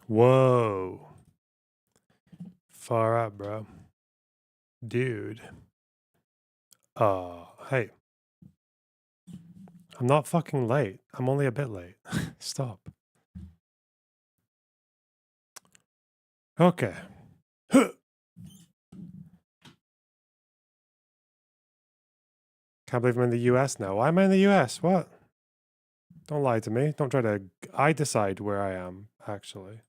Whoa. Far up, bro. Dude. Hey. I'm not fucking late. I'm only a bit late. Stop. Okay. Can't believe I'm in the US now. Why am I in the US? What? Don't lie to me. Don't try to... I decide where I am, actually.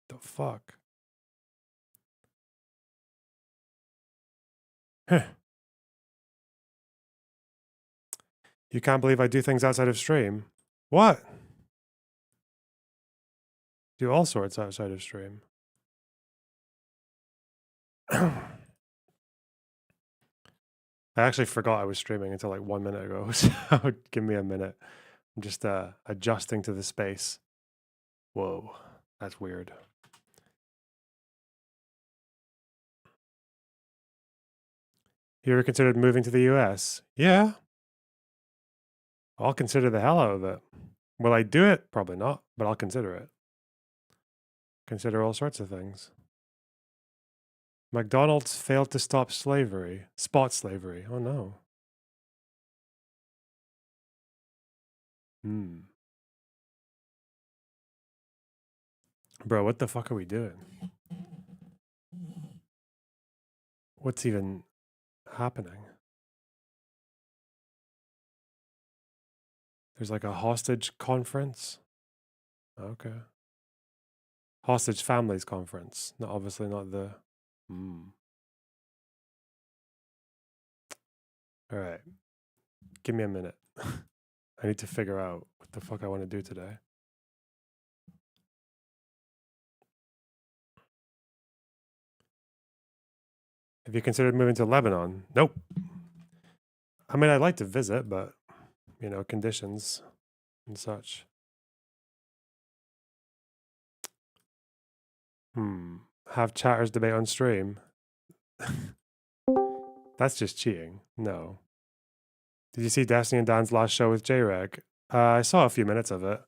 The fuck? You can't believe I do things outside of stream? What? Do all sorts outside of stream. I actually forgot I was streaming until like 1 minute ago, so give me a minute. I'm just adjusting to the space. Whoa, that's weird. You ever considered moving to the US? Yeah. I'll consider the hell out of it. Will I do it? Probably not, but I'll consider it. Consider all sorts of things. McDonald's failed to stop slavery. Spot slavery. Oh no. Bro, what the fuck are we doing? What's even happening? There's like a hostage conference. Okay. Hostage families conference. No, obviously not the... All right. Give me a minute. I need to figure out what the fuck I want to do today. Have you considered moving to Lebanon? Nope. I mean, I'd like to visit, but, you know, conditions and such. Have chatters debate on stream? That's just cheating. No. Did you see Destiny and Dan's last show with J-Reg? I saw a few minutes of it.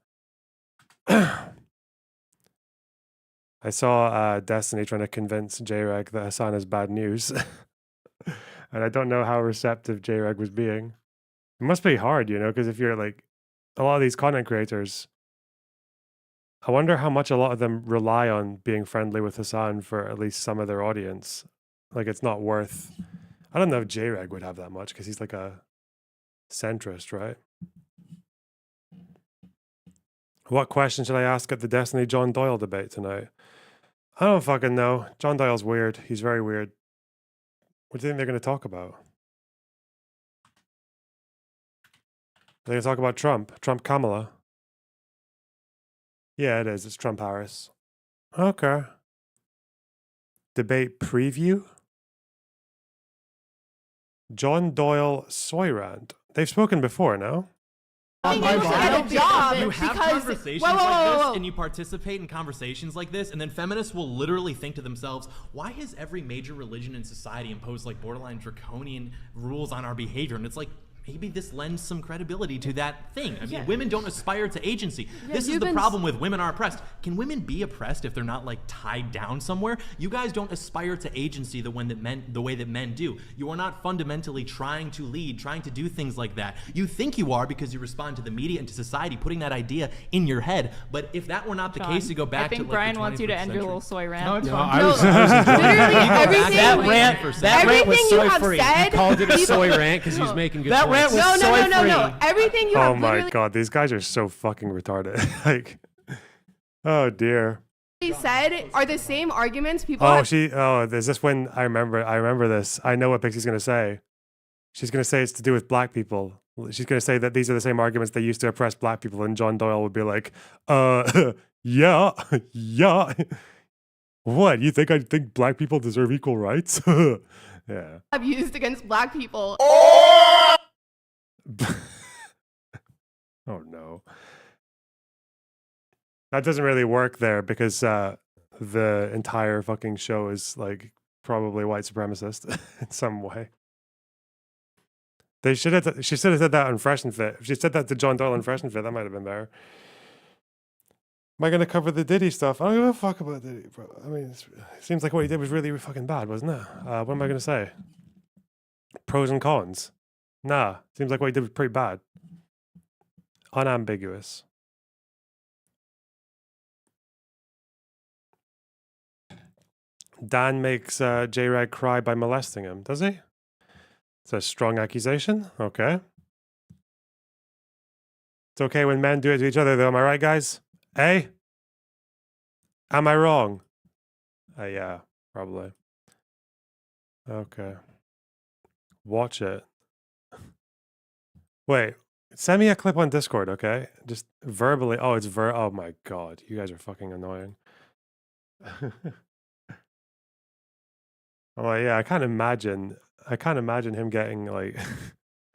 I saw Destiny trying to convince J-Reg that Hassan is bad news. And I don't know how receptive J-Reg was being. It must be hard, you know, because if you're like, a lot of these content creators, I wonder how much a lot of them rely on being friendly with Hassan for at least some of their audience. Like, it's not worth... I don't know if J-Reg would have that much, because he's like a centrist, right? What question should I ask at the Destiny John Doyle debate tonight? I don't fucking know. John Doyle's weird. He's very weird. What do you think they're going to talk about? They're going to talk about Trump. Trump Kamala. Yeah, it is. It's Trump Harris. Okay. Debate preview? John Doyle Soyrand. They've spoken before, no? You have conversations like this, and you participate in conversations like this, and then feminists will literally think to themselves, why has every major religion in society imposed like borderline draconian rules on our behavior? And it's like, maybe this lends some credibility to that thing. I mean, women don't aspire to agency. This is the problem with women are oppressed. Can women be oppressed if they're not like tied down somewhere? You guys don't aspire to agency the way that men do. You are not fundamentally trying to lead, trying to do things like that. You think you are because you respond to the media and to society, putting that idea in your head. But if that were not the case, you go back to like Brian the wants you to end your little soy rant. No, it's fine. I was literally everything that rant was soy free. said, He called it a soy rant because he was making good points. rant was soy free. No. Everything you have Oh my god, these guys are so fucking retarded. Like, oh dear. said are the same arguments people Oh, have. is this when I remember this. I know what Pixie's going to say. She's going to say it's to do with black people. She's going to say that these are the same arguments they used to oppress black people, and John Doyle would be like, yeah. What, you think I think black people deserve equal rights? Yeah. Have used against black people. Oh no. That doesn't really work there because the entire fucking show is like probably white supremacist in some way. She should have said that on Fresh and Fit. If she said that to John Doyle on Fresh and Fit, that might have been better. Am I going to cover the Diddy stuff? I don't give a fuck about Diddy, bro. I mean, it seems like what he did was really fucking bad, wasn't it? What am I going to say? Pros and cons. Nah, seems like what he did was pretty bad. Unambiguous. Dan makes J-Rag cry by molesting him, does he? It's a strong accusation. Okay. It's okay when men do it to each other, though. Am I right, guys? Eh? Am I wrong? Yeah, probably. Okay. Watch it. Wait, send me a clip on Discord, okay? Just verbally. Oh, it's oh my god, you guys are fucking annoying. Oh yeah, I can't imagine him getting like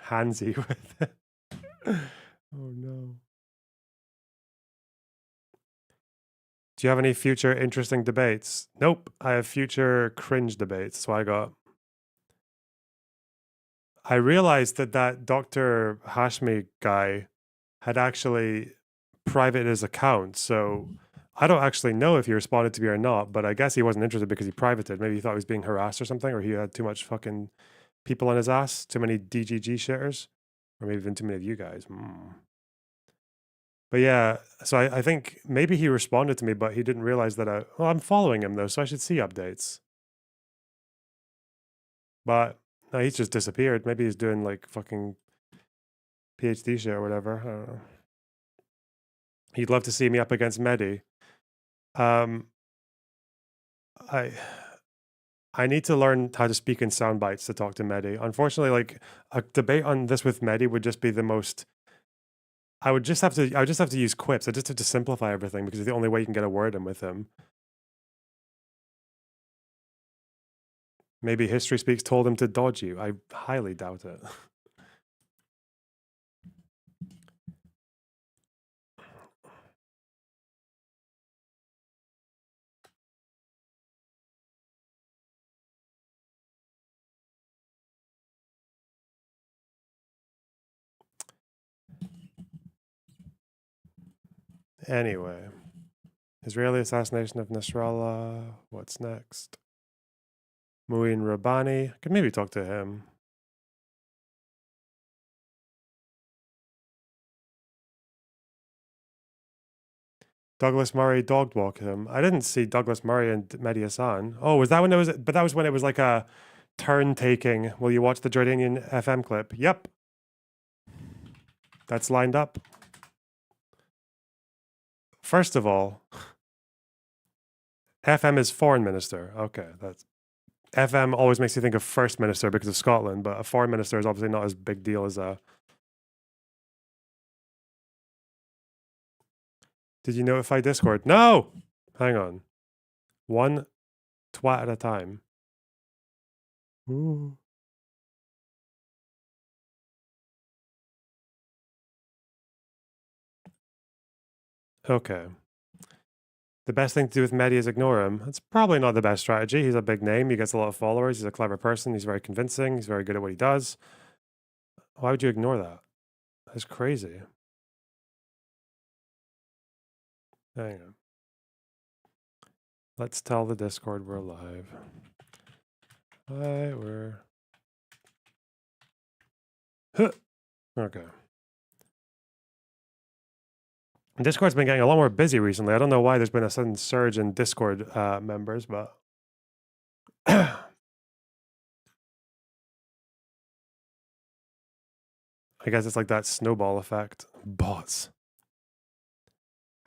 handsy with it. Oh no. Do you have any future interesting debates? Nope, I have future cringe debates. That's what I got. I realized that Dr. Hashmi guy had actually privated his account, so I don't actually know if he responded to me or not, but I guess he wasn't interested because he privated. Maybe he thought he was being harassed or something, or he had too much fucking people on his ass, too many DGG shitters, or maybe even too many of you guys. But yeah, so I think maybe he responded to me, but he didn't realize that well, I'm following him though, so I should see updates. But no, he's just disappeared. Maybe he's doing like fucking PhD shit or whatever. I don't know. He'd love to see me up against Mehdi. I need to learn how to speak in sound bites to talk to Mehdi. Unfortunately, like a debate on this with Mehdi would just be the most. I would just have to use quips. I just have to simplify everything because it's the only way you can get a word in with him. Maybe History Speaks told him to dodge you. I highly doubt it. Anyway, Israeli assassination of Nasrallah. What's next? Muin Rabbani. Could maybe talk to him. Douglas Murray dogged walk him. I didn't see Douglas Murray and Mehdi Hassan. Oh, was that when it was? But that was when it was like a turn taking. Will you watch the Jordanian FM clip? Yep. That's lined up. First of all, FM is foreign minister. Okay, that's FM always makes you think of first minister because of Scotland, but a foreign minister is obviously not as big deal as a. Did you notify Discord? No! Hang on. One twat at a time. Ooh. Okay. The best thing to do with Mehdi is ignore him. That's probably not the best strategy. He's a big name. He gets a lot of followers. He's a clever person. He's very convincing. He's very good at what he does. Why would you ignore that? That's crazy. Hang on. Let's tell the Discord we're live. Hi, we're... Huh. Okay. Discord's been getting a lot more busy recently. I don't know why there's been a sudden surge in Discord members, but I guess it's like that snowball effect. Bots.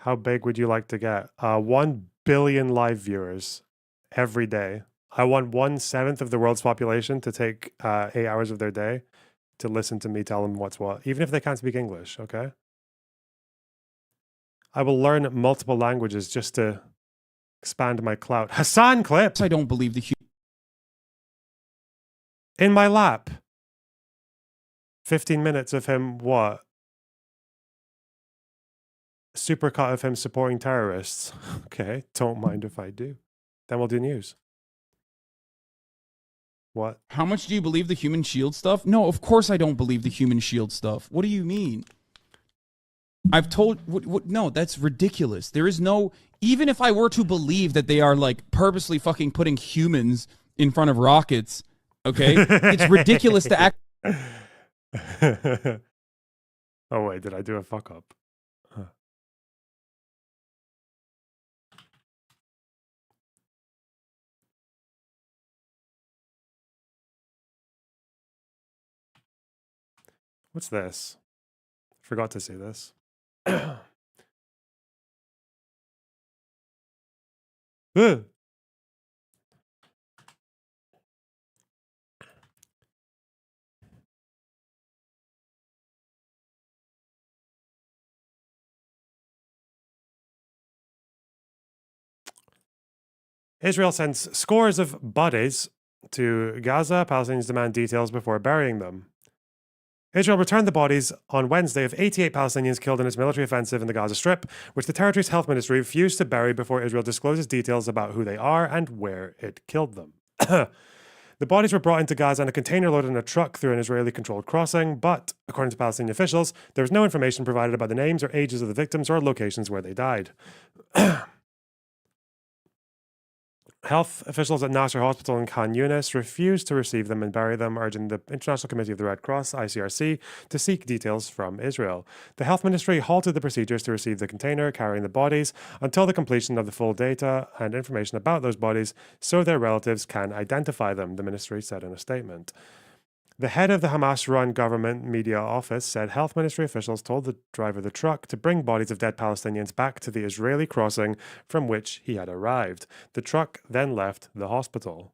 How big would you like to get? 1 billion live viewers every day. I want 1/7 of the world's population to take 8 hours of their day to listen to me tell them what's what, even if they can't speak English, okay? I will learn multiple languages just to expand my clout. Hassan clips! I don't believe the In my lap. 15 minutes of him, what? Supercut of him supporting terrorists. Okay, don't mind if I do. Then we'll do news. What? How much do you believe the human shield stuff? No, of course I don't believe the human shield stuff. What do you mean? I've told no, that's ridiculous. There is no, even if I were to believe that they are like purposely fucking putting humans in front of rockets, okay? It's ridiculous to act. Oh wait, did I do a fuck up? Huh. What's this? Forgot to see this. Ugh. Israel sends scores of bodies to Gaza. Palestinians demand details before burying them. Israel returned the bodies on Wednesday of 88 Palestinians killed in its military offensive in the Gaza Strip, which the territory's health ministry refused to bury before Israel discloses details about who they are and where it killed them. The bodies were brought into Gaza in a container loaded in a truck through an Israeli-controlled crossing, but, according to Palestinian officials, there was no information provided about the names or ages of the victims or locations where they died. Health officials at Nasser Hospital in Khan Yunis refused to receive them and bury them, urging the International Committee of the Red Cross, ICRC, to seek details from Israel. The health ministry halted the procedures to receive the container carrying the bodies until the completion of the full data and information about those bodies so their relatives can identify them, the ministry said in a statement. The head of the Hamas-run government media office said health ministry officials told the driver of the truck to bring bodies of dead Palestinians back to the Israeli crossing from which he had arrived. The truck then left the hospital.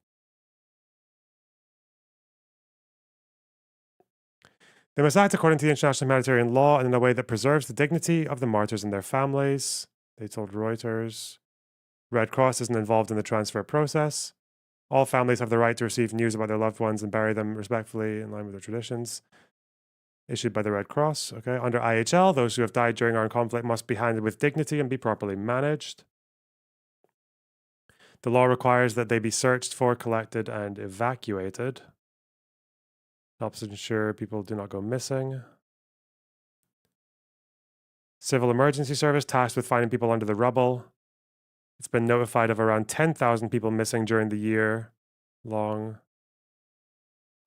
They must act according to the international humanitarian law and in a way that preserves the dignity of the martyrs and their families, they told Reuters. Red Cross isn't involved in the transfer process. All families have the right to receive news about their loved ones and bury them respectfully in line with their traditions. Issued by the Red Cross. Okay. Under IHL, those who have died during armed conflict must be handled with dignity and be properly managed. The law requires that they be searched for, collected, and evacuated. Helps ensure people do not go missing. Civil Emergency Service tasked with finding people under the rubble. It's been notified of around 10,000 people missing during the year long.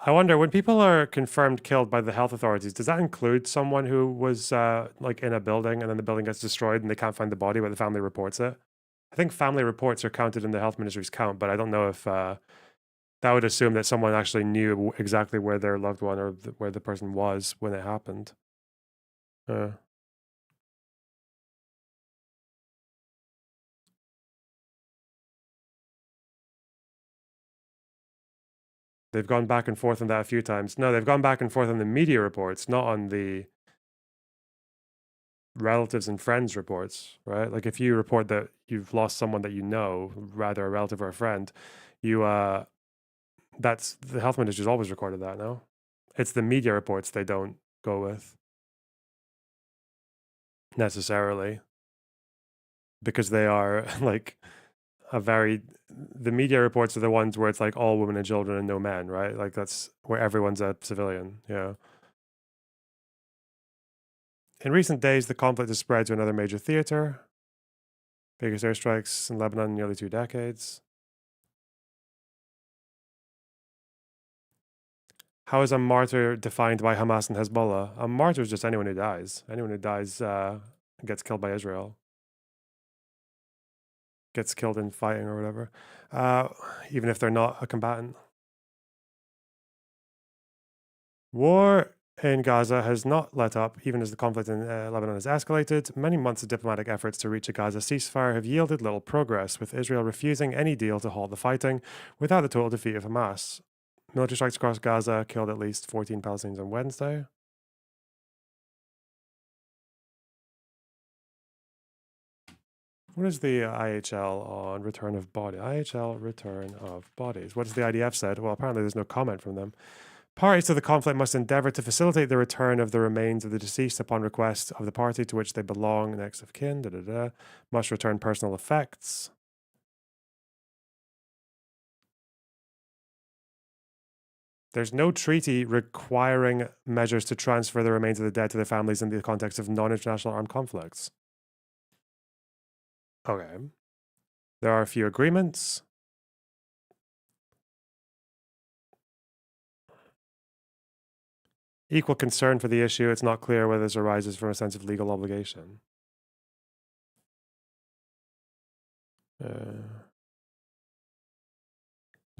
I wonder, when people are confirmed killed by the health authorities, does that include someone who was like in a building and then the building gets destroyed and they can't find the body but the family reports it? I think family reports are counted in the health ministry's count, but I don't know if that would assume that someone actually knew exactly where their loved one or where the person was when it happened. They've gone back and forth on that a few times. No, they've gone back and forth on the media reports, not on the relatives and friends reports, right? Like if you report that you've lost someone that you know, rather a relative or a friend, you that's the health ministry's always recorded that, no? It's the media reports they don't go with necessarily because they are like the media reports are the ones where it's like all women and children and no men, right? Like that's where everyone's a civilian. Yeah. In recent days, the conflict has spread to another major theater. Biggest airstrikes in Lebanon in nearly 2 decades. How is a martyr defined by Hamas and Hezbollah? A martyr is just anyone who dies. Anyone who dies gets killed by Israel. Gets killed in fighting or whatever, even if they're not a combatant. War in Gaza has not let up, even as the conflict in Lebanon has escalated. Many months of diplomatic efforts to reach a Gaza ceasefire have yielded little progress, with Israel refusing any deal to halt the fighting without the total defeat of Hamas. Military strikes across Gaza killed at least 14 Palestinians on Wednesday. What is the IHL on return of body? IHL return of bodies. What has the IDF said? Well, apparently there's no comment from them. Parties to the conflict must endeavour to facilitate the return of the remains of the deceased upon request of the party to which they belong, next of kin, must return personal effects. There's no treaty requiring measures to transfer the remains of the dead to their families in the context of non-international armed conflicts. Okay. There are a few agreements. Equal concern for the issue. It's not clear whether this arises from a sense of legal obligation.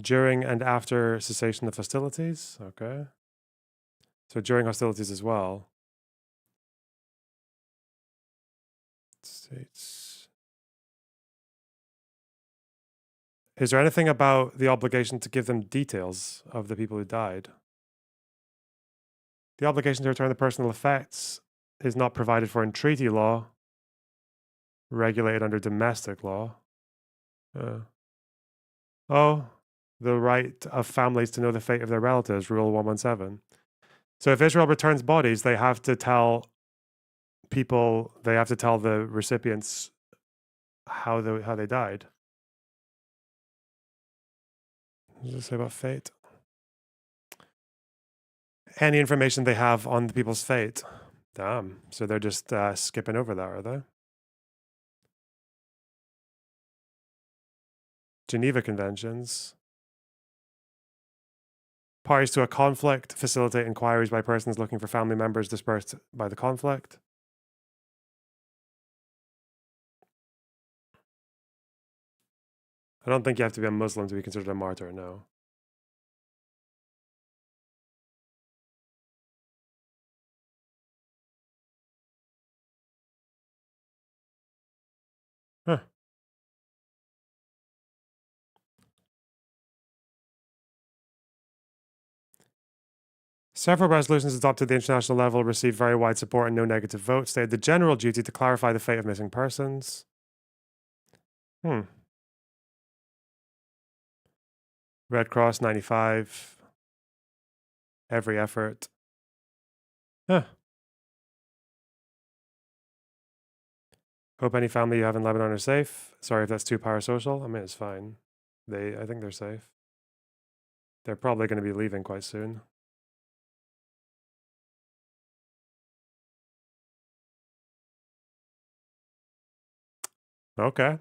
During and after cessation of hostilities. Okay. So during hostilities as well. States. Is there anything about the obligation to give them details of the people who died? The obligation to return the personal effects is not provided for in treaty law, regulated under domestic law. Oh, the right of families to know the fate of their relatives, Rule 117. So if Israel returns bodies, they have to tell people, they have to tell the recipients how they died. What does it say about fate? Any information they have on the people's fate. Damn. So they're just skipping over that, are they? Geneva Conventions. Parties to a conflict facilitate inquiries by persons looking for family members dispersed by the conflict. I don't think you have to be a Muslim to be considered a martyr, no. Huh. Several resolutions adopted at the international level received very wide support and no negative votes. They had the general duty to clarify the fate of missing persons. Red Cross 95. Every effort. Huh. Hope any family you have in Lebanon are safe. Sorry if that's too parasocial. I mean, it's fine. I think they're safe. They're probably going to be leaving quite soon. Okay.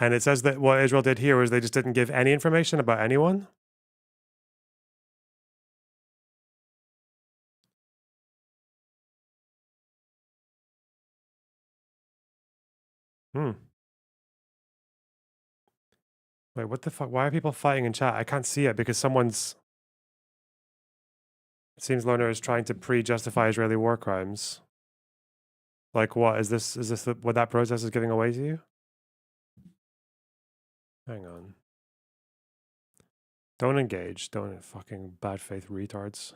And it says that what Israel did here was they just didn't give any information about anyone. Wait, what the fuck? Why are people fighting in chat? I can't see it because someone's... It seems Lerner is trying to pre-justify Israeli war crimes. Like what? Is this what that process is giving away to you? Hang on. Don't engage. Don't fucking bad faith retards.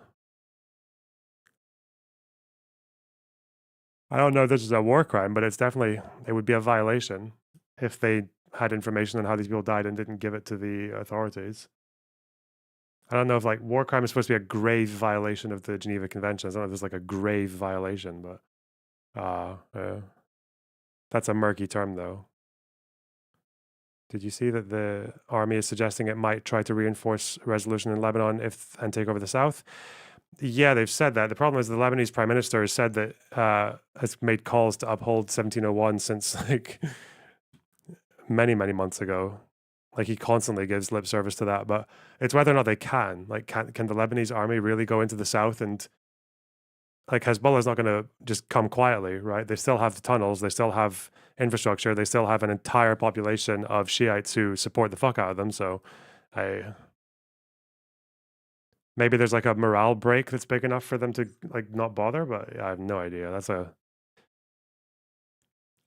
I don't know if this is a war crime, but it's definitely, it would be a violation if they had information on how these people died and didn't give it to the authorities. I don't know if like war crime is supposed to be a grave violation of the Geneva Conventions. I don't know if there's like a grave violation, but that's a murky term though. Did you see that the army is suggesting it might try to reinforce resolution in Lebanon and take over the south? Yeah, they've said that. The problem is the Lebanese prime minister has said that has made calls to uphold 1701 since like many months ago. Like he constantly gives lip service to that, but it's whether or not they can. Like, can the Lebanese army really go into the south and like Hezbollah is not going to just come quietly, right? They still have the tunnels, they still have infrastructure, they still have an entire population of Shiites who support the fuck out of them. So, maybe there's like a morale break that's big enough for them to like not bother, but I have no idea.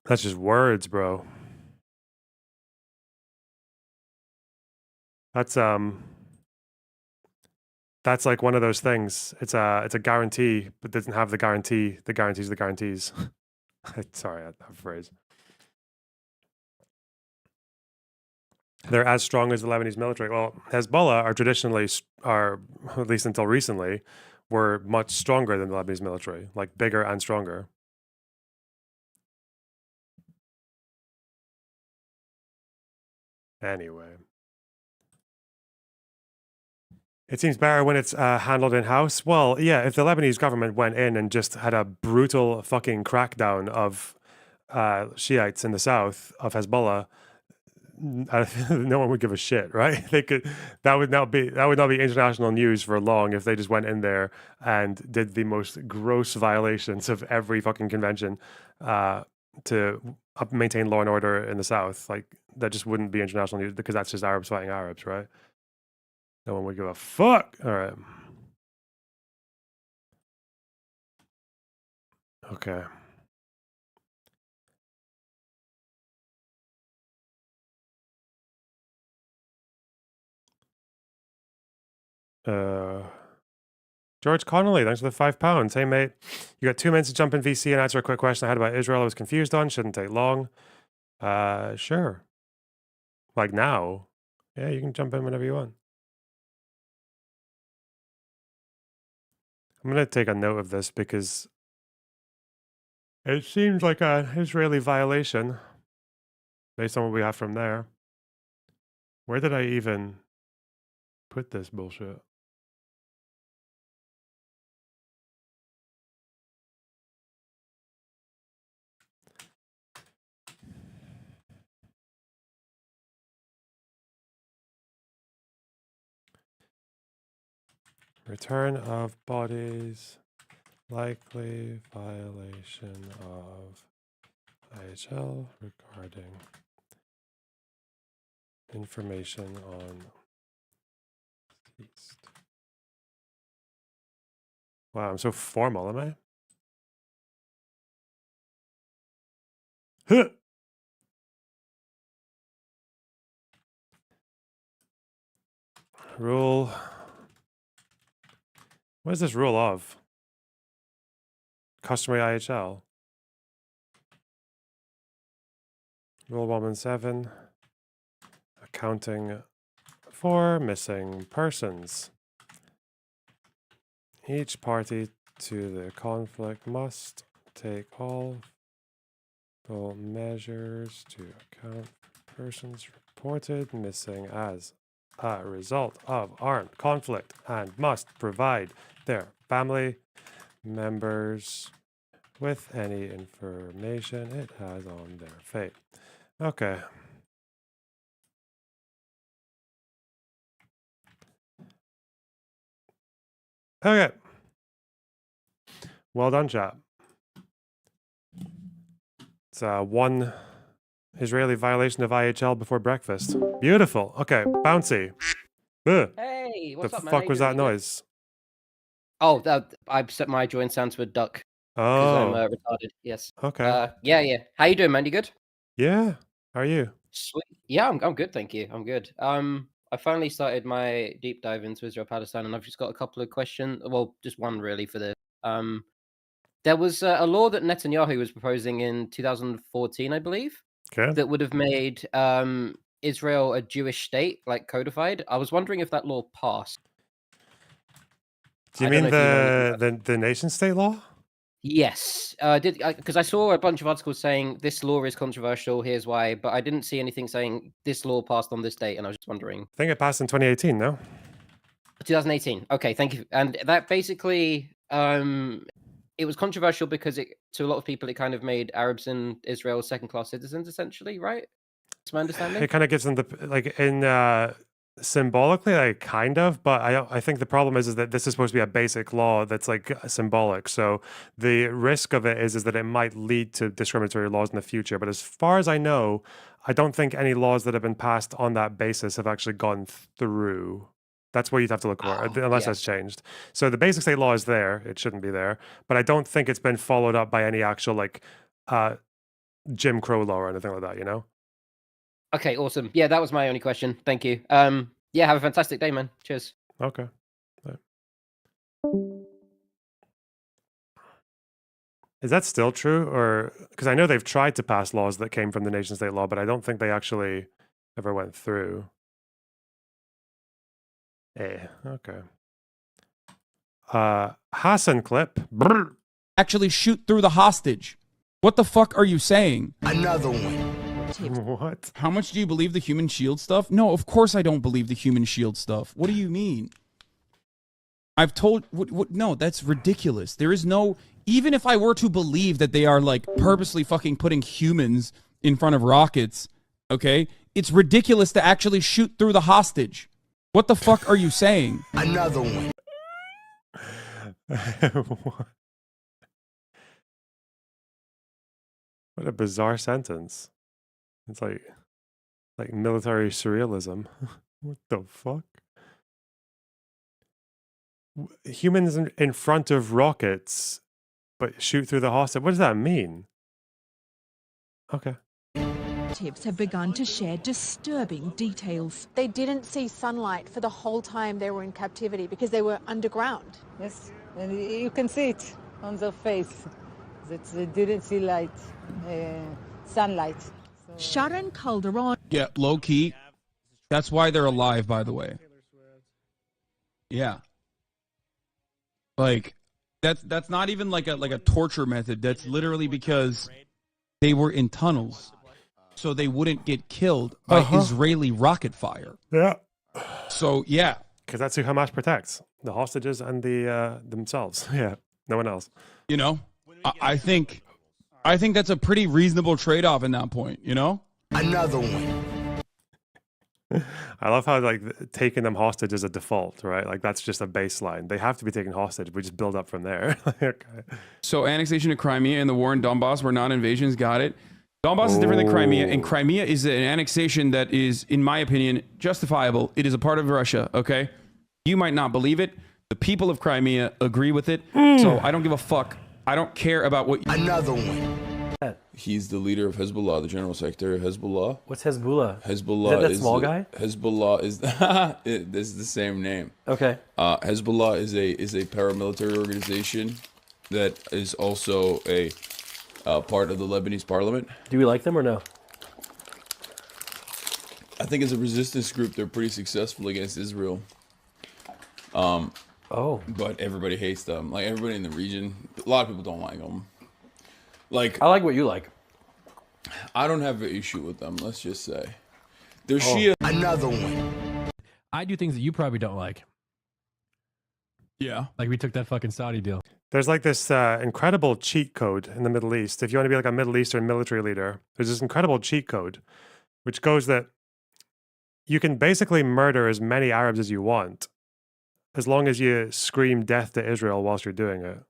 That's just words, bro. That's like one of those things. It's a guarantee, but doesn't have the guarantee. The guarantees, the guarantees. Sorry, that phrase. They're as strong as the Lebanese military. Well, Hezbollah are traditionally, at least until recently, were much stronger than the Lebanese military, like bigger and stronger. Anyway. It seems better when it's handled in-house. Well, yeah, if the Lebanese government went in and just had a brutal fucking crackdown of Shiites in the south of Hezbollah, no one would give a shit, right? They could. That would not be international news for long if they just went in there and did the most gross violations of every fucking convention to maintain law and order in the south. Like that just wouldn't be international news because that's just Arabs fighting Arabs, right? No one would give a fuck. All right. Okay. George Connolly, thanks for the £5. Hey, mate. You got 2 minutes to jump in VC and answer a quick question I had about Israel I was confused on. Shouldn't take long. Sure. Like now. Yeah, you can jump in whenever you want. I'm going to take a note of this because it seems like an Israeli violation based on what we have from there. Where did I even put this bullshit? Return of bodies, likely violation of IHL regarding information on deceased. Wow, I'm so formal, am I? Huh. Rule. What is this rule of? Customary IHL. Rule 117. Accounting for missing persons. Each party to the conflict must take all measures to account for persons reported missing as a result of armed conflict and must provide their family members with any information it has on their fate. Okay. Okay. Well done, chat. It's one Israeli violation of IHL before breakfast. Beautiful. Okay, bouncy. Ugh. Hey, what's the up, man? fuck was that noise? Oh, I set my joint sound to a duck. Oh, I'm retarded. Yes. okay. Yeah. How you doing, man? You good? Yeah. How are you? Sweet. Yeah, I'm good, thank you. I'm good. I finally started my deep dive into Israel Palestine, and I've just got a couple of questions. Well, just one really for this. There was a law that Netanyahu was proposing in 2014, I believe, Okay. that would have made Israel a Jewish state, like codified. I was wondering if that law passed. Do you mean the nation state law? Yes, because I saw a bunch of articles saying this law is controversial. Here's why, but I didn't see anything saying this law passed on this date, and I was just wondering. I think it passed in 2018. No. 2018. Okay, thank you. And that basically, it was controversial because to a lot of people, it kind of made Arabs in Israel second-class citizens, essentially, right? That's my understanding. It kind of gives them symbolically, like kind of, but I think the problem is that this is supposed to be a basic law that's like symbolic. So the risk of it is that it might lead to discriminatory laws in the future. But as far as I know, I don't think any laws that have been passed on that basis have actually gone through. That's what you'd have to look for, unless that's changed. So the basic state law is there; it shouldn't be there. But I don't think it's been followed up by any actual like Jim Crow law or anything like that. You know. Okay, awesome. Yeah, that was my only question. Thank you. Yeah, have a fantastic day, man. Cheers. Okay. Right. Is that still true? Or because I know they've tried to pass laws that came from the nation state law, but I don't think they actually ever went through. Okay. Hassan clip. Brr. Actually shoot through the hostage. What the fuck are you saying? Another one. What? How much do you believe the human shield stuff? No, of course I don't believe the human shield stuff. What do you mean? I've told no, that's ridiculous. There is no, even if I were to believe that they are like purposely fucking putting humans in front of rockets, okay? It's ridiculous to actually shoot through the hostage. What the fuck are you saying? Another one. What a bizarre sentence. It's like military surrealism. What the fuck? Humans in front of rockets, but shoot through the hostage. What does that mean? Okay. Tips have begun to share disturbing details. They didn't see sunlight for the whole time they were in captivity because they were underground. Yes, and you can see it on their face that they didn't see sunlight. Sharon Calderon. Yeah, low key. That's why they're alive, by the way. Yeah. Like that's not even like a torture method. That's literally because they were in tunnels, so they wouldn't get killed by Israeli rocket fire. Yeah. So yeah, because that's who Hamas protects: the hostages and the themselves. Yeah, no one else. You know, I think that's a pretty reasonable trade-off in that point. You know, another one. I love how like taking them hostage is a default, right? Like that's just a baseline. They have to be taken hostage. We just build up from there. Okay. So annexation of Crimea and the war in Donbass were not invasions. Got it. Donbass is different than Crimea, and Crimea is an annexation that is, in my opinion, justifiable. It is a part of Russia. Okay, you might not believe it. The people of Crimea agree with it. So I don't give a fuck. I don't care about what. Another one. He's the leader of Hezbollah, the general secretary of Hezbollah. What's Hezbollah? Hezbollah is that small guy? Hezbollah is this is the same name. Okay. Hezbollah is a paramilitary organization that is also a part of the Lebanese parliament. Do we like them or no? I think as a resistance group, they're pretty successful against Israel. But everybody hates them. Like everybody in the region, a lot of people don't like them. Like I like what you like. I don't have an issue with them. Let's just say they're Shia. Another one. I do things that you probably don't like. Yeah, like we took that fucking Saudi deal. There's like this incredible cheat code in the Middle East. If you want to be like a Middle Eastern military leader, there's this incredible cheat code, which goes that you can basically murder as many Arabs as you want, as long as you scream death to Israel whilst you're doing it,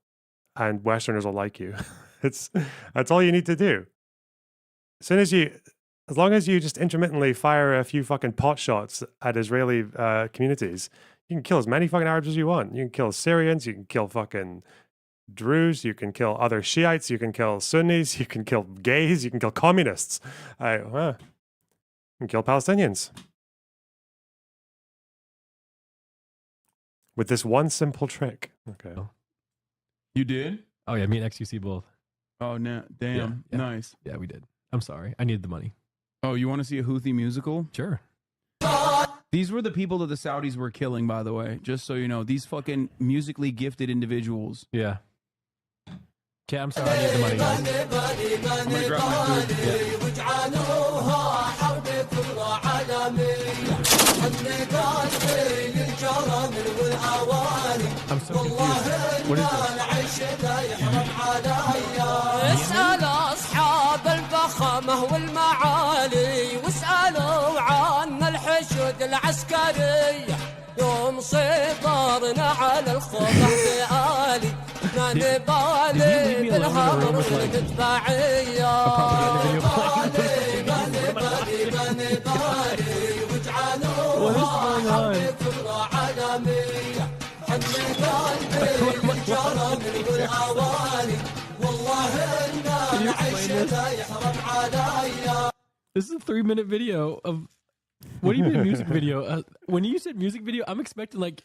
and Westerners will like you. That's all you need to do. As long as you just intermittently fire a few fucking pot shots at Israeli communities, you can kill as many fucking Arabs as you want. You can kill Syrians, you can kill fucking Druze, you can kill other Shiites, you can kill Sunnis, you can kill gays, you can kill communists. You can kill Palestinians. With this one simple trick. Okay. You did? Oh yeah, me and XUC both. Oh no! Damn, yeah. Nice. Yeah, we did. I'm sorry. I needed the money. Oh, you want to see a Houthi musical? Sure. These were the people that the Saudis were killing, by the way. Just so you know, these fucking musically gifted individuals. Yeah. Okay, I'm sorry. I need the money, guys. I'm gonna grab my food. I'm so confused. What is اسأل أصحاب الفخامة والمعالي واسألوا عن الحشود العسكرية يوم سيطرنا على الخضع بآلي ما نبالي بالهمر والمدفعية ما نبالي واجعلوها حرب كبرى عالمية حمي قلبي بالجرم والأوالي This is a 3-minute video of what do you mean a music video? When you said music video, I'm expecting like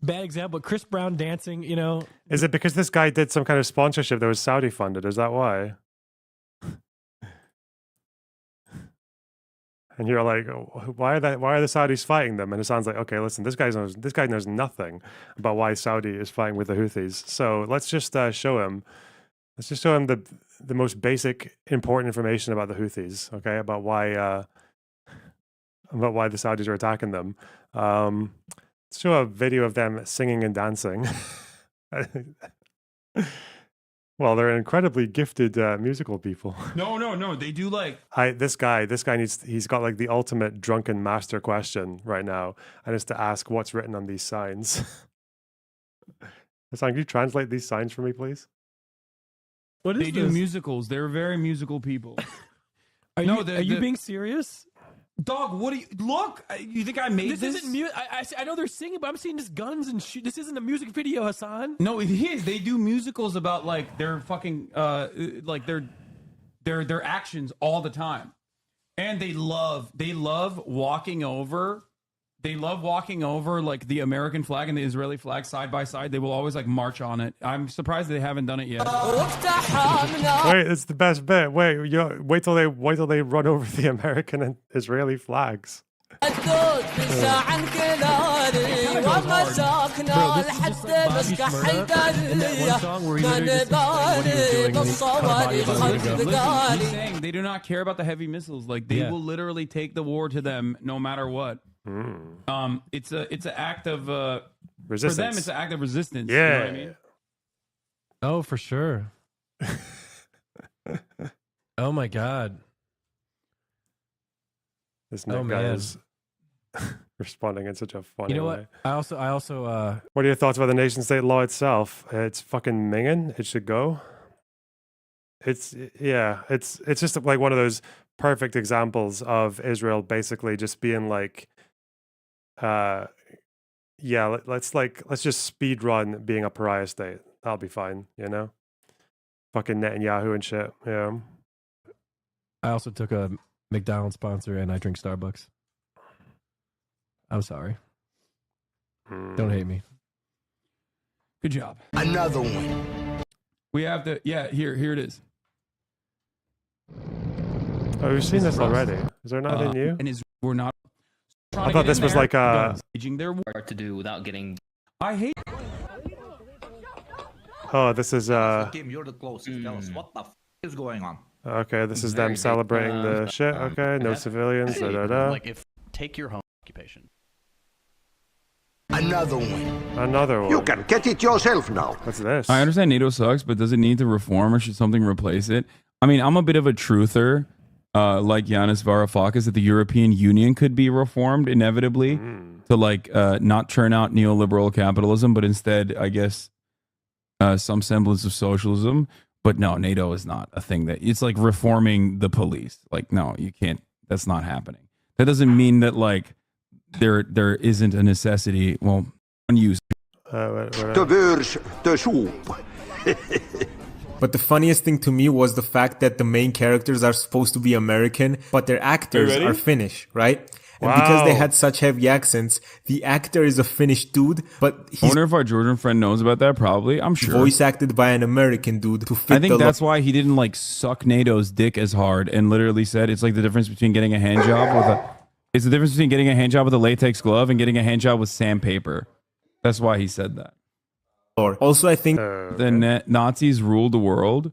bad example, Chris Brown dancing, you know. Is it because this guy did some kind of sponsorship that was Saudi funded? Is that why? And you're like, why are the Saudis fighting them? And it sounds like, okay, listen, this guy knows nothing about why Saudi is fighting with the Houthis. So let's just show him. Let's just show him the most basic, important information about the Houthis, okay? About why the Saudis are attacking them. Let's Let's show a video of them singing and dancing. Well, they're incredibly gifted musical people. No. They do like. This guy he's got like the ultimate drunken master question right now, and it's to ask what's written on these signs. Hassan, can you translate these signs for me, please? What is They this? do musicals. They're very musical people. Are you being serious? Dog, what do you look? You think I made this? This isn't music. I know they're singing, but I'm seeing just guns and shoot. This isn't a music video, Hassan. No, it is. They do musicals about like their fucking like their actions all the time, and they love walking over. They love walking over like the American flag and the Israeli flag side by side. They will always like march on it. I'm surprised they haven't done it yet. Wait, it's the best bit. Wait till they run over the American and Israeli flags. Bro, this is just like Bobby Shmurda in that one song where he literally just explained what he was doing and he cut a body about a week ago. Listen, he's saying they do not care about the heavy missiles. Like they will literally take the war to them no matter what. It's an act of resistance. For them, it's an act of resistance. Yeah. You know what I mean? Oh, for sure. Oh my God. This Nick guy is responding in such a funny way. You know what? I also. What are your thoughts about the nation-state law itself? It's fucking minging. It should go. It's just like one of those perfect examples of Israel basically just being like, let's just speed run being a pariah state. That'll be fine, you know. Fucking Netanyahu and shit. Yeah. I also took a McDonald's sponsor and I drink Starbucks. I'm sorry. Don't hate me. Good job. Another one. We have the here it is. Oh, we've seen this already. Is there nothing new? And we're not. I thought this was like waging their war to do without getting. I hate. Oh, this is Kim, you're the closest. Tell us what the is going on. Okay, this is them celebrating the shit. Okay, no civilians. Like if take your home occupation. Another one. Another one. You can get it yourself now. What's this? I understand NATO sucks, but does it need to reform or should something replace it? I mean, I'm a bit of a truther, like Yanis Varoufakis, that the European Union could be reformed inevitably to like not churn out neoliberal capitalism, but instead, I guess, some semblance of socialism. But no, NATO is not a thing that it's like reforming the police. Like, no, you can't. That's not happening. That doesn't mean that like there isn't a necessity. Well, unused. But the funniest thing to me was the fact that the main characters are supposed to be American, but their actors are Finnish, right? And because they had such heavy accents, the actor is a Finnish dude, but he's I wonder if our Georgian friend knows about that. Probably, I'm sure. Voice acted by an American dude to fit I think that's why he didn't like suck NATO's dick as hard and literally said it's like the difference between getting a hand job with a. It's the difference between getting a hand job with a latex glove and getting a hand job with sandpaper. That's why he said that. Also, I think the Nazis ruled the world.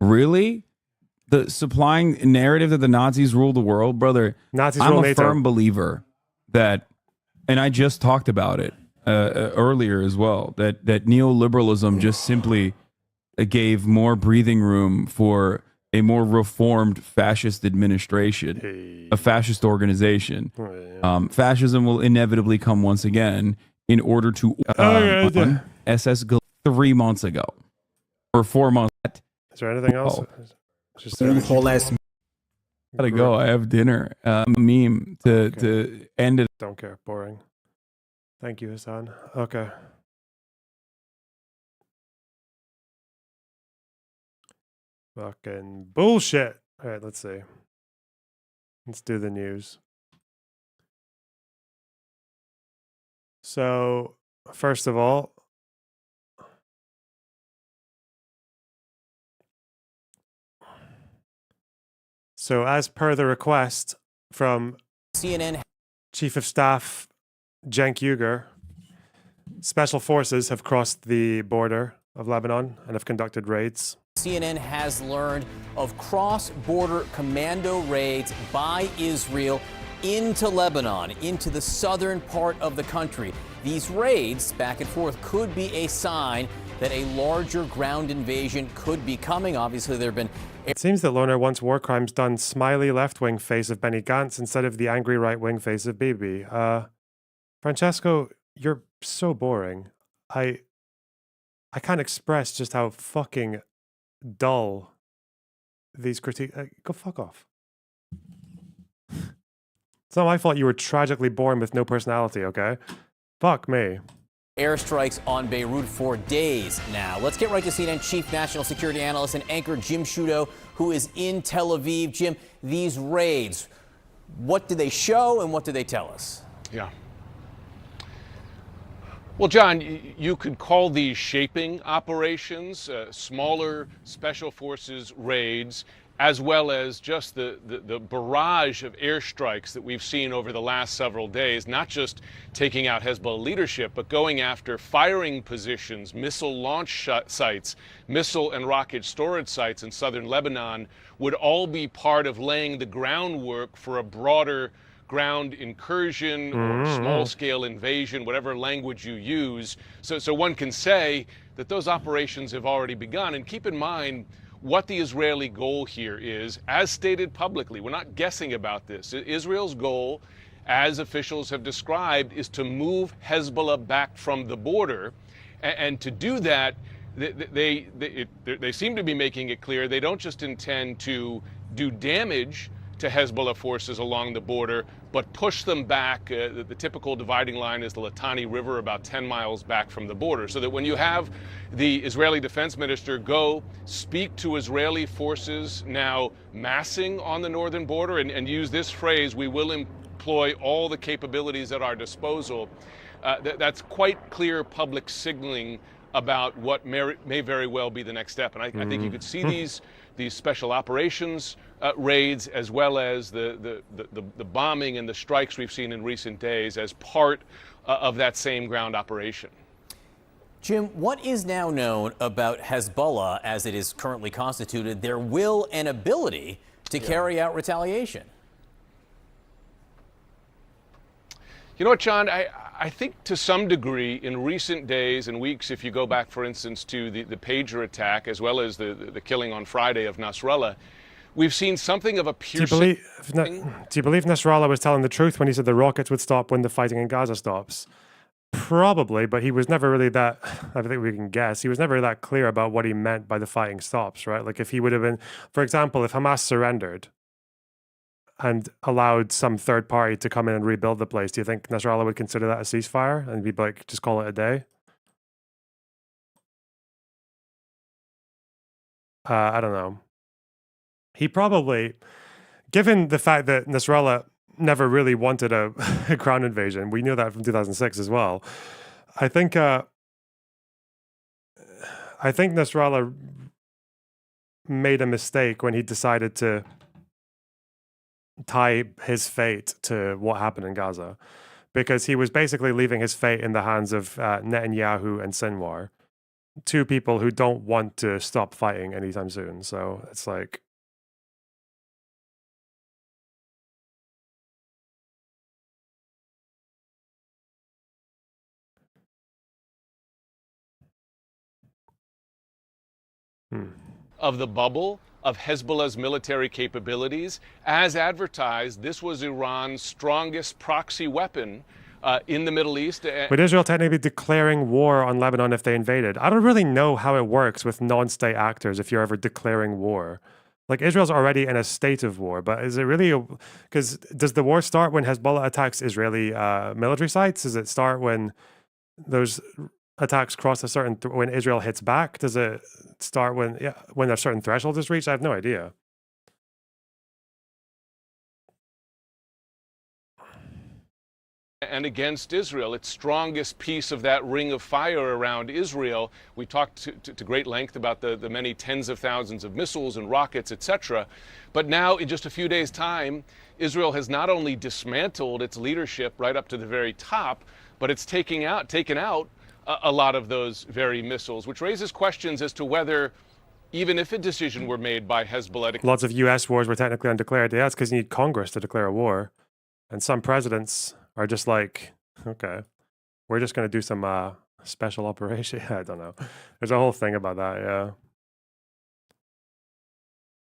Really? The supplying narrative that the Nazis ruled the world, brother. I'm a firm believer that, and I just talked about it earlier as well, that neoliberalism just simply gave more breathing room for a more reformed fascist administration, a fascist organization. Fascism will inevitably come once again in order to SS 3 months ago or 4 months. Is there anything else? Just whole ass. Gotta go. I have dinner. Meme to end it. Don't care. Boring. Thank you, Hassan. Okay. Fucking bullshit. All right, let's see. Let's do the news. So, first of all, as per the request from CNN Chief of Staff Cenk Uygur, special forces have crossed the border of Lebanon and have conducted raids. CNN has learned of cross-border commando raids by Israel into Lebanon, into the southern part of the country. These raids back and forth could be a sign that a larger ground invasion could be coming. Obviously, there have been... It seems that Loner wants war crimes done smiley left-wing face of Benny Gantz instead of the angry right-wing face of Bibi. Francesco, you're so boring. I can't express just how fucking dull these critiques... go fuck off. It's not my fault you were tragically born with no personality, okay? Fuck me. Airstrikes on Beirut for days now. Let's get right to CNN Chief National Security Analyst and anchor Jim Sciutto, who is in Tel Aviv. Jim, these raids, what do they show and what do they tell us? Yeah. Well, John, you could call these shaping operations, smaller special forces raids, as well as just the barrage of airstrikes that we've seen over the last several days, not just taking out Hezbollah leadership, but going after firing positions, missile launch sites, missile and rocket storage sites in southern Lebanon, would all be part of laying the groundwork for a broader ground incursion or small-scale invasion, whatever language you use. So one can say that those operations have already begun. And keep in mind, what the Israeli goal here is, as stated publicly, we're not guessing about this. Israel's goal, as officials have described, is to move Hezbollah back from the border. And to do that, they seem to be making it clear they don't just intend to do damage to Hezbollah forces along the border, but push them back. The typical dividing line is the Litani River, about 10 miles back from the border, so that when you have the Israeli defense minister go speak to Israeli forces now massing on the northern border and use this phrase, "We will employ all the capabilities at our disposal," that's quite clear public signaling about what may very well be the next step. And I think you could see these special operations raids, as well as the bombing and the strikes we've seen in recent days, as part of that same ground operation. Jim, what is now known about Hezbollah as it is currently constituted, their will and ability to carry out retaliation? You know what, John? I think to some degree in recent days and weeks, if you go back, for instance, to the pager attack, as well as the killing on Friday of Nasrallah, we've seen something of a piercing... Do you believe Nasrallah was telling the truth when he said the rockets would stop when the fighting in Gaza stops? Probably, but he was never really that... I think we can guess. He was never that clear about what he meant by the fighting stops, right? Like if he would have been... For example, if Hamas surrendered and allowed some third party to come in and rebuild the place, do you think Nasrallah would consider that a ceasefire and be like, just call it a day? I don't know. He probably, given the fact that Nasrallah never really wanted a ground invasion, we knew that from 2006 as well. I think Nasrallah made a mistake when he decided to tie his fate to what happened in Gaza, because he was basically leaving his fate in the hands of Netanyahu and Sinwar, two people who don't want to stop fighting anytime soon. So it's like... of the bubble of Hezbollah's military capabilities. As advertised, this was Iran's strongest proxy weapon in the Middle East. Would Israel technically be declaring war on Lebanon if they invaded? I don't really know how it works with non-state actors if you're ever declaring war. Like, Israel's already in a state of war, but is it really... Because does the war start when Hezbollah attacks Israeli military sites? Does it start when those attacks cross a certain... when Israel hits back? Does it start when a certain threshold is reached? I have no idea. And against Israel, its strongest piece of that ring of fire around Israel. We talked to great length about the many tens of thousands of missiles and rockets, etc. But now, in just a few days' time, Israel has not only dismantled its leadership right up to the very top, but it's taken out a lot of those very missiles, which raises questions as to whether, even if a decision were made by Hezbollah... Lots of U.S. wars were technically undeclared. Yeah, it's because you need Congress to declare a war. And some presidents are just like, okay, we're just going to do some special operation. I don't know. There's a whole thing about that, yeah.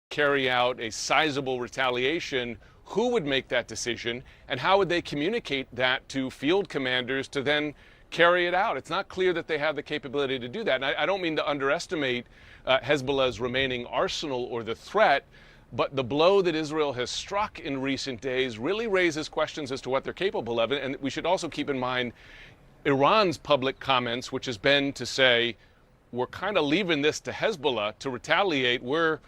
Carry out a sizable retaliation, who would make that decision, and how would they communicate that to field commanders to then carry it out? It's not clear that they have the capability to do that. And I don't mean to underestimate Hezbollah's remaining arsenal or the threat, but the blow that Israel has struck in recent days really raises questions as to what they're capable of. And we should also keep in mind Iran's public comments, which has been to say, we're kind of leaving this to Hezbollah to retaliate. We're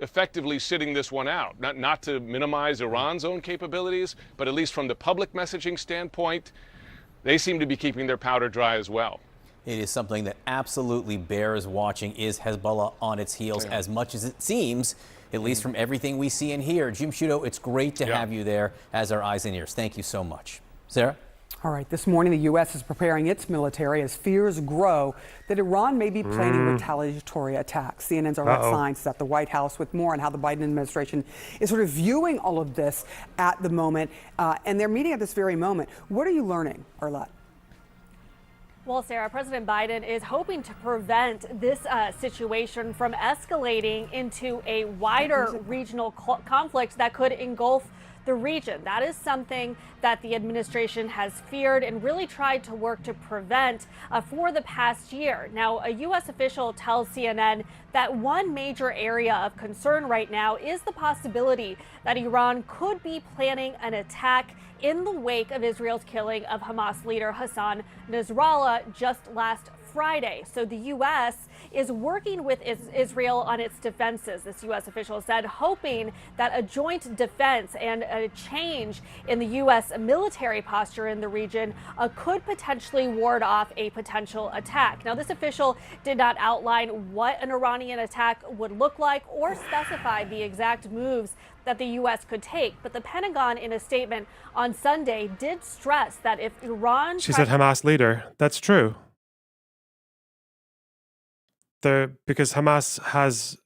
effectively sitting this one out, not to minimize Iran's own capabilities, but at least from the public messaging standpoint, they seem to be keeping their powder dry as well. It is something that absolutely bears watching. Is Hezbollah on its heels as much as it seems, at least from everything we see and hear? Jim Sciutto, it's great to have you there as our eyes and ears. Thank you so much. Sarah? All right, this morning the U.S. is preparing its military as fears grow that Iran may be planning retaliatory attacks. CNN's Arlette Saenz is at the White House with more on how the Biden administration is sort of viewing all of this at the moment, and they're meeting at this very moment. What are you learning, Arlette? Well, Sarah, President Biden is hoping to prevent this situation from escalating into a wider regional conflict that could engulf the region. That is something that the administration has feared and really tried to work to prevent for the past year. Now, a U.S. official tells CNN that one major area of concern right now is the possibility that Iran could be planning an attack in the wake of Israel's killing of Hamas leader Hassan Nasrallah just last Friday. So the U.S. is working with Israel on its defenses, this U.S. official said, hoping that a joint defense and a change in the U.S. military posture in the region could potentially ward off a potential attack. Now, this official did not outline what an Iranian attack would look like or specify the exact moves that the U.S. could take. But the Pentagon, in a statement on Sunday, did stress that if Iran... She said Hamas leader. That's true. Because Hamas has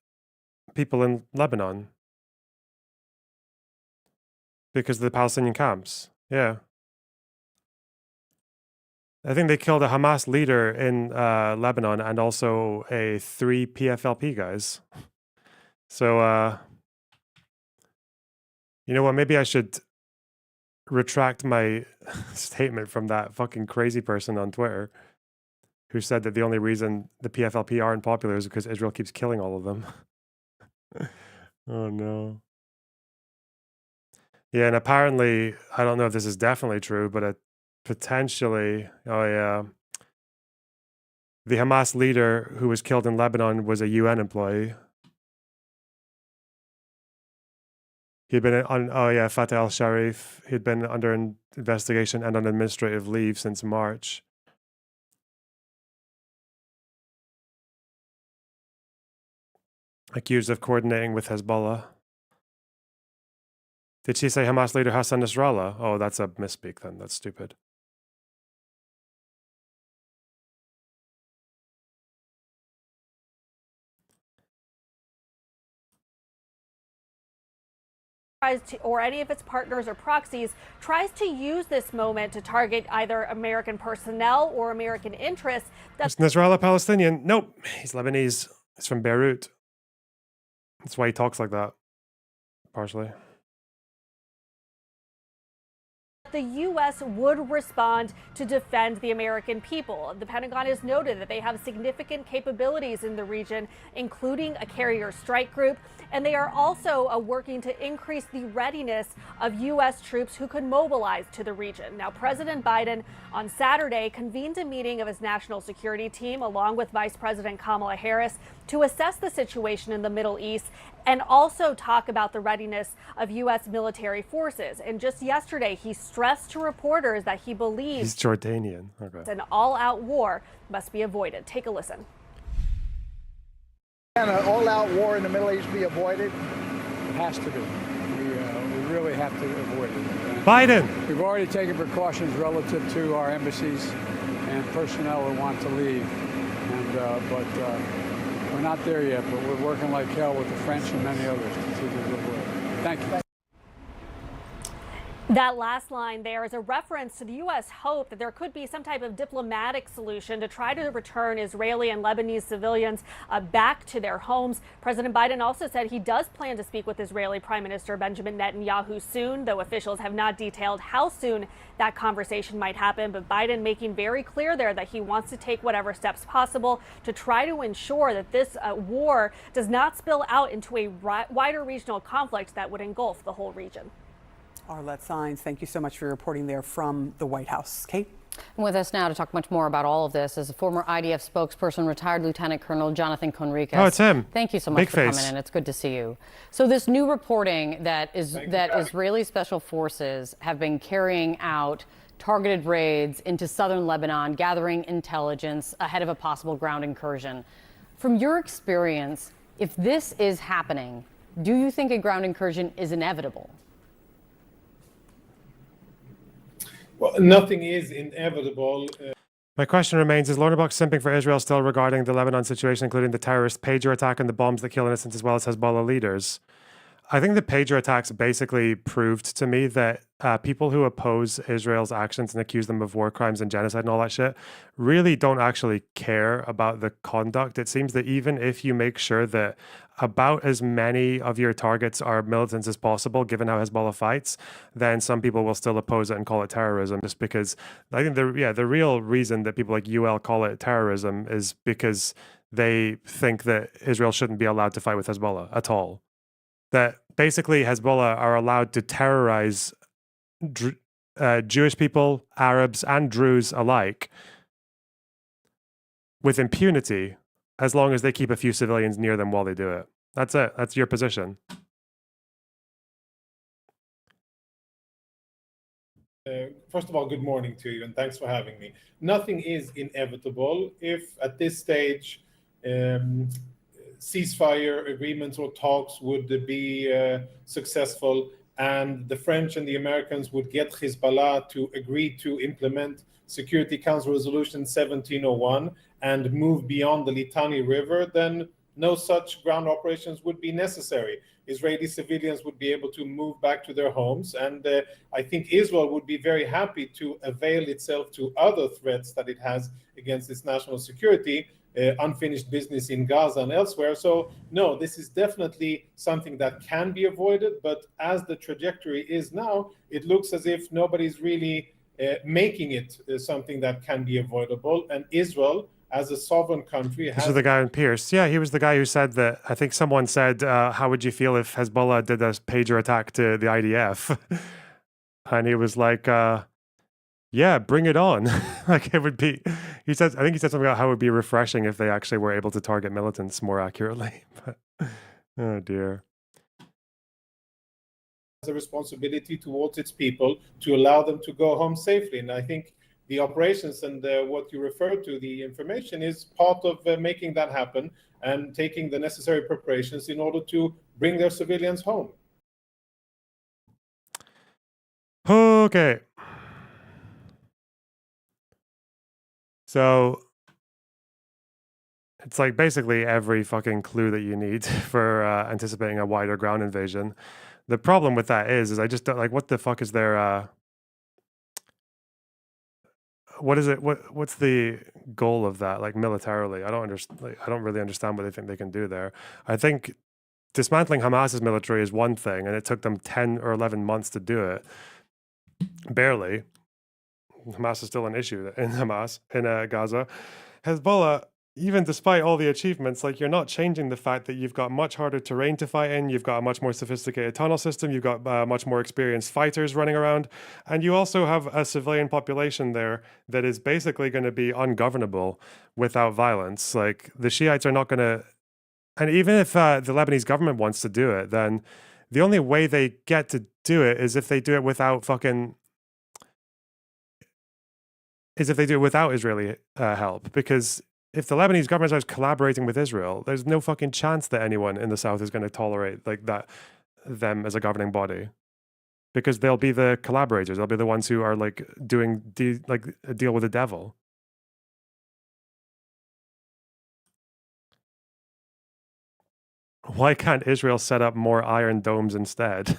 people in Lebanon. Because of the Palestinian camps. Yeah. I think they killed a Hamas leader in Lebanon and also 3 PFLP guys. So, you know what? Maybe I should retract my statement from that fucking crazy person on Twitter who said that the only reason the PFLP aren't popular is because Israel keeps killing all of them. Oh, no. Yeah, and apparently, I don't know if this is definitely true, but potentially, the Hamas leader who was killed in Lebanon was a UN employee. He'd been on, Fateh al-Sharif. He'd been under investigation and on administrative leave since March. Accused of coordinating with Hezbollah. Did she say Hamas leader Hassan Nasrallah? Oh, that's a misspeak then. That's stupid. Or any of its partners or proxies tries to use this moment to target either American personnel or American interests. Is Nasrallah Palestinian? Nope. He's Lebanese. He's from Beirut. That's why he talks like that, partially. The U.S. would respond to defend the American people. The Pentagon has noted that they have significant capabilities in the region, including a carrier strike group, and they are also working to increase the readiness of U.S. troops who could mobilize to the region. Now, President Biden on Saturday convened a meeting of his national security team along with Vice President Kamala Harris to assess the situation in the Middle East and also talk about the readiness of U.S. military forces. And just yesterday, he stressed to reporters that he believes he's Jordanian. Okay. An all-out war must be avoided. Take a listen. Can an all-out war in the Middle East be avoided? It has to be. We really have to avoid it. Biden! We've already taken precautions relative to our embassies and personnel who want to leave. But we're not there yet, but we're working like hell with the French and many others to avoid it. Thank you. That last line there is a reference to the U.S. hope that there could be some type of diplomatic solution to try to return Israeli and Lebanese civilians back to their homes. President Biden also said he does plan to speak with Israeli Prime Minister Benjamin Netanyahu soon, though officials have not detailed how soon that conversation might happen. But Biden making very clear there that he wants to take whatever steps possible to try to ensure that this war does not spill out into a wider regional conflict that would engulf the whole region. Arlette Saenz, thank you so much for reporting there from the White House. Kate? And with us now to talk much more about all of this is a former IDF spokesperson, retired Lieutenant Colonel Jonathan Conricus. Oh, it's him. Thank you so much Big for face. coming in. It's good to see you. So this new reporting that Israeli special forces have been carrying out targeted raids into southern Lebanon, gathering intelligence ahead of a possible ground incursion. From your experience, if this is happening, do you think a ground incursion is inevitable? Well, nothing is inevitable. My question remains, is Lorna Buck simping for Israel still regarding the Lebanon situation, including the terrorist pager attack and the bombs that kill innocents as well as Hezbollah leaders? I think the pager attacks basically proved to me that people who oppose Israel's actions and accuse them of war crimes and genocide and all that shit really don't actually care about the conduct. It seems that even if you make sure that about as many of your targets are militants as possible, given how Hezbollah fights, then some people will still oppose it and call it terrorism, just because I think the real reason that people like UL call it terrorism is because they think that Israel shouldn't be allowed to fight with Hezbollah at all. That basically Hezbollah are allowed to terrorize Jewish people, Arabs, and Druze alike with impunity, as long as they keep a few civilians near them while they do it. That's it. That's your position. First of all, good morning to you, and thanks for having me. Nothing is inevitable if at this stage ceasefire agreements or talks would be successful, and the French and the Americans would get Hezbollah to agree to implement Security Council Resolution 1701 and move beyond the Litani River, then no such ground operations would be necessary. Israeli civilians would be able to move back to their homes, and I think Israel would be very happy to avail itself to other threats that it has against its national security, unfinished business in Gaza and elsewhere. So no, this is definitely something that can be avoided, but as the trajectory is now, it looks as if nobody's really making it something that can be avoidable, and Israel as a sovereign country has... This is the guy in Pierce. Yeah, he was the guy who said that, I think someone said, how would you feel if Hezbollah did a pager attack to the IDF? And he was like, yeah, bring it on. Like it would be, I think he said something about how it would be refreshing if they actually were able to target militants more accurately. But, oh dear. A responsibility towards its people to allow them to go home safely. And I think the operations and what you referred to, the information, is part of making that happen and taking the necessary preparations in order to bring their civilians home. Okay. So it's like basically every fucking clue that you need for anticipating a wider ground invasion. The problem with that is I just don't like, what the fuck is their what is it? What's the goal of that? Like militarily, I don't understand. Like, I don't really understand what they think they can do there. I think dismantling Hamas's military is one thing, and it took them 10 or 11 months to do it. Barely. Hamas is still an issue in Gaza. Hezbollah, even despite all the achievements, like, you're not changing the fact that you've got much harder terrain to fight in, you've got a much more sophisticated tunnel system, you've got much more experienced fighters running around, and you also have a civilian population there that is basically going to be ungovernable without violence. Like, the Shiites are not going to, and even if the Lebanese government wants to do it, then the only way they get to do it is if they do it without Israeli help, because if the Lebanese government starts collaborating with Israel, there's no fucking chance that anyone in the south is going to tolerate like that, them as a governing body, because they'll be the collaborators. They'll be the ones who are like doing a deal with the devil. Why can't Israel set up more iron domes instead?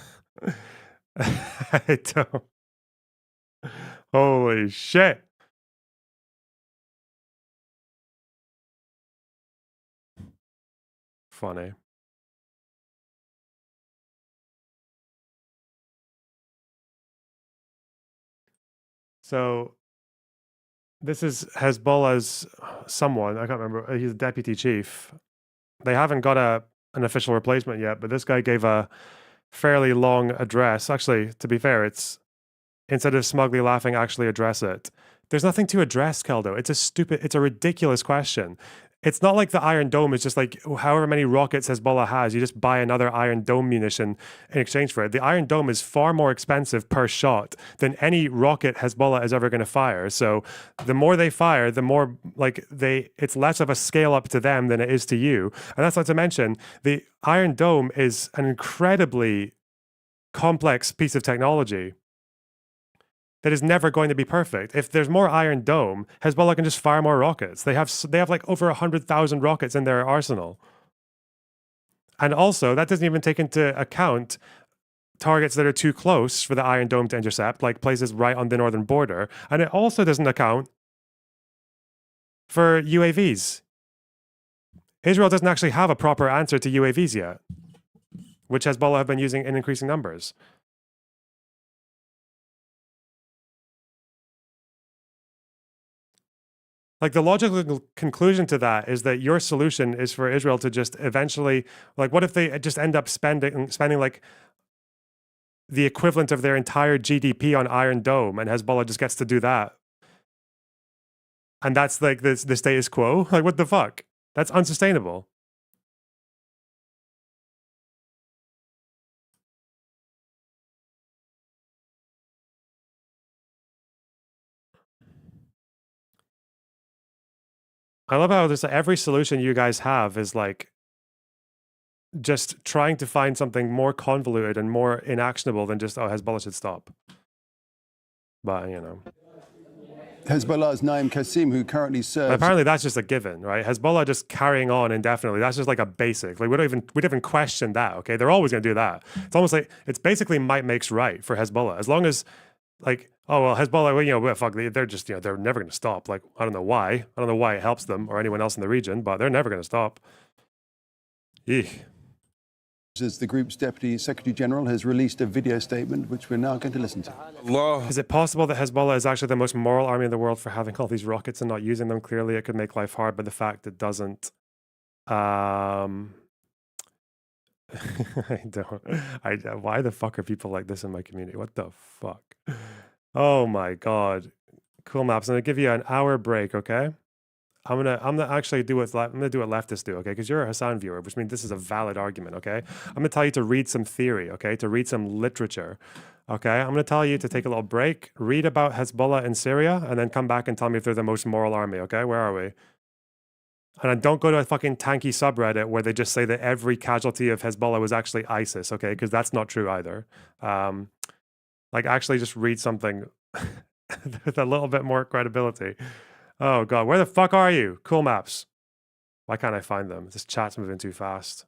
I don't. Holy shit. Funny. So this is Hezbollah's someone, I can't remember, he's a deputy chief. They haven't got an official replacement yet, but this guy gave a fairly long address. Actually, to be fair, it's instead of smugly laughing, actually address it. There's nothing to address, Keldo. It's a ridiculous question. It's not like the Iron Dome is just like however many rockets Hezbollah has, you just buy another Iron Dome munition in exchange for it. The Iron Dome is far more expensive per shot than any rocket Hezbollah is ever going to fire. So the more they fire, the more it's less of a scale up to them than it is to you. And that's not to mention the Iron Dome is an incredibly complex piece of technology that is never going to be perfect. If there's more Iron Dome, Hezbollah can just fire more rockets. They have like over 100,000 rockets in their arsenal. And also, that doesn't even take into account targets that are too close for the Iron Dome to intercept, like places right on the northern border. And it also doesn't account for UAVs. Israel doesn't actually have a proper answer to UAVs yet, which Hezbollah have been using in increasing numbers. Like the logical conclusion to that is that your solution is for Israel to just eventually, like, what if they just end up spending like the equivalent of their entire GDP on Iron Dome, and Hezbollah just gets to do that, and that's like the status quo? Like, what the fuck? That's unsustainable. I love how this every solution you guys have is like just trying to find something more convoluted and more inactionable than just, oh, Hezbollah should stop. But, you know. Hezbollah's Naim Qasim, who currently serves... Apparently that's just a given, right? Hezbollah just carrying on indefinitely. That's just like a basic. Like we don't even question that, okay? They're always going to do that. It's almost like, it's basically might makes right for Hezbollah. As long as, like, oh, well, Hezbollah, well, you know, fuck, they're just, you know, they're never going to stop. Like, I don't know why. I don't know why it helps them or anyone else in the region, but they're never going to stop. Eek. As the group's Deputy Secretary General has released a video statement, which we're now going to listen to. Is it possible that Hezbollah is actually the most moral army in the world for having all these rockets and not using them? Clearly, it could make life hard, but the fact it doesn't... I don't... Why the fuck are people like this in my community? What the fuck? Oh my god. Cool Maps. I'm gonna give you an hour break, okay? I'm gonna actually do what leftists do, okay? Because you're a Hassan viewer, which means this is a valid argument, okay? I'm gonna tell you to read some theory, okay? To read some literature, okay? I'm gonna tell you to take a little break, read about Hezbollah in Syria, and then come back and tell me if they're the most moral army, okay? Where are we? And then don't go to a fucking tanky subreddit where they just say that every casualty of Hezbollah was actually ISIS, okay? Because that's not true either. Like, actually just read something with a little bit more credibility. Oh, God. Where the fuck are you? Cool Maps. Why can't I find them? This chat's moving too fast.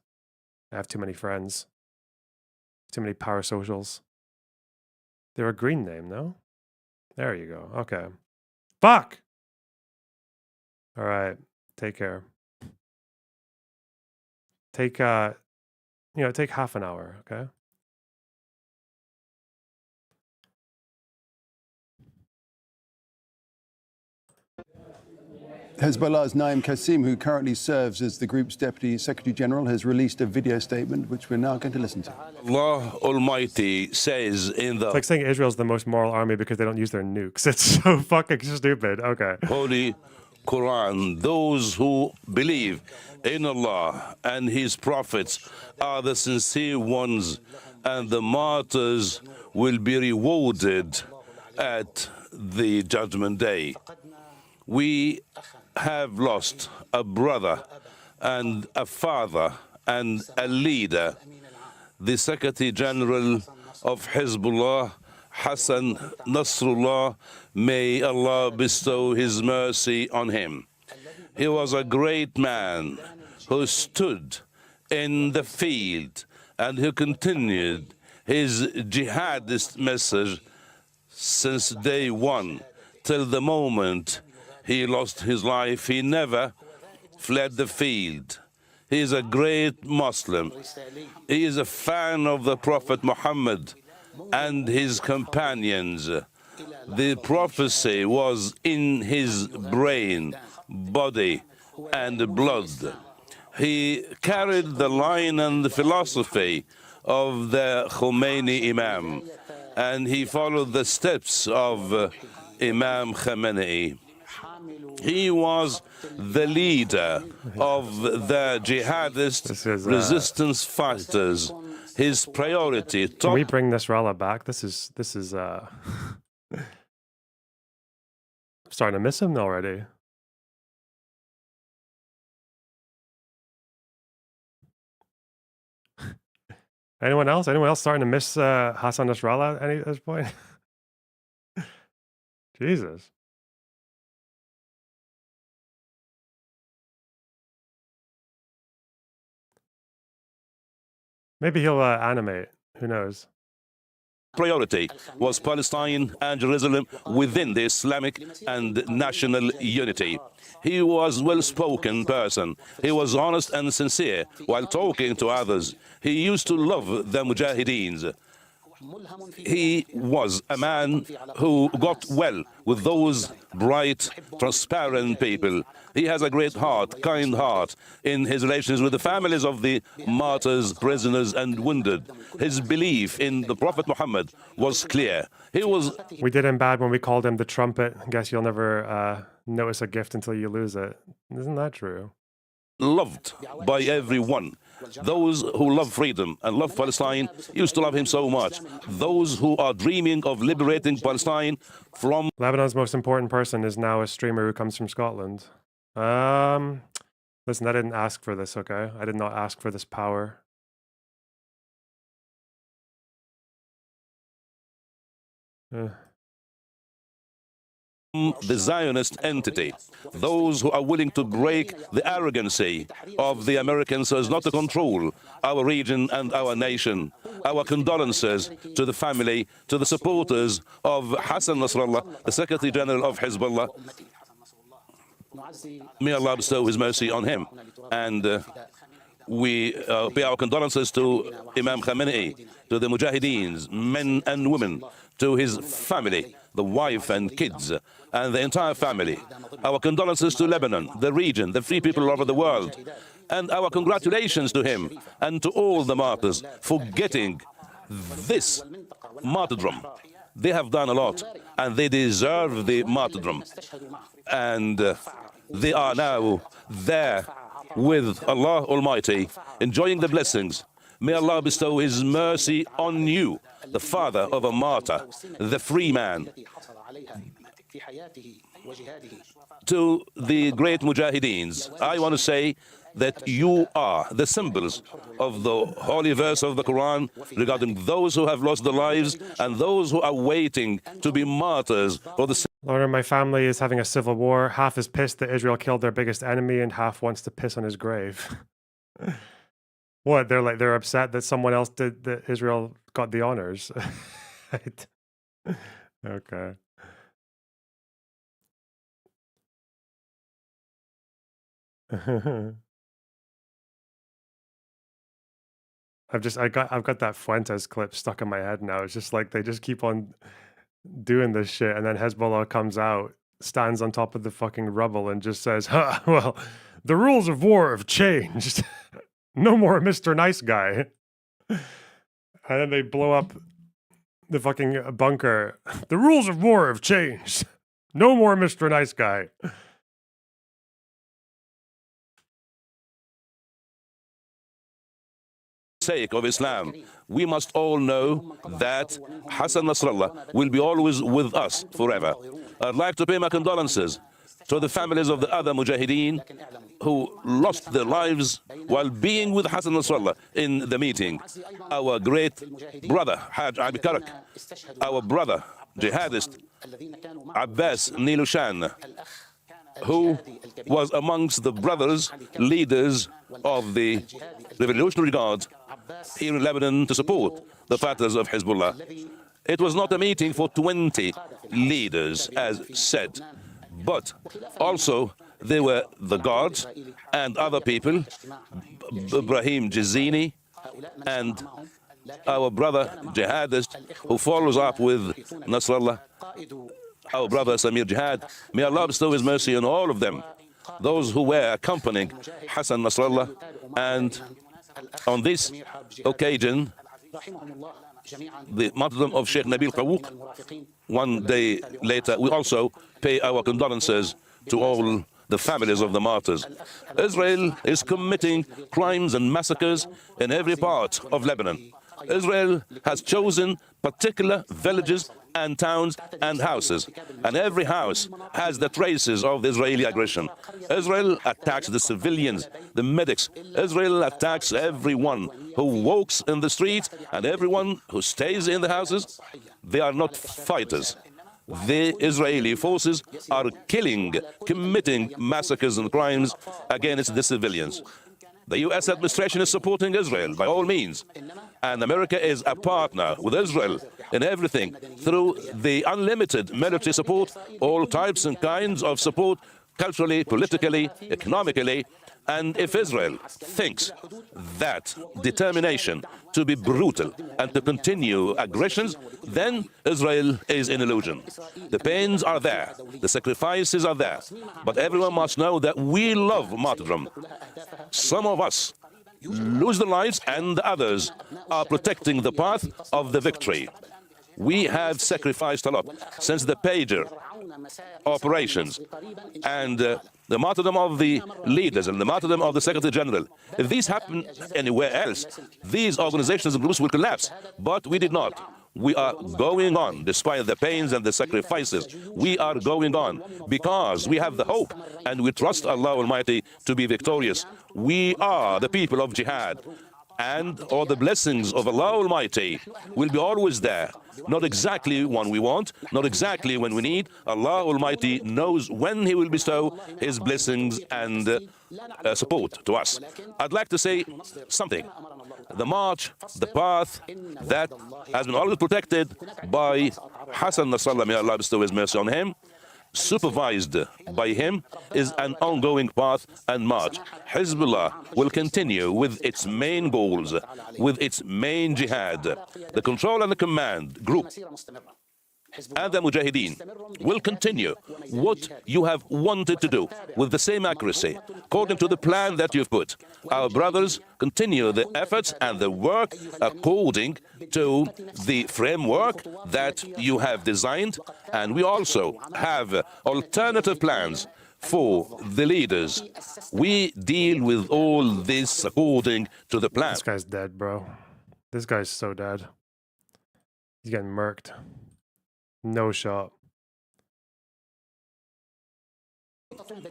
I have too many friends. Too many parasocials. They're a green name, no? There you go. Okay. Fuck! All right. Take care. Take, take half an hour, okay? Hezbollah's Naim Qasim, who currently serves as the group's Deputy Secretary General, has released a video statement, which we're now going to listen to. Allah Almighty says in the... It's like saying Israel's the most moral army because they don't use their nukes. It's so fucking stupid. Okay. Holy Quran, those who believe in Allah and His prophets are the sincere ones, and the martyrs will be rewarded at the Judgment Day. We have lost a brother and a father and a leader, the Secretary General of Hezbollah, Hassan Nasrallah. May Allah bestow His mercy on him. He was a great man who stood in the field and who continued his jihadist message since day one till the moment he lost his life. He never fled the field. He is a great Muslim. He is a fan of the Prophet Muhammad and his companions. The prophecy was in his brain, body, and blood. He carried the line and the philosophy of the Khomeini Imam, and he followed the steps of Imam Khamenei. He was the leader of the jihadist resistance fighters. His priority. Can we bring Nasrallah back? This is. I'm starting to miss him already. Anyone else? Anyone else starting to miss Hassan Nasrallah at this point? Jesus. Maybe he'll animate. Who knows? Priority was Palestine and Jerusalem within the Islamic and national unity. He was a well-spoken person. He was honest and sincere while talking to others. He used to love the Mujahideens. He was a man who got well with those bright, transparent people. He has a great heart, kind heart, in his relations with the families of the martyrs, prisoners, and wounded. His belief in the Prophet Muhammad was clear. We did him bad when we called him the trumpet. Guess you'll never notice a gift until you lose it. Isn't that true? Loved by everyone. Those who love freedom and love Palestine used to love him so much. Those who are dreaming of liberating Palestine from... Lebanon's most important person is now a streamer who comes from Scotland. Listen, I didn't ask for this, okay? I did not ask for this power. The Zionist entity, those who are willing to break the arrogancy of the Americans so as not to control our region and our nation. Our condolences to the family, to the supporters of Hassan Nasrallah, the Secretary General of Hezbollah. May Allah bestow His mercy on him. And we pay our condolences to Imam Khamenei, to the Mujahideens, men and women, to his family, the wife and kids, and the entire family. Our condolences to Lebanon, the region, the free people all over the world. And our congratulations to him and to all the martyrs for getting this martyrdom. They have done a lot, and they deserve the martyrdom. And they are now there with Allah Almighty, enjoying the blessings. May Allah bestow His mercy on you, the father of a martyr, the free man. To the great Mujahideens, I want to say that you are the symbols of the holy verse of the Quran regarding those who have lost their lives and those who are waiting to be martyrs for the... Lord, my family is having a civil war. Half is pissed that Israel killed their biggest enemy and half wants to piss on his grave. What? They're upset that someone else did, that Israel got the honors. Okay. I've got that Fuentes clip stuck in my head now. It's just like they just keep on doing this shit, and then Hezbollah comes out, stands on top of the fucking rubble, and just says, "Ha, well, the rules of war have changed. No more Mr. Nice Guy." And then they blow up the fucking bunker. The rules of war have changed. No more Mr. Nice Guy. Sake of Islam, we must all know that Hassan Nasrallah will be always with us forever. I'd like to pay my condolences to the families of the other Mujahideen who lost their lives while being with Hassan Nasrallah in the meeting. Our great brother, Haj Abi Karak, our brother, jihadist, Abbas Nilushan, who was amongst the brothers, leaders of the Revolutionary Guard here in Lebanon to support the fighters of Hezbollah. It was not a meeting for 20 leaders, as said, but also there were the guards and other people, Ibrahim Jazini and our brother jihadist who follows up with Nasrallah, our brother Samir Jihad. May Allah bestow His mercy on all of them, those who were accompanying Hassan Nasrallah. And on this occasion, the martyrdom of Sheikh Nabil Qawuq, one day later, we also pay our condolences to all the families of the martyrs. Israel is committing crimes and massacres in every part of Lebanon. Israel has chosen particular villages and towns and houses, and every house has the traces of the Israeli aggression. Israel attacks the civilians, the medics. Israel attacks everyone who walks in the streets and everyone who stays in the houses. They are not fighters. The Israeli forces are killing, committing massacres and crimes against the civilians. The U.S. administration is supporting Israel by all means, and America is a partner with Israel in everything through the unlimited military support, all types and kinds of support, culturally, politically, economically. And if Israel thinks that determination to be brutal and to continue aggressions, then Israel is in illusion. The pains are there, the sacrifices are there, but everyone must know that we love martyrdom. Some of us lose their lives and the others are protecting the path of the victory. We have sacrificed a lot since the pager operations and the martyrdom of the leaders and the martyrdom of the Secretary General. If these happen anywhere else, these organizations and groups will collapse. But we did not. We are going on, despite the pains and the sacrifices. We are going on because we have the hope and we trust Allah Almighty to be victorious. We are the people of jihad, and all the blessings of Allah Almighty will be always there. Not exactly when we want, not exactly when we need. Allah Almighty knows when He will bestow His blessings and support to us. I'd like to say something. The march, the path that has been always protected by Hassan Nasrallah, may Allah bestow His mercy on him, supervised by him, is an ongoing path and march. Hezbollah will continue with its main goals, with its main jihad. The control and the command group and the Mujahideen will continue what you have wanted to do with the same accuracy, according to the plan that you've put. Our brothers continue the efforts and the work according to the framework that you have designed, and we also have alternative plans for the leaders. We deal with all this according to the plan. This guy's dead, bro. This guy's so dead. He's getting murked. No shot.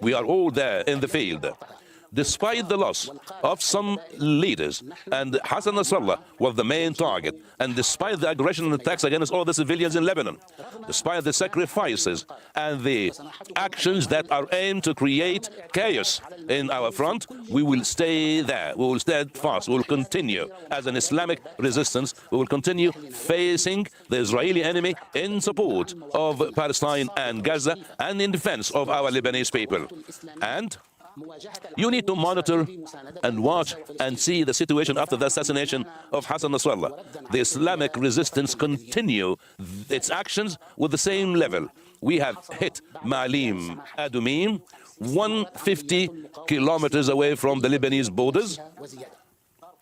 We are all there in the field. Despite the loss of some leaders, and Hassan Nasrallah was the main target, and despite the aggression and attacks against all the civilians in Lebanon, despite the sacrifices and the actions that are aimed to create chaos in our front, we will stay there. We will stay fast. We will continue as an Islamic resistance. We will continue facing the Israeli enemy in support of Palestine and Gaza and in defense of our Lebanese people. And you need to monitor and watch and see the situation after the assassination of Hassan Nasrallah. The Islamic resistance continue its actions with the same level. We have hit Ma'alim Adumim, 150 kilometers away from the Lebanese borders.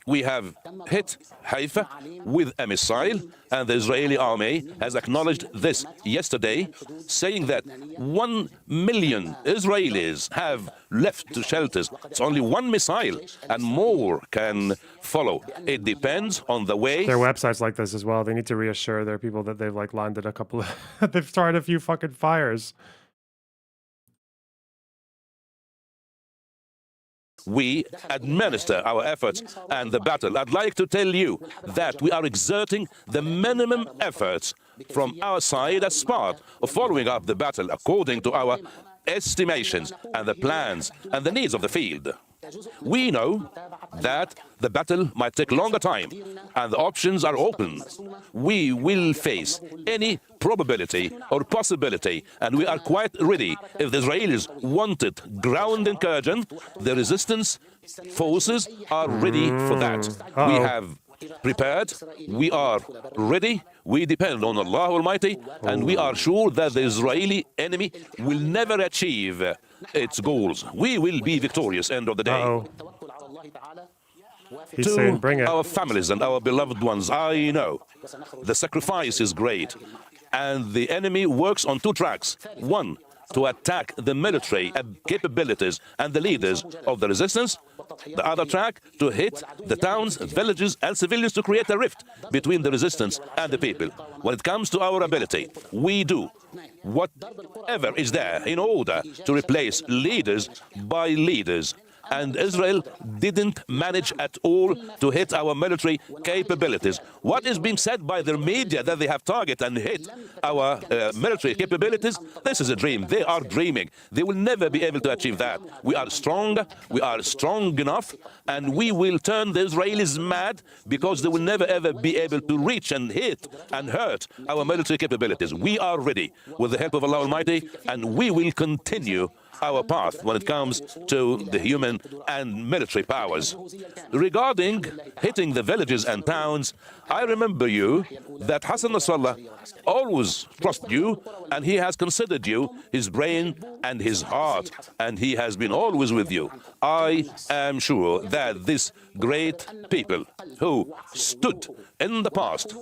We have hit Haifa with a missile, and the Israeli army has acknowledged this yesterday, saying that 1 million Israelis have left to shelters. It's only one missile, and more can follow. It depends on the way. Their websites like this as well. They need to reassure their people that they've like landed a couple of they've started a few fucking fires. We administer our efforts and the battle. I'd like to tell you that we are exerting the minimum efforts from our side as part of following up the battle according to our estimations and the plans and the needs of the field. We know that the battle might take longer time and the options are open. We will face any probability or possibility, and we are quite ready. If the Israelis wanted ground incursion, the resistance forces are ready for that. We have prepared, we are ready, we depend on Allah Almighty, and we are sure that the Israeli enemy will never achieve its goals. We will be victorious end of the day. He's saying, bring it. Our families and our beloved ones, I know the sacrifice is great, and the enemy works on two tracks. One, to attack the military capabilities and the leaders of the resistance. The other track, to hit the towns, villages, and civilians, to create a rift between the resistance and the people. When it comes to our ability, we do whatever is there in order to replace leaders by leaders. And Israel didn't manage at all to hit our military capabilities. What is being said by the media that they have targeted and hit our military capabilities, this is a dream. They are dreaming. They will never be able to achieve that. We are strong enough, and we will turn the Israelis mad, because they will never ever be able to reach and hit and hurt our military capabilities. We are ready with the help of Allah Almighty, and we will continue our path when it comes to the human and military powers. Regarding hitting the villages and towns, I remember you that Hassan Nasrallah always trusted you, and he has considered you his brain and his heart, and he has been always with you. I am sure that this great people who stood in the past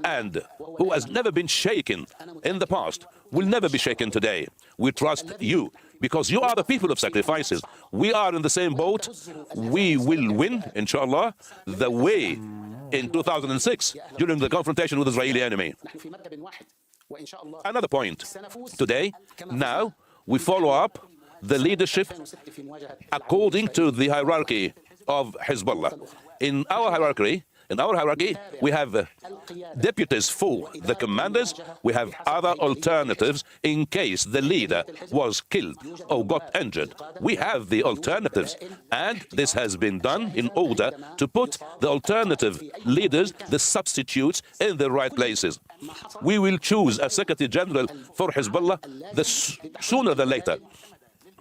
and who has never been shaken in the past will never be shaken today. We trust you, because you are the people of sacrifices. We are in the same boat. We will win, inshallah, the way in 2006 during the confrontation with the Israeli enemy. Another point. Today, now, we follow up the leadership according to the hierarchy of Hezbollah. In our hierarchy, we have deputies for the commanders. We have other alternatives in case the leader was killed or got injured. We have the alternatives, and this has been done in order to put the alternative leaders, the substitutes, in the right places. We will choose a Secretary General for Hezbollah sooner than later,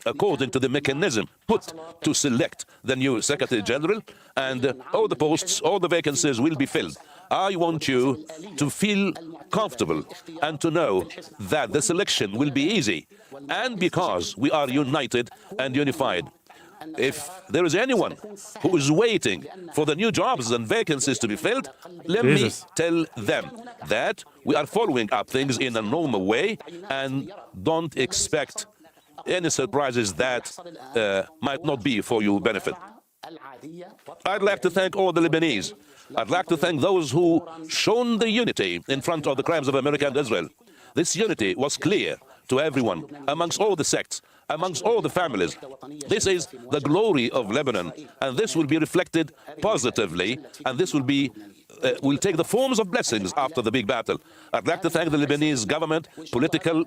according to the mechanism put to select the new Secretary General, and all the posts, all the vacancies will be filled. I want you to feel comfortable and to know that the selection will be easy, and because we are united and unified. If there is anyone who is waiting for the new jobs and vacancies to be filled, let me tell them that we are following up things in a normal way, and don't expect any surprises that might not be for your benefit. I'd like to thank all the Lebanese. I'd like to thank those who shown the unity in front of the crimes of America and Israel. This unity was clear to everyone, amongst all the sects, amongst all the families. This is the glory of Lebanon, and this will be reflected positively, and this will take the forms of blessings after the big battle. I'd like to thank the Lebanese government, political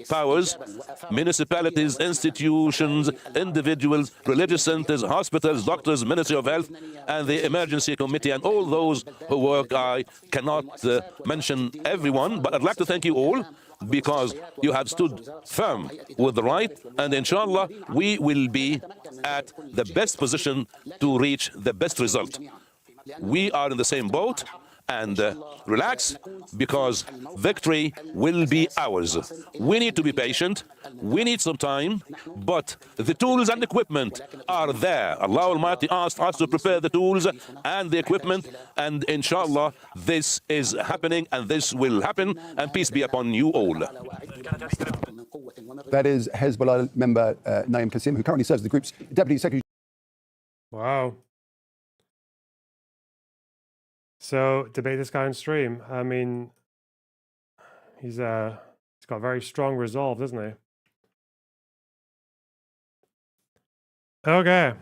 powers, municipalities, institutions, individuals, religious centers, hospitals, doctors, Ministry of Health, and the Emergency Committee, and all those who work. I cannot mention everyone, but I'd like to thank you all, because you have stood firm with the right, and inshallah we will be at the best position to reach the best result. We are in the same boat, and relax, because victory will be ours. We need to be patient, we need some time, but the tools and equipment are there. Allah Almighty asked us to prepare the tools and the equipment, and inshallah this is happening, and this will happen, and peace be upon you all. That is Hezbollah member Naim Qasim, who currently serves as the group's Deputy Secretary. Wow. So, debate this guy on stream. I mean, he's got very strong resolve, doesn't he? Okay.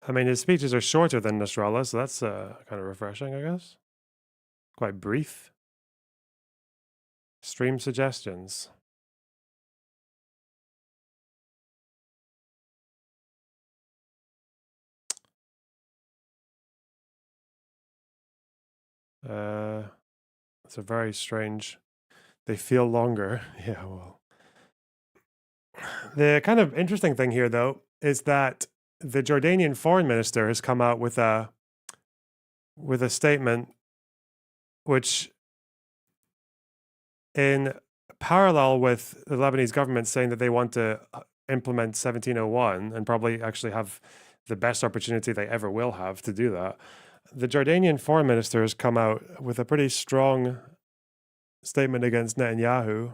I mean, his speeches are shorter than Nasrallah, so that's kind of refreshing, I guess. Quite brief. Stream suggestions. It's a very strange. They feel longer. Yeah, well. The kind of interesting thing here, though, is that the Jordanian foreign minister has come out with a statement which, in parallel with the Lebanese government saying that they want to implement 1701 and probably actually have the best opportunity they ever will have to do that, the Jordanian foreign minister has come out with a pretty strong statement against Netanyahu.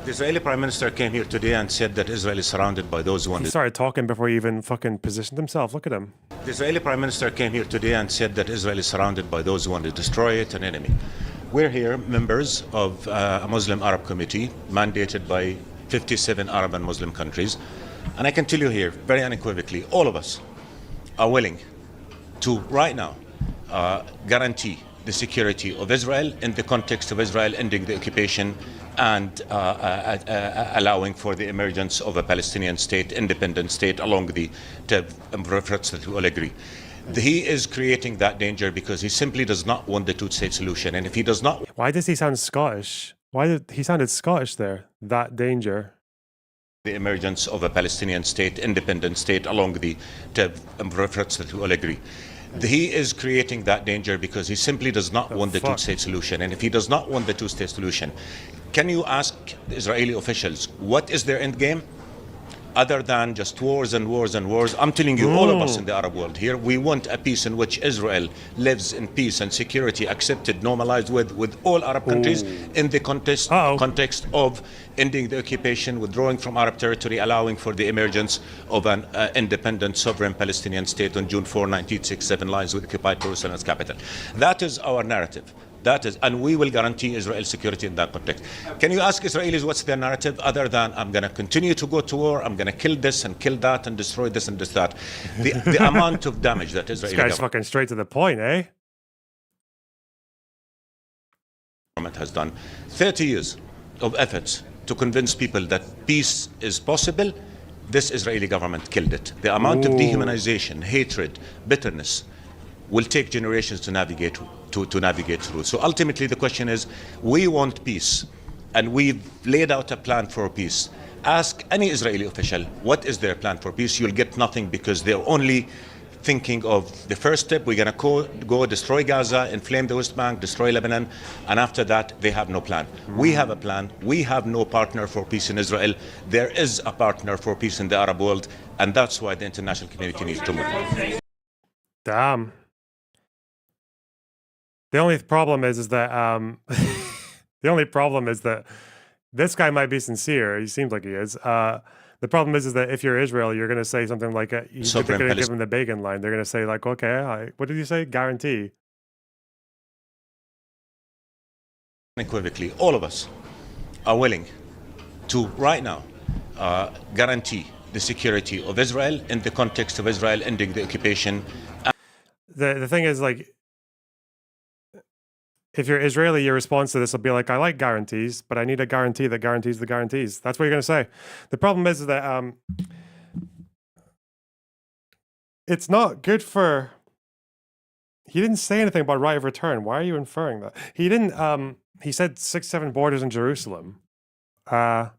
The Israeli Prime Minister came here today and said that Israel is surrounded by those who want He started talking before he even fucking positioned himself. Look at him. The Israeli Prime Minister came here today and said that Israel is surrounded by those who want to destroy it, an enemy. We're here, members of a Muslim Arab committee mandated by 57 Arab and Muslim countries. And I can tell you here, very unequivocally, all of us are willing to, right now, guarantee the security of Israel in the context of Israel ending the occupation and allowing for the emergence of a Palestinian state, independent state, along the efforts that we all agree. He is creating that danger because he simply does not want the two-state solution. And if he does not... Why does he sound Scottish? Why did he sounded Scottish there? That danger. The emergence of a Palestinian state, independent state, along the efforts that we all agree. He is creating that danger because he simply does not want the two-state solution. And if he does not want the two-state solution, can you ask the Israeli officials, what is their end game? Other than just wars and wars and wars. I'm telling you, all of us in the Arab world here, we want a peace in which Israel lives in peace and security, accepted, normalized with all Arab countries in the context of ending the occupation, withdrawing from Arab territory, allowing for the emergence of an independent, sovereign Palestinian state on June 4, 1967, lines with occupied Jerusalem as capital. That is our narrative. That is, and we will guarantee Israel's security in that context. Can you ask Israelis what's their narrative other than I'm going to continue to go to war, I'm going to kill this and kill that and destroy this and this that? The amount of damage that Israeli This guy's fucking straight to the point, eh? Government has done 30 years of efforts to convince people that peace is possible. This Israeli government killed it. The amount of dehumanization, hatred, bitterness will take generations to navigate through. So ultimately the question is, we want peace and we've laid out a plan for peace. Ask any Israeli official what is their plan for peace. You'll get nothing because they're only thinking of the first step. We're going to go destroy Gaza, inflame the West Bank, destroy Lebanon, and after that they have no plan. We have a plan. We have no partner for peace in Israel. There is a partner for peace in the Arab world, and that's why the international community needs to move. Damn. The only problem is that the only problem is that this guy might be sincere. He seems like he is. The problem is that if you're Israel, you're going to say something like, they're going to give him the Begin line. They're going to say like, okay, what did you say? Guarantee. Unequivocally, all of us are willing to, right now, guarantee the security of Israel in the context of Israel ending the occupation. The thing is, like, if you're Israeli, your response to this will be like, I like guarantees, but I need a guarantee that guarantees the guarantees. That's what you're going to say. The problem is that it's not good for... He didn't say anything about right of return. Why are you inferring that? He didn't... He said 6-7 borders in Jerusalem. I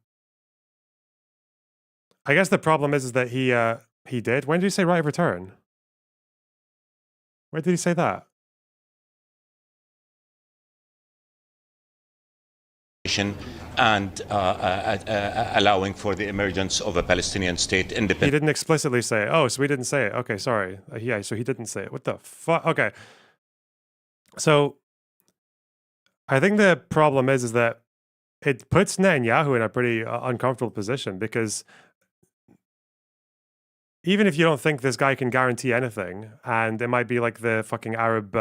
guess the problem is that he did. When did he say right of return? Where did he say that? And allowing for the emergence of a Palestinian state independent. He didn't explicitly say it. Oh, so we didn't say it. Okay, sorry. Yeah, so he didn't say it. What the fuck? Okay. So I think the problem is that it puts Netanyahu in a pretty uncomfortable position, because even if you don't think this guy can guarantee anything, and it might be like the fucking Arab,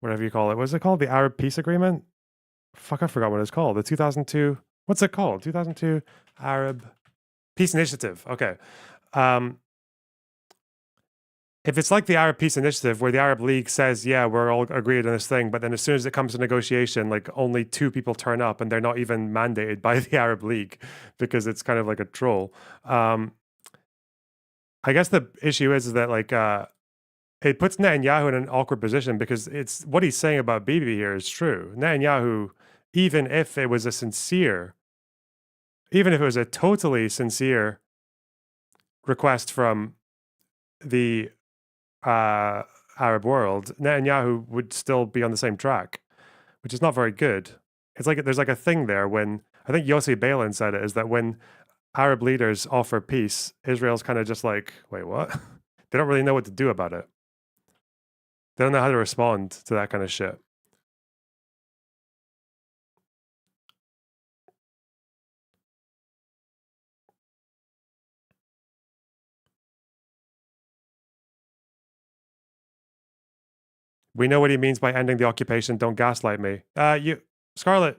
whatever you call it. What's it called? The Arab Peace Agreement? Fuck, I forgot what it's called. The 2002, what's it called? 2002 Arab Peace Initiative. Okay. if it's like the Arab Peace Initiative, where the Arab League says, yeah, we're all agreed on this thing, but then as soon as it comes to negotiation, like only 2 people turn up and they're not even mandated by the Arab League because it's kind of like a troll. I guess the issue is that like it puts Netanyahu in an awkward position because it's what he's saying about Bibi here is true. Netanyahu, even if it was a totally sincere request from the Arab world, Netanyahu would still be on the same track, which is not very good. It's like there's like a thing there when I think Yossi Beilin said it, is that when Arab leaders offer peace, Israel's kind of just like, wait, what? They don't really know what to do about it. They don't know how to respond to that kind of shit. We know what he means by ending the occupation. Don't gaslight me. Scarlett,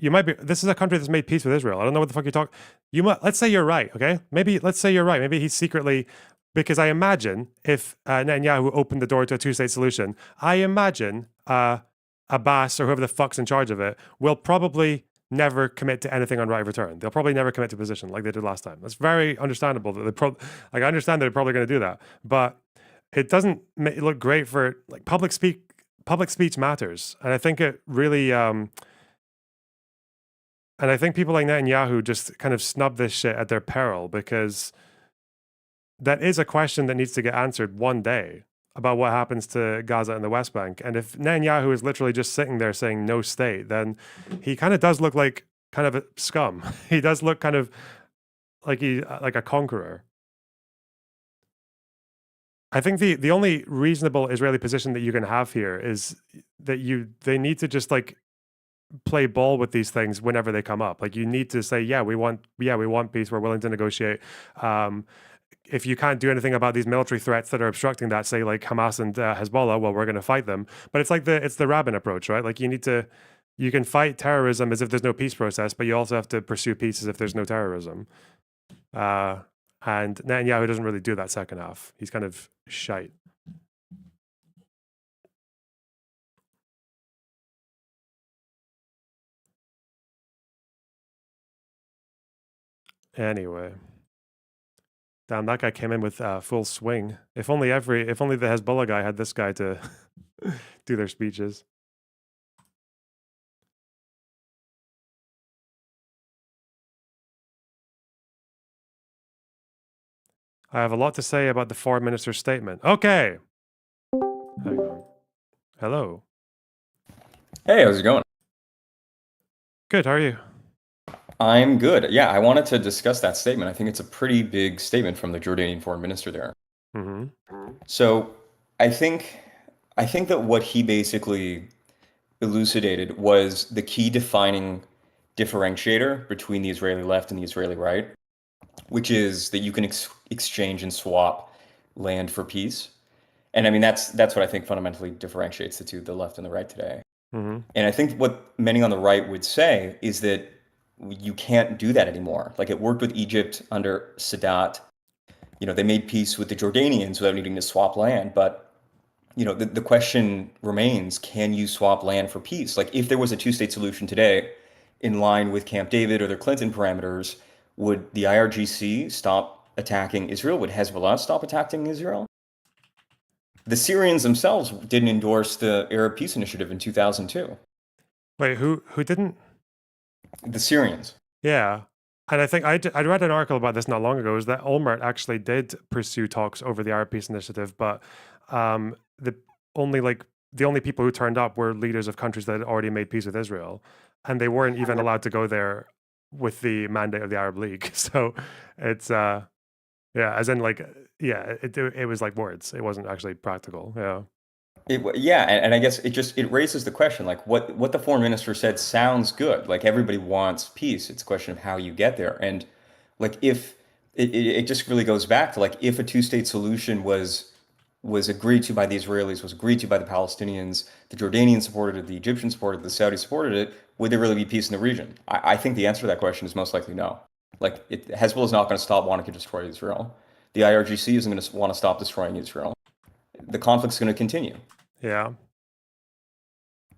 you might be. This is a country that's made peace with Israel. I don't know what the fuck you talk. Let's say you're right. Okay, let's say you're right. Maybe he's secretly, because I imagine if Netanyahu opened the door to a 2-state solution, I imagine Abbas or whoever the fuck's in charge of it will probably never commit to anything on right of return. They'll probably never commit to a position like they did last time. That's very understandable. That I understand they're probably going to do that, but it doesn't look great for like public speech matters, and I think it really. And I think people like Netanyahu just kind of snub this shit at their peril, because that is a question that needs to get answered one day about what happens to Gaza and the West Bank. And if Netanyahu is literally just sitting there saying no state, then he kind of does look like kind of a scum. He does look kind of like like a conqueror. I think the only reasonable Israeli position that you can have here is that they need to just like play ball with these things whenever they come up. Like you need to say, yeah, we want peace. We're willing to negotiate. If you can't do anything about these military threats that are obstructing that, say like Hamas and Hezbollah, well, we're going to fight them. But it's like it's the Rabin approach, right? Like you can fight terrorism as if there's no peace process, but you also have to pursue peace as if there's no terrorism. And Netanyahu doesn't really do that second half. He's kind of shite. Anyway, damn, that guy came in with full swing. If only the Hezbollah guy had this guy to do their speeches. I have a lot to say about the foreign minister's statement. Okay. Hang on. Hello. Hey, how's it going? Good, how are you? I'm good. Yeah, I wanted to discuss that statement. I think it's a pretty big statement from the Jordanian foreign minister there. Mm-hmm. So I think that what he basically elucidated was the key defining differentiator between the Israeli left and the Israeli right, which is that you can exchange and swap land for peace. And I mean, that's what I think fundamentally differentiates the two, the left and the right today. Mm-hmm. And I think what many on the right would say is that you can't do that anymore. Like it worked with Egypt under Sadat. You know, they made peace with the Jordanians without needing to swap land. But, you know, the question remains, can you swap land for peace? Like if there was a 2-state solution today in line with Camp David or the Clinton parameters, would the IRGC stop attacking Israel? Would Hezbollah stop attacking Israel? The Syrians themselves didn't endorse the Arab Peace Initiative in 2002. Wait, who didn't? The Syrians. Yeah. And I think I read an article about this not long ago, is that Olmert actually did pursue talks over the Arab Peace Initiative, but the only people who turned up were leaders of countries that had already made peace with Israel, and they weren't even allowed to go there with the mandate of the Arab League. So it's it was like words. It wasn't actually practical. Yeah. And I guess it raises the question, like what the foreign minister said sounds good. Like everybody wants peace. It's a question of how you get there. And like if it just really goes back to like if a 2-state solution was agreed to by the Israelis, was agreed to by the Palestinians, the Jordanians supported it, the Egyptians supported it, the Saudis supported it, would there really be peace in the region? I think the answer to that question is most likely no. Like Hezbollah is not going to stop wanting to destroy Israel. The IRGC isn't going to want to stop destroying Israel. the conflict's going to continue. Yeah.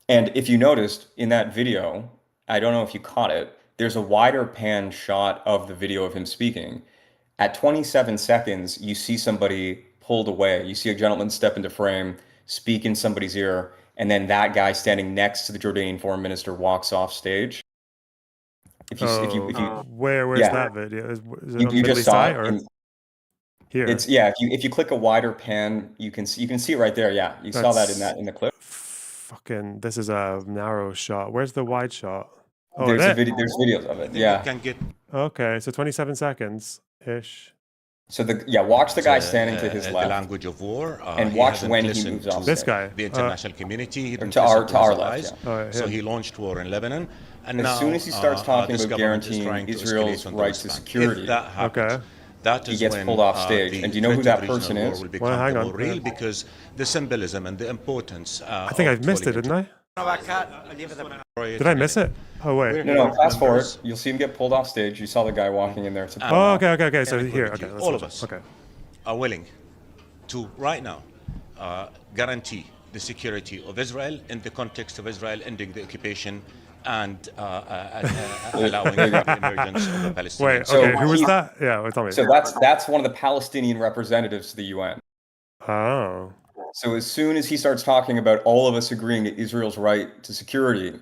And if you noticed in that video, I don't know if you caught it, there's a wider pan shot of the video of him speaking. At 27 seconds, you see somebody pulled away. You see a gentleman step into frame, speak in somebody's ear, and then that guy standing next to the Jordanian foreign minister walks off stage. Where's that video? Is it you on just Middle East saw Eye it. or here? It's if you click a wider pan, you can see it right there. Yeah, you saw that in the clip. Fucking, this is a narrow shot. Where's the wide shot? Oh, There's there. there's videos of it. Yeah. Okay, so 27 seconds ish. So watch the guy standing to his left. The language of war. And watch when he moves off. This guy. The international community. He to our left. Yeah. So he launched war in Lebanon. And as soon as he starts talking about guaranteeing Israel's right to security, he gets pulled off stage. And do you know who that person is? Well, hang on. Real because the symbolism and the importance. I think I've missed it, didn't I? Did I miss it? Oh wait. No. Fast forward. You'll see him get pulled off stage. You saw the guy walking in there. Oh, okay. So here, okay. All of us are willing to right now guarantee the security of Israel in the context of Israel ending the occupation and allowing the emergence of the Palestinians. Wait, okay. Who was that? Yeah, tell me. So that's one of the Palestinian representatives to the UN. Oh. So as soon as he starts talking about all of us agreeing to Israel's right to security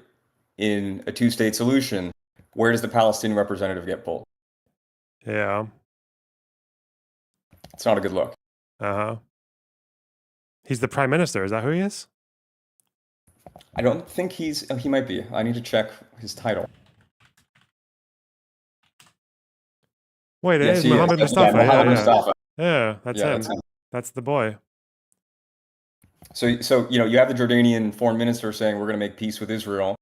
in a two-state solution, where does the Palestinian representative get pulled? Yeah. It's not a good look. Uh-huh. He's the prime minister. Is that who he is? I don't think he might be. I need to check his title. Wait, it is Mohammed Mustafa. Mustafa. Yeah, that's him. That's the boy. So you have the Jordanian foreign minister saying we're going to make peace with Israel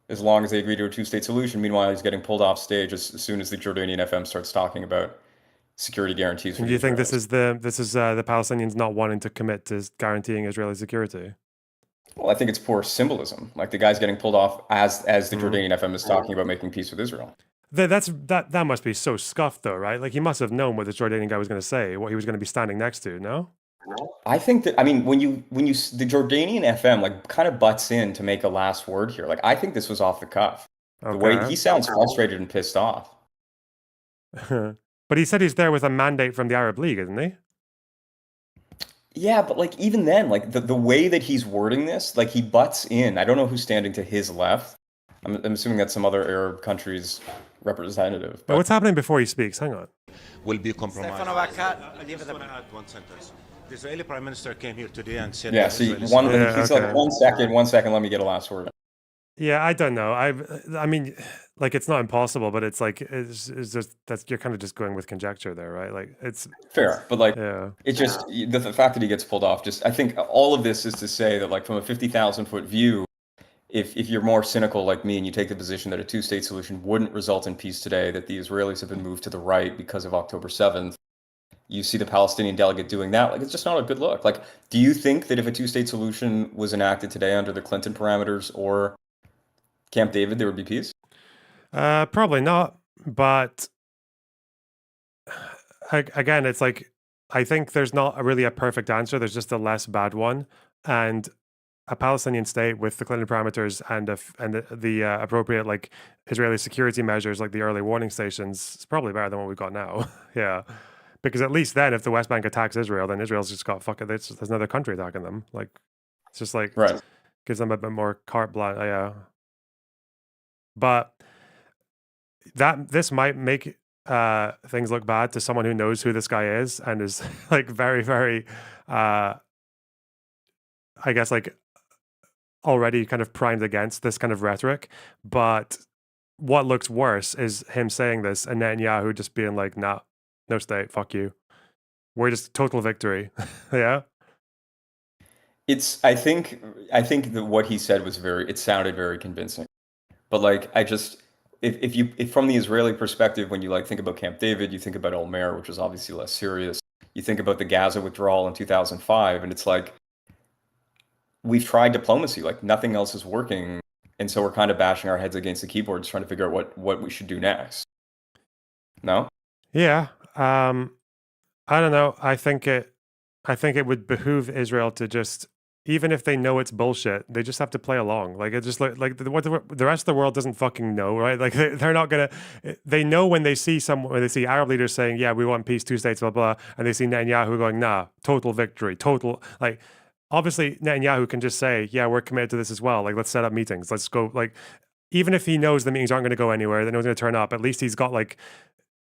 as long as they agree to a two-state solution. Meanwhile, he's getting pulled off stage as soon as the Jordanian FM starts talking about security guarantees. And do you think this is the Palestinians not wanting to commit to guaranteeing Israeli security? Well, I think it's poor symbolism. Like the guy's getting pulled off as the Jordanian FM is talking about making peace with Israel. That must be so scuffed though, right? Like he must have known what this Jordanian guy was going to say, what he was going to be standing next to. No. I think that when you the Jordanian FM like kind of butts in to make a last word here. Like I think this was off the cuff. Okay. The way he sounds frustrated and pissed off. But he said he's there with a mandate from the Arab League, isn't he? Yeah, but like even then, like the way that he's wording this, like he butts in. I don't know who's standing to his left. I'm assuming that's some other Arab country's representative. But what's happening before he speaks? Hang on. Will be compromised. One sentence. The Israeli Prime Minister came here today and said... Yeah, see, he's like, one second, let me get a last word. Yeah, I don't know. I mean, like, it's not impossible, but it's like, it's just, you're kind of just going with conjecture there, right? Like, it's... Fair, but like, it's just, the fact that he gets pulled off, I think all of this is to say that, like, from a 50,000-foot view, if you're more cynical like me and you take the position that a two-state solution wouldn't result in peace today, that the Israelis have been moved to the right because of October 7th, you see the Palestinian delegate doing that, like it's just not a good look. Like, do you think that if a two-state solution was enacted today under the Clinton parameters or Camp David, there would be peace? Probably not. But again, it's like, I think there's not really a perfect answer. There's just a less bad one. And a Palestinian state with the Clinton parameters and the appropriate like Israeli security measures, like the early warning stations, is probably better than what we've got now. Yeah. Because at least then, if the West Bank attacks Israel, then Israel's just got there's another country attacking them. Like, it's just like gives them a bit more carte blanche. Yeah. But this might make things look bad to someone who knows who this guy is and is like very, very, I guess like already kind of primed against this kind of rhetoric. But what looks worse is him saying this and Netanyahu just being like, nah. No state, fuck you. We're just total victory. Yeah. I think that what he said was it sounded very convincing. But like if from the Israeli perspective, when you like think about Camp David, you think about Omer, which was obviously less serious. You think about the Gaza withdrawal in 2005, and it's like we've tried diplomacy, like nothing else is working, and so we're kind of bashing our heads against the keyboards trying to figure out what we should do next. No? Yeah. I don't know. I think I think it would behoove Israel to just, even if they know it's bullshit, they just have to play along. Like, it just like what the rest of the world doesn't fucking know, right? Like, they're not gonna. They know when they see when they see Arab leaders saying, "Yeah, we want peace, 2 states, blah blah," and they see Netanyahu going, "Nah, total victory, total." Like, obviously Netanyahu can just say, "Yeah, we're committed to this as well. Like, let's set up meetings. Let's go." Like, even if he knows the meetings aren't going to go anywhere, they know he's going to turn up. At least he's got like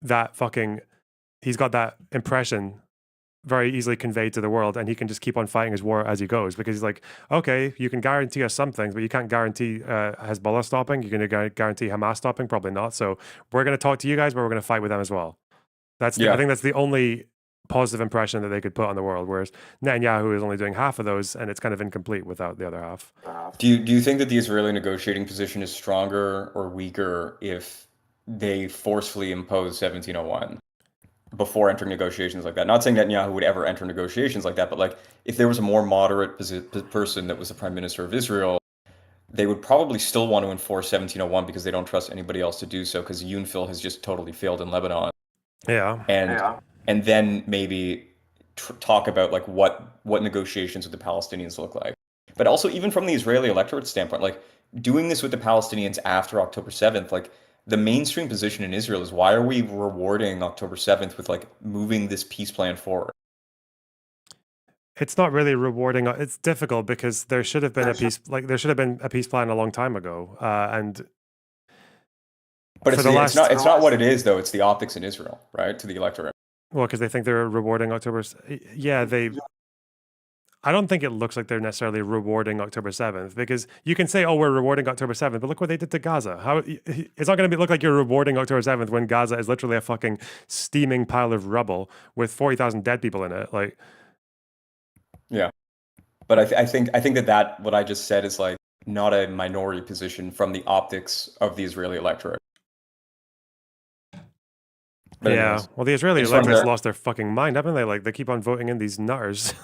that fucking. He's got that impression very easily conveyed to the world, and he can just keep on fighting his war as he goes, because he's like, okay, you can guarantee us some things, but you can't guarantee Hezbollah stopping. You're going to guarantee Hamas stopping? Probably not. So we're going to talk to you guys, but we're going to fight with them as well. I think that's the only positive impression that they could put on the world, whereas Netanyahu is only doing half of those, and it's kind of incomplete without the other half. Do you think that the Israeli negotiating position is stronger or weaker if they forcefully impose 1701? Before entering negotiations like that? Not saying Netanyahu would ever enter negotiations like that, but like if there was a more moderate person that was the prime minister of Israel, they would probably still want to enforce 1701 because they don't trust anybody else to do so, because UNIFIL has just totally failed in Lebanon. Yeah. And then maybe talk about like what negotiations with the Palestinians look like. But also, even from the Israeli electorate standpoint, like doing this with the Palestinians after October 7th, like the mainstream position in Israel is, why are we rewarding October 7th with like moving this peace plan forward? It's not really rewarding. It's difficult because there should have been a peace, like there should have been a peace plan a long time ago. But it's not what it is though. It's the optics in Israel, right? To the electorate. Well, because they think they're rewarding October. Yeah, I don't think it looks like they're necessarily rewarding October 7th, because you can say, oh, we're rewarding October 7th, but look what they did to Gaza. How it's not going to look like you're rewarding October 7th when Gaza is literally a fucking steaming pile of rubble with 40,000 dead people in it. Like, yeah, but I think that what I just said is like not a minority position from the optics of the Israeli electorate. But yeah, anyways, well, the Israeli electorate's lost their fucking mind, haven't they? Like, they keep on voting in these nutters.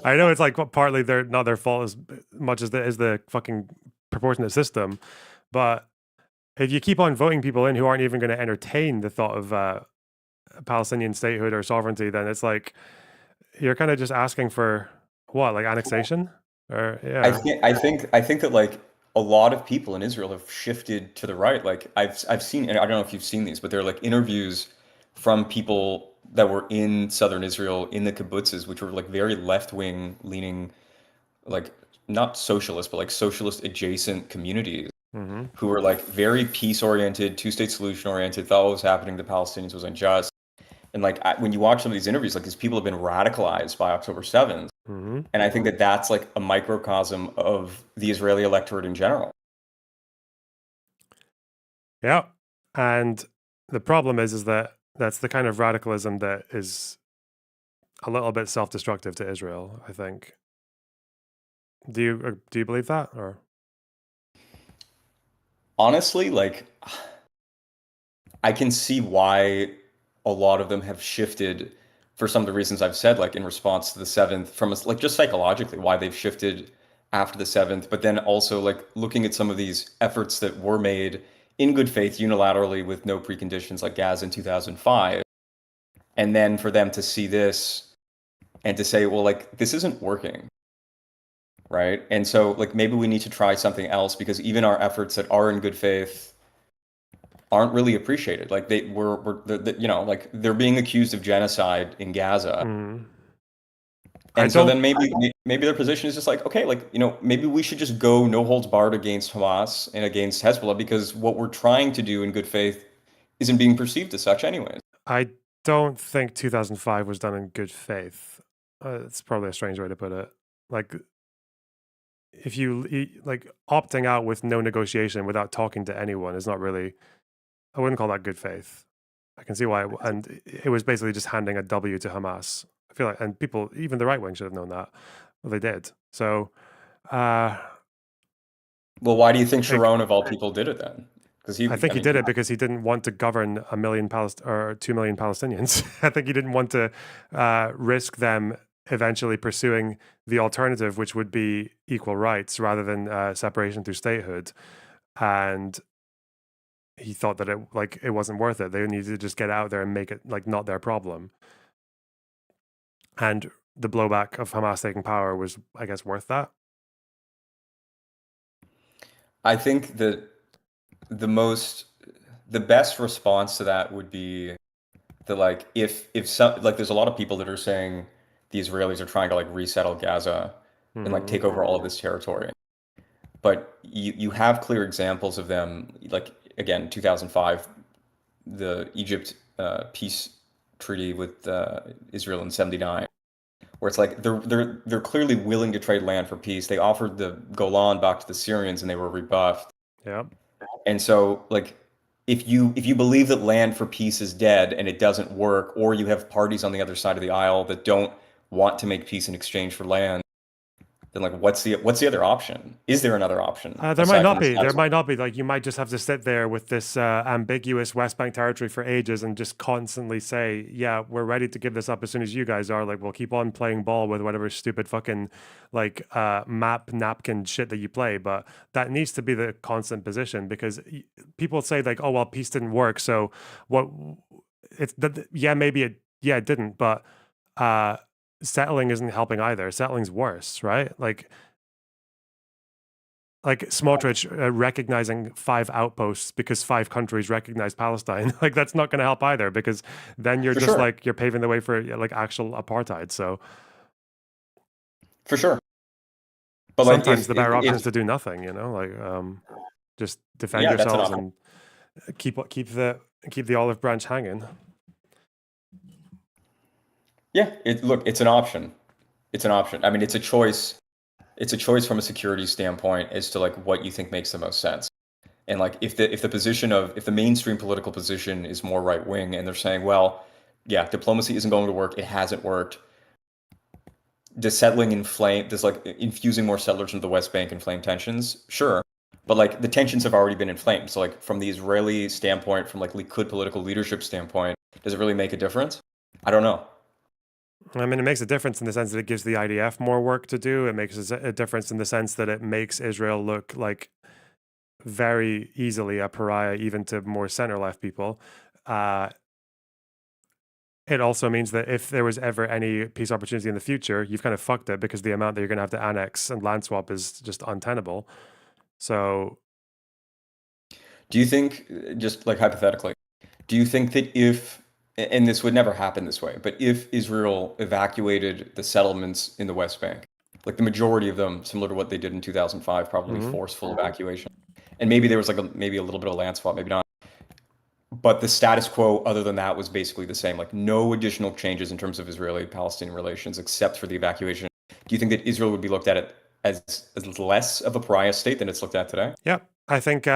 I know it's like partly not their fault as much as the fucking proportionate system, but if you keep on voting people in who aren't even going to entertain the thought of Palestinian statehood or sovereignty, then it's like you're kind of just asking for what, like annexation? Or yeah, I think that like a lot of people in Israel have shifted to the right. Like I've seen, and I don't know if you've seen these, but they're like interviews from people that were in southern Israel in the kibbutzes, which were like very left-wing leaning, like not socialist, but like socialist adjacent communities who were like very peace-oriented, two-state solution-oriented, thought what was happening to the Palestinians was unjust. And like when you watch some of these interviews, like these people have been radicalized by October 7th. And I think that that's like a microcosm of the Israeli electorate in general. Yeah. And the problem is that that's the kind of radicalism that is a little bit self-destructive to Israel, I think. Do you believe that? Or honestly, like I can see why a lot of them have shifted for some of the reasons I've said, like in response to the 7th, from like just psychologically why they've shifted after the 7th, but then also like looking at some of these efforts that were made in good faith unilaterally with no preconditions, like Gaza in 2005, and then for them to see this and to say, well, like this isn't working, right? And so like maybe we need to try something else, because even our efforts that are in good faith aren't really appreciated. Like they were you know, like they're being accused of genocide in Gaza. And so then maybe their position is just like, okay, like, you know, maybe we should just go no holds barred against Hamas and against Hezbollah, because what we're trying to do in good faith isn't being perceived as such anyways. I don't think 2005 was done in good faith. It's probably a strange way to put it. Like, if you like opting out with no negotiation without talking to anyone is not really, I wouldn't call that good faith. I can see why, and it was basically just handing a W to Hamas. I feel like, and people, even the right wing, should have known that. Well, they did. So, well, why do you think Sharon of all people did it then? Because I think he did it because he didn't want to govern 1 million or 2 million Palestinians. I think he didn't want to risk them eventually pursuing the alternative, which would be equal rights rather than separation through statehood. And he thought that it wasn't worth it. They needed to just get out there and make it like not their problem. And the blowback of Hamas taking power was, I guess, worth that? I think that the best response to that would be that, like, if some, like, there's a lot of people that are saying the Israelis are trying to like resettle Gaza and like take over all of this territory, but you have clear examples of them, like again 2005, the Egypt peace treaty with Israel in 79, where it's like they're clearly willing to trade land for peace. They offered the Golan back to the Syrians and they were rebuffed. Yeah. And so, like, if you believe that land for peace is dead and it doesn't work, or you have parties on the other side of the aisle that don't want to make peace in exchange for land, then like what's the other option? Is there another option? There might not be. There might not be. Like, you might just have to sit there with this ambiguous West Bank territory for ages and just constantly say, yeah, we're ready to give this up as soon as you guys are. Like, we'll keep on playing ball with whatever stupid fucking like map napkin shit that you play. But that needs to be the constant position, because people say like, oh, well, peace didn't work. So what it's that, yeah, maybe it didn't, but settling isn't helping either. Settling's worse, right? Like Smotrich recognizing 5 outposts because 5 countries recognize Palestine. Like, that's not going to help either, because then you're just like, you're paving the way for like actual apartheid. So for sure. But sometimes the better option is to do nothing, you know, like just defend yourselves and keep the olive branch hanging. Yeah, it's an option. It's an option. I mean, it's a choice. It's a choice from a security standpoint as to like what you think makes the most sense. And like if the mainstream political position is more right wing and they're saying, well, yeah, diplomacy isn't going to work, it hasn't worked. Does like infusing more settlers into the West Bank inflame tensions? Sure. But like the tensions have already been inflamed. So like from the Israeli standpoint, from like Likud political leadership standpoint, does it really make a difference? I don't know. I mean, it makes a difference in the sense that it gives the IDF more work to do. It makes a difference in the sense that it makes Israel look like very easily a pariah, even to more center-left people. It also means that if there was ever any peace opportunity in the future, you've kind of fucked it, because the amount that you're going to have to annex and land swap is just untenable. So, do you think, just like hypothetically, do you think that if, and this would never happen this way, but if Israel evacuated the settlements in the West Bank, like the majority of them, similar to what they did in 2005, probably forceful evacuation, and maybe there was like maybe a little bit of land swap, maybe not, but the status quo other than that was basically the same, like no additional changes in terms of Israeli-Palestinian relations except for the evacuation, do you think that Israel would be looked at it as less of a pariah state than it's looked at today? Yeah, I think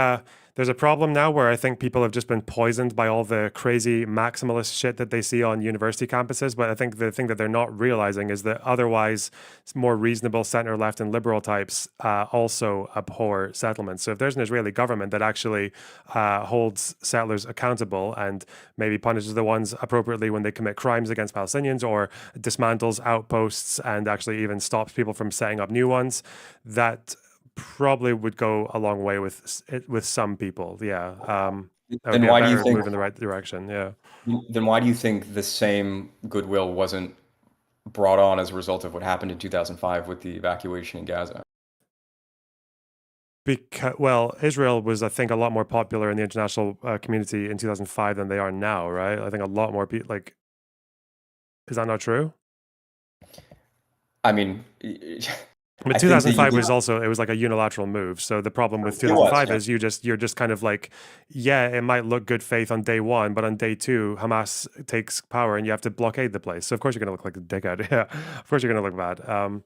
there's a problem now where I think people have just been poisoned by all the crazy maximalist shit that they see on university campuses. But I think the thing that they're not realizing is that otherwise more reasonable center left and liberal types also abhor settlements. So if there's an Israeli government that actually holds settlers accountable and maybe punishes the ones appropriately when they commit crimes against Palestinians, or dismantles outposts and actually even stops people from setting up new ones, that probably would go a long way with some people. Yeah. Then why do you think move in the right direction? Yeah. Then why do you think the same goodwill wasn't brought on as a result of what happened in 2005 with the evacuation in Gaza? Because, well, Israel was, I think, a lot more popular in the international community in 2005 than they are now, right? I think a lot more people, like, is that not true? I mean, but 2005 was also, it was like a unilateral move. So the problem with 2005 is you're just kind of like, yeah, it might look good faith on day one, but on day 2, Hamas takes power and you have to blockade the place. So of course you're going to look like a dickhead. Yeah, of course you're going to look bad.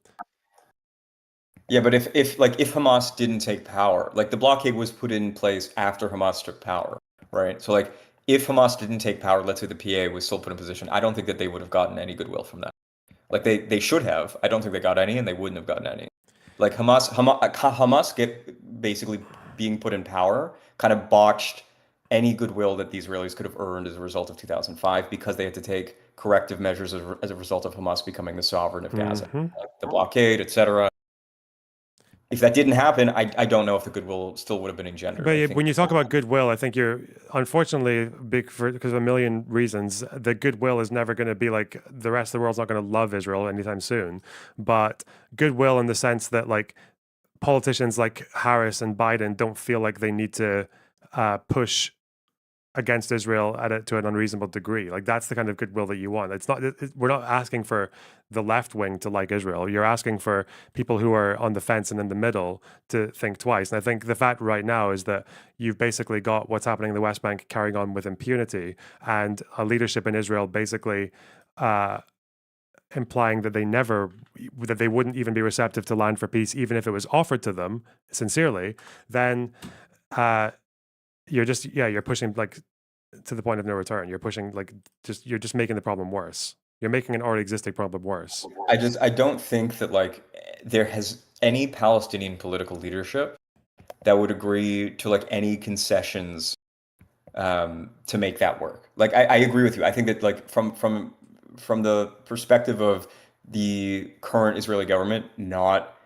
Yeah, but if Hamas didn't take power, like the blockade was put in place after Hamas took power, right? So like if Hamas didn't take power, let's say the PA was still put in position, I don't think that they would have gotten any goodwill from that. Like they should have. I don't think they got any, and they wouldn't have gotten any. Like Hamas basically being put in power kind of botched any goodwill that the Israelis could have earned as a result of 2005, because they had to take corrective measures as a result of Hamas becoming the sovereign of Gaza, like the blockade, etc. if that didn't happen, I don't know if the goodwill still would have been engendered. But when you talk about goodwill, I think you're unfortunately because of a million reasons, the goodwill is never going to be like the rest of the world's not going to love Israel anytime soon. But goodwill in the sense that like politicians like Harris and Biden don't feel like they need to push against Israel to an unreasonable degree. Like that's the kind of goodwill that you want. It's not. We're not asking for the left wing to like Israel. You're asking for people who are on the fence and in the middle to think twice. And I think the fact right now is that you've basically got what's happening in the West Bank carrying on with impunity, and a leadership in Israel basically implying that they wouldn't even be receptive to land for peace, even if it was offered to them sincerely. Then you're pushing like to the point of no return. You're pushing you're just making the problem worse. You're making an already existing problem worse. I don't think that like there has any Palestinian political leadership that would agree to like any concessions to make that work. Like I agree with you. I think that like from the perspective of the current Israeli government not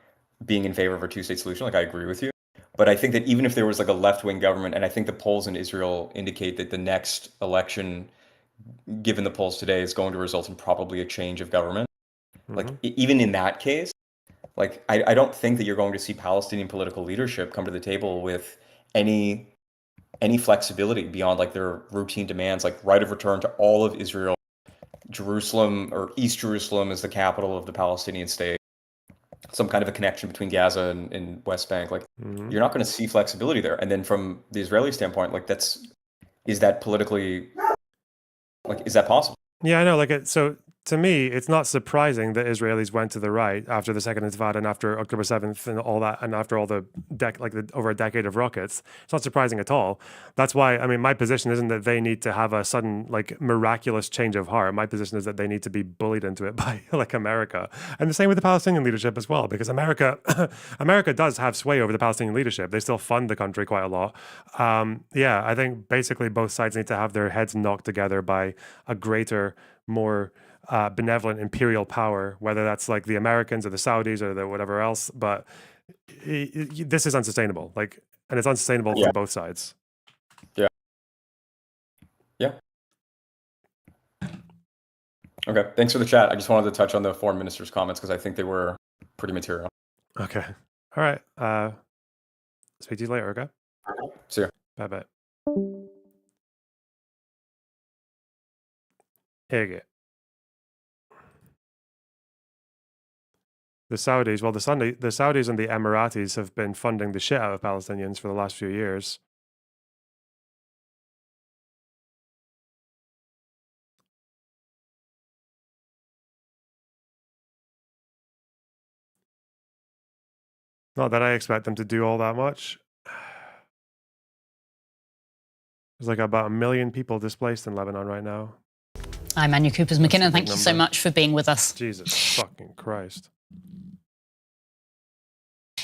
being in favor of a two-state solution, like I agree with you. But I think that even if there was like a left-wing government, and I think the polls in Israel indicate that the next election, given the polls today, is going to result in probably a change of government. Mm-hmm. Like even in that case, like I don't think that you're going to see Palestinian political leadership come to the table with any flexibility beyond like their routine demands, like right of return to all of Israel, Jerusalem or East Jerusalem is the capital of the Palestinian state, some kind of a connection between Gaza and West Bank. Like you're not going to see flexibility there. And then from the Israeli standpoint, like is that politically, like, is that possible? Yeah, I know. Like, so to me, it's not surprising that Israelis went to the right after the Second Intifada and after October 7th and all that, and after all over a decade of rockets. It's not surprising at all. That's why, I mean, my position isn't that they need to have a sudden, like, miraculous change of heart. My position is that they need to be bullied into it by, like, America. And the same with the Palestinian leadership as well, because America does have sway over the Palestinian leadership. They still fund the country quite a lot. Yeah, I think basically both sides need to have their heads knocked together by a greater, more benevolent imperial power, whether that's like the Americans or the Saudis or the whatever else. But this is unsustainable. Like, and it's unsustainable for both sides. Yeah. Yeah. Okay. Thanks for the chat. I just wanted to touch on the foreign minister's comments because I think they were pretty material. Okay. All right. Speak to you later. Okay. See ya. Bye bye. Here you go. The Saudis, well, the Saudis and the Emiratis have been funding the shit out of Palestinians for the last few years. Not that I expect them to do all that much. There's like about 1 million people displaced in Lebanon right now. I'm Anya Coopers-McKinnon. Thank you so much for being with us. Jesus fucking Christ.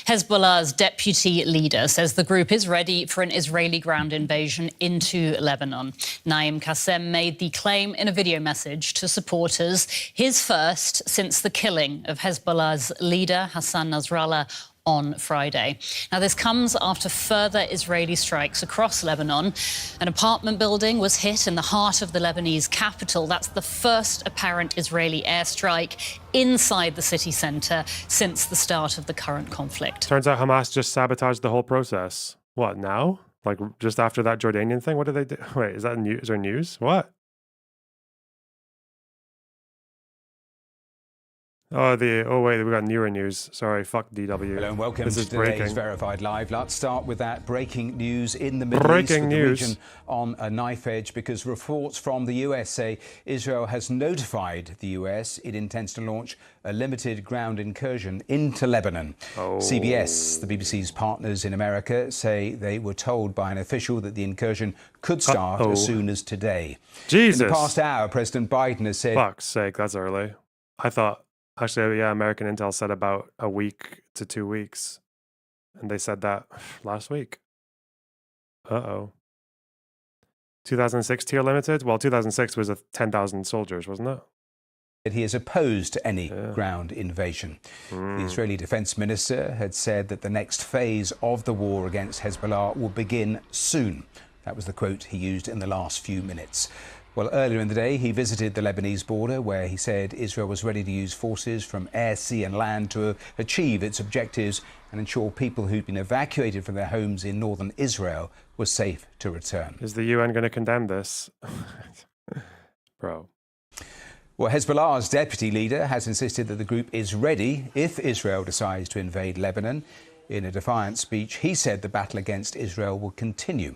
Hezbollah's deputy leader says the group is ready for an Israeli ground invasion into Lebanon. Naim Qassem made the claim in a video message to supporters, his first since the killing of Hezbollah's leader, Hassan Nasrallah, on Friday. Now, this comes after further Israeli strikes across Lebanon. An apartment building was hit in the heart of the Lebanese capital. That's the first apparent Israeli airstrike inside the city centre since the start of the current conflict. Turns out Hamas just sabotaged the whole process. What, now? Like, just after that Jordanian thing? What did they do? Wait, is that news? Is there news? What? Oh, wait, we got newer news. Sorry, fuck DW. Hello and welcome this to is today's breaking. Verified Live. Let's start with that breaking news in the Middle East, with the region on a knife edge, because reports from the US say Israel has notified the US it intends to launch a limited ground incursion into Lebanon. CBS, the BBC's partners in America, say they were told by an official that the incursion could start as soon as today. Jesus. In the past hour, President Biden has said... Fuck's sake, that's early. I thought... Actually, yeah, American Intel said about a week to 2 weeks. And they said that last week. 2006 tier limited? Well, 2006 was 10,000 soldiers, wasn't it? he is opposed to any ground invasion. The Israeli defense minister had said that the next phase of the war against Hezbollah will begin soon. That was the quote he used in the last few minutes. Well, earlier in the day, he visited the Lebanese border, where he said Israel was ready to use forces from air, sea and land to achieve its objectives and ensure people who'd been evacuated from their homes in northern Israel were safe to return. Is the UN going to condemn this? Bro. Well, Hezbollah's deputy leader has insisted that the group is ready if Israel decides to invade Lebanon. In a defiant speech, he said the battle against Israel will continue.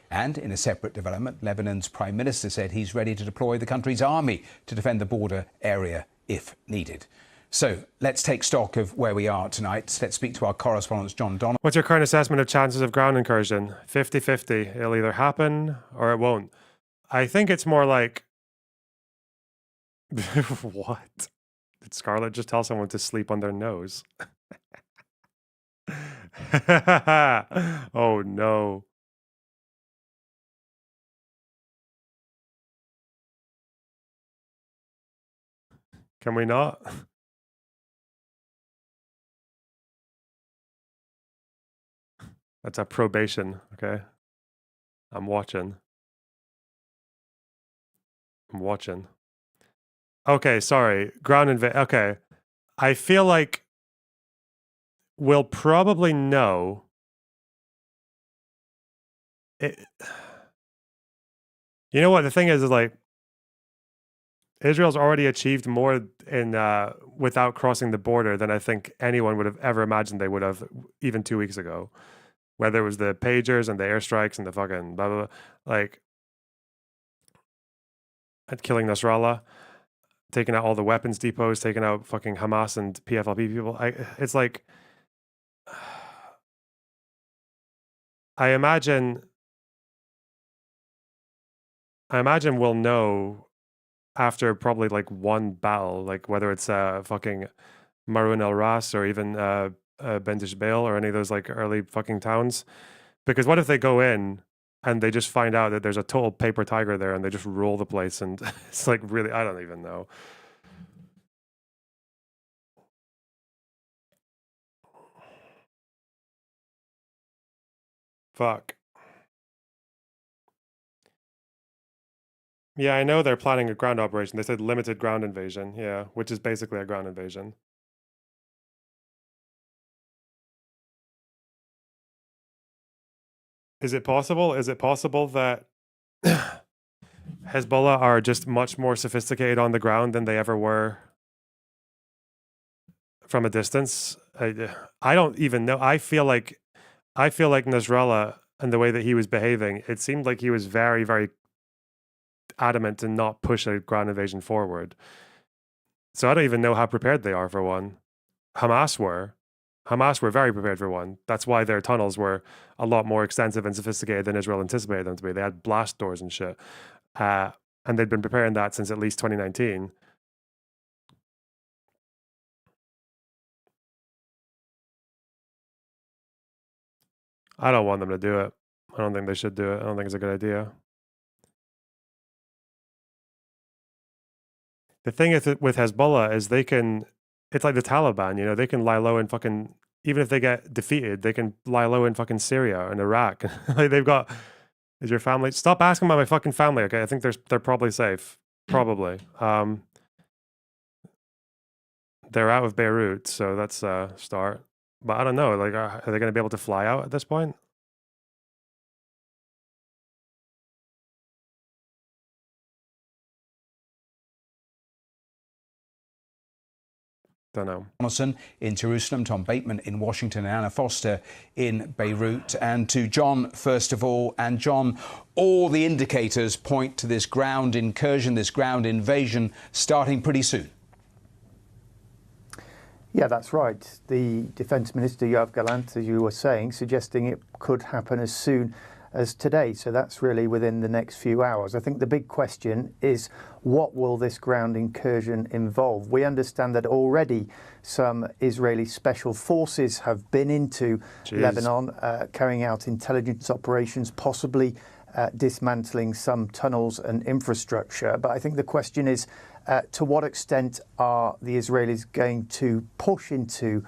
And in a separate development, Lebanon's Prime Minister said he's ready to deploy the country's army to defend the border area if needed. So let's take stock of where we are tonight. Let's speak to our correspondent, John Donald. What's your current assessment of chances of ground incursion? 50-50. It'll either happen or it won't. I think it's more like... What? Did Scarlett just tell someone to sleep on their nose? Oh, no. Can we not? That's a probation, okay? I'm watching. Okay, sorry. Ground invasion. Okay. I feel like we'll probably know. You know what? The thing is like, Israel's already achieved more in without crossing the border than I think anyone would have ever imagined they would have even 2 weeks ago. Whether it was the pagers and the airstrikes and the fucking blah, blah, blah. Like, and killing Nasrallah, taking out all the weapons depots, taking out fucking Hamas and PFLP people. It's like, I imagine we'll know after probably like one battle, like whether it's fucking Marun al Ras or even Bendish Bale or any of those like early fucking towns. Because what if they go in and they just find out that there's a total paper tiger there and they just roll the place and it's like really, I don't even know. Fuck. Yeah, I know they're planning a ground operation. They said limited ground invasion. Yeah, which is basically a ground invasion. Is it possible? Is it possible that Hezbollah are just much more sophisticated on the ground than they ever were from a distance? I don't even know. I feel like Nasrallah and the way that he was behaving, it seemed like he was very, very adamant to not push a ground invasion forward. So I don't even know how prepared they are for one. Hamas were very prepared for one. That's why their tunnels were a lot more extensive and sophisticated than Israel anticipated them to be. They had blast doors and shit. And they'd been preparing that since at least 2019. I don't want them to do it. I don't think they should do it. I don't think it's a good idea. The thing is with Hezbollah is it's like the Taliban, you know, they can lie low in fucking, even if they get defeated, they can lie low in fucking Syria and Iraq. Like they've got, is your family, stop asking about my fucking family, okay? I think they're probably safe. Probably. They're out of Beirut, so that's a start. But I don't know, like, are they going to be able to fly out at this point? Don't know. Jonathan in Jerusalem, Tom Bateman in Washington, and Anna Foster in Beirut. And to John, first of all. And John, all the indicators point to this ground incursion, this ground invasion starting pretty soon. Yeah, that's right. The Defence Minister, Yoav Gallant, as you were saying, suggesting it could happen as soon as today. So that's really within the next few hours. I think the big question is, what will this ground incursion involve? We understand that already some Israeli special forces have been into Lebanon, carrying out intelligence operations, possibly dismantling some tunnels and infrastructure. But I think the question is, To what extent are the Israelis going to push into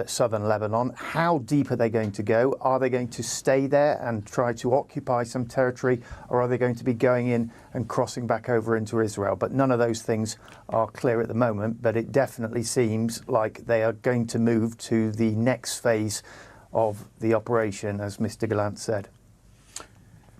southern Lebanon? How deep are they going to go? Are they going to stay there and try to occupy some territory, or are they going to be going in and crossing back over into Israel? But none of those things are clear at the moment, but it definitely seems like they are going to move to the next phase of the operation, as Mr. Gallant said.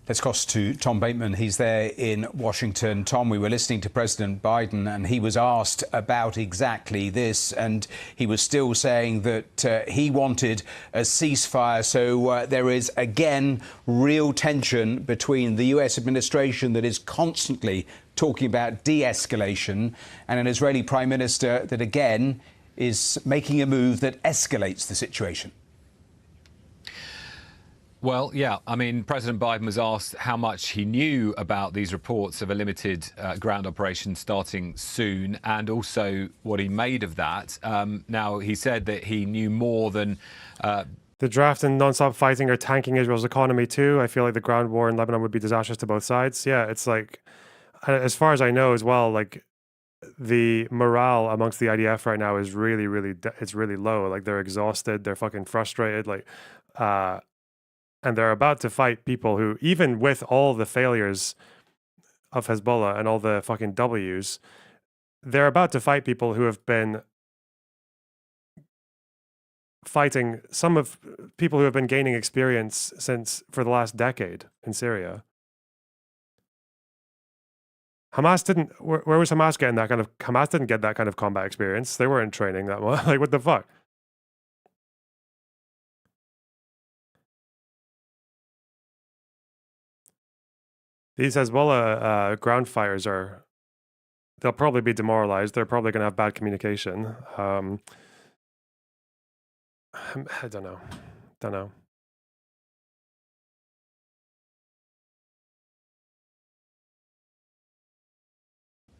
Let's cross to Tom Bateman. He's there in Washington. Tom, we were listening to President Biden and he was asked about exactly this, and he was still saying that he wanted a ceasefire. So there is, again, real tension between the US administration that is constantly talking about de-escalation and an Israeli Prime Minister that, again, is making a move that escalates the situation. Well, yeah, I mean, President Biden was asked how much he knew about these reports of a limited ground operation starting soon, and also what he made of that. Now, he said that he knew more than... The draft and non-stop fighting are tanking Israel's economy too. I feel like the ground war in Lebanon would be disastrous to both sides. Yeah, it's like, as far as I know as well, like, the morale amongst the IDF right now is really, it's really low. Like, they're exhausted, they're fucking frustrated, like... and they're about to fight people who, even with all the failures of Hezbollah and all the fucking W's, they're about to fight people who have been fighting, some of people who have been gaining experience for the last decade in Syria. Hamas didn't, where was Hamas getting that kind of, Hamas didn't get that kind of combat experience. They weren't training that much. Like, what the fuck? These Hezbollah ground fires they'll probably be demoralized. They're probably going to have bad communication. I don't know.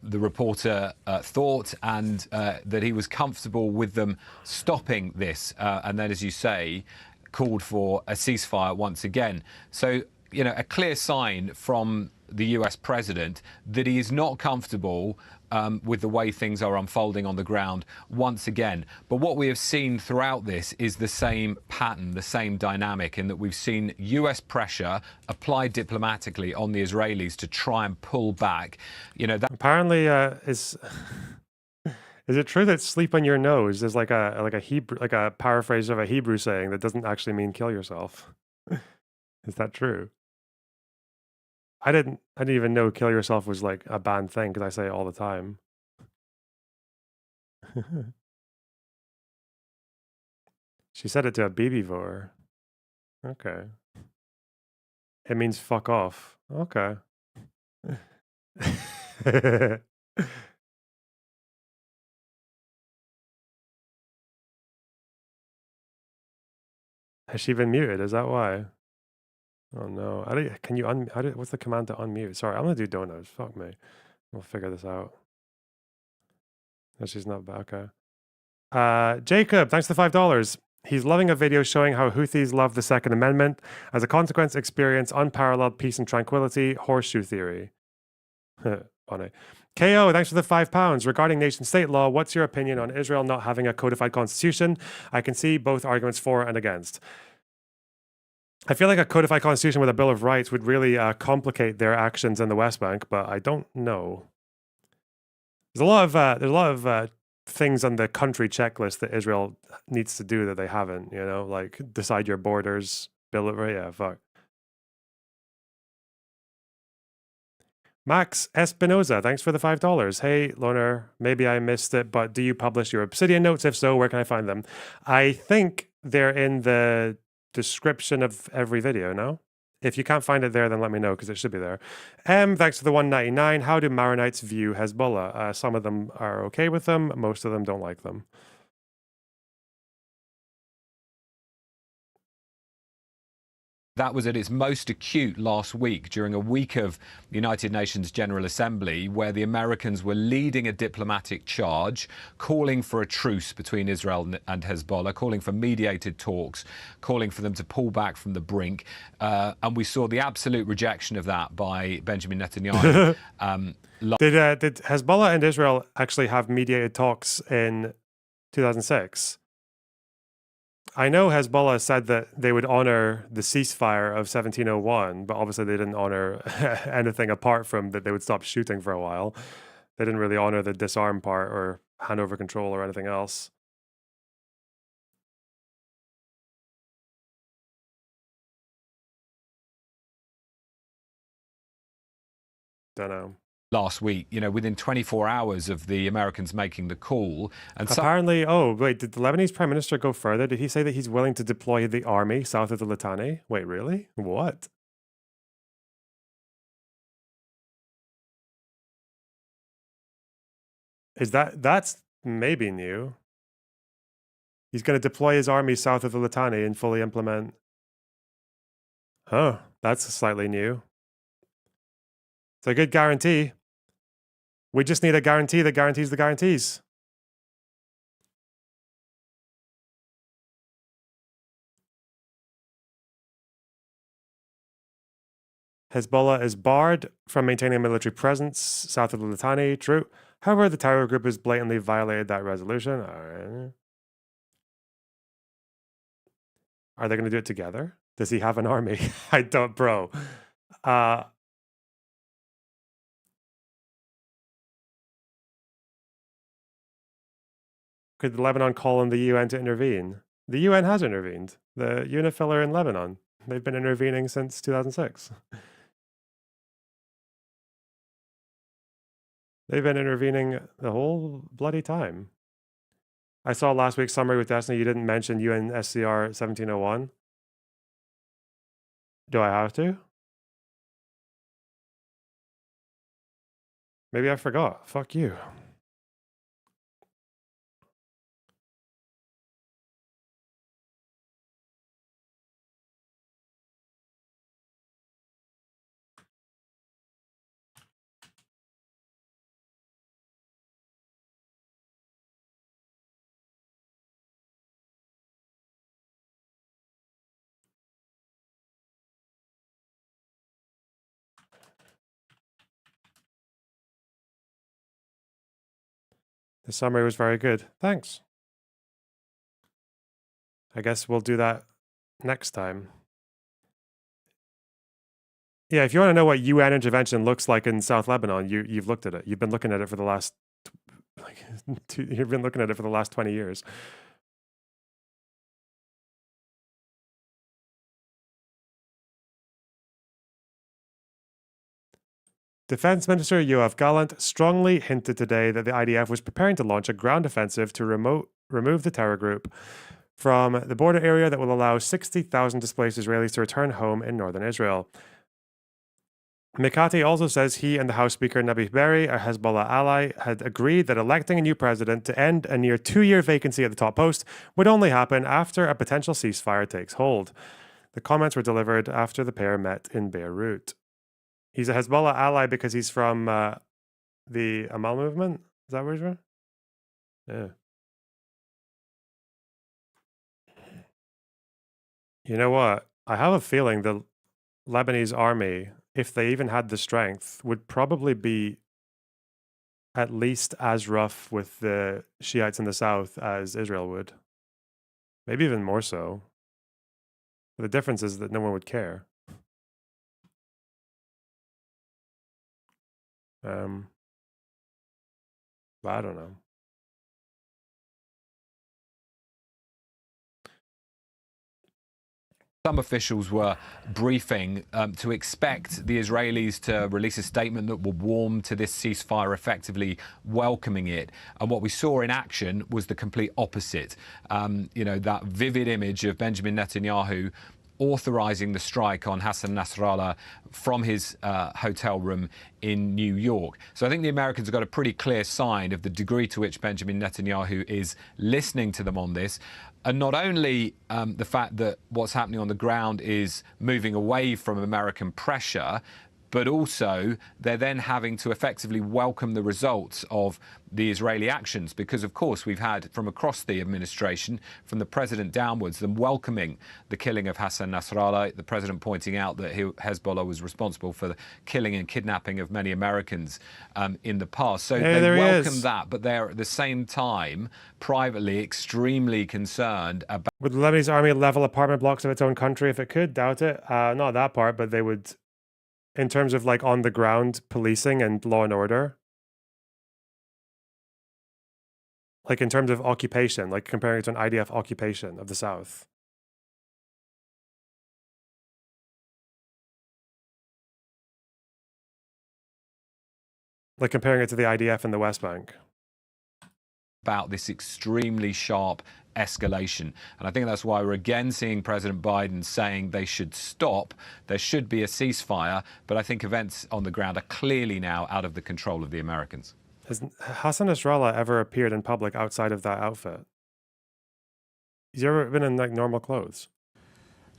The reporter thought, and that he was comfortable with them stopping this. And then, as you say, called for a ceasefire once again. So, you know, a clear sign from the US president that he is not comfortable with the way things are unfolding on the ground once again. But what we have seen throughout this is the same pattern, the same dynamic, in that we've seen US pressure applied diplomatically on the Israelis to try and pull back. You know, that apparently is it true that sleep on your nose is like a Hebrew, like a paraphrase of a Hebrew saying that doesn't actually mean kill yourself? Is that true? I didn't even know kill yourself was like a banned thing, because I say it all the time. She said it to a Bibi voter. Okay. It means fuck off. Okay. Has she been muted? Is that why? Oh no! Can you what's the command to unmute? Sorry, I'm gonna do donuts. Fuck me. We'll figure this out. No, she's not back. Okay. Jacob, thanks for the $5. He's loving a video showing how Houthis love the Second Amendment. As a consequence, experience unparalleled peace and tranquility. Horseshoe theory. Funny. KO, thanks for the £5. Regarding nation-state law, what's your opinion on Israel not having a codified constitution? I can see both arguments for and against. I feel like a codified constitution with a Bill of Rights would really complicate their actions in the West Bank, but I don't know. There's a lot of things on the country checklist that Israel needs to do that they haven't. You know, like decide your borders, Bill of Rights. Yeah, fuck. Max Espinoza, thanks for the $5. Hey, Loner, maybe I missed it, but do you publish your Obsidian notes? If so, where can I find them? I think they're in the description of every video, no? If you can't find it there, then let me know, because it should be there. Thanks for the $1.99. How do Maronites view Hezbollah? Some of them are okay with them. Most of them don't like them. That was at its most acute last week during a week of the United Nations General Assembly where the Americans were leading a diplomatic charge, calling for a truce between Israel and Hezbollah, calling for mediated talks, calling for them to pull back from the brink. And we saw the absolute rejection of that by Benjamin Netanyahu. Did Hezbollah and Israel actually have mediated talks in 2006? I know Hezbollah said that they would honor the ceasefire of 1701, but obviously they didn't honor anything apart from that they would stop shooting for a while. They didn't really honor the disarm part or hand over control or anything else. Don't know. Last week, you know, within 24 hours of the Americans making the call. And apparently, oh, wait, did the Lebanese prime minister go further? Did he say that he's willing to deploy the army south of the Litani? Wait, really? What? Is that's maybe new. He's going to deploy his army south of the Litani and fully implement. Huh, that's slightly new. It's a good guarantee. We just need a guarantee that guarantees the guarantees. Hezbollah is barred from maintaining a military presence south of the Litani. True. However, the terror group has blatantly violated that resolution. All right. Are they going to do it together? Does he have an army? I don't, bro. Could Lebanon call on the UN to intervene? The UN has intervened. The UNIFIL are in Lebanon. They've been intervening since 2006. They've been intervening the whole bloody time. I saw last week's summary with Destiny, you didn't mention UNSCR 1701. Do I have to? Maybe I forgot. Fuck you. The summary was very good. Thanks. I guess we'll do that next time. Yeah, if you want to know what UN intervention looks like in South Lebanon, you've looked at it. You've been looking at it for the last you've been looking at it for the last 20 years. Defense Minister Yoav Gallant strongly hinted today that the IDF was preparing to launch a ground offensive to remove the terror group from the border area that will allow 60,000 displaced Israelis to return home in northern Israel. Mikati also says he and the House Speaker Nabih Berri, a Hezbollah ally, had agreed that electing a new president to end a near 2-year vacancy at the top post would only happen after a potential ceasefire takes hold. The comments were delivered after the pair met in Beirut. He's a Hezbollah ally because he's from the Amal movement? Is that where he's from? Yeah. You know what? I have a feeling the Lebanese army, if they even had the strength, would probably be at least as rough with the Shiites in the south as Israel would. Maybe even more so. But the difference is that no one would care. But I don't know. Some officials were briefing to expect the Israelis to release a statement that will warm to this ceasefire, effectively welcoming it. And what we saw in action was the complete opposite. You know, that vivid image of Benjamin Netanyahu authorizing the strike on Hassan Nasrallah from his hotel room in New York. So I think the Americans have got a pretty clear sign of the degree to which Benjamin Netanyahu is listening to them on this. And not only the fact that what's happening on the ground is moving away from American pressure, but also they're then having to effectively welcome the results of the Israeli actions, because, of course, we've had from across the administration, from the president downwards, them welcoming the killing of Hassan Nasrallah, the president pointing out that Hezbollah was responsible for the killing and kidnapping of many Americans in the past. So they welcome that, but they're at the same time privately extremely concerned about... Would the Lebanese army level apartment blocks of its own country if it could? Doubt it. Not that part, but they would... In terms of like on the ground policing and law and order, like in terms of occupation, like comparing it to an IDF occupation of the South. Like comparing it to the IDF in the West Bank. About this extremely sharp escalation. And I think that's why we're again seeing President Biden saying they should stop. There should be a ceasefire. But I think events on the ground are clearly now out of the control of the Americans. Has Hassan Nasrallah ever appeared in public outside of that outfit? He's ever been in like normal clothes?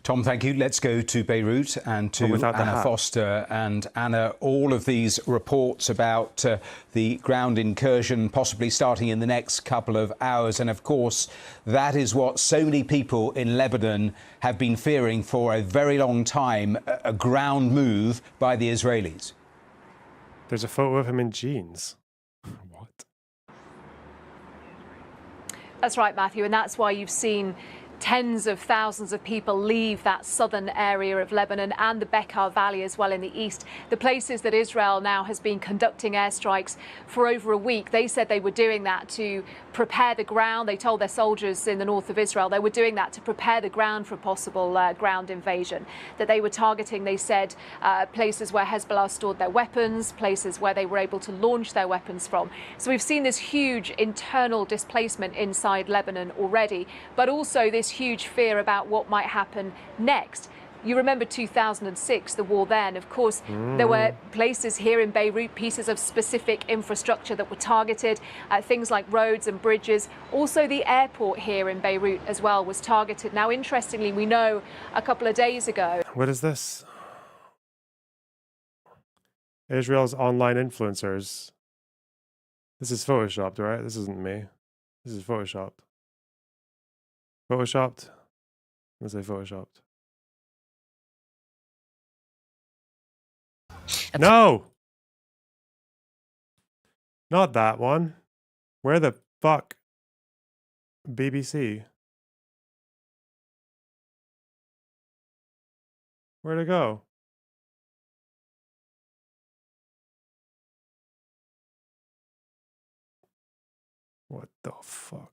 Tom, thank you. Let's go to Beirut and to Anna Foster. And Anna, all of these reports about the ground incursion possibly starting in the next couple of hours. And of course, that is what so many people in Lebanon have been fearing for a very long time, a ground move by the Israelis. There's a photo of him in jeans. What? That's right, Matthew. And that's why you've seen tens of thousands of people leave that southern area of Lebanon and the Bekaa Valley as well in the east. The places that Israel now has been conducting airstrikes for over a week. They said they were doing that to prepare the ground. They told their soldiers in the north of Israel they were doing that to prepare the ground for a possible ground invasion. That they were targeting, they said, places where Hezbollah stored their weapons, places where they were able to launch their weapons from. So we've seen this huge internal displacement inside Lebanon already, but also this huge fear about what might happen next. You remember 2006, the war then. Of course, there were places here in Beirut, pieces of specific infrastructure that were targeted, things like roads and bridges. Also, the airport here in Beirut as well was targeted. Now, interestingly, we know a couple of days ago... What is this? Israel's online influencers. This is photoshopped, right? This isn't me. This is photoshopped. Photoshopped? Let's say photoshopped. No! Not that one. Where the fuck? BBC. Where'd it go? What the fuck?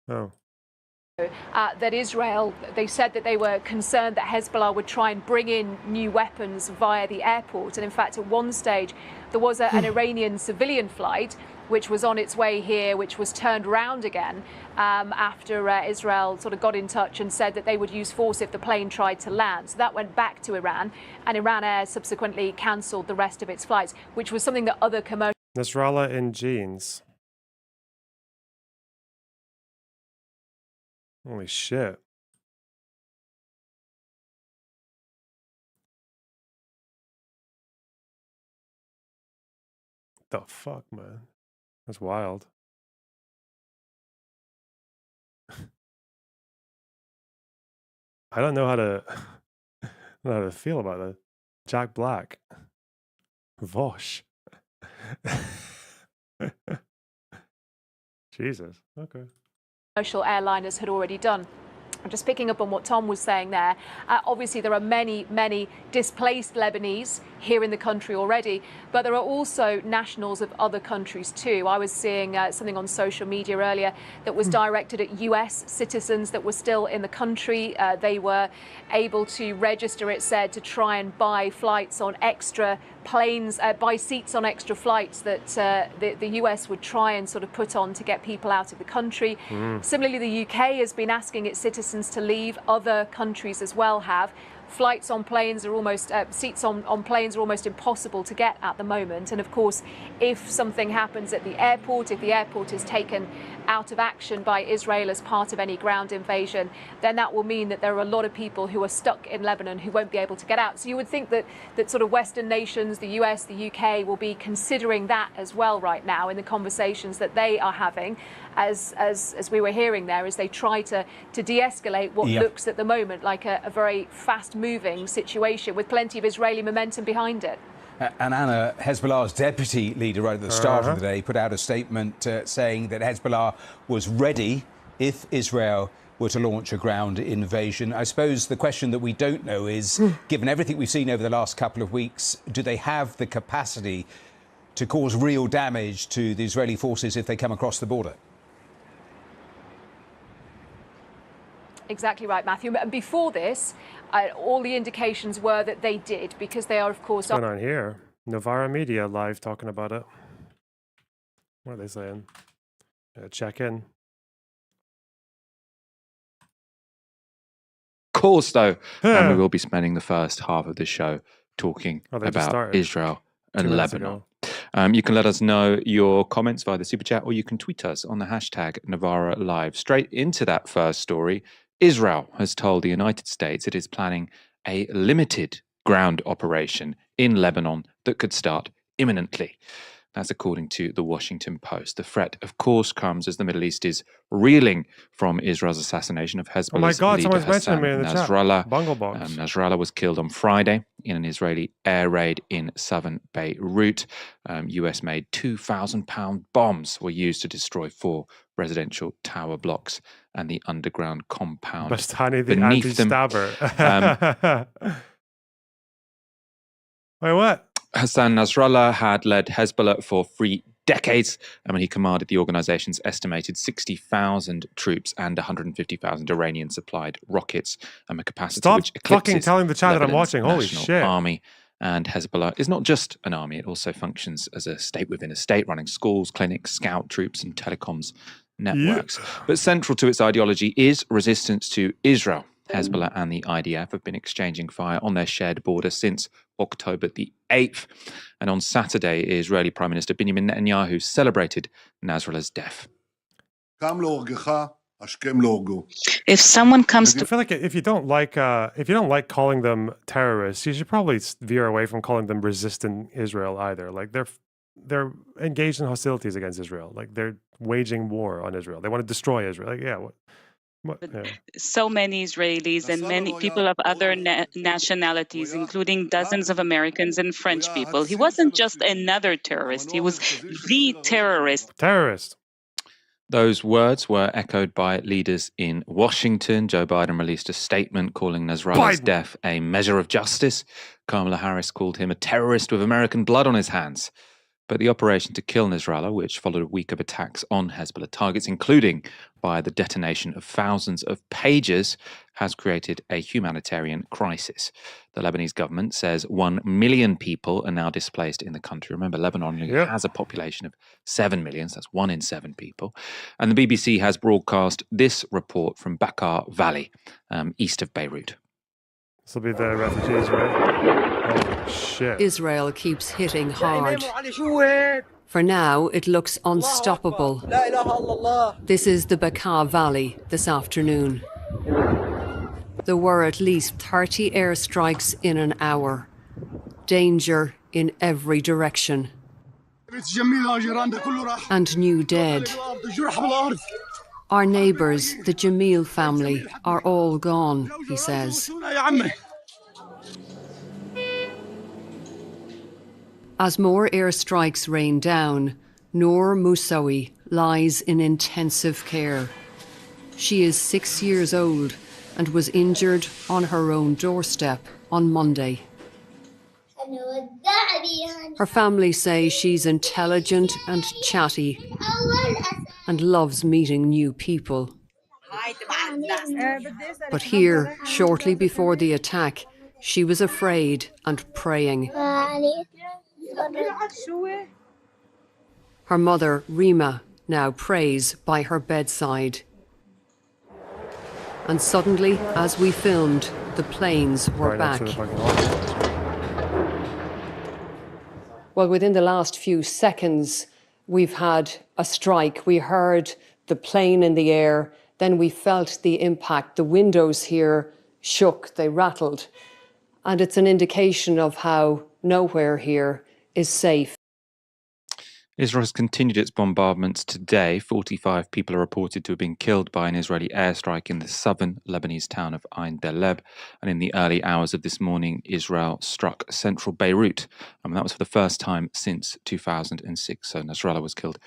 Oh. That Israel, they said that they were concerned that Hezbollah would try and bring in new weapons via the airport. And in fact, at one stage, there was an Iranian civilian flight which was on its way here, which was turned around again after Israel sort of got in touch and said that they would use force if the plane tried to land. So that went back to Iran, and Iran Air subsequently cancelled the rest of its flights, which was something that other commercial... Nasrallah in jeans. Holy shit. The fuck, man? That's wild. I don't know how to feel about that. Jack Black. Vosh. Jesus. Okay. Commercial airliners had already done. I'm just picking up on what Tom was saying there. Obviously, there are many displaced Lebanese here in the country already, but there are also nationals of other countries too. I was seeing something on social media earlier that was directed at US citizens that were still in the country. They were able to register, it said, to try and buy flights on extra planes, buy seats on extra flights that the US would try and sort of put on to get people out of the country. Similarly, the UK has been asking its citizens to leave. Other countries as well have. Flights on planes are almost, seats on planes are almost impossible to get at the moment. And of course, if something happens at the airport, if the airport is taken out of action by Israel as part of any ground invasion, then that will mean that there are a lot of people who are stuck in Lebanon who won't be able to get out. So you would think that sort of Western nations, the US, the UK, will be considering that as well right now in the conversations that they are having, as we were hearing there, as they try to de-escalate what looks at the moment like a very fast-moving situation with plenty of Israeli momentum behind it. And Anna, Hezbollah's deputy leader right at the start of the day put out a statement saying that Hezbollah was ready if Israel were to launch a ground invasion. I suppose the question that we don't know is, given everything we've seen over the last couple of weeks, do they have the capacity to cause real damage to the Israeli forces if they come across the border? Exactly right, Matthew. Before this, all the indications were that they did, because they are, of course... What's going on here? Novara Media live talking about it. What are they saying? Check in. Of course, though, and we will be spending the first half of the show talking about Israel and Lebanon. You can let us know your comments via the Super Chat, or you can tweet us on the hashtag Novara Live. Straight into that first story, Israel has told the United States it is planning a limited ground operation in Lebanon that could start imminently. That's according to the Washington Post. The threat, of course, comes as the Middle East is reeling from Israel's assassination of Hezbollah's leader Hassan Nasrallah. Nasrallah was killed on Friday in an Israeli air raid in southern Beirut. US-made 2,000-pound bombs were used to destroy 4 residential tower blocks and the underground compound Bastani, the beneath them. Anti-stabber. Wait, what? Hassan Nasrallah had led Hezbollah for 3 decades. He commanded the organization's estimated 60,000 troops and 150,000 Iranian-supplied rockets, a capacity which eclipses fucking telling the chat that I'm watching. Holy national shit. army. And Hezbollah is not just an army; it also functions as a state within a state, running schools, clinics, scout troops, and telecoms networks. But central to its ideology is resistance to Israel. Hezbollah and the IDF have been exchanging fire on their shared border since October the 8th. And on Saturday, Israeli Prime Minister Benjamin Netanyahu celebrated Nasrallah's death. If someone comes to... I feel like if you don't like calling them terrorists, you should probably veer away from calling them resistant Israel either. Like they're engaged in hostilities against Israel. Like they're waging war on Israel. They want to destroy Israel. Like, yeah, what? So many Israelis and many people of other nationalities, including dozens of Americans and French people. He wasn't just another terrorist. He was the terrorist. Terrorist. Those words were echoed by leaders in Washington. Joe Biden released a statement calling Nasrallah's death a measure of justice. Kamala Harris called him a terrorist with American blood on his hands. But the operation to kill Nasrallah, which followed a week of attacks on Hezbollah targets, including by the detonation of thousands of pagers, has created a humanitarian crisis. The Lebanese government says 1 million people are now displaced in the country. Remember, Lebanon has a population of 7 million, so that's 1 in 7 people. And the BBC has broadcast this report from Bekaa Valley, east of Beirut. This will be the refugees, right? Holy shit. Israel keeps hitting hard. For now, it looks unstoppable. This is the Bekaa Valley this afternoon. There were at least 30 airstrikes in an hour. Danger in every direction. And new dead. Our neighbours, the Jamil family, are all gone, he says. As more airstrikes rain down, Noor Moussaoui lies in intensive care. She is 6 years old and was injured on her own doorstep on Monday. Her family say she's intelligent and chatty and loves meeting new people. But here, shortly before the attack, she was afraid and praying. Her mother, Rima, now prays by her bedside. And suddenly, as we filmed, the planes were back. Well, within the last few seconds, we've had a strike. We heard the plane in the air. Then we felt the impact. The windows here shook, they rattled. And it's an indication of how nowhere here is safe. Israel has continued its bombardments today. 45 people are reported to have been killed by an Israeli airstrike in the southern Lebanese town of Ain Deleb. And in the early hours of this morning, Israel struck central Beirut. That was for the first time since 2006. So Nasrallah was killed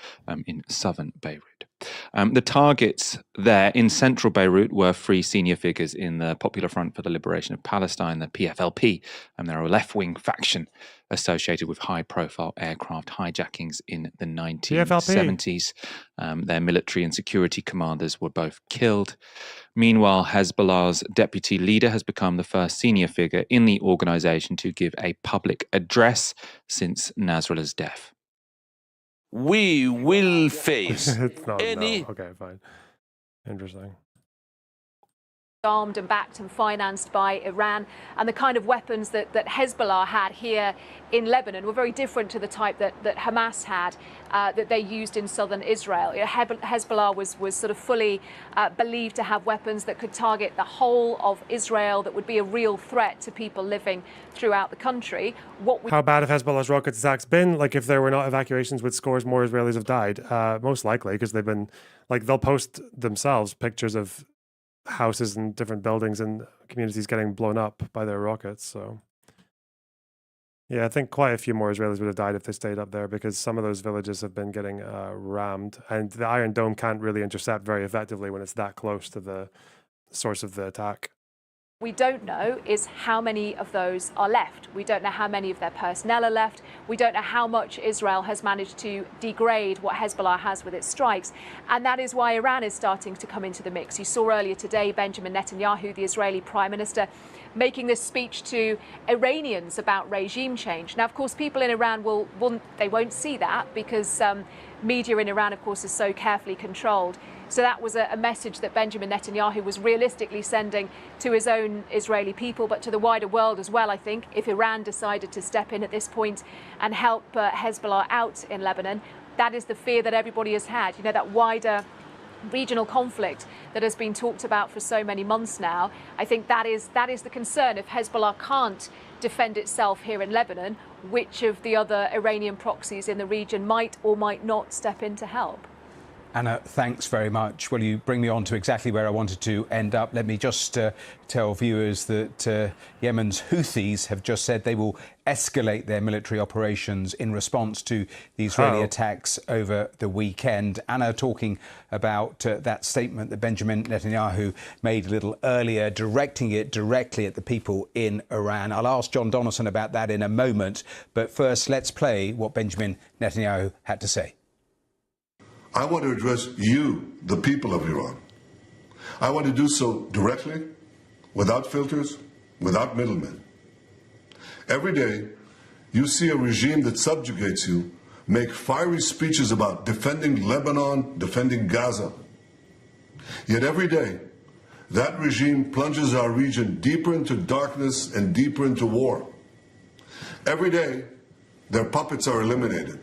in southern Beirut. The targets there in central Beirut were three senior figures in the Popular Front for the Liberation of Palestine, the PFLP, and they're a left-wing faction associated with high-profile aircraft hijackings in the 1970s. Their military and security commanders were both killed. Meanwhile, Hezbollah's deputy leader has become the first senior figure in the organization to give a public address since Nasrallah's death. We will face any... No. Okay, fine. Interesting. Armed and backed and financed by Iran, and the kind of weapons that Hezbollah had here in Lebanon were very different to the type that Hamas had, that they used in southern Israel. Hezbollah was sort of fully believed to have weapons that could target the whole of Israel, that would be a real threat to people living throughout the country. How bad have Hezbollah's rocket attacks been? Like, if there were not evacuations, would scores more Israelis have died? Most likely, because they've been, like, they'll post themselves pictures of houses and different buildings and communities getting blown up by their rockets. So yeah, I think quite a few more Israelis would have died if they stayed up there, because some of those villages have been getting rammed, and the Iron Dome can't really intercept very effectively when it's that close to the source of the attack. We don't know is how many of those are left. We don't know how many of their personnel are left. We don't know how much Israel has managed to degrade what Hezbollah has with its strikes. And that is why Iran is starting to come into the mix. You saw earlier today Benjamin Netanyahu, the Israeli Prime Minister, making this speech to Iranians about regime change. Now, of course, people in Iran they won't see that, because media in Iran, of course, is so carefully controlled. So that was a message that Benjamin Netanyahu was realistically sending to his own Israeli people, but to the wider world as well, I think. If Iran decided to step in at this point and help Hezbollah out in Lebanon, that is the fear that everybody has had. You know, that wider regional conflict that has been talked about for so many months now. I think that is the concern. If Hezbollah can't defend itself here in Lebanon, which of the other Iranian proxies in the region might or might not step in to help? Anna, thanks very much. Well, you bring me on to exactly where I wanted to end up. Let me just tell viewers that Yemen's Houthis have just said they will escalate their military operations in response to the Israeli attacks over the weekend. Anna talking about that statement that Benjamin Netanyahu made a little earlier, directing it directly at the people in Iran. I'll ask John Donaldson about that in a moment. But first, let's play what Benjamin Netanyahu had to say. I want to address you, the people of Iran. I want to do so directly, without filters, without middlemen. Every day, you see a regime that subjugates you make fiery speeches about defending Lebanon, defending Gaza. Yet every day, that regime plunges our region deeper into darkness and deeper into war. Every day, their puppets are eliminated.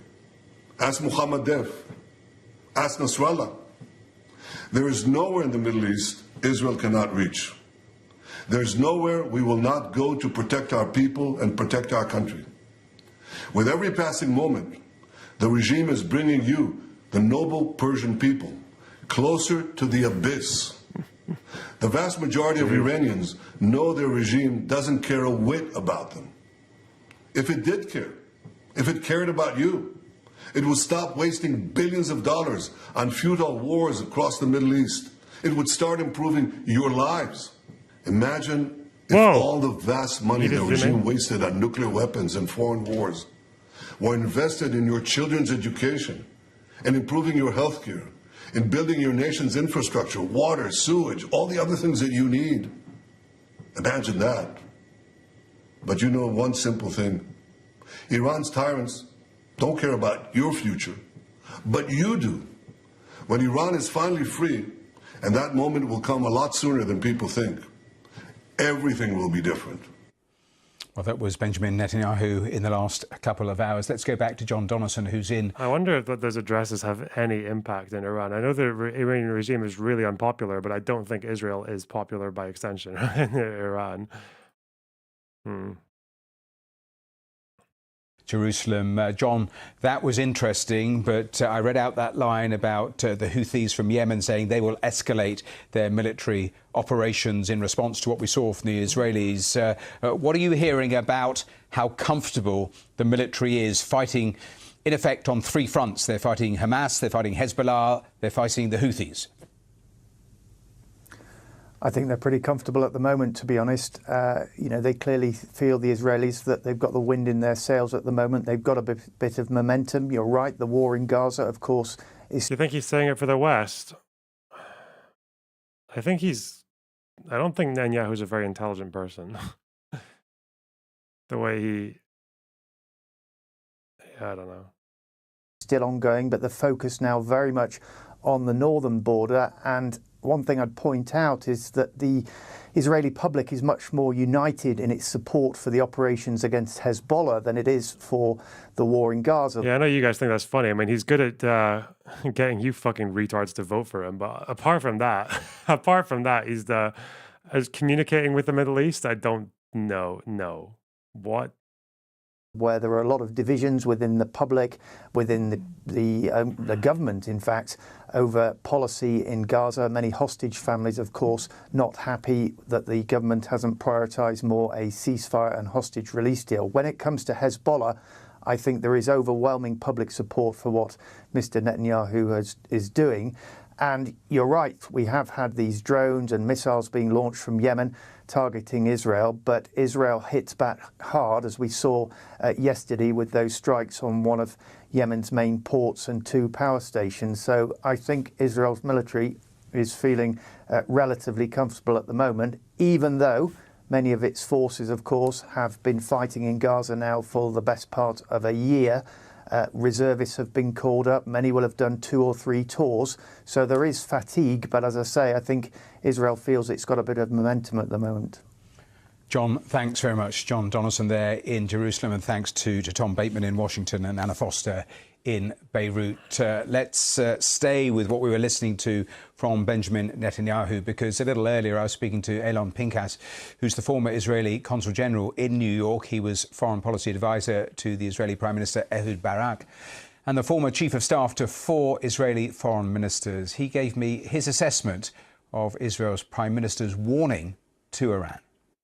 Ask Muhammad Def. Ask Nasrallah. There is nowhere in the Middle East Israel cannot reach. There is nowhere we will not go to protect our people and protect our country. With every passing moment, the regime is bringing you, the noble Persian people, closer to the abyss. The vast majority of Iranians know their regime doesn't care a whit about them. If it did care, if it cared about you, it would stop wasting billions of dollars on futile wars across the Middle East. It would start improving your lives. Imagine if all the vast money the regime wasted on nuclear weapons and foreign wars were invested in your children's education and improving your health care, in building your nation's infrastructure, water, sewage, all the other things that you need. Imagine that. But you know one simple thing. Iran's tyrants don't care about your future, but you do. When Iran is finally free, and that moment will come a lot sooner than people think, everything will be different. Well, that was Benjamin Netanyahu in the last couple of hours. Let's go back to John Donaldson, who's in. I wonder if those addresses have any impact in Iran. I know the Iranian regime is really unpopular, but I don't think Israel is popular by extension in Iran. Jerusalem. John, that was interesting, but I read out that line about the Houthis from Yemen saying they will escalate their military operations in response to what we saw from the Israelis. What are you hearing about how comfortable the military is fighting, in effect, on three fronts? They're fighting Hamas, they're fighting Hezbollah, they're fighting the Houthis. I think they're pretty comfortable at the moment, to be honest. They clearly feel, the Israelis, that they've got the wind in their sails at the moment. They've got a bit of momentum. You're right, the war in Gaza, of course, is... Do you think he's saying it for the West? I don't think Netanyahu's a very intelligent person. The way he... I don't know. Still ongoing, but the focus now very much on the northern border. And one thing I'd point out is that the Israeli public is much more united in its support for the operations against Hezbollah than it is for the war in Gaza. Yeah, I know you guys think that's funny. I mean, he's good at getting you fucking retards to vote for him. But apart from that, he's as communicating with the Middle East, I don't know. No. What? Where there are a lot of divisions within the public, within the government, in fact, over policy in Gaza. Many hostage families, of course, not happy that the government hasn't prioritised more a ceasefire and hostage release deal. When it comes to Hezbollah, I think there is overwhelming public support for what Mr. Netanyahu is doing. And you're right, we have had these drones and missiles being launched from Yemen targeting Israel, but Israel hits back hard, as we saw yesterday with those strikes on one of Yemen's main ports and 2 power stations. So I think Israel's military is feeling relatively comfortable at the moment, even though many of its forces, of course, have been fighting in Gaza now for the best part of a year. Reservists have been called up. Many will have done 2 or 3 tours. So there is fatigue. But as I say, I think Israel feels it's got a bit of momentum at the moment. John, thanks very much. John Donaldson there in Jerusalem. And thanks to Tom Bateman in Washington and Anna Foster in Beirut. Let's stay with what we were listening to from Benjamin Netanyahu, because a little earlier I was speaking to Elon Pinkas, who's the former Israeli Consul General in New York. He was foreign policy advisor to the Israeli Prime Minister Ehud Barak and the former chief of staff to 4 Israeli foreign ministers. He gave me his assessment of Israel's Prime Minister's warning to Iran.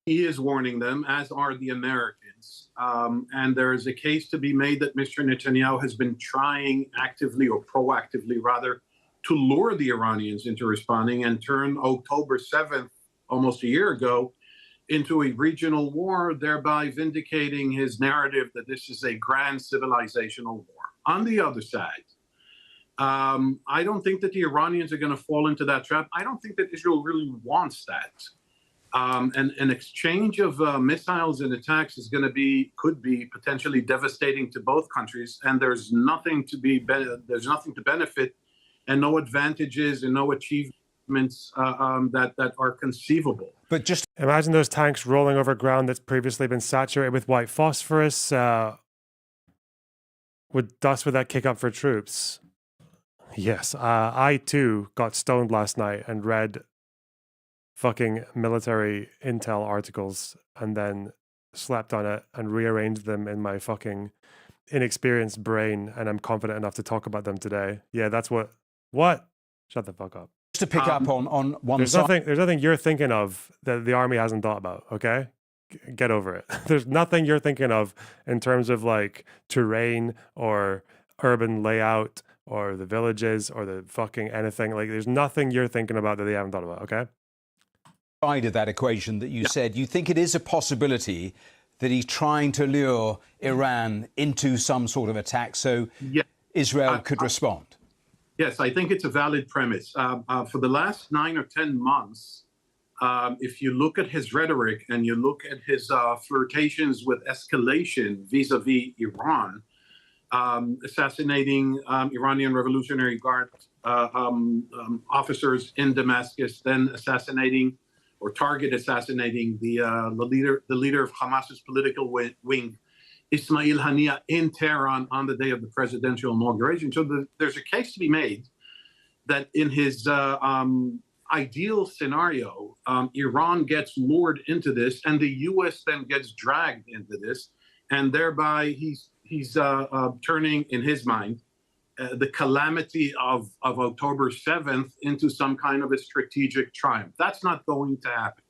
He is warning them, as are the Americans. And there is a case to be made that Mr. Netanyahu has been trying actively, or proactively rather, to lure the Iranians into responding and turn October 7th, almost a year ago, into a regional war, thereby vindicating his narrative that this is a grand civilizational war. On the other side, I don't think that the Iranians are going to fall into that trap. I don't think that Israel really wants that. And an exchange of missiles and attacks is going to could be potentially devastating to both countries. And there's nothing to benefit, and no advantages and no achievements that are conceivable. But just imagine those tanks rolling over ground that's previously been saturated with white phosphorus. Would that kick up for troops? Yes. I too got stoned last night and read fucking military intel articles and then slept on it and rearranged them in my fucking inexperienced brain, and I'm confident enough to talk about them today. Yeah, that's what? Shut the fuck up. Just to pick up on one there's side. There's nothing you're thinking of that the army hasn't thought about, okay? Get over it. There's nothing you're thinking of in terms of like terrain or urban layout or the villages or the fucking anything. Like there's nothing you're thinking about that they haven't thought about, okay? Side of that equation that you said, you think it is a possibility that he's trying to lure Iran into some sort of attack so Israel could respond? Yes, I think it's a valid premise. For the last 9 or 10 months, if you look at his rhetoric and you look at his flirtations with escalation vis-a-vis Iran, assassinating Iranian Revolutionary Guard officers in Damascus, then assassinating or target assassinating the leader of Hamas's political wing, Ismail Haniyeh, in Tehran on the day of the presidential inauguration. So there's a case to be made that in his ideal scenario, Iran gets lured into this, and the U.S. then gets dragged into this, and thereby he's turning, in his mind, the calamity of October 7th into some kind of a strategic triumph. That's not going to happen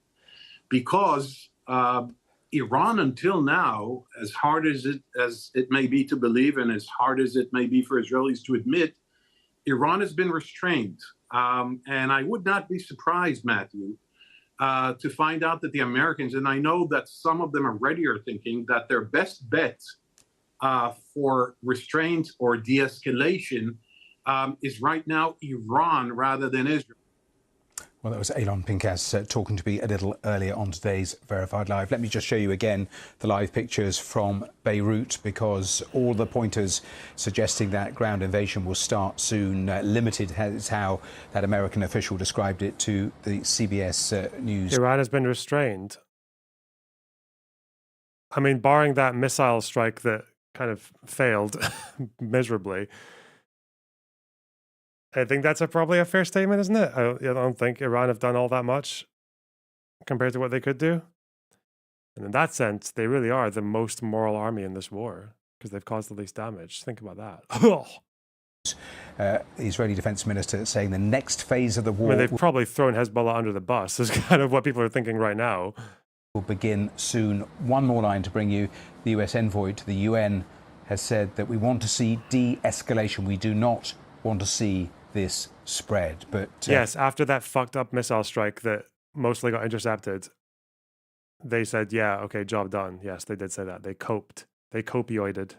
because Iran, until now, as hard as it may be to believe and as hard as it may be for Israelis to admit, Iran has been restrained. And I would not be surprised, Matthew, to find out that the Americans, and I know that some of them already are thinking that their best bet for restraint or de-escalation is right now Iran rather than Israel. Well, that was Elon Pincas talking to me a little earlier on today's Verified Live. Let me just show you again the live pictures from Beirut, because all the pointers suggesting that ground invasion will start soon. Limited is how that American official described it to the CBS News. Iran has been restrained. I mean, barring that missile strike that kind of failed miserably, I think that's probably a fair statement, isn't it? I don't think Iran have done all that much compared to what they could do. And in that sense, they really are the most moral army in this war because they've caused the least damage. Think about that. The Israeli Defense Minister saying the next phase of the war... I mean, they've probably thrown Hezbollah under the bus is kind of what people are thinking right now. ...will begin soon. One more line to bring you. The US envoy to the UN has said that we want to see de-escalation. We do not want to see this spread. But yes, after that fucked up missile strike that mostly got intercepted, they said, yeah, okay, job done. Yes, they did say that. They coped. They copioided.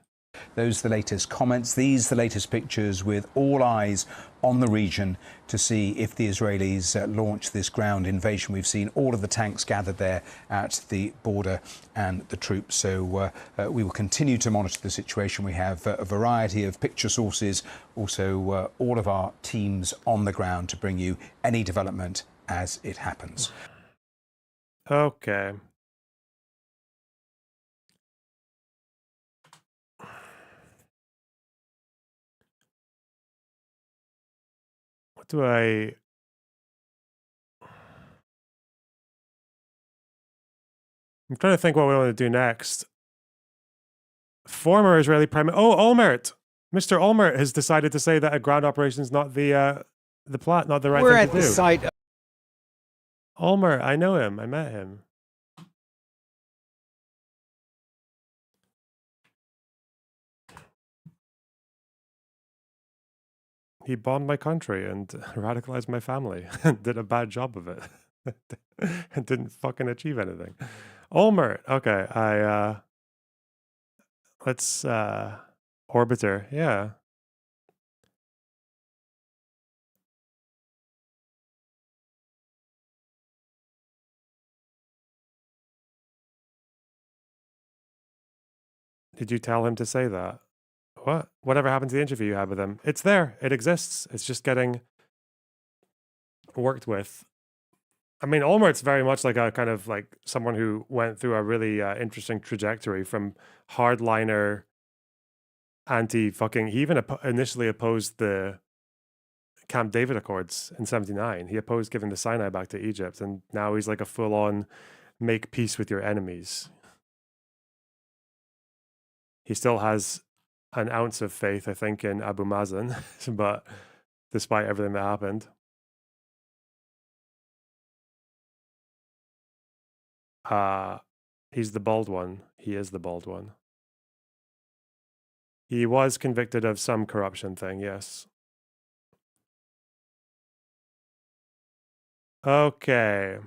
Those are the latest comments. These are the latest pictures with all eyes on the region to see if the Israelis launch this ground invasion. We've seen all of the tanks gathered there at the border and the troops. So we will continue to monitor the situation. We have a variety of picture sources, also all of our teams on the ground to bring you any development as it happens. Okay. I'm trying to think what we want to do next. Former Israeli Prime Minister... Oh, Olmert! Mr. Olmert has decided to say that a ground operation is not the plot, not the right thing to do. We're at the site. Olmert, I know him. I met him. He bombed my country and radicalized my family and did a bad job of it and didn't fucking achieve anything. Olmert, okay, let's, Orbiter, yeah. Did you tell him to say that? What? Whatever happened to the interview you had with him? It's there. It exists. It's just getting worked with. I mean, Olmert's very much like a kind of like someone who went through a really interesting trajectory from hardliner anti-fucking... He even initially opposed the Camp David Accords in '79. He opposed giving the Sinai back to Egypt, and now he's like a full-on make peace with your enemies. He still has an ounce of faith, I think, in Abu Mazen, but despite everything that happened. He's the bald one. He is the bald one. He was convicted of some corruption thing, yes. Okay.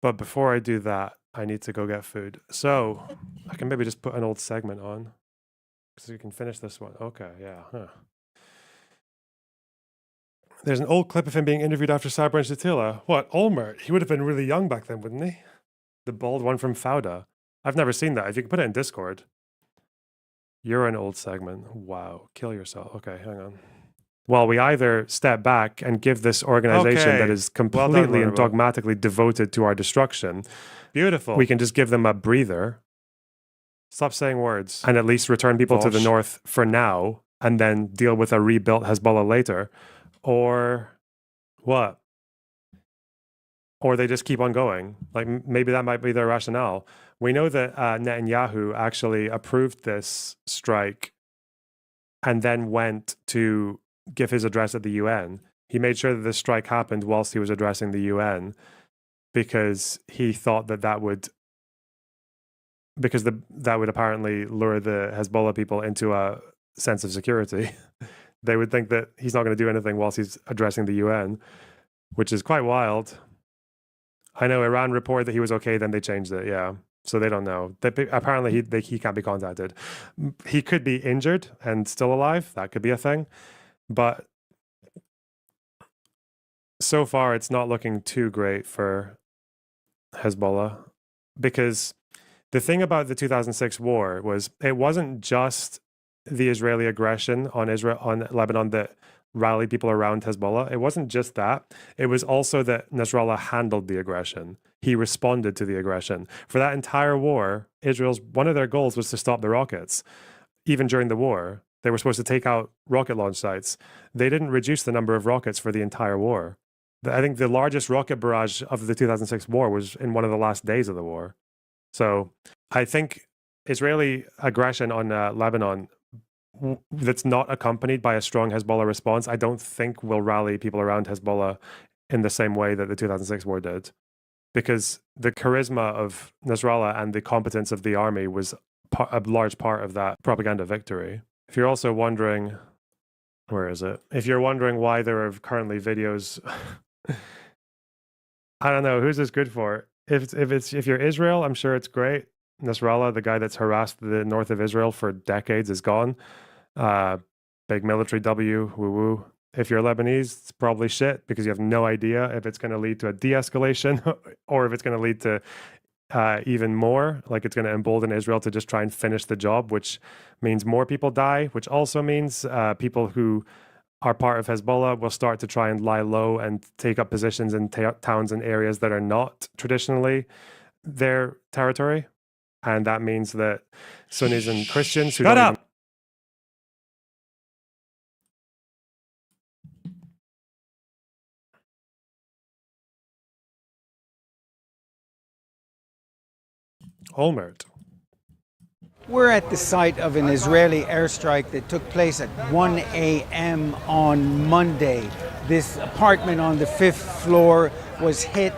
But before I do that, I need to go get food. So I can maybe just put an old segment on because we can finish this one. Okay, yeah. Huh. There's an old clip of him being interviewed after Sabra and Shatila. What, Olmert? He would have been really young back then, wouldn't he? The bald one from Fauda. I've never seen that. If you can put it in Discord. You're an old segment. Wow. Kill yourself. Okay, hang on. well, we either step back and give this organization that is completely and dogmatically devoted to our destruction. Beautiful. We can just give them a breather. Stop saying words. And at least return people to the north for now, and then deal with a rebuilt Hezbollah later. Or what? Or they just keep on going. Like, maybe that might be their rationale. We know that Netanyahu actually approved this strike and then went to give his address at the UN. He made sure that this strike happened whilst he was addressing the UN because he thought that would apparently lure the Hezbollah people into a sense of security. They would think that he's not going to do anything whilst he's addressing the UN, which is quite wild. I know Iran reported that he was okay, then they changed it, yeah. So they don't know. Apparently he can't be contacted. He could be injured and still alive. That could be a thing. But so far, it's not looking too great for Hezbollah, because the thing about the 2006 war was it wasn't just the Israeli aggression on Lebanon that rallied people around Hezbollah. It wasn't just that. It was also that Nasrallah handled the aggression. He responded to the aggression. For that entire war, one of their goals was to stop the rockets. Even during the war, they were supposed to take out rocket launch sites. They didn't reduce the number of rockets for the entire war. I think the largest rocket barrage of the 2006 war was in one of the last days of the war. So I think Israeli aggression on Lebanon that's not accompanied by a strong Hezbollah response, I don't think will rally people around Hezbollah in the same way that the 2006 war did. Because the charisma of Nasrallah and the competence of the army was a large part of that propaganda victory. If you're also wondering, where is it? If you're wondering why there are currently videos, I don't know, who's this good for? If you're Israel, I'm sure it's great. Nasrallah, the guy that's harassed the north of Israel for decades, is gone. Big military W, woo-woo. If you're Lebanese, it's probably shit because you have no idea if it's going to lead to a de-escalation or if it's going to lead to even more, like it's going to embolden Israel to just try and finish the job, which means more people die, which also means people who are part of Hezbollah will start to try and lie low and take up positions in towns and areas that are not traditionally their territory. And that means that Sunnis and Christians who don't Olmert. We're at the site of an Israeli airstrike that took place at 1 a.m. on Monday. This apartment on the 5th floor was hit.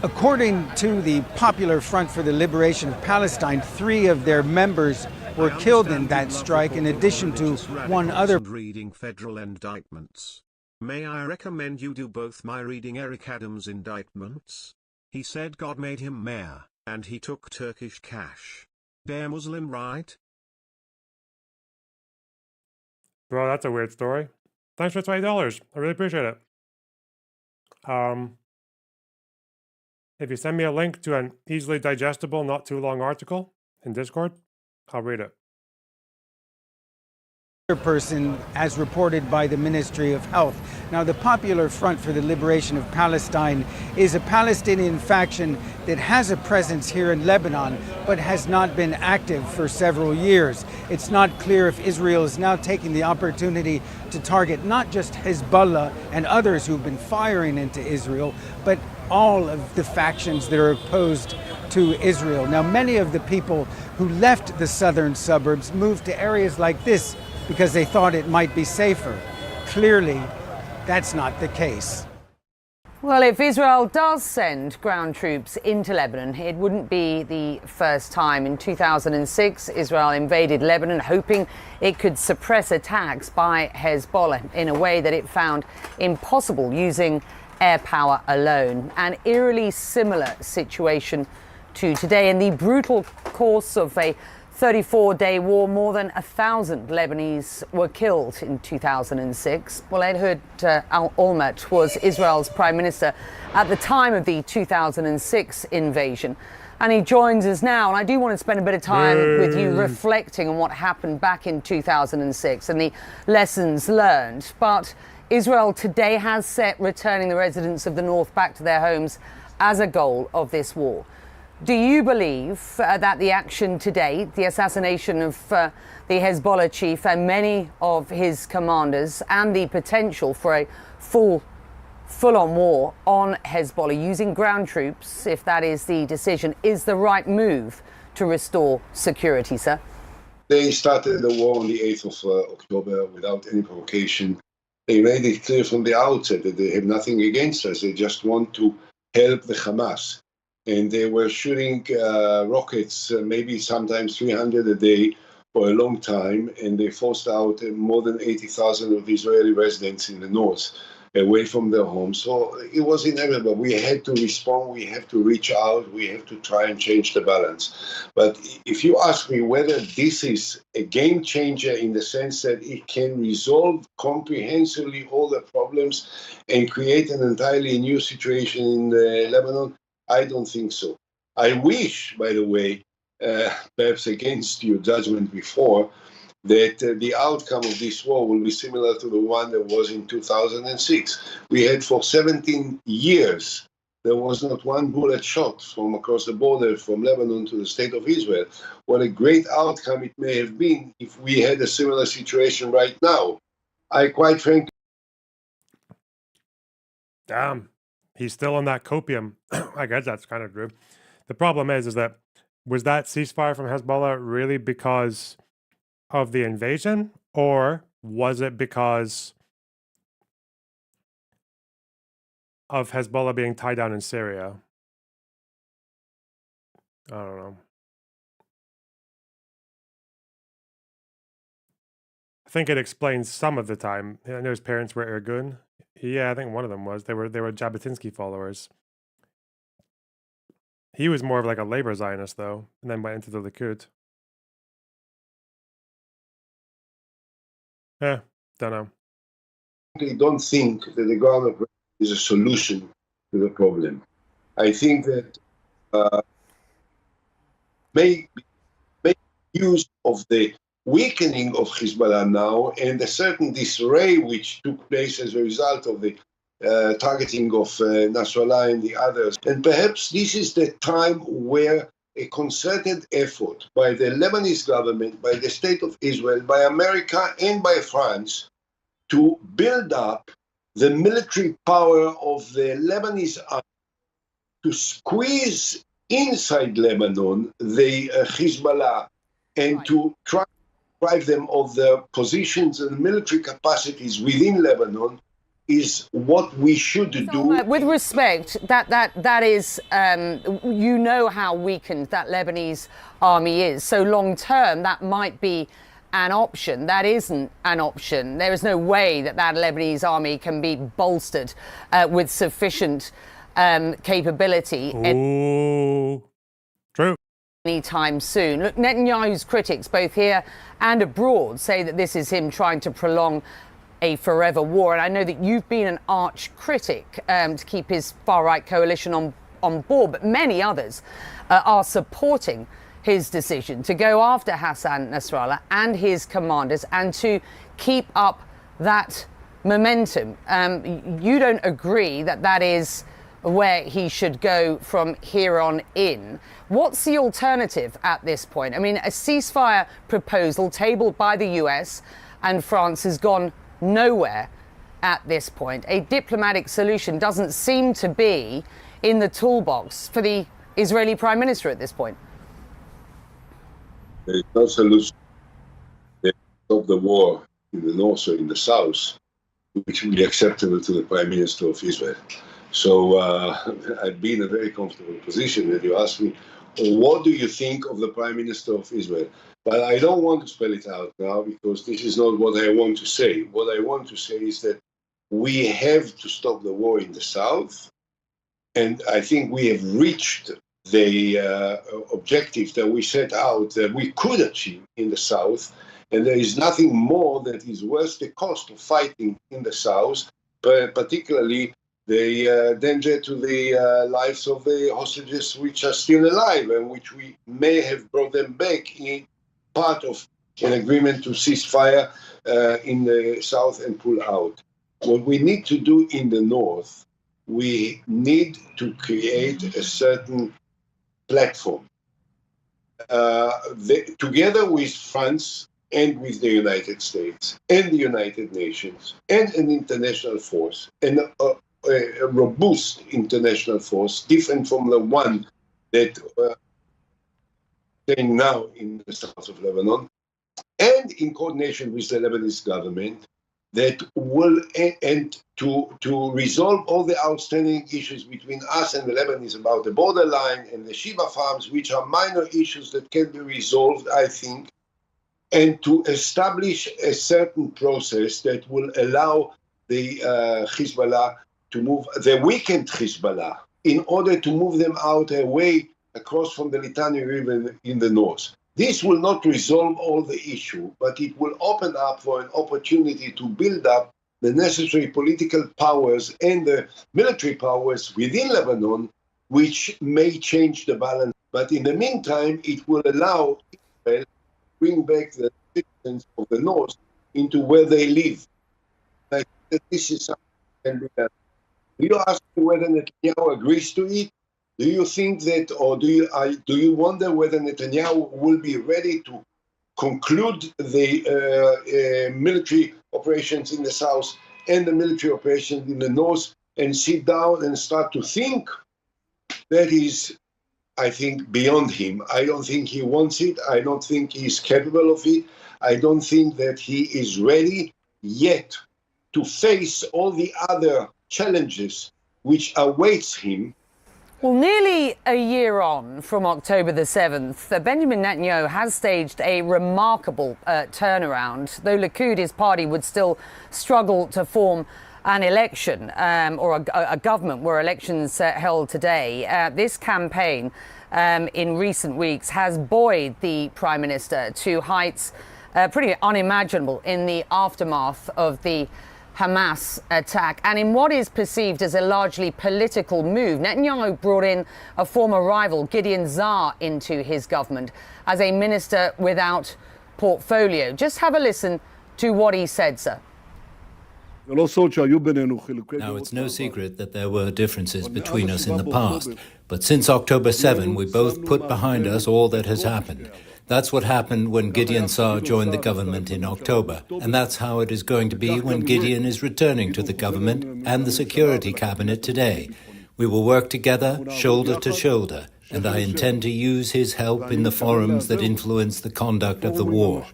According to the Popular Front for the Liberation of Palestine, 3 of their members were killed in that strike, in addition to one other. Reading federal indictments. May I recommend you do both? My reading Eric Adams' indictments. He said God made him mayor, and he took Turkish cash. They're Muslim, right? Bro, that's a weird story. Thanks for $20. I really appreciate it. If you send me a link to an easily digestible, not too long article in Discord, I'll read it. Person, as reported by the Ministry of Health. Now, the Popular Front for the Liberation of Palestine is a Palestinian faction that has a presence here in Lebanon, but has not been active for several years. It's not clear if Israel is now taking the opportunity to target not just Hezbollah and others who've been firing into Israel, but all of the factions that are opposed to Israel. Now, many of the people who left the southern suburbs moved to areas like this because they thought it might be safer. Clearly, that's not the case. Well, if Israel does send ground troops into Lebanon, it wouldn't be the first time. In 2006, Israel invaded Lebanon, hoping it could suppress attacks by Hezbollah in a way that it found impossible using air power alone. An eerily similar situation to today. In the brutal course of a 34-day war, more than 1,000 Lebanese were killed in 2006. Well, Ehud Olmert was Israel's prime minister at the time of the 2006 invasion. And he joins us now. And I do want to spend a bit of time with you reflecting on what happened back in 2006 and the lessons learned. But Israel today has set returning the residents of the north back to their homes as a goal of this war. Do you believe that the action today, the assassination of the Hezbollah chief and many of his commanders, and the potential for a full-on war on Hezbollah using ground troops, if that is the decision, is the right move to restore security, sir? They started the war on the 8th of October without any provocation. They made it clear from the outset that they have nothing against us. They just want to help the Hamas. And they were shooting rockets, maybe sometimes 300 a day for a long time, and they forced out more than 80,000 of Israeli residents in the north away from their homes. So it was inevitable. We had to respond, we have to reach out, we have to try and change the balance. But if you ask me whether this is a game changer in the sense that it can resolve comprehensively all the problems and create an entirely new situation in Lebanon, I don't think so. I wish, by the way, perhaps against your judgment before, that the outcome of this war will be similar to the one that was in 2006. We had for 17 years, there was not one bullet shot from across the border from Lebanon to the state of Israel. What a great outcome it may have been if we had a similar situation right now. I quite frankly... Damn. He's still on that copium. I guess that's kind of true. The problem is that was that ceasefire from Hezbollah really because of the invasion, or was it because of Hezbollah being tied down in Syria? I don't know. I think it explains some of the time. I know his parents were Irgun. Yeah, I think one of them was. They were Jabotinsky followers. He was more of like a labor Zionist, though, and then went into the Likud. Yeah, don't know. I don't think that the ground operation is a solution to the problem. I think that make use of the weakening of Hezbollah now and a certain disarray which took place as a result of the targeting of Nasrallah and the others. And perhaps this is the time where a concerted effort by the Lebanese government, by the State of Israel, by America and by France to build up the military power of the Lebanese army to squeeze inside Lebanon the Hezbollah and to try to deprive them of their positions and military capacities within Lebanon is what we should do. With respect, that is, you know how weakened that Lebanese army is. So long term, that might be an option. That isn't an option. There is no way that Lebanese army can be bolstered with sufficient capability. True. Anytime soon. Look, Netanyahu's critics, both here and abroad, say that this is him trying to prolong a forever war. And I know that you've been an arch critic to keep his far-right coalition on board, but many others are supporting his decision to go after Hassan Nasrallah and his commanders and to keep up that momentum. You don't agree that that is where he should go from here on in. What's the alternative at this point? I mean, a ceasefire proposal tabled by the US and France has gone nowhere at this point. A diplomatic solution doesn't seem to be in the toolbox for the Israeli Prime Minister at this point. There is no solution of the war in the north or in the south which will be acceptable to the Prime Minister of Israel. So I'd be in a very comfortable position that you ask me, what do you think of the Prime Minister of Israel? But I don't want to spell it out now because this is not what I want to say. What I want to say is that we have to stop the war in the south. And I think we have reached the objective that we set out that we could achieve in the south. And there is nothing more that is worth the cost of fighting in the south, but particularly the danger to the lives of the hostages which are still alive and which we may have brought them back in part of an agreement to cease fire in the south and pull out. What we need to do in the north, we need to create a certain platform. Together with France and with the United States and the United Nations and an international force, and a robust international force, different from the one that staying now in the south of Lebanon, and in coordination with the Lebanese government, that will and to resolve all the outstanding issues between us and the Lebanese about the borderline and the Sheba farms, which are minor issues that can be resolved, I think, and to establish a certain process that will allow the Hezbollah to move, the weakened Hezbollah, in order to move them out away across from the Litani River in the north. This will not resolve all the issue, but it will open up for an opportunity to build up the necessary political powers and the military powers within Lebanon, which may change the balance. But in the meantime, it will allow Israel to bring back the citizens of the north into where they live. I think that this is something that can be done. Do you ask me whether Netanyahu agrees to it? Do you think that, or do you wonder whether Netanyahu will be ready to conclude the military operations in the south and the military operations in the north and sit down and start to think? That is, I think, beyond him. I don't think he wants it. I don't think he's capable of it. I don't think that he is ready yet to face all the other challenges which awaits him. Well, nearly a year on from October the 7th, Benjamin Netanyahu has staged a remarkable turnaround. Though Likud, his party, would still struggle to form an election or a government where elections held today. This campaign in recent weeks has buoyed the Prime Minister to heights pretty unimaginable in the aftermath of the Hamas attack, and in what is perceived as a largely political move. Netanyahu brought in a former rival, Gideon Saar, into his government as a minister without portfolio. Just have a listen to what he said, sir. Now, it's no secret that there were differences between us in the past, but since October 7, we both put behind us all that has happened. That's what happened when Gideon Saar joined the government in October, and that's how it is going to be when Gideon is returning to the government and the security cabinet today. We will work together, shoulder to shoulder, and I intend to use his help in the forums that influence the conduct of the war.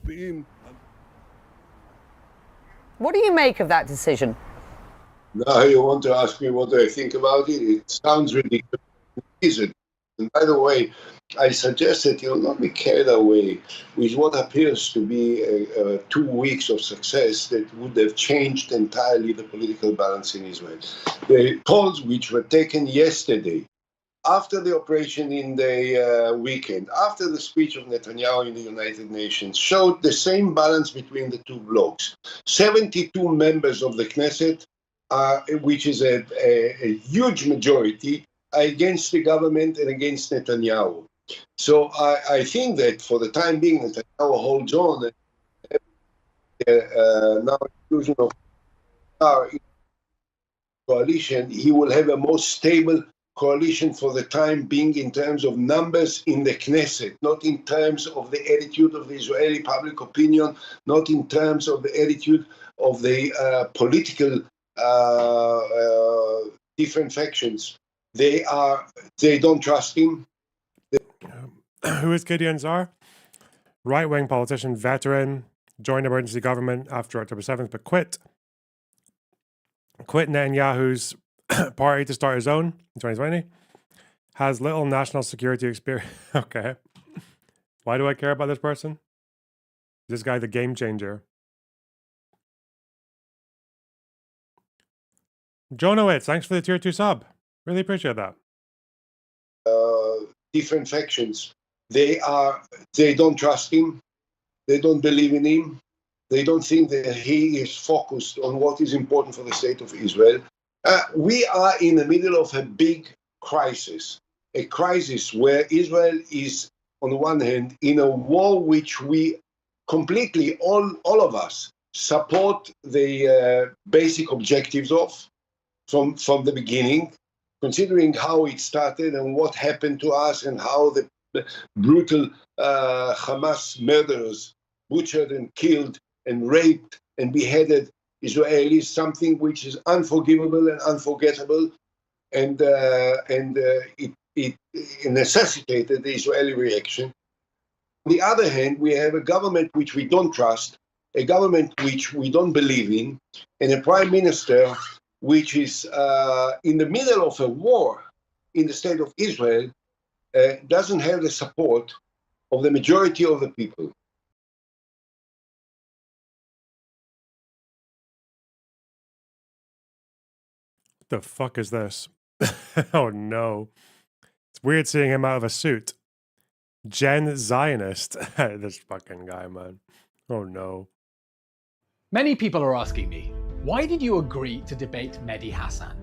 What do you make of that decision? Now you want to ask me what I think about it? It sounds ridiculous. Is it? And by the way, I suggest that you'll not be carried away with what appears to be 2 weeks of success that would have changed entirely the political balance in Israel. The polls which were taken yesterday, after the operation in the weekend, after the speech of Netanyahu in the United Nations, showed the same balance between the two blocs. 72 members of the Knesset, which is a huge majority, against the government and against Netanyahu. So I think that for the time being, Netanyahu holds on. Now, inclusion of our coalition, he will have a more stable coalition for the time being in terms of numbers in the Knesset, not in terms of the attitude of the Israeli public opinion, not in terms of the attitude of the political different factions. They don't trust him. Who is Gideon Saar? Right-wing politician, veteran, joined emergency government after October 7th, but quit Netanyahu's party to start his own in 2020. Has little national security experience. Okay. Why do I care about this person? Is this guy the game changer? Jonowitz, thanks for the tier 2 sub. Really appreciate that. Different factions. They don't trust him. They don't believe in him. They don't think that he is focused on what is important for the state of Israel. We are in the middle of a big crisis, a crisis where Israel is, on the one hand, in a war which we completely, all of us, support the basic objectives of from the beginning, considering how it started and what happened to us and how the brutal Hamas murderers butchered and killed and raped and beheaded Israelis, something which is unforgivable and unforgettable, and it necessitated the Israeli reaction. On the other hand, we have a government which we don't trust, a government which we don't believe in, and a prime minister which is in the middle of a war in the state of Israel, doesn't have the support of the majority of the people. What the fuck is this? Oh no. It's weird seeing him out of a suit. Gen Zionist. This fucking guy, man. Oh no. Many people are asking me, why did you agree to debate Mehdi Hassan?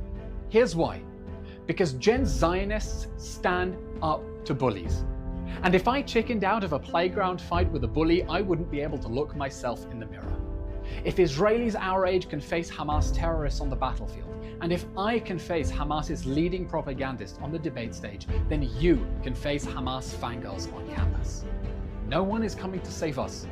Here's why. Because Gen Zionists stand up to bullies. And if I chickened out of a playground fight with a bully, I wouldn't be able to look myself in the mirror. If Israelis our age can face Hamas terrorists on the battlefield, and if I can face Hamas's leading propagandist on the debate stage, then you can face Hamas fangirls on campus. No one is coming to save us.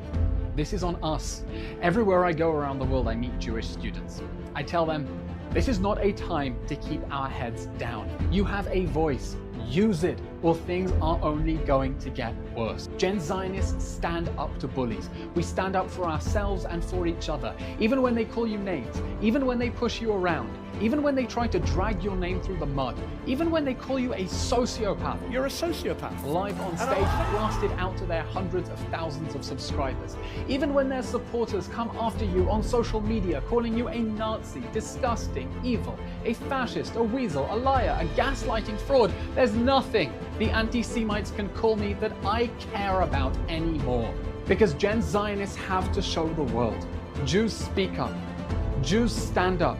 This is on us. Everywhere I go around the world, I meet Jewish students. I tell them, this is not a time to keep our heads down. You have a voice. Use it, or things are only going to get worse. Gen Zionists stand up to bullies. We stand up for ourselves and for each other, even when they call you names, even when they push you around, even when they try to drag your name through the mud, even when they call you a sociopath. You're a sociopath. Live on stage, blasted out to their hundreds of thousands of subscribers. Even when their supporters come after you on social media, calling you a Nazi, disgusting, evil, a fascist, a weasel, a liar, a gaslighting fraud. There's nothing the anti-Semites can call me that I care about anymore. Because Gen Zionists have to show the world. Jews speak up. Jews stand up.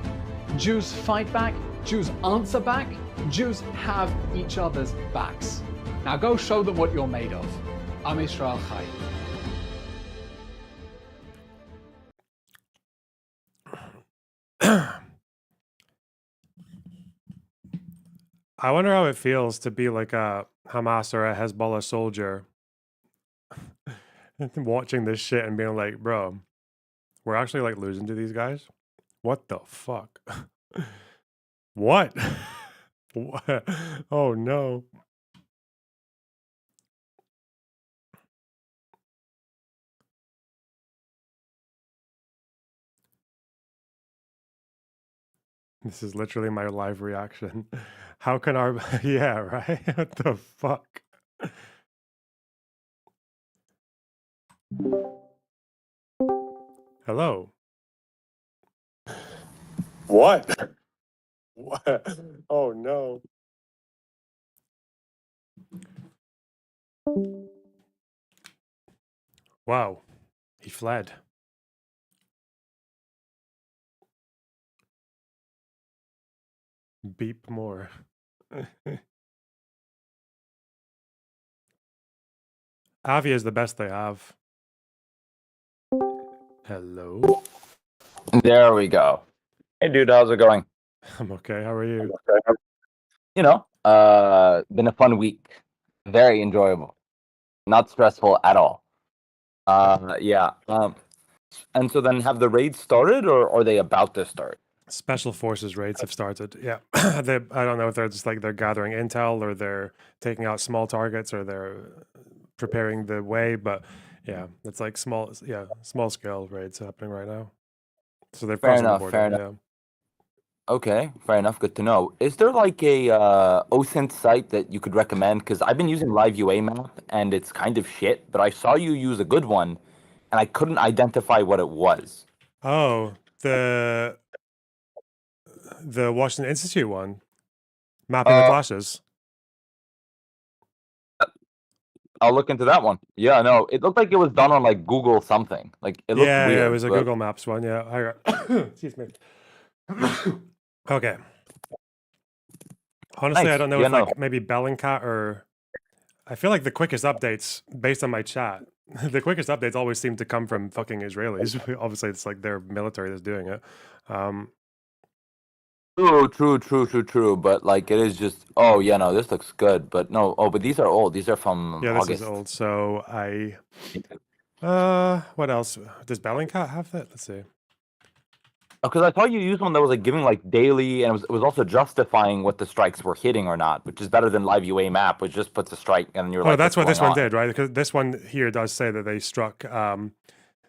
Jews fight back. Jews answer back. Jews have each other's backs. Now go show them what you're made of. Am Yisrael Chai. I wonder how it feels to be like a Hamas or a Hezbollah soldier watching this shit and being like, bro, we're actually like losing to these guys? What the fuck? What? What? Oh no. This is literally my live reaction. How can our... Yeah, right? What the fuck? Hello. What? What? Oh no. Wow. He fled. Beep more. Avi is the best they have. Hello. There we go. Hey, dude, how's it going? I'm okay. How are you? You know, been a fun week. Very enjoyable. Not stressful at all. Yeah. And so then have the raids started, or are they about to start? Special forces raids have started. Yeah. I don't know if they're just like they're gathering intel or they're taking out small targets or they're preparing the way, but yeah, it's like small scale raids happening right now. So they're fair enough. Yeah. Okay, fair enough. Good to know. Is there like a OSINT site that you could recommend? Because I've been using Live UA Map and it's kind of shit, but I saw you use a good one and I couldn't identify what it was. Oh, the Washington Institute one, mapping the clashes. I'll look into that one. Yeah, no, it looked like it was done on like Google something. Like it looked weird. Yeah, it was a Google Maps one. Yeah, excuse me. Okay, Honestly, Thanks. I don't know Yeah, if no. like maybe Bellingcat or I feel like the quickest updates based on my chat, the quickest updates always seem to come from fucking Israelis. Obviously, it's like their military that's doing it. True. But like, it is just. Oh yeah, no, this looks good. But no. Oh, but these are old. These are from Yeah, August. this is old. So I. What else? Does Bellingcat have that? Let's see. Because I thought you used one that was like giving like daily, and it was also justifying what the strikes were hitting or not, which is better than live UA map, which just puts a strike and you're like. Oh, that's what what's this one going on? did, right? Because this one here does say that they struck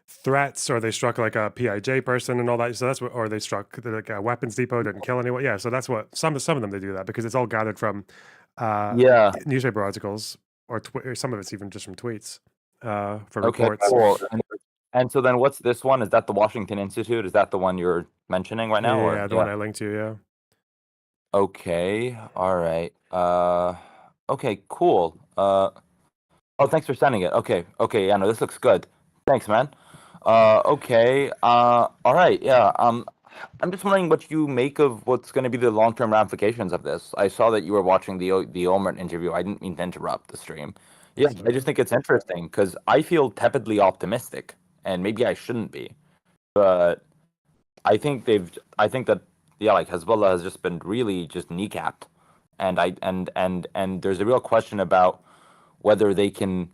threats, or they struck like a PIJ person and all that. So that's what, or they struck like a weapons depot, didn't kill anyone. Yeah, so that's what some of them they do that because it's all gathered from newspaper articles or some of it's even just from tweets for reports. Cool. And so then what's this one? Is that the Washington Institute? Is that the one you're mentioning right now? Yeah, the one I linked to, yeah. Okay, all right. Okay, cool. Oh, thanks for sending it. Okay, yeah, no, this looks good. Thanks, man. Okay, all right, yeah. I'm just wondering what you make of what's going to be the long-term ramifications of this. I saw that you were watching the Olmert interview. I didn't mean to interrupt the stream. Yeah, I just think it's interesting because I feel tepidly optimistic. And maybe I shouldn't be, but I think that like Hezbollah has just been really just kneecapped, and there's a real question about whether they can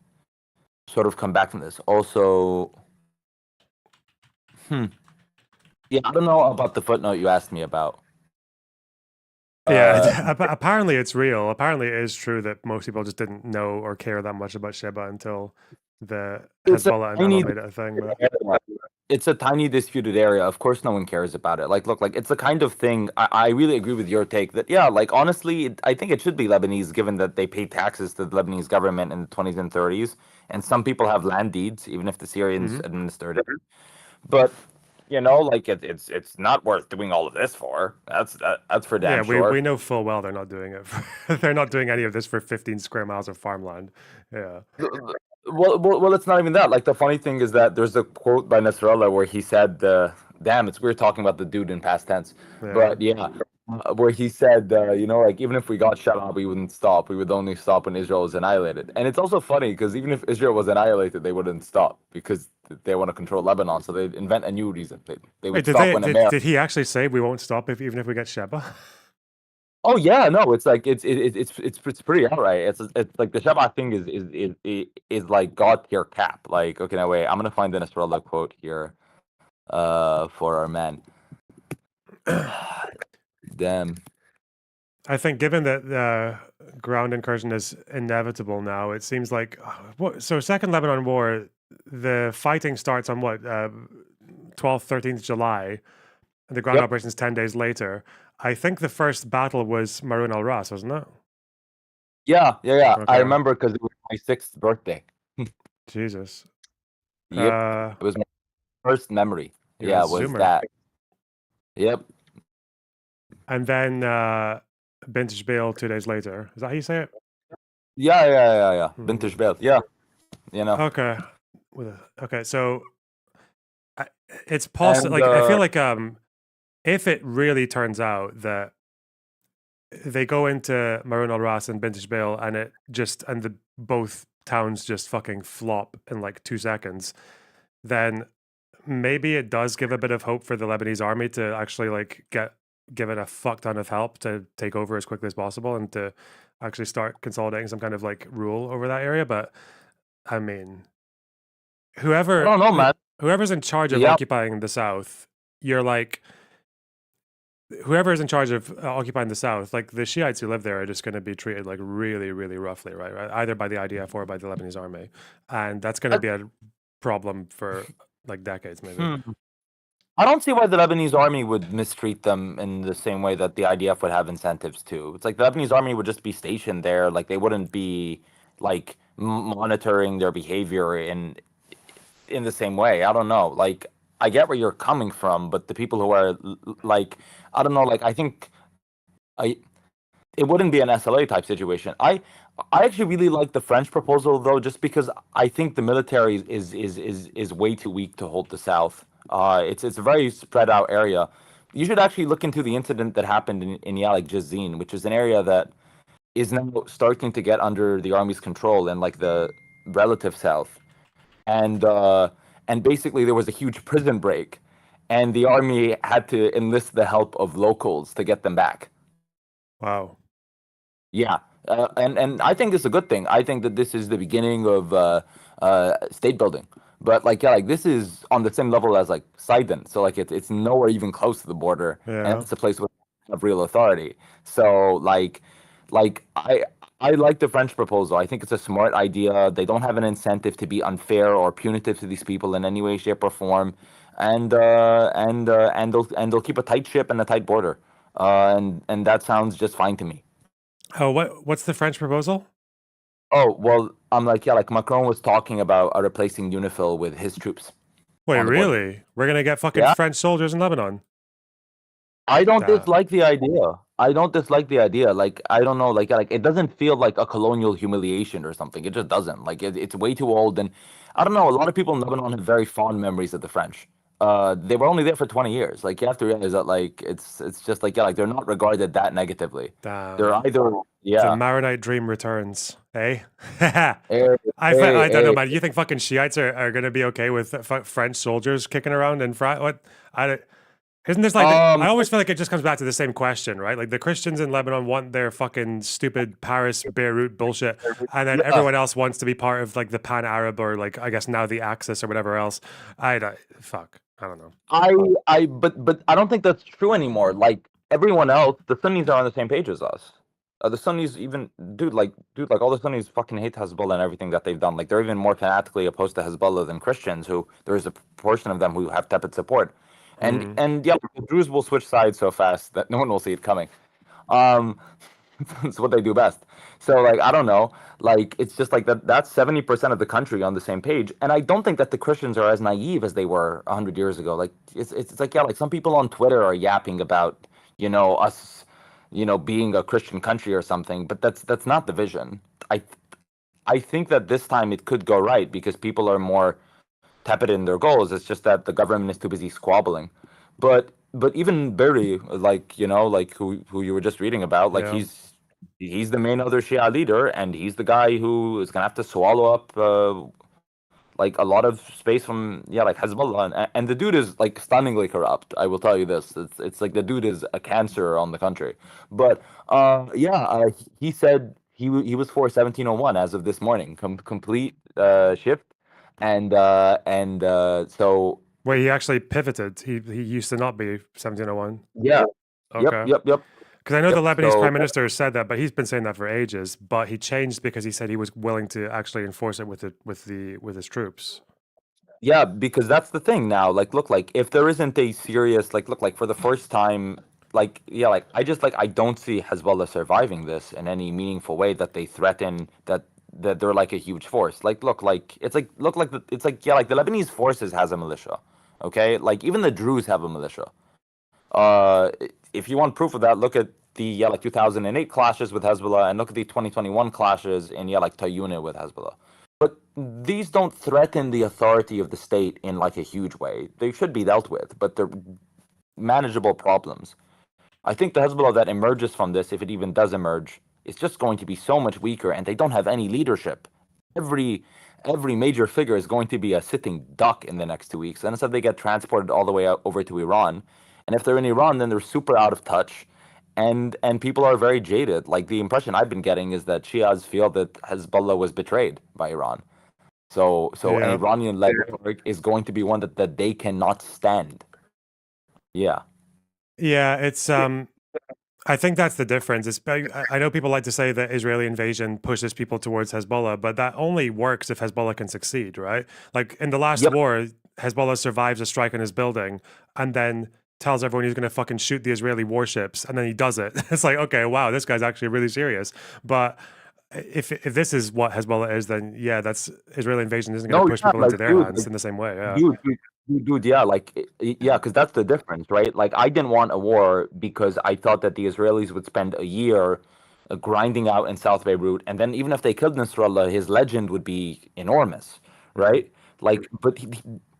sort of come back from this. Also, yeah, I don't know about the footnote you asked me about. Yeah, apparently it's real. Apparently it is true that most people just didn't know or care that much about Sheba until the Hezbollah and made it a thing. But it's a tiny disputed area. Of course, no one cares about it. Like, look, like it's the kind of thing. I really agree with your take that, yeah, like honestly, I think it should be Lebanese, given that they pay taxes to the Lebanese government in the 20s and 30s, and some people have land deeds, even if the Syrians administered it. But you know, like it's not worth doing all of this for. That's for damn sure. Yeah, we know full well they're not doing it. They're not doing any of this for 15 square miles of farmland. Yeah. Well, it's not even that. Like the funny thing is that there's a quote by Nasrallah where he said, "Damn, it's weird talking about the dude in past tense." Yeah. But yeah, where he said, you know, like even if we got shut up, we wouldn't stop. We would only stop when Israel was annihilated. And it's also funny because even if Israel was annihilated, they wouldn't stop because they want to control Lebanon. So they'd invent a new reason. They would stop when America. Did he actually say we won't stop even if we get Sheba? Oh yeah, no, it's like it's pretty outright. It's like the Shabbat thing is like God tier cap. Like, okay, now wait, I'm gonna find the Nasrallah quote here, for our man. Damn. I think given that the ground incursion is inevitable now, it seems like so Second Lebanon War, the fighting starts on what 12th, 13th July, and the ground operations 10 days later. I think the first battle was Maroun al-Ras, wasn't it? Yeah. Okay. I remember because it was my 6th birthday. Jesus. Yep. It was my first memory. Yeah, it was Zoomer. That. Yep. And then Bint Jbeil 2 days later. Is that how you say it? Yeah. Bint Jbeil. Yeah. You know. Okay. So it's possible. Like I feel like if it really turns out that they go into Maroun al-Ras and Bint Jbeil and the both towns just fucking flop in like 2 seconds, then maybe it does give a bit of hope for the Lebanese army to actually like give it a fuck ton of help to take over as quickly as possible and to actually start consolidating some kind of like rule over that area. But I mean, I don't know, man. Whoever's in charge of occupying the south, you're like, whoever is in charge of occupying the south, like the Shiites who live there are just going to be treated like really, really roughly, right? Either by the IDF or by the Lebanese army. And that's going to be a problem for like decades, maybe. I don't see why the Lebanese army would mistreat them in the same way that the IDF would have incentives to. It's like the Lebanese army would just be stationed there. Like they wouldn't be like monitoring their behavior in the same way. I don't know. Like, I get where you're coming from, but the people who are like, I don't know, like I think it wouldn't be an SLA type situation. I actually really like the French proposal though, just because I think the military is way too weak to hold the south. It's a very spread out area, you should actually look into the incident that happened in like Jazin, which is an area that is now starting to get under the army's control in like the relative south. And basically there was a huge prison break, and the army had to enlist the help of locals to get them back. Wow. Yeah. And I think it's a good thing. I think that this is the beginning of state building. But like, yeah, like this is on the same level as like Sidon. So like it's nowhere even close to the border. Yeah. And it's a place with real authority. So like I like the French proposal. I think it's a smart idea. They don't have an incentive to be unfair or punitive to these people in any way, shape, or form. And they'll keep a tight ship and a tight border. And that sounds just fine to me. Oh, what's the French proposal? Oh, well, I'm like, yeah, like Macron was talking about replacing UNIFIL with his troops. Wait, really? We're going to get fucking French soldiers in Lebanon? I don't dislike the idea. Like, I don't know, like it doesn't feel like a colonial humiliation or something. It just doesn't. Like, it's way too old. And I don't know, a lot of people in Lebanon have very fond memories of the French. They were only there for 20 years. Like, you have to realize that, like, it's just like, yeah, like they're not regarded that negatively. Damn. They're either, The Maronite dream returns, eh? I don't know, man. You think fucking Shiites are going to be okay with French soldiers kicking around in France? What? Isn't this like, I always feel like it just comes back to the same question, right? Like the Christians in Lebanon want their fucking stupid Paris, Beirut bullshit. And then everyone else wants to be part of like the Pan-Arab or like, I guess now the Axis or whatever else. I don't know. But I don't think that's true anymore. Like everyone else, the Sunnis are on the same page as us. The Sunnis even, dude, like all the Sunnis fucking hate Hezbollah and everything that they've done. Like they're even more fanatically opposed to Hezbollah than Christians, who there is a portion of them who have tepid support. And yeah, the Druze will switch sides so fast that no one will see it coming. It's what they do best. So like, I don't know, like it's just like that's 70% of the country on the same page. And I don't think that the Christians are as naive as they were 100 years ago. Like it's like, yeah, like some people on Twitter are yapping about, us, being a Christian country or something, but that's not the vision. I think that this time it could go right because people are more tepid in their goals. It's just that the government is too busy squabbling. But even Bibi, like who you were just reading about, like he's the main other Shia leader, and he's the guy who is gonna have to swallow up like a lot of space from like Hezbollah, and the dude is like stunningly corrupt. I will tell you this. It's like the dude is a cancer on the country. But he said he was for 1701 as of this morning, complete shift. And so wait, he actually pivoted. He used to not be 1701. Yeah. Okay. Yep. Because I know the Lebanese prime minister said that, but he's been saying that for ages. But he changed because he said he was willing to actually enforce it with his troops. Yeah, because that's the thing now. Like, look, like if there isn't a serious like for the first time, I don't see Hezbollah surviving this in any meaningful way. That they threaten that they're like a huge force. Like, look, like it's like the Lebanese forces has a militia, okay? Like even the Druze have a militia. If you want proof of that, look at the 2008 clashes with Hezbollah and look at the 2021 clashes in Tayuna with Hezbollah. But these don't threaten the authority of the state in like a huge way. They should be dealt with, but they're manageable problems. I think the Hezbollah that emerges from this, if it even does emerge, it's just going to be so much weaker, and they don't have any leadership. Every major figure is going to be a sitting duck in the next 2 weeks. And instead they get transported all the way over to Iran. And if they're in Iran, then they're super out of touch, and people are very jaded. Like the impression I've been getting is that Shias feel that Hezbollah was betrayed by Iran. So an Iranian-led network is going to be one that they cannot stand. Yeah. Yeah, it's I think that's the difference. I know people like to say that Israeli invasion pushes people towards Hezbollah, but that only works if Hezbollah can succeed, right? Like in the last war, Hezbollah survives a strike on his building and then tells everyone he's going to fucking shoot the Israeli warships, and then he does it. It's like, okay, wow, this guy's actually really serious. But if this is what Hezbollah is, then yeah, that's Israeli invasion isn't going to push people into their hands in the same way. Yeah. Dude, because that's the difference, right? Like, I didn't want a war because I thought that the Israelis would spend a year grinding out in South Beirut, and then even if they killed Nasrallah, his legend would be enormous, right? Like, but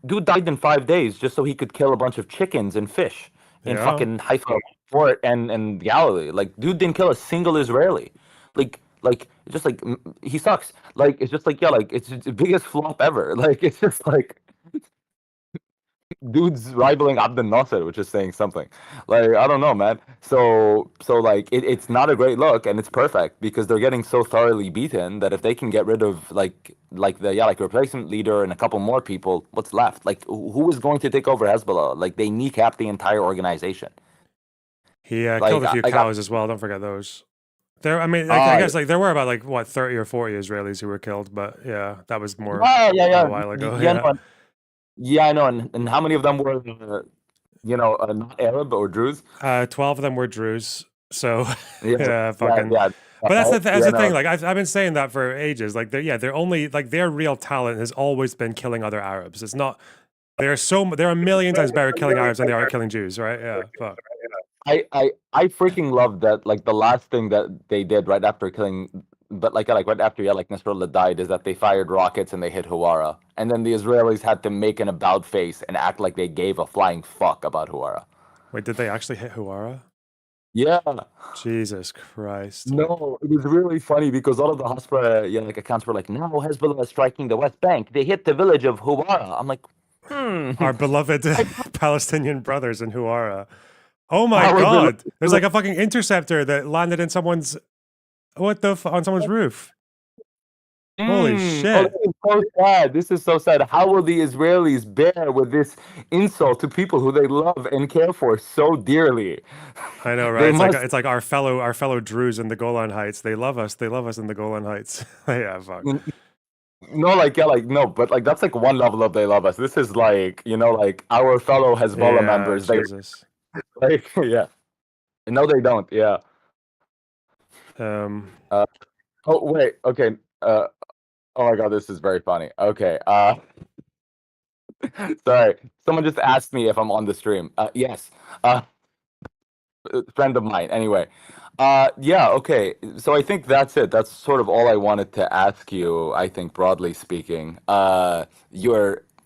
dude died in 5 days just so he could kill a bunch of chickens and fish in fucking Haifa Fort and Galilee. Like, dude didn't kill a single Israeli. Like it's just like he sucks. Like, it's just like, yeah, like it's the biggest flop ever. Like, it's just like dude's rivaling Abdel Nasser, which is saying something. Like, I don't know, man. So like it's not a great look, and it's perfect because they're getting so thoroughly beaten that if they can get rid of like the replacement leader and a couple more people, what's left? Like, who is going to take over Hezbollah? Like, they kneecap the entire organization. He killed a few cows as well. Don't forget those. I guess like there were about 30 or 40 Israelis who were killed, but yeah, that was more a while ago. Yeah, I know. And how many of them were, not Arab or Druze? 12 of them were Druze. So yeah. But that's the thing. Like I've been saying that for ages. Like they're only like their real talent has always been killing other Arabs. It's not. They're a million times better killing Arabs than they are killing Jews, right? Yeah. Fuck. I freaking love that. Like, the last thing that they did right after killing, but right after Nasrallah died, is that they fired rockets and they hit Huwara, and then the Israelis had to make an about face and act like they gave a flying fuck about Huwara. Wait, did they actually hit Huwara? Yeah. Jesus Christ. No, it was really funny because all of the Hasbara accounts were like, now Hezbollah is striking the West Bank. They hit the village of Huwara. I'm like, Our beloved Palestinian brothers in Huwara. Oh my God! There's like a fucking interceptor that landed in someone's on someone's roof. Holy shit! This is so sad. This is so sad. How will the Israelis bear with this insult to people who they love and care for so dearly? I know, right? It's like our fellow Druze in the Golan Heights. They love us. They love us in the Golan Heights. Yeah, fuck. No, but that's like one level of they love us. This is like, our fellow Hezbollah members. Jesus. Yeah. No, they don't. Yeah. Oh wait. Okay. Oh my God, this is very funny. Okay. Sorry. Someone just asked me if I'm on the stream. Yes. Friend of mine. Anyway. Yeah. Okay. So I think that's it. That's sort of all I wanted to ask you. I think, broadly speaking, and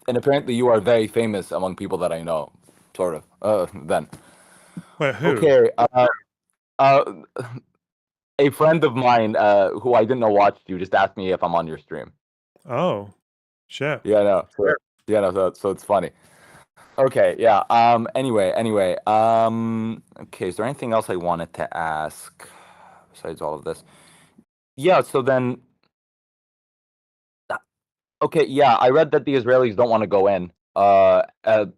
apparently you are very famous among people that I know. Sort of. Then. Wait, who? Okay. A friend of mine who I didn't know watched you just asked me if I'm on your stream. Oh, shit. Yeah, no. So it's funny. Okay, yeah. Anyway. Okay, is there anything else I wanted to ask besides all of this? Yeah, so then okay, yeah, I read that the Israelis don't want to go in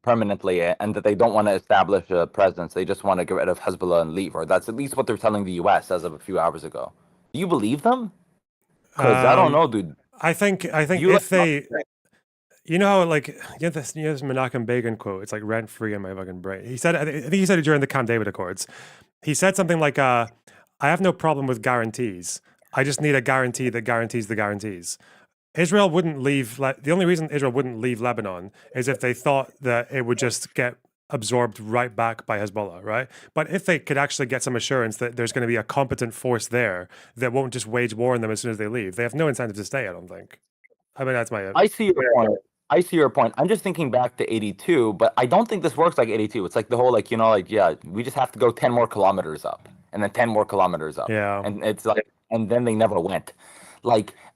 permanently, and that they don't want to establish a presence. They just want to get rid of Hezbollah and leave, or that's at least what they're telling the US as of a few hours ago. Do you believe them? Because I don't know, dude. I think if they, how this Menachem Begin quote, it's like rent free in my fucking brain. He said, I think he said it during the Camp David Accords. He said something like, "I have no problem with guarantees. I just need a guarantee that guarantees the guarantees." Israel wouldn't leave. The only reason Israel wouldn't leave Lebanon is if they thought that it would just get absorbed right back by Hezbollah, right? But if they could actually get some assurance that there's going to be a competent force there that won't just wage war on them as soon as they leave, they have no incentive to stay, I don't think. I mean, that's my... I see your point. I'm just thinking back to 82, but I don't think this works like 82. It's like the whole, we just have to go 10 more kilometers up, and then 10 more kilometers up. Yeah. And it's like, and then they never went.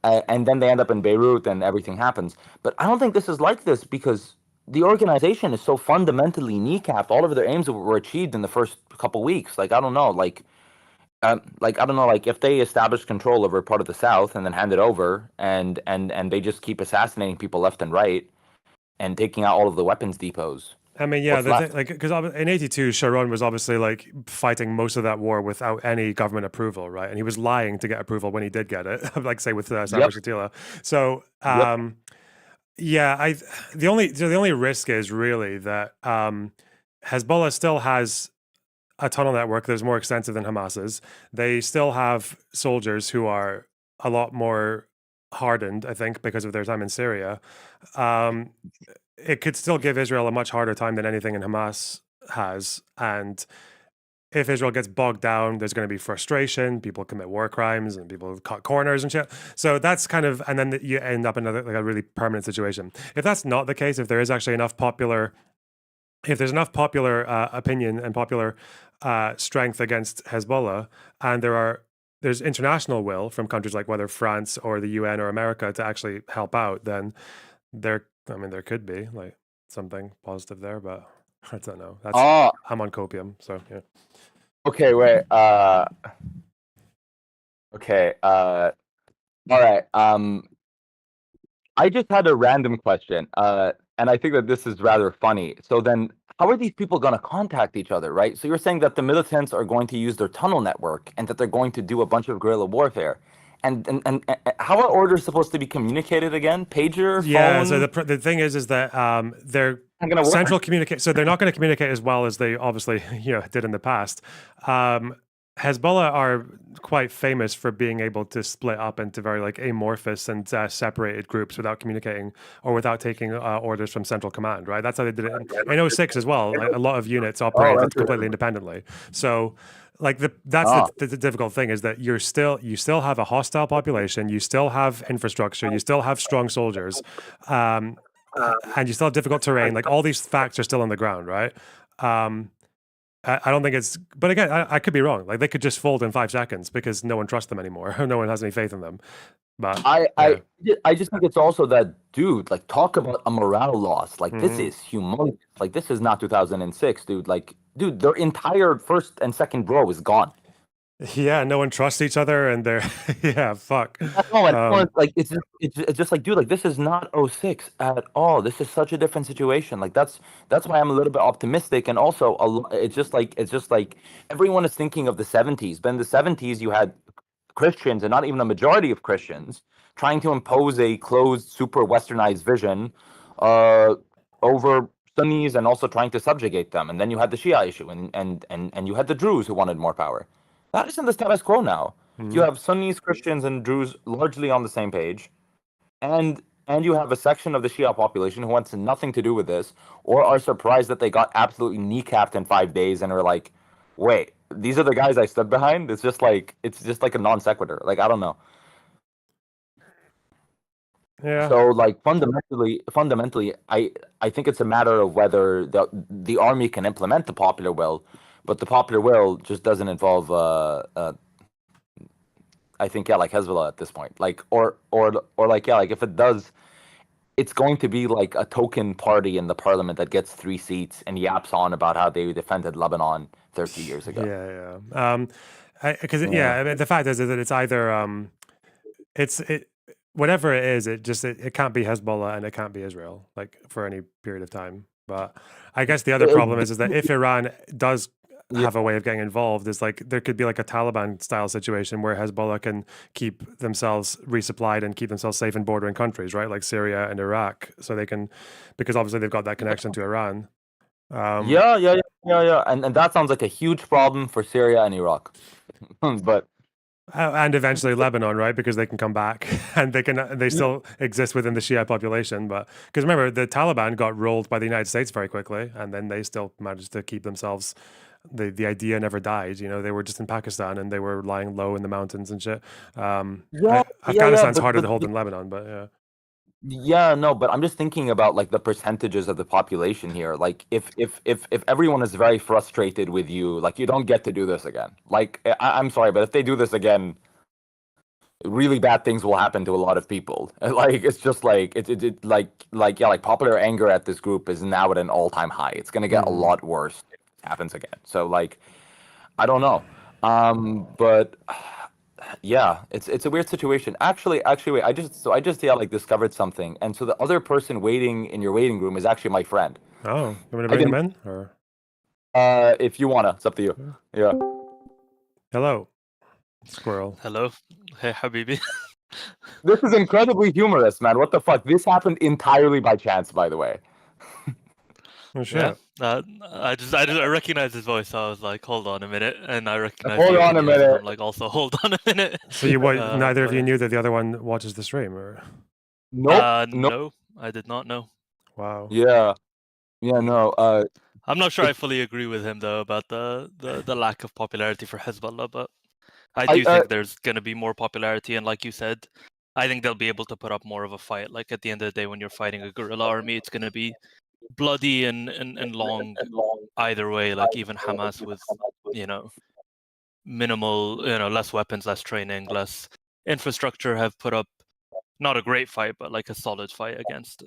And then they end up in Beirut and everything happens. But I don't think this is like this because the organization is so fundamentally kneecapped. All of their aims were achieved in the first couple weeks. I don't know. If they establish control over part of the South and then hand it over and they just keep assassinating people left and right and taking out all of the weapons depots. I mean, yeah, because in 82, Sharon was obviously fighting most of that war without any government approval, right? And he was lying to get approval when he did get it, say with Sabra Shatila. So, yeah, the only risk is really that Hezbollah still has a tunnel network that is more extensive than Hamas's. They still have soldiers who are a lot more hardened, I think, because of their time in Syria. It could still give Israel a much harder time than anything in Hamas has. And if Israel gets bogged down, there's going to be frustration. People commit war crimes and people cut corners and shit. So that's and then you end up in a really permanent situation. If that's not the case, if there is actually enough popular if there's enough popular opinion and popular strength against Hezbollah, and there's international will from countries like whether France or the UN or America to actually help out, then there could be like something positive there, but I don't know. I'm on copium, so yeah. Okay, wait. Okay. All right. I just had a random question, and I think that this is rather funny. So then, how are these people going to contact each other, right? So you're saying that the militants are going to use their tunnel network, and that they're going to do a bunch of guerrilla warfare. And how are orders supposed to be communicated again? Pager, phone? Yeah. So the thing is that they're central communicate. So they're not going to communicate as well as they obviously did in the past. Hezbollah are quite famous for being able to split up into very like amorphous and separated groups without communicating or without taking orders from central command, right? That's how they did it in 06 as well. Like, a lot of units operated completely independently. So like that's the difficult thing is that you still have a hostile population, you still have infrastructure, you still have strong soldiers, and you still have difficult terrain. Like all these facts are still on the ground, right? I don't think it's, but again, I could be wrong. Like they could just fold in 5 seconds because no one trusts them anymore. No one has any faith in them. But I just think it's also that, dude, like talk about a morale loss. Like this is humongous. Like this is not 2006, dude. Like, dude, their entire first and second row is gone. Yeah, no one trusts each other, and they're fuck. No, like it's just like, dude, like this is not 06 at all. This is such a different situation. Like that's why I'm a little bit optimistic, and also it's just like everyone is thinking of the 70s. But in the 70s, you had Christians, and not even a majority of Christians, trying to impose a closed, super westernized vision over Sunnis, and also trying to subjugate them. And then you had the Shia issue, and you had the Druze who wanted more power. That isn't the status quo now. You have Sunnis, Christians, and Druze largely on the same page, and you have a section of the Shia population who wants nothing to do with this, or are surprised that they got absolutely kneecapped in 5 days, and are like, "Wait, these are the guys I stood behind." It's just like a non sequitur. Like I don't know. Yeah. So like fundamentally, I think it's a matter of whether the army can implement the popular will. But the popular will just doesn't involve, I think, like Hezbollah at this point. Like, or like, like if it does, it's going to be like a token party in the parliament that gets 3 seats and yaps on about how they defended Lebanon 30 years ago. Yeah. Because I mean, the fact is that it's either whatever it is, it can't be Hezbollah and it can't be Israel, like for any period of time. But I guess the other problem is that if Iran does have a way of getting involved, is like there could be like a Taliban style situation where Hezbollah can keep themselves resupplied and keep themselves safe in bordering countries, right? Like Syria and Iraq. So they can, because obviously they've got that connection to Iran. Yeah. And that sounds like a huge problem for Syria and Iraq. But and eventually Lebanon, right? Because they can come back and they still exist within the Shia population. But because remember, the Taliban got rolled by the United States very quickly, and then they still managed to keep themselves. The idea never died. They were just in Pakistan and they were lying low in the mountains and shit. Afghanistan's harder to hold than Lebanon, but yeah. Yeah, no, but I'm just thinking about like the percentages of the population here. Like if everyone is very frustrated with you, like you don't get to do this again. Like I'm sorry, but if they do this again, really bad things will happen to a lot of people. Like it's just like like popular anger at this group is now at an all-time high. It's gonna get a lot worse if it happens again. So like I don't know. But yeah, it's a weird situation. Actually, wait. I just like discovered something, and so the other person waiting in your waiting room is actually my friend. Oh, you want to bring him in, or? If you wanna, it's up to you. Yeah. Hello, squirrel. Hello, hey Habibi. This is incredibly humorous, man. What the fuck? This happened entirely by chance, by the way. Oh shit. Yeah. I recognized his voice, so I was like, hold on a minute, and I recognized. Hold on a minute. I'm like, also hold on a minute. So neither of you knew that the other one watches the stream, or? Nope. No, I did not know. Wow. Yeah. No. I'm not sure I fully agree with him though about the lack of popularity for Hezbollah, but I do think there's going to be more popularity, and like you said, I think they'll be able to put up more of a fight. Like at the end of the day, when you're fighting a guerrilla army, it's going to be bloody and long either way. Like even Hamas with minimal, less weapons, less training, less infrastructure have put up not a great fight, but like a solid fight against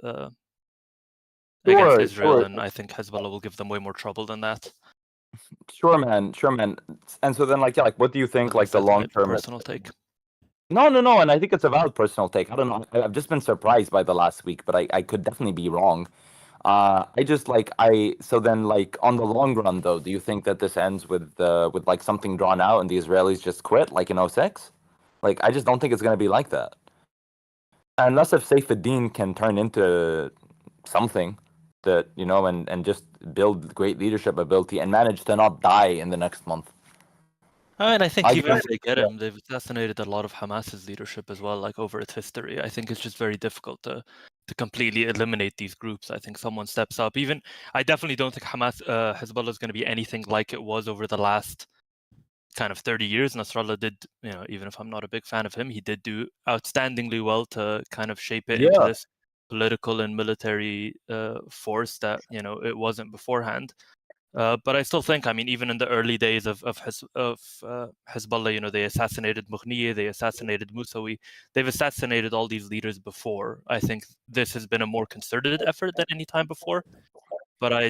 Israel, and I think Hezbollah will give them way more trouble than that. Sure, man. And so then, like, what do you think, like, the long-term personal take? No, and I think it's a valid personal take. I don't know. I've just been surprised by the last week, but I could definitely be wrong. So then, like, on the long run, though, do you think that this ends with like something drawn out and the Israelis just quit, like in 2006? Like, I just don't think it's going to be like that. Unless if Saifuddin can turn into something that, and just build great leadership ability and manage to not die in the next month. And I think even if they get him, they've assassinated a lot of Hamas's leadership as well, like over its history. I think it's just very difficult to completely eliminate these groups. I think someone steps up. I definitely don't think Hezbollah is going to be anything like it was over the last kind of 30 years. Nasrallah did, even if I'm not a big fan of him, he did do outstandingly well to kind of shape it into this political and military force that, it wasn't beforehand. But I still think, even in the early days of Hezbollah, they assassinated Mughniye, they assassinated Musawi, they've assassinated all these leaders before. I think this has been a more concerted effort than any time before. But I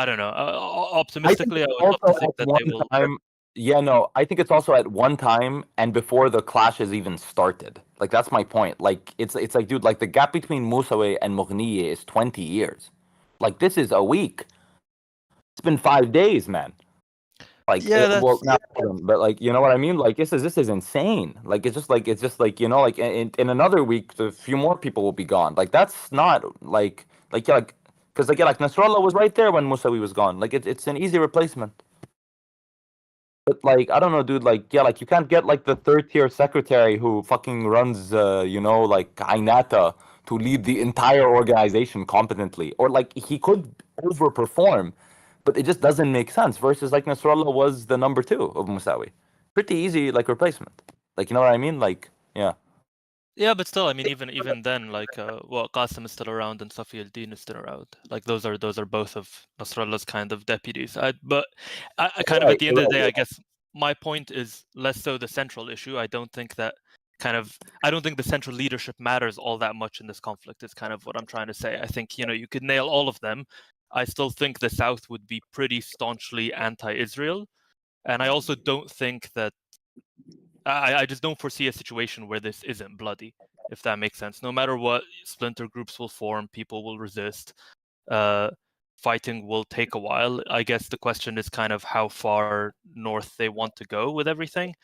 don't know. Optimistically, I would love to think that they will. I think it's also at one time and before the clashes even started. Like, that's my point. Like, it's like, dude, like the gap between Musawi and Mughniye is 20 years. Like, this is a week. It's been 5 days, man. Like, but like, you know what I mean? Like, this is insane. Like, it's just like like in another week, a few more people will be gone. Like, that's not because Nasrallah was right there when Musawi was gone. Like, it's an easy replacement. But like, I don't know, dude. Like, you can't get like the third-tier secretary who fucking runs, like Ainata to lead the entire organization competently, or like he could overperform. But it just doesn't make sense. Versus like Nasrallah was the number 2 of Musawi. Pretty easy like replacement. Like, you know what I mean? Like, yeah. Yeah, but still, even then, like, Qasim is still around and Safi al-Din is still around. Like, those are both of Nasrallah's kind of deputies. But I kind of at the end of the day, I guess my point is less so the central issue. I don't think the central leadership matters all that much in this conflict. Is kind of what I'm trying to say. I think you could nail all of them. I still think the South would be pretty staunchly anti-Israel. And I also don't think that... I just don't foresee a situation where this isn't bloody, if that makes sense. No matter what, splinter groups will form, people will resist. Fighting will take a while. I guess the question is kind of how far north they want to go with everything.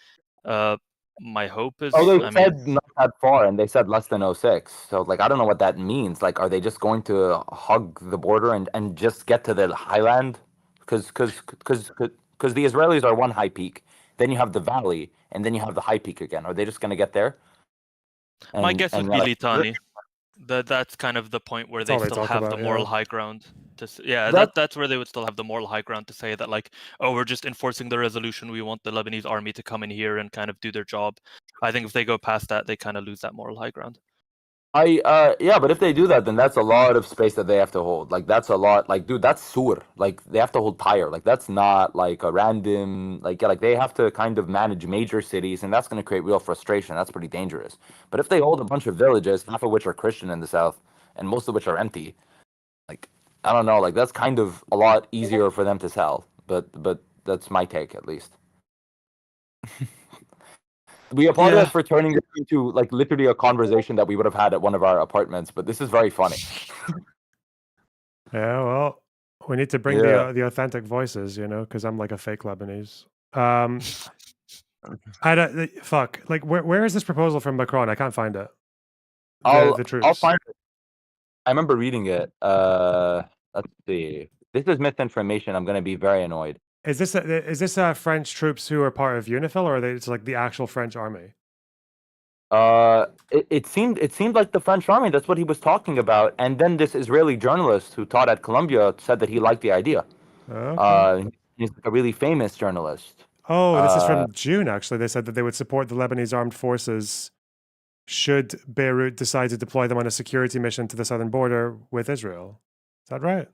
My hope is... they said not that far, and they said less than 06. So, like, I don't know what that means. Like, are they just going to hug the border and just get to the highland? Because the Israelis are one high peak. Then you have the valley, and then you have the high peak again. Are they just going to get there? My guess would be Litani. That's kind of the point where they still have the moral high ground. That's where they would still have the moral high ground to say that, like, we're just enforcing the resolution. We want the Lebanese army to come in here and kind of do their job. I think if they go past that, they kind of lose that moral high ground. But if they do that, then that's a lot of space that they have to hold. Like, that's a lot. Like, dude, that's Sur. Like, they have to hold Tyre. Like, that's not like a random. Like, they have to kind of manage major cities, and that's going to create real frustration. That's pretty dangerous. But if they hold a bunch of villages, half of which are Christian in the south, and most of which are empty, like, I don't know. Like, that's kind of a lot easier for them to sell. But that's my take, at least. We apologize for turning this into like literally a conversation that we would have had at one of our apartments, but this is very funny. Yeah, well, we need to bring the authentic voices, because I'm like a fake Lebanese. Like, where is this proposal from Macron? I can't find it. The troops. I'll find it. I remember reading it. Let's see. This is misinformation. I'm going to be very annoyed. Is this French troops who are part of UNIFIL, or are they like the actual French army? It seemed like the French army. That's what he was talking about. And then this Israeli journalist who taught at Columbia said that he liked the idea. Okay. He's a really famous journalist. Oh, this is from June, actually. They said that they would support the Lebanese armed forces should Beirut decide to deploy them on a security mission to the southern border with Israel. Is that right?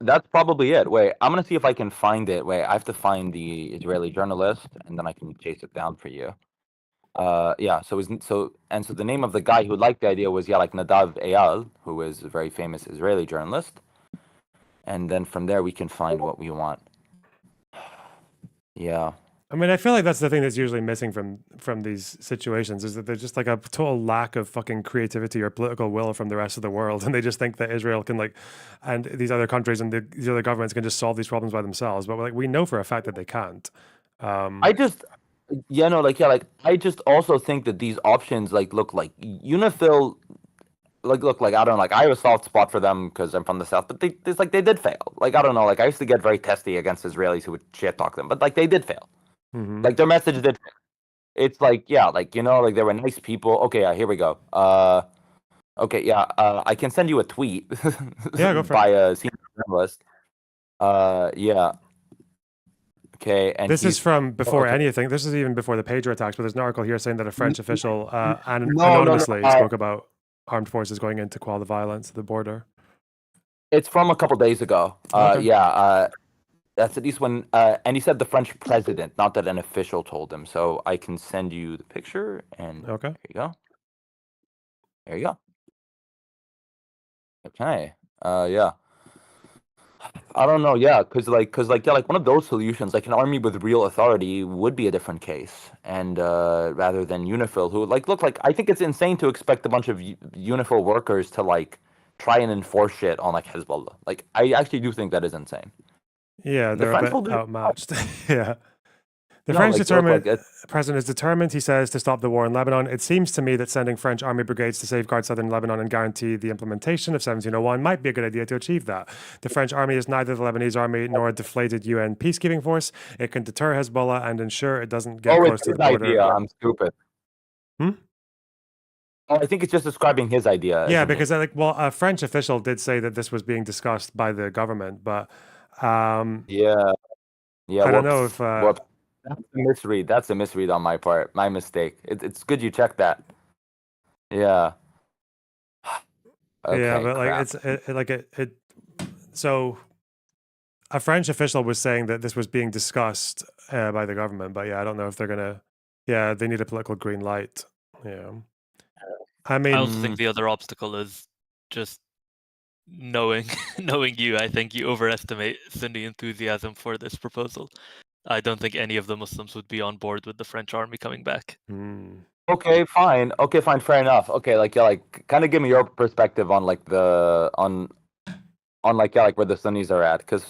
That's probably it. Wait, I'm gonna see if I can find it. Wait, I have to find the Israeli journalist, and then I can chase it down for you. Yeah. So the name of the guy who liked the idea was like Nadav Eyal, who is a very famous Israeli journalist, and then from there we can find what we want. Yeah. I mean, I feel like that's the thing that's usually missing from these situations is that there's just like a total lack of fucking creativity or political will from the rest of the world, and they just think that Israel can and these other countries and these other governments can just solve these problems by themselves. But we know for a fact that they can't. I just also think that these options look like UNIFIL. Look, I don't know, I have a soft spot for them because I'm from the South, but they did fail. I don't know, I used to get very testy against Israelis who would shit talk them, but they did fail. Mm-hmm. Their message did fail. It's they were nice people. Okay, here we go. Okay, I can send you a tweet. Yeah, go for by it. a senior journalist. Yeah. Okay, and this is from before anything. This is even before the pager attacks, but there's an article here saying that a French official anonymously spoke about armed forces going in to quell the violence at the border. It's from a couple days ago. Okay. That's at least when, and he said the French president, not that an official told him. So I can send you the picture, and okay, there you go. There you go. Okay. Yeah. I don't know. Yeah, because one of those solutions, an army with real authority, would be a different case, and rather than UNIFIL, who I think it's insane to expect a bunch of UNIFIL workers to try and enforce shit on Hezbollah. I actually do think that is insane. Yeah, they're a bit outmatched. Yeah. The French president is determined, he says, to stop the war in Lebanon. It seems to me that sending French army brigades to safeguard southern Lebanon and guarantee the implementation of 1701 might be a good idea to achieve that. The French army is neither the Lebanese army nor a deflated UN peacekeeping force. It can deter Hezbollah and ensure it doesn't get close to the border. Idea. I'm stupid. Oh, I think it's just describing his idea. Yeah, because a French official did say that this was being discussed by the government, but yeah, I don't know if that's a misread. That's a misread on my part. My mistake. It's good you checked that. Yeah. Okay, yeah, but so a French official was saying that this was being discussed by the government, but yeah, I don't know if they're gonna. Yeah, they need a political green light. Yeah. I mean, I also think the other obstacle is just knowing you. I think you overestimate Sunni enthusiasm for this proposal. I don't think any of the Muslims would be on board with the French army coming back. Okay, fine. Fair enough. Okay, kind of give me your perspective on where the Sunnis are at, because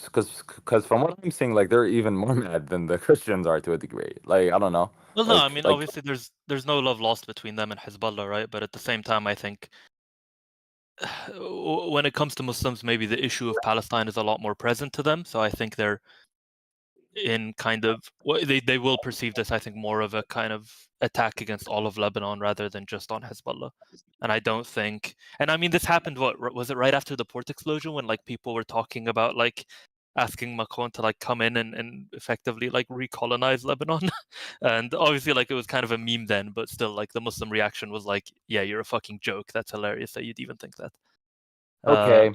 from what I'm seeing, they're even more mad than the Christians are to a degree. I don't know. Well, no, I mean, obviously there's no love lost between them and Hezbollah, right? But at the same time, I think when it comes to Muslims, maybe the issue of Palestine is a lot more present to them. So I think they're in kind of they will perceive this, I think, more of a kind of attack against all of Lebanon rather than just on Hezbollah. And I don't think, and I mean, this happened, what was it, right after the port explosion, when people were talking about asking Macron to come in and effectively recolonize Lebanon. And obviously it was kind of a meme then, but still the Muslim reaction was yeah, you're a fucking joke. That's hilarious that you'd even think that. Okay.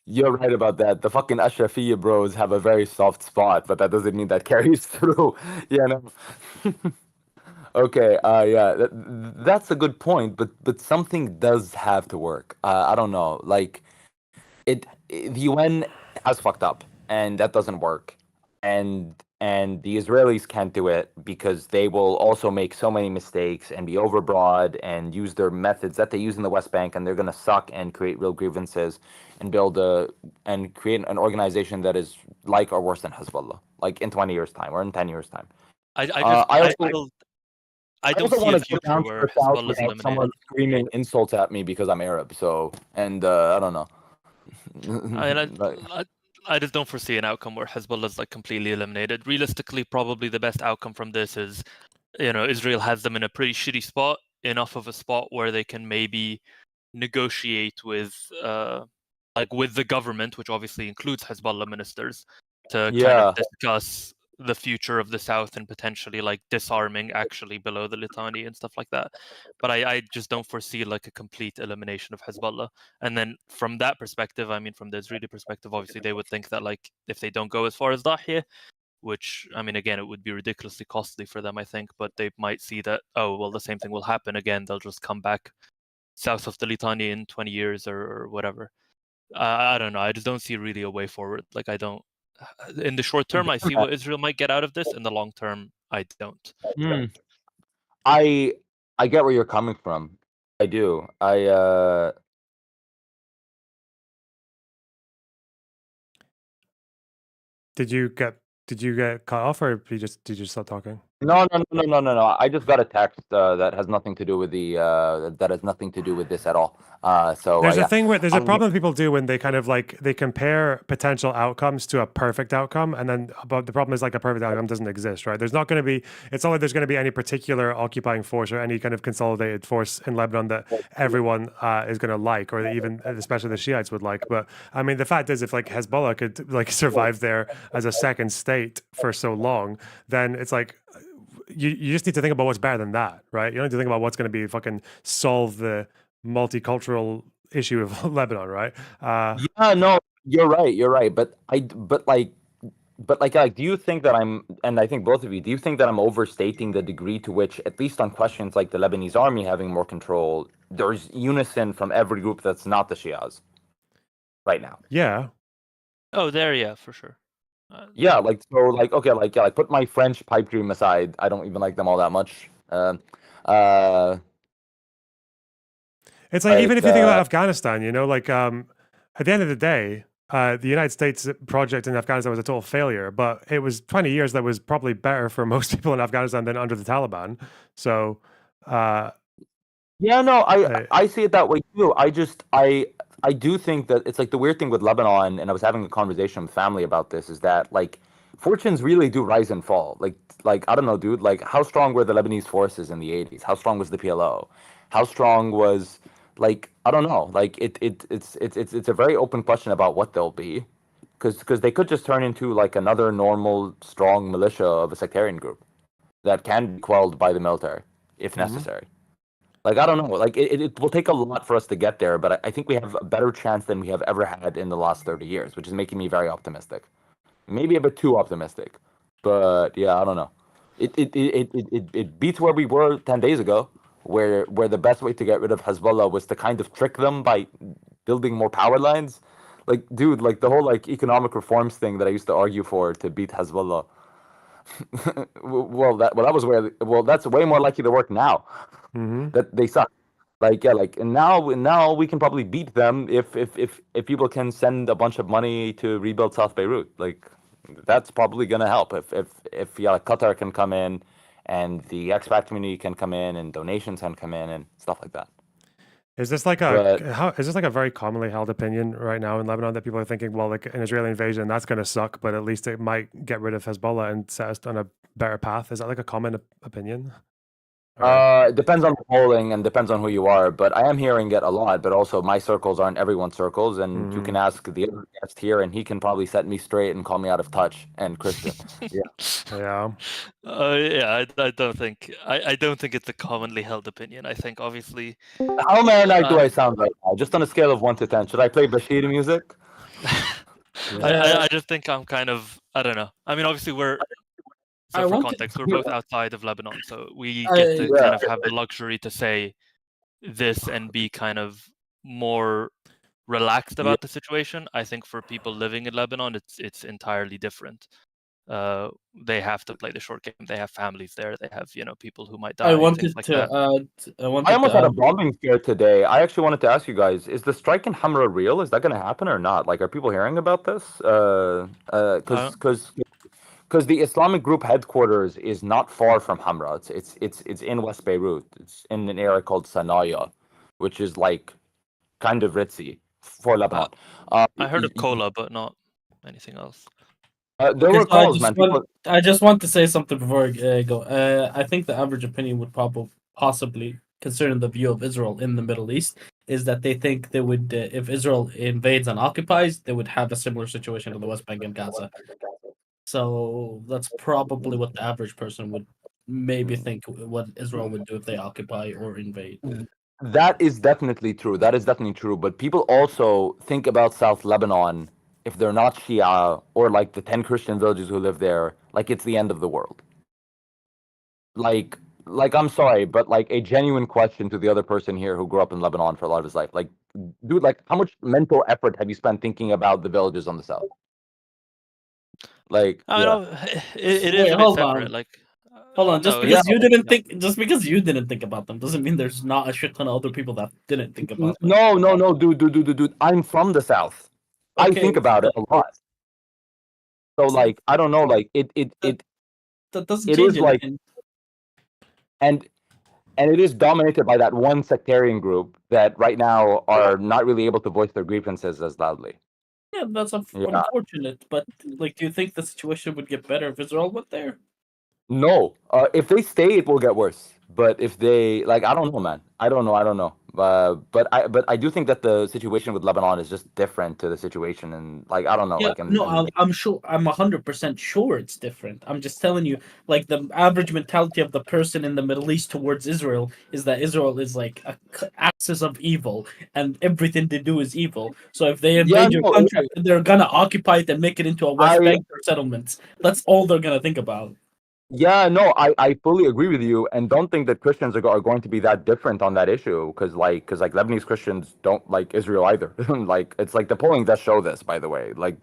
You're right about that. The fucking Ashrafiyya bros have a very soft spot, but that doesn't mean that carries through. Okay, yeah, that's a good point, but something does have to work. I don't know, the UN has fucked up, and that doesn't work, and the Israelis can't do it because they will also make so many mistakes and be overbroad and use their methods that they use in the West Bank, and they're gonna suck and create real grievances and create an organization that is or worse than Hezbollah, in 20 years' time or in 10 years' time. I don't see a future where Hezbollah is eliminated. Someone screaming insults at me because I'm Arab. So, and I don't know. I just don't foresee an outcome where Hezbollah is completely eliminated. Realistically, probably the best outcome from this is, Israel has them in a pretty shitty spot, enough of a spot where they can maybe negotiate with the government, which obviously includes Hezbollah ministers, to kind of discuss the future of the South and potentially like disarming actually below the Litani and stuff like that. But I just don't foresee like a complete elimination of Hezbollah. And then from that perspective, I mean, from the Israeli perspective, obviously they would think that like if they don't go as far as Dahiyeh, which I mean, again, it would be ridiculously costly for them, I think, but they might see that, oh, well, the same thing will happen again. They'll just come back south of the Litani in 20 years or whatever. I don't know. I just don't see really a way forward. Like I don't. In the short term, I see what Israel might get out of this. In the long term, I don't. I get where you're coming from. I do. Did you get cut off, or did you stop talking? No. I just got a text that has nothing to do with this at all. So there's a thing there's a problem people do when they kind of like they compare potential outcomes to a perfect outcome, and then but the problem is like a perfect outcome doesn't exist, right? There's not going to be. It's not like there's going to be any particular occupying force or any kind of consolidated force in Lebanon that everyone is going to like, or even especially the Shiites would like. But I mean, the fact is, if like Hezbollah could like survive there as a second state for so long, then it's like. You just need to think about what's better than that, right? You don't need to think about what's going to be fucking solve the multicultural issue of Lebanon, right? Yeah, no, you're right. But do you think that and I think both of you, do you think that I'm overstating the degree to which, at least on questions like the Lebanese army having more control, there's unison from every group that's not the Shias right now? Yeah. Oh, yeah, for sure. Yeah, okay, put my French pipe dream aside. I don't even like them all that much. It's like even if you think about Afghanistan, you know, like at the end of the day, the United States project in Afghanistan was a total failure, but it was 20 years that was probably better for most people in Afghanistan than under the Taliban. So, yeah, no, I see it that way too. I do think that it's like the weird thing with Lebanon, and I was having a conversation with family about this, is that like fortunes really do rise and fall. Like I don't know, dude. Like how strong were the Lebanese forces in the 80s? How strong was the PLO? How strong was I don't know. Like it's a very open question about what they'll be, because they could just turn into like another normal strong militia of a sectarian group that can be quelled by the military if necessary. Like, I don't know. Like, it will take a lot for us to get there, but I think we have a better chance than we have ever had in the last 30 years, which is making me very optimistic. Maybe a bit too optimistic, but yeah, I don't know. It beats where we were 10 days ago, where the best way to get rid of Hezbollah was to kind of trick them by building more power lines. Like, dude, like the whole like economic reforms thing that I used to argue for to beat Hezbollah. That's way more likely to work now. That they suck. And now we can probably beat them if people can send a bunch of money to rebuild South Beirut. Like that's probably gonna help if Qatar can come in and the expat community can come in and donations can come in and stuff like that. Is this like a very commonly held opinion right now in Lebanon that people are thinking, well, like an Israeli invasion, that's going to suck, but at least it might get rid of Hezbollah and set us on a better path? Is that like a common opinion? It depends on the polling and depends on who you are, but I am hearing it a lot. But also, my circles aren't everyone's circles, and you can ask the other guest here, and he can probably set me straight and call me out of touch. And Christian, yeah. I don't think it's a commonly held opinion. I think obviously. How Maronite do I sound right now? Just on a scale of 1 to 10, should I play Bashir music? I just think I'm kind of, I don't know. I mean, obviously we're. So for context, we're both outside of Lebanon, so we get to kind of have the luxury to say this and be kind of more relaxed about the situation. I think for people living in Lebanon, it's entirely different. They have to play the short game. They have families there. They have people who might die. I almost had a bombing scare today. I actually wanted to ask you guys: is the strike in Hamra real? Is that going to happen or not? Like, are people hearing about this? Because the Islamic group headquarters is not far from Hamra. It's in West Beirut. It's in an area called Sanaya, which is like kind of ritzy for Lebanon. I heard of Kola, but not anything else. There were calls, man. I just want to say something before I go. I think the average opinion would possibly, considering the view of Israel in the Middle East, is that they think they would, if Israel invades and occupies, they would have a similar situation to the West Bank and Gaza. So that's probably what the average person would maybe think what Israel would do if they occupy or invade. That is definitely true. That is definitely true. But people also think about South Lebanon, if they're not Shia, or like the 10 Christian villages who live there, like it's the end of the world. Like I'm sorry, but like a genuine question to the other person here who grew up in Lebanon for a lot of his life. Like, dude, like how much mental effort have you spent thinking about the villages on the south? Like, I know it is a bit separate. Like, hold on, just because you didn't think, just because you didn't think about them, doesn't mean there's not a shit ton of other people that didn't think about them. No, dude. I'm from the south. Okay, I think about it a lot. So like, I don't know, like it that doesn't change anything. Like, and it is dominated by that one sectarian group that right now are not really able to voice their grievances as loudly. Yeah, that's unfortunate. But like, do you think the situation would get better if Israel went there? No, if they stay, it will get worse. But if they like, I don't know, man. I don't know. But I do think that the situation with Lebanon is just different to the situation, and like I don't know. Yeah, like, I'm sure. I'm 100% sure it's different. I'm just telling you, like the average mentality of the person in the Middle East towards Israel is that Israel is like an axis of evil, and everything they do is evil. So if they invade your country, they're gonna occupy it and make it into a West Bank or settlements. That's all they're gonna think about. Yeah, no, I fully agree with you, and don't think that Christians are going to be that different on that issue, because Lebanese Christians don't like Israel either. Like it's like the polling does show this, by the way. Like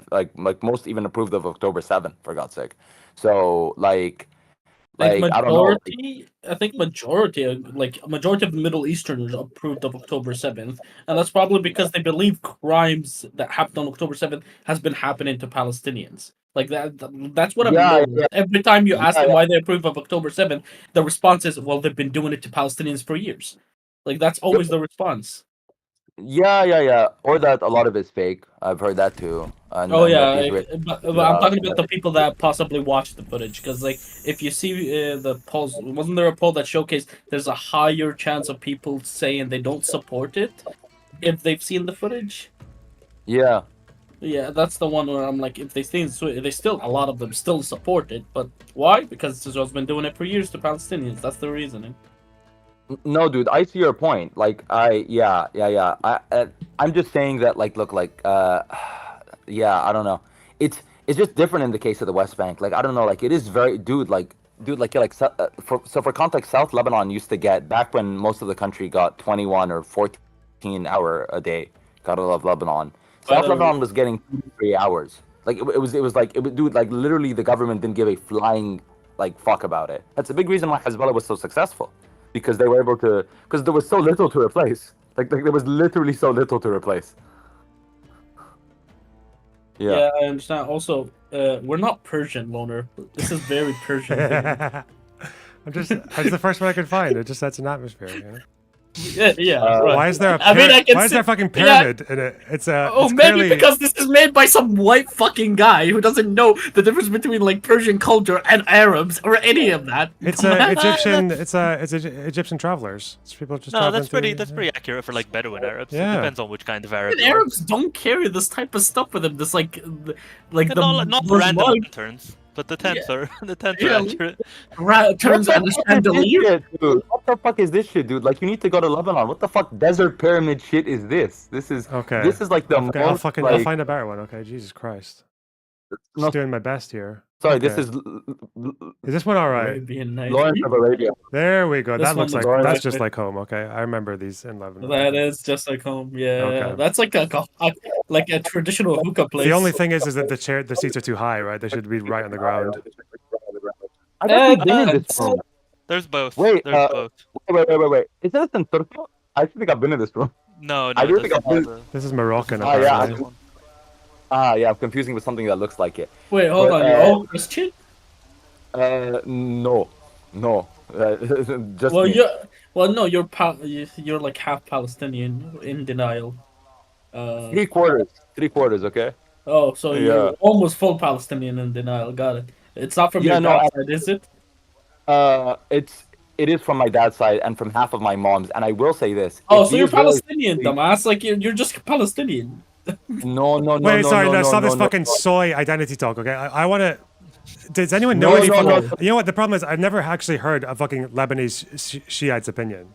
most even approved of October 7th, for God's sake. So like majority, I don't know. I think majority of Middle Easterners approved of October 7th, and that's probably because they believe crimes that happened on October 7th has been happening to Palestinians. Like that's what I've noticed. Yeah. Every time you ask them why they approve of October 7th, the response is, well, they've been doing it to Palestinians for years. Like that's always the response. Yeah. Or that a lot of it's fake. I've heard that too. But I'm talking about the people that possibly watched the footage, because like if you see the polls, wasn't there a poll that showcased there's a higher chance of people saying they don't support it if they've seen the footage? Yeah, that's the one where I'm like, if they still a lot of them still support it, but why? Because Israel's been doing it for years to Palestinians. That's the reasoning. No, dude, I see your point. Like, I'm just saying that, like, look, like, I don't know. It's just different in the case of the West Bank. Like, I don't know, like, it is very, for context, South Lebanon used to get, back when most of the country got 21 or 14 hour a day, gotta love Lebanon. South Lebanon was getting 3 hours. Like it was dude, like literally the government didn't give a flying like fuck about it. That's a big reason why Hezbollah was so successful, because they were able to, because there was so little to replace. Like there was literally so little to replace. Yeah, I understand. Also, we're not Persian, Loner. This is very Persian. That's the first one I could find. It just sets an atmosphere, you know? Right. Why is there why is there a fucking pyramid in it? It's maybe clearly... because this is made by some white fucking guy who doesn't know the difference between like Persian culture and Arabs or any of that. It's Egyptian travelers. It's people just that's pretty accurate for like Bedouin Arabs. Yeah. It depends on which kind of Arab. Arabs don't carry this type of stuff with them. This not the random lanterns. But the tents are accurate. Turns and the chandelier. Dude, what the fuck is this shit, dude? Like, you need to go to Lebanon. What the fuck desert pyramid shit is this? This is okay. This is like the most, I'll find a better one. Okay, Jesus Christ. Just doing my best here. Sorry, okay. Is this one all right? Lawrence of Arabia. There we go. That looks like that's just like home. Okay, I remember these in Lebanon. That is just like home. Yeah, okay. That's like a traditional hookah place. The only thing is that the seats are too high, right? They should be right on the ground. I've actually been in this room. There's both. Wait. Is this in Turkey? I actually think I've been in this room. No. I do think I've been. This is Moroccan. Yeah. I'm confusing with something that looks like it. Wait, hold on. You're all Christian? No. Just well, me. you're like half Palestinian, in denial. 3/4. 3/4. Okay. Oh, so you're almost full Palestinian in denial. Got it. It's not from your dad's side, is it? It is from my dad's side and from half of my mom's. And I will say this. Oh, so you're Palestinian, dumbass. Like you're just Palestinian. No. Wait, sorry, no, stop this fucking soy identity talk, okay? I want to does anyone know any? You know what the problem is? I've never actually heard a fucking Lebanese Shiite's opinion.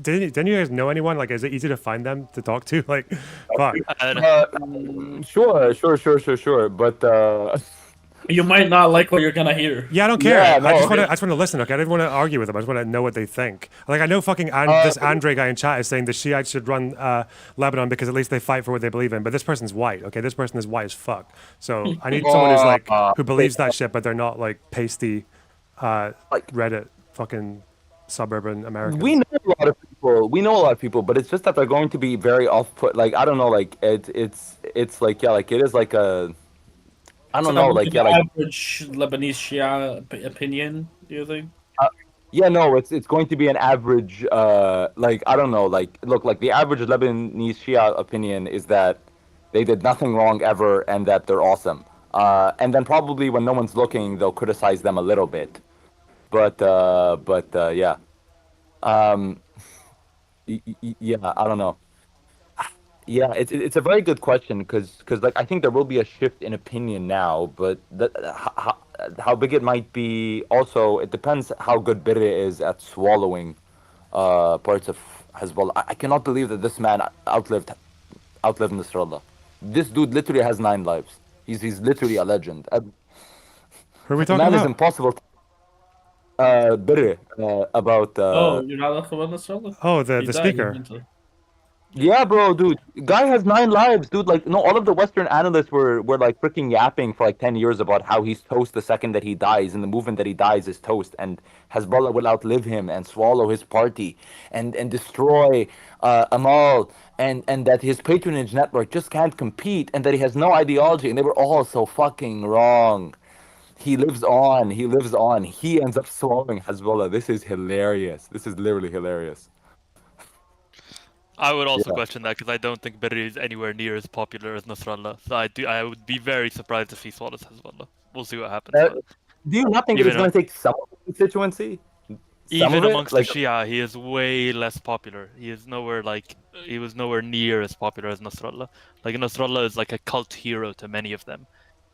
Didn't you guys know anyone? Like, is it easy to find them to talk to? Like, fuck. Sure. But you might not like what you're gonna hear. Yeah, I don't care. I just want to listen. Okay, I didn't want to argue with them. I just want to know what they think. Like, I know fucking this Andre guy in chat is saying the Shiites should run Lebanon because at least they fight for what they believe in. But this person's white. Okay, this person is white as fuck. So I need someone who's like who believes that shit, but they're not like pasty, Reddit fucking suburban Americans. We know a lot of people. But it's just that they're going to be very off-put. Like, I don't know. Like it's like it is like a. I don't know, like average Lebanese Shia opinion. Do you think? It's going to be an average. Like, I don't know, like, look, like the average Lebanese Shia opinion is that they did nothing wrong ever and that they're awesome. And then probably when no one's looking, they'll criticize them a little bit. But yeah. Yeah, I don't know. Yeah, it's a very good question because like I think there will be a shift in opinion now, but how big it might be also it depends how good Bibi is at swallowing parts of Hezbollah. I cannot believe that this man outlived Nasrallah. This dude literally has 9 lives. He's literally a legend. Who are we talking about? Is impossible. Bibi about. You're not talking about Nasrallah? Oh, the speaker. Yeah, bro, dude. Guy has 9 lives, dude. Like, no, all of the Western analysts were like freaking yapping for like 10 years about how he's toast the second that he dies, and the movement that he dies is toast, and Hezbollah will outlive him and swallow his party and destroy Amal, and that his patronage network just can't compete, and that he has no ideology, and they were all so fucking wrong. He lives on. He ends up swallowing Hezbollah. This is hilarious. This is literally hilarious. I would also question that because I don't think Bibi is anywhere near as popular as Nasrallah. So I would be very surprised if he swallows Hezbollah. We'll see what happens. Do you not think it's going to take some constituency? Even amongst the Shia, he is way less popular. He was nowhere near as popular as Nasrallah. Like, Nasrallah is like a cult hero to many of them.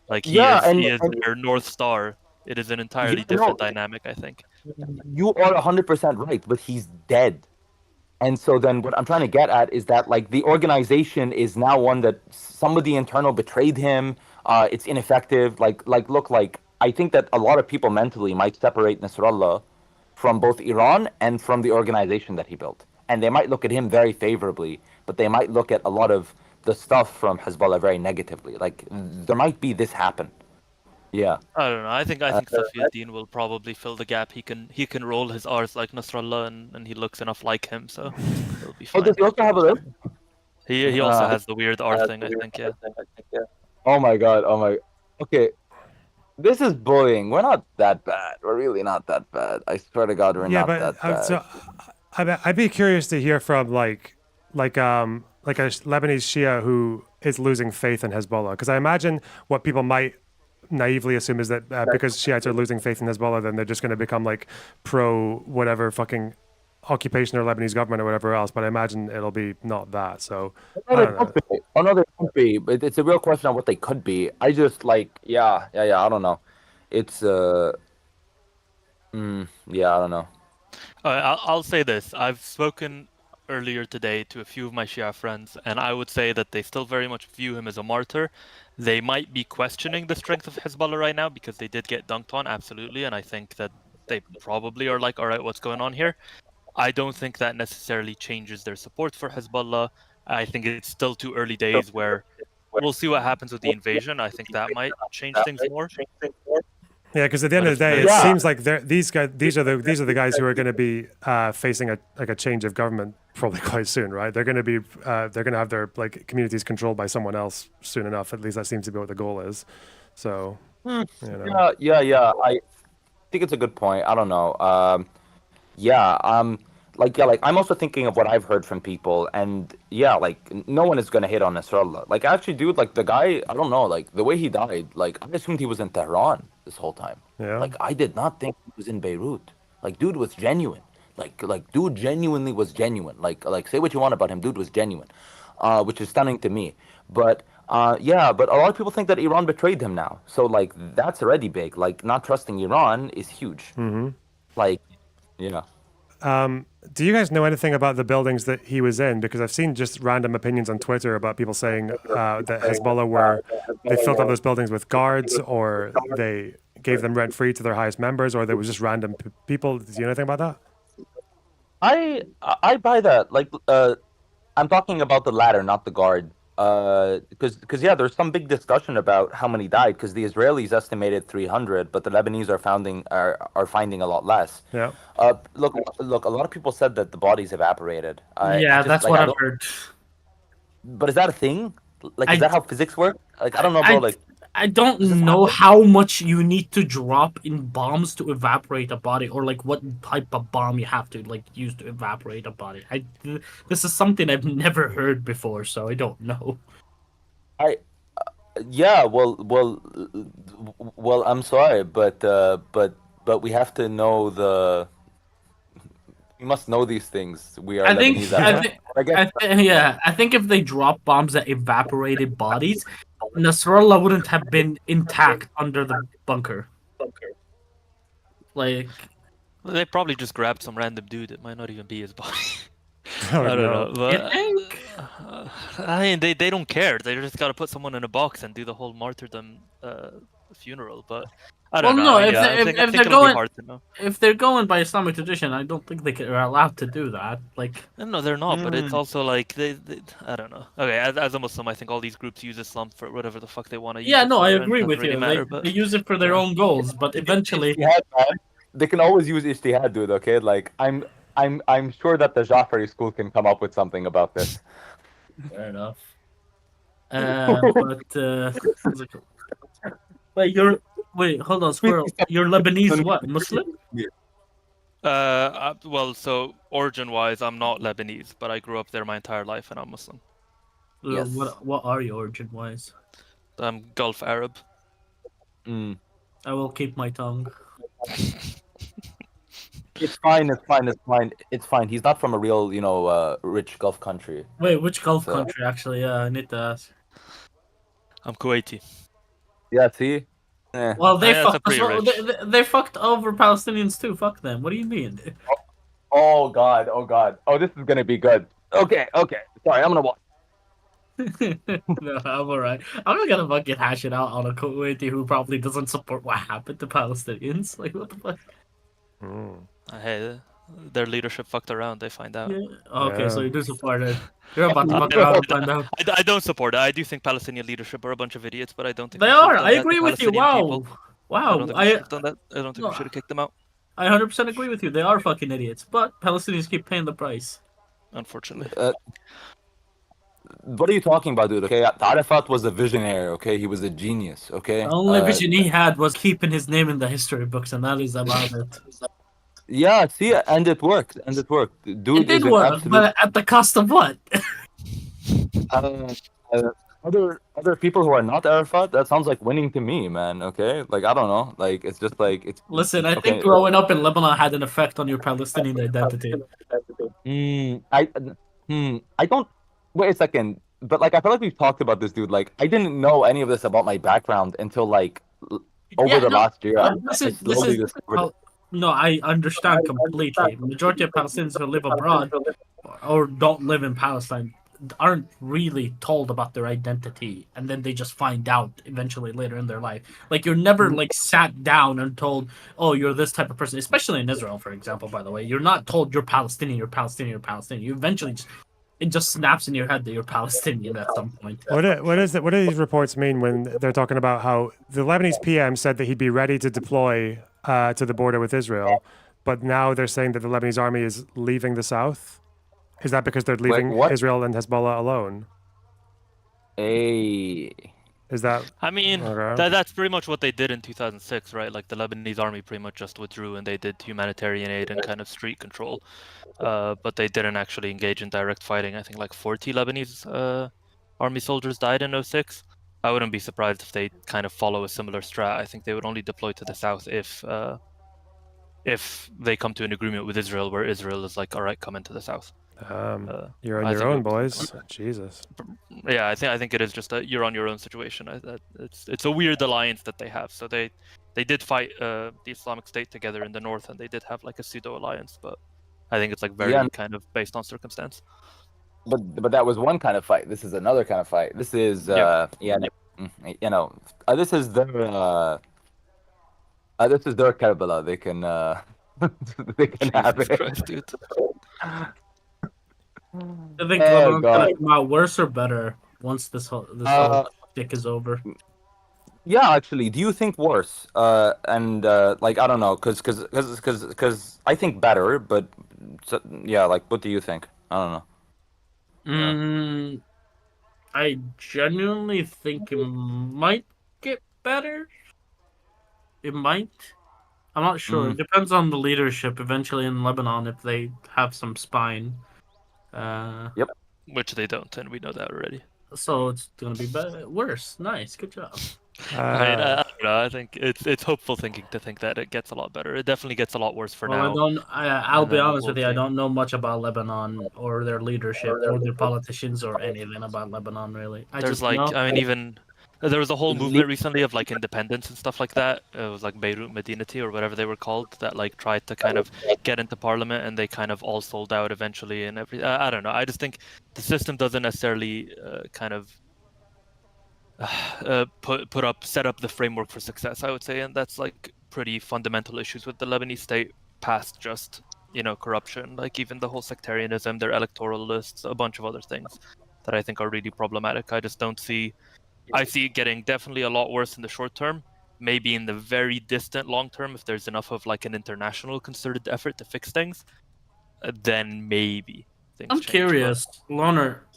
Like, he is their North Star. It is an entirely different dynamic, I think. You are 100% right, but he's dead. And so then what I'm trying to get at is that, like, the organization is now one that somebody internal betrayed him. It's ineffective. Look, I think that a lot of people mentally might separate Nasrallah from both Iran and from the organization that he built. And they might look at him very favorably, but they might look at a lot of the stuff from Hezbollah very negatively. Like, there might be this happen. Yeah. I don't know. I think Safiuddin will probably fill the gap. He can roll his R's like Nasrallah, and he looks enough like him, so it'll be fine. Oh, does he also have a list? He also has the weird R thing, I think, yeah. Oh my god, Okay. This is bullying. We're not that bad. We're really not that bad. I swear to God, we're not that bad. So I'd be curious to hear from like a Lebanese Shia who is losing faith in Hezbollah, because I imagine what people might naively assume is that because Shiites are losing faith in Hezbollah, then they're just going to become like pro whatever fucking occupation or Lebanese government or whatever else. But I imagine it'll be not that. So Another country, but it's a real question of what they could be. I just I don't know. It's I don't know. I'll say this. I've spoken earlier today to a few of my Shia friends, and I would say that they still very much view him as a martyr. They might be questioning the strength of Hezbollah right now because they did get dunked on, absolutely, and I think that they probably are like, all right, what's going on here? I don't think that necessarily changes their support for Hezbollah. I think it's still too early days where we'll see what happens with the invasion. I think that might change things more. Yeah, because at the end of the day, it seems like these are the guys who are going to be facing a change of government probably quite soon, right? They're going to have their like communities controlled by someone else soon enough. At least that seems to be what the goal is. So, you know. Yeah. I think it's a good point. I don't know. I'm also thinking of what I've heard from people, and no one is gonna hit on Nasrallah. Like, actually, dude, like the guy, I don't know, like the way he died, like I assumed he was in Tehran this whole time. Yeah. Like, I did not think he was in Beirut. Like, dude was genuine. Like dude genuinely was genuine. Like say what you want about him, dude was genuine, which is stunning to me. But Yeah, but a lot of people think that Iran betrayed him now. So like that's already big. Like not trusting Iran is huge. Mm-hmm. Like, yeah. Do you guys know anything about the buildings that he was in? Because I've seen just random opinions on Twitter about people saying that Hezbollah they filled up those buildings with guards, or they gave them rent free to their highest members, or there was just random people. Do you know anything about that? I buy that. Like, I'm talking about the latter, not the guard. Because yeah, there's some big discussion about how many died. Because the Israelis estimated 300, but the Lebanese are finding a lot less. Yeah. Look. A lot of people said that the bodies evaporated. That's what I've heard. But is that a thing? Like, is that how physics work? Like, I don't know, bro. I don't know how much you need to drop in bombs to evaporate a body, or like what type of bomb you have to like use to evaporate a body. This is something I've never heard before, so I don't know. Yeah, well, I'm sorry, but we have to know we must know these things. We are Lebanese. I think if they drop bombs that evaporated bodies, Nasrallah wouldn't have been intact under the bunker. Like, they probably just grabbed some random dude. It might not even be his body. I don't know. But, you think? I mean, they don't care. They just got to put someone in a box and do the whole martyrdom funeral. But I don't know. If they're going by Islamic tradition, I don't think they are allowed to do that. Like, no, they're not. But it's also like they I don't know. Okay, as a Muslim, I think all these groups use Islam for whatever the fuck they want to use. Yeah, it no, for, I agree with really you. Matter, They use it for their own goals, but eventually they can always use ijtihad, dude. Okay, like I'm sure that the Jafari school can come up with something about this. Fair enough. Wait, hold on, Squirrel. You're Lebanese, what? Muslim? Well, so origin-wise, I'm not Lebanese, but I grew up there my entire life, and I'm Muslim. Yes. What are you origin-wise? I'm Gulf Arab. I will keep my tongue. It's fine. He's not from a real, rich Gulf country. Wait, which Gulf country? Actually, yeah, I need to ask. I'm Kuwaiti. Yeah, see? Well, they fucked over Palestinians too. Fuck them. What do you mean? Oh God. Oh, this is gonna be good. Okay. Sorry, I'm gonna watch. No, I'm alright. I'm not gonna fucking hash it out on a Kuwaiti who probably doesn't support what happened to Palestinians. Like, what the fuck? Hey, their leadership fucked around. They find out. Yeah. Okay, so you do support it. You're about to fuck around and find out. I don't support it. I do think Palestinian leadership are a bunch of idiots, but I don't think they are. I agree with you. Wow. I don't think we should have done that. I don't think we should have kicked them out. I 100% agree with you. They are fucking idiots, but Palestinians keep paying the price. Unfortunately. What are you talking about, dude? Okay, Arafat was a visionary. Okay, he was a genius. Okay. The only vision he had was keeping his name in the history books, and that is about it. Yeah, see, and it worked. Dude, it did work, but at the cost of what? Other people who are not Arafat, that sounds like winning to me, man. Okay, like I don't know, like it's just like it's. Listen, I think growing up in Lebanon had an effect on your Palestinian identity. I don't. Wait a second, but like I feel like we've talked about this, dude. Like I didn't know any of this about my background until like over the last year. No, I understand completely. Majority of Palestinians who live abroad or don't live in Palestine aren't really told about their identity, and then they just find out eventually later in their life. Like you're never like sat down and told, "Oh, you're this type of person." Especially in Israel, for example. By the way, you're not told you're Palestinian. You eventually it just snaps in your head that you're Palestinian at some point. What do these reports mean when they're talking about how the Lebanese PM said that he'd be ready to deploy to the border with Israel, but now they're saying that the Lebanese army is leaving the south? Is that because they're leaving Israel and Hezbollah alone? Is that? I mean, that's pretty much what they did in 2006, right? Like the Lebanese army pretty much just withdrew and they did humanitarian aid and kind of street control, but they didn't actually engage in direct fighting. I think like 40 Lebanese army soldiers died in 2006. I wouldn't be surprised if they kind of follow a similar strat. I think they would only deploy to the south if they come to an agreement with Israel, where Israel is like, all right, come into the south. You're on your own, boys. Jesus. Yeah, I think it is just a you're on your own situation. It's a weird alliance that they have. So they did fight the Islamic State together in the north, and they did have like a pseudo alliance. But I think it's like very kind of based on circumstance. But that was one kind of fight. This is another kind of fight. This is this is their Karbala. They can they can have it. Christ, dude. I think Lebanon's gonna come out worse or better once this whole stick is over. Yeah, actually, do you think worse? Like I don't know, because I think better, but like what do you think? I don't know. I genuinely think it might get better. It might. I'm not sure. It depends on the leadership eventually in Lebanon if they have some spine. Yep. Which they don't, and we know that already. So it's gonna be worse. Nice, good job. I don't know. I think it's hopeful thinking to think that it gets a lot better. It definitely gets a lot worse for now. I'll be honest with you. I don't know much about Lebanon or their leadership or their politicians or anything about Lebanon really. Even there was a whole movement recently of like independence and stuff like that. It was like Beirut Medinati or whatever they were called that like tried to kind of get into parliament, and they kind of all sold out eventually and everything. I don't know. I just think the system doesn't necessarily set up the framework for success, I would say, and that's like pretty fundamental issues with the Lebanese state past just corruption, like even the whole sectarianism, their electoral lists, a bunch of other things that I think are really problematic. I see it getting definitely a lot worse in the short term, maybe in the very distant long term if there's enough of like an international concerted effort to fix things, then maybe things I'm change. curious, Loner,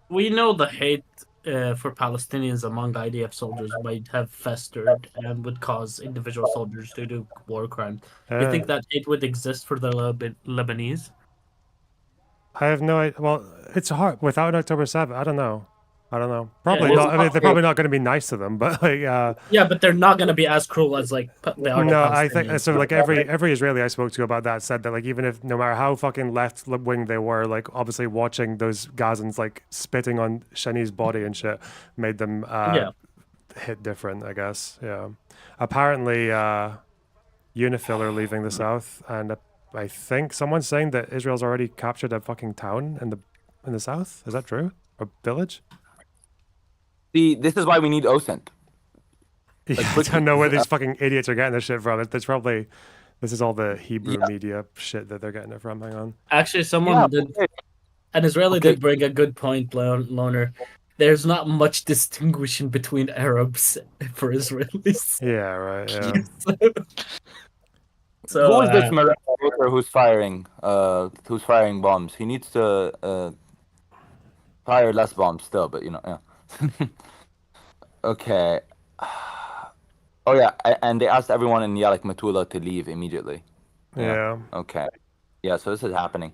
we know the hate for Palestinians among IDF soldiers might have festered and would cause individual soldiers to do war crimes. Do you think that hate would exist for the Lebanese? I have no idea. Well, it's hard without October 7th. I don't know. Probably not. I mean, they're probably not going to be nice to them, but like. Yeah, but they're not going to be as cruel as like they are. No, I think so. Like every Israeli I spoke to about that said that like even if no matter how fucking left wing they were, like obviously watching those Gazans like spitting on Shani's body and shit made them hit different. I guess. Yeah. Apparently, UNIFIL are leaving the south, and I think someone's saying that Israel's already captured a fucking town in the south. Is that true? Or village? See, this is why we need OSINT. Yeah, I don't know where these fucking idiots are getting this shit from. This is all the Hebrew media shit that they're getting it from. Hang on. Actually, an Israeli did bring a good point, Loner. There's not much distinguishing between Arabs for Israelis. Yeah, right. Yeah. So who is this Morocco who's firing bombs? He needs to fire less bombs still, but yeah. Okay. Oh yeah, and they asked everyone in Yalak Matula to leave immediately. Yeah. Okay. Yeah, so this is happening.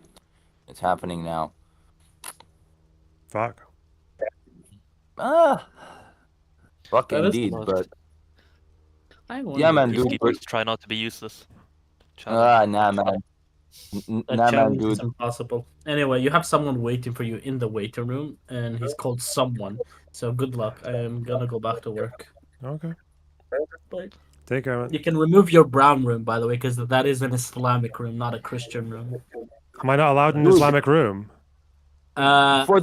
It's happening now. Fuck. Fuck indeed, but yeah, man, dude. Try not to be useless. Nah, man. Dude. It's impossible. Anyway, you have someone waiting for you in the waiting room, and he's called someone. So good luck. I am gonna go back to work. Okay. Bye. Take care, man. You can remove your brown room, by the way, because that is an Islamic room, not a Christian room. Am I not allowed in an Islamic room? If you're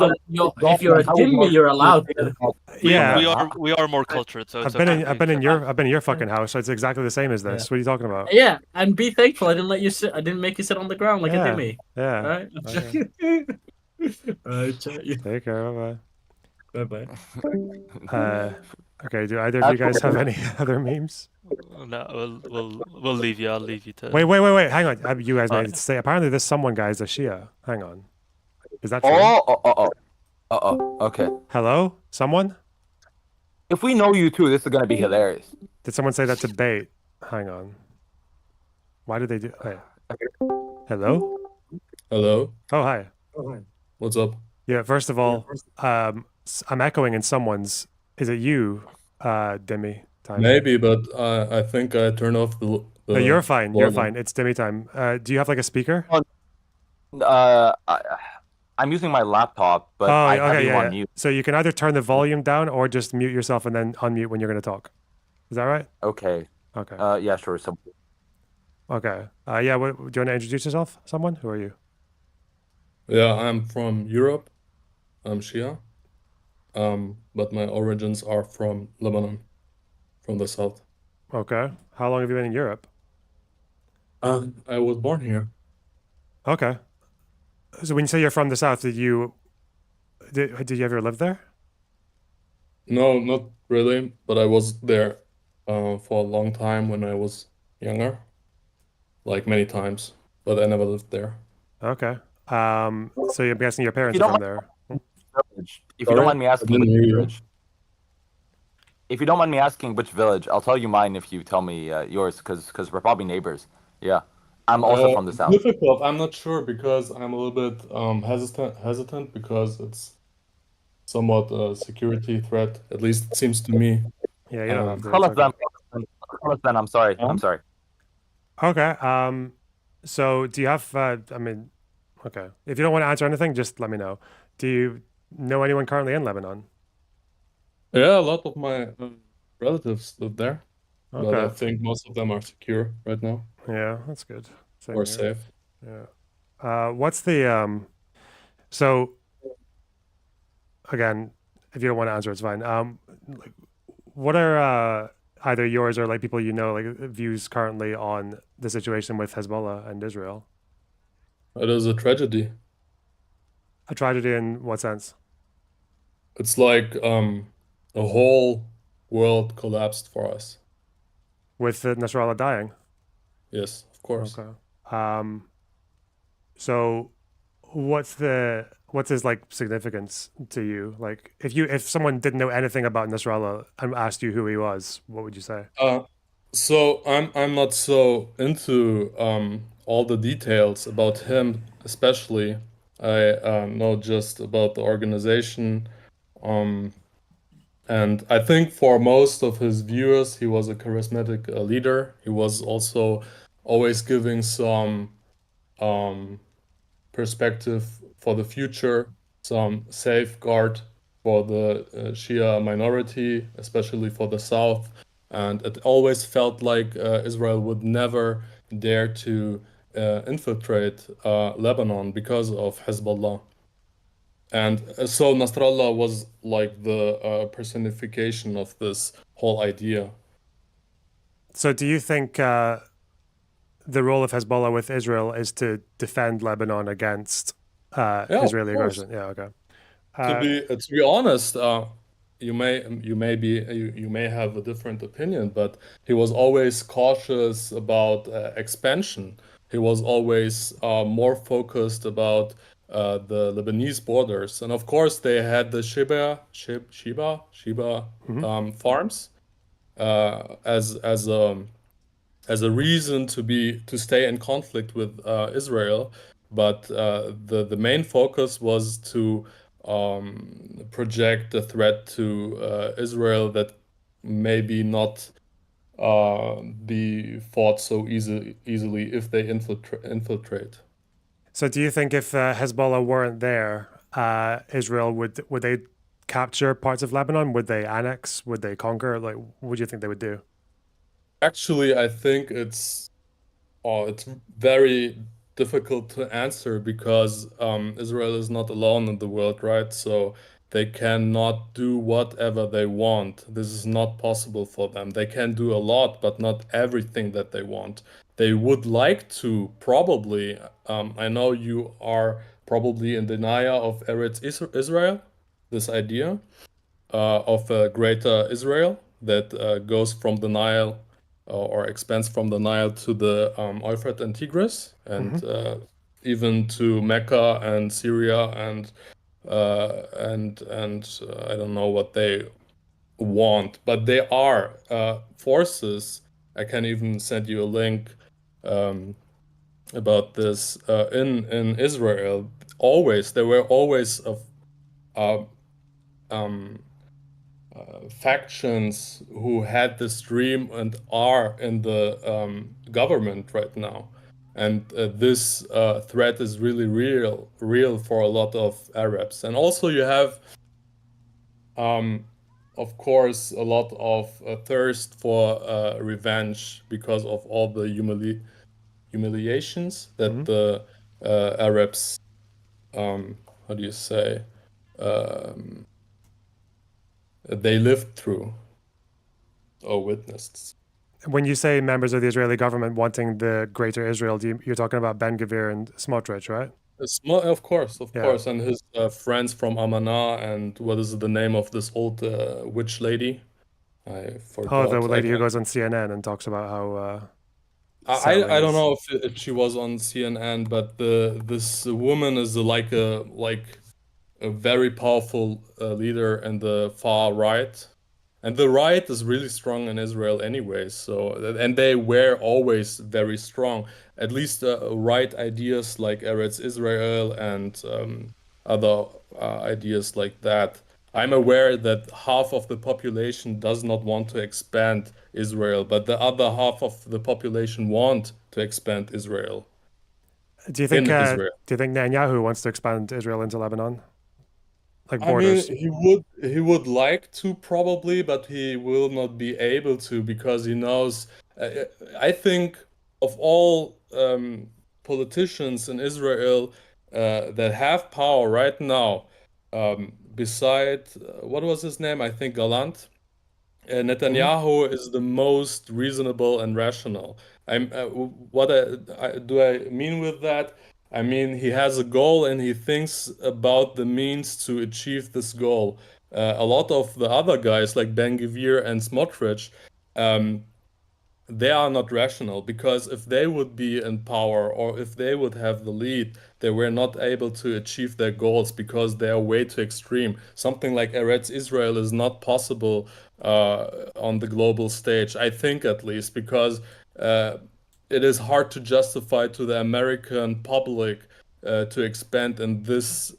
a Dhimmi, you're allowed to. Yeah, we are more cultured. So I've been in your fucking house, so it's exactly the same as this. What are you talking about? Yeah, and be thankful I didn't let you sit. I didn't make you sit on the ground like a Dhimmi. Yeah. All right. Okay. All right. Take care. Bye. Bye. Okay. Do either of you guys have any other memes? No, we'll leave you. I'll leave you to. Wait. Hang on. You guys need to stay. Apparently, this someone guy is a Shia. Hang on. Is that true? Okay. Hello? Someone? If we know you too, this is gonna be hilarious. Did someone say that's a bait? Hang on. Why did they do? Hey. Hello? Hello. Oh, hi. What's up? Yeah. First of all, I'm echoing in someone's. Is it you, Demi? Time? Maybe, but I think I turned off the no, you're fine. You're fine. It's Demi time. Do you have like a speaker? I'm using my laptop, but I have you on mute. So you can either turn the volume down or just mute yourself and then unmute when you're going to talk. Is that right? Okay. Okay. Yeah, sure. So. Okay. Yeah. Do you want to introduce yourself? Someone? Who are you? Yeah, I'm from Europe. I'm Shia. But my origins are from Lebanon, from the south. Okay. How long have you been in Europe? I was born here. Okay. So when you say you're from the south, did you ever live there? No, not really, but I was there for a long time when I was younger, like many times, but I never lived there. Okay. So I'm guessing your parents are from there. If you don't mind me asking, which village? If you don't mind me asking which village, I'll tell you mine if you tell me yours, because we're probably neighbors. Yeah, I'm also from the south. Difficult. I'm not sure because I'm a little bit hesitant because it's somewhat a security threat. At least it seems to me. Yeah, you don't have to. Then I'm sorry. I'm sorry. Okay. So do you have? Okay. If you don't want to answer anything, just let me know. Do you know anyone currently in Lebanon? Yeah, a lot of my relatives live there, Okay. but I think most of them are secure right now. Yeah, that's good. Or safe. Yeah. What's the So again, if you don't want to answer, it's fine. What are either yours or like people you know, like views currently on the situation with Hezbollah and Israel? It is a tragedy. A tragedy in what sense? It's like a whole world collapsed for us. With Nasrallah dying? Yes, of course. Okay. So what's his like significance to you? Like if someone didn't know anything about Nasrallah and asked you who he was, what would you say? So I'm not so into all the details about him, especially. I know just about the organization. And I think for most of his viewers, he was a charismatic leader. He was also always giving some perspective for the future, some safeguard for the Shia minority, especially for the south. And it always felt like Israel would never dare to infiltrate Lebanon because of Hezbollah. And so Nasrallah was like the personification of this whole idea. So do you think the role of Hezbollah with Israel is to defend Lebanon against Israeli aggression? Yeah, okay. To be honest, you may have a different opinion, but he was always cautious about expansion. He was always more focused about the Lebanese borders, and of course they had the Sheba farms as a reason to stay in conflict with Israel, but the main focus was to project the threat to Israel that maybe not be fought so easily if they infiltrate. So do you think if Hezbollah weren't there, Israel would they capture parts of Lebanon? Would they annex? Would they conquer? Like, what do you think they would do? Actually, I think it's very difficult to answer because Israel is not alone in the world, right? So they cannot do whatever they want. This is not possible for them. They can do a lot, but not everything that they want. They would like to probably, I know you are probably in denial of Eretz Israel, this idea of a greater Israel that goes from the Nile or expands from the Nile to the Euphrates and Tigris, and even to Mecca and Syria and I don't know what they want, but they are forces. I can even send you a link about this in Israel. There were always factions who had this dream and are in the government right now. And this threat is really real for a lot of Arabs. And also you have, of course, a lot of thirst for revenge because of all the humiliations that the Arabs, how do you say, they lived through or witnessed. When you say members of the Israeli government wanting the greater Israel, you're talking about Ben-Gvir and Smotrich, right? Of course, and his friends from Amana, and what is the name of this old witch lady? I forgot. Oh, the lady who goes on CNN and talks about how. I don't know if she was on CNN, but this woman is like a very powerful leader in the far right. And the right is really strong in Israel anyway, and they were always very strong. At least right ideas like Eretz Israel and other ideas like that. I'm aware that half of the population does not want to expand Israel, but the other half of the population want to expand Israel. Do you think Netanyahu wants to expand Israel into Lebanon? Like borders. I mean, he would like to probably, but he will not be able to because he knows. I think of all politicians in Israel that have power right now, beside what was his name? I think Gallant. Netanyahu is the most reasonable and rational. What do I mean with that? I mean, he has a goal and he thinks about the means to achieve this goal. A lot of the other guys like Ben-Gvir and Smotrich, they are not rational because if they would be in power or if they would have the lead, they were not able to achieve their goals because they are way too extreme. Something like Eretz Israel is not possible on the global stage, I think at least, because it is hard to justify to the American public to expand in this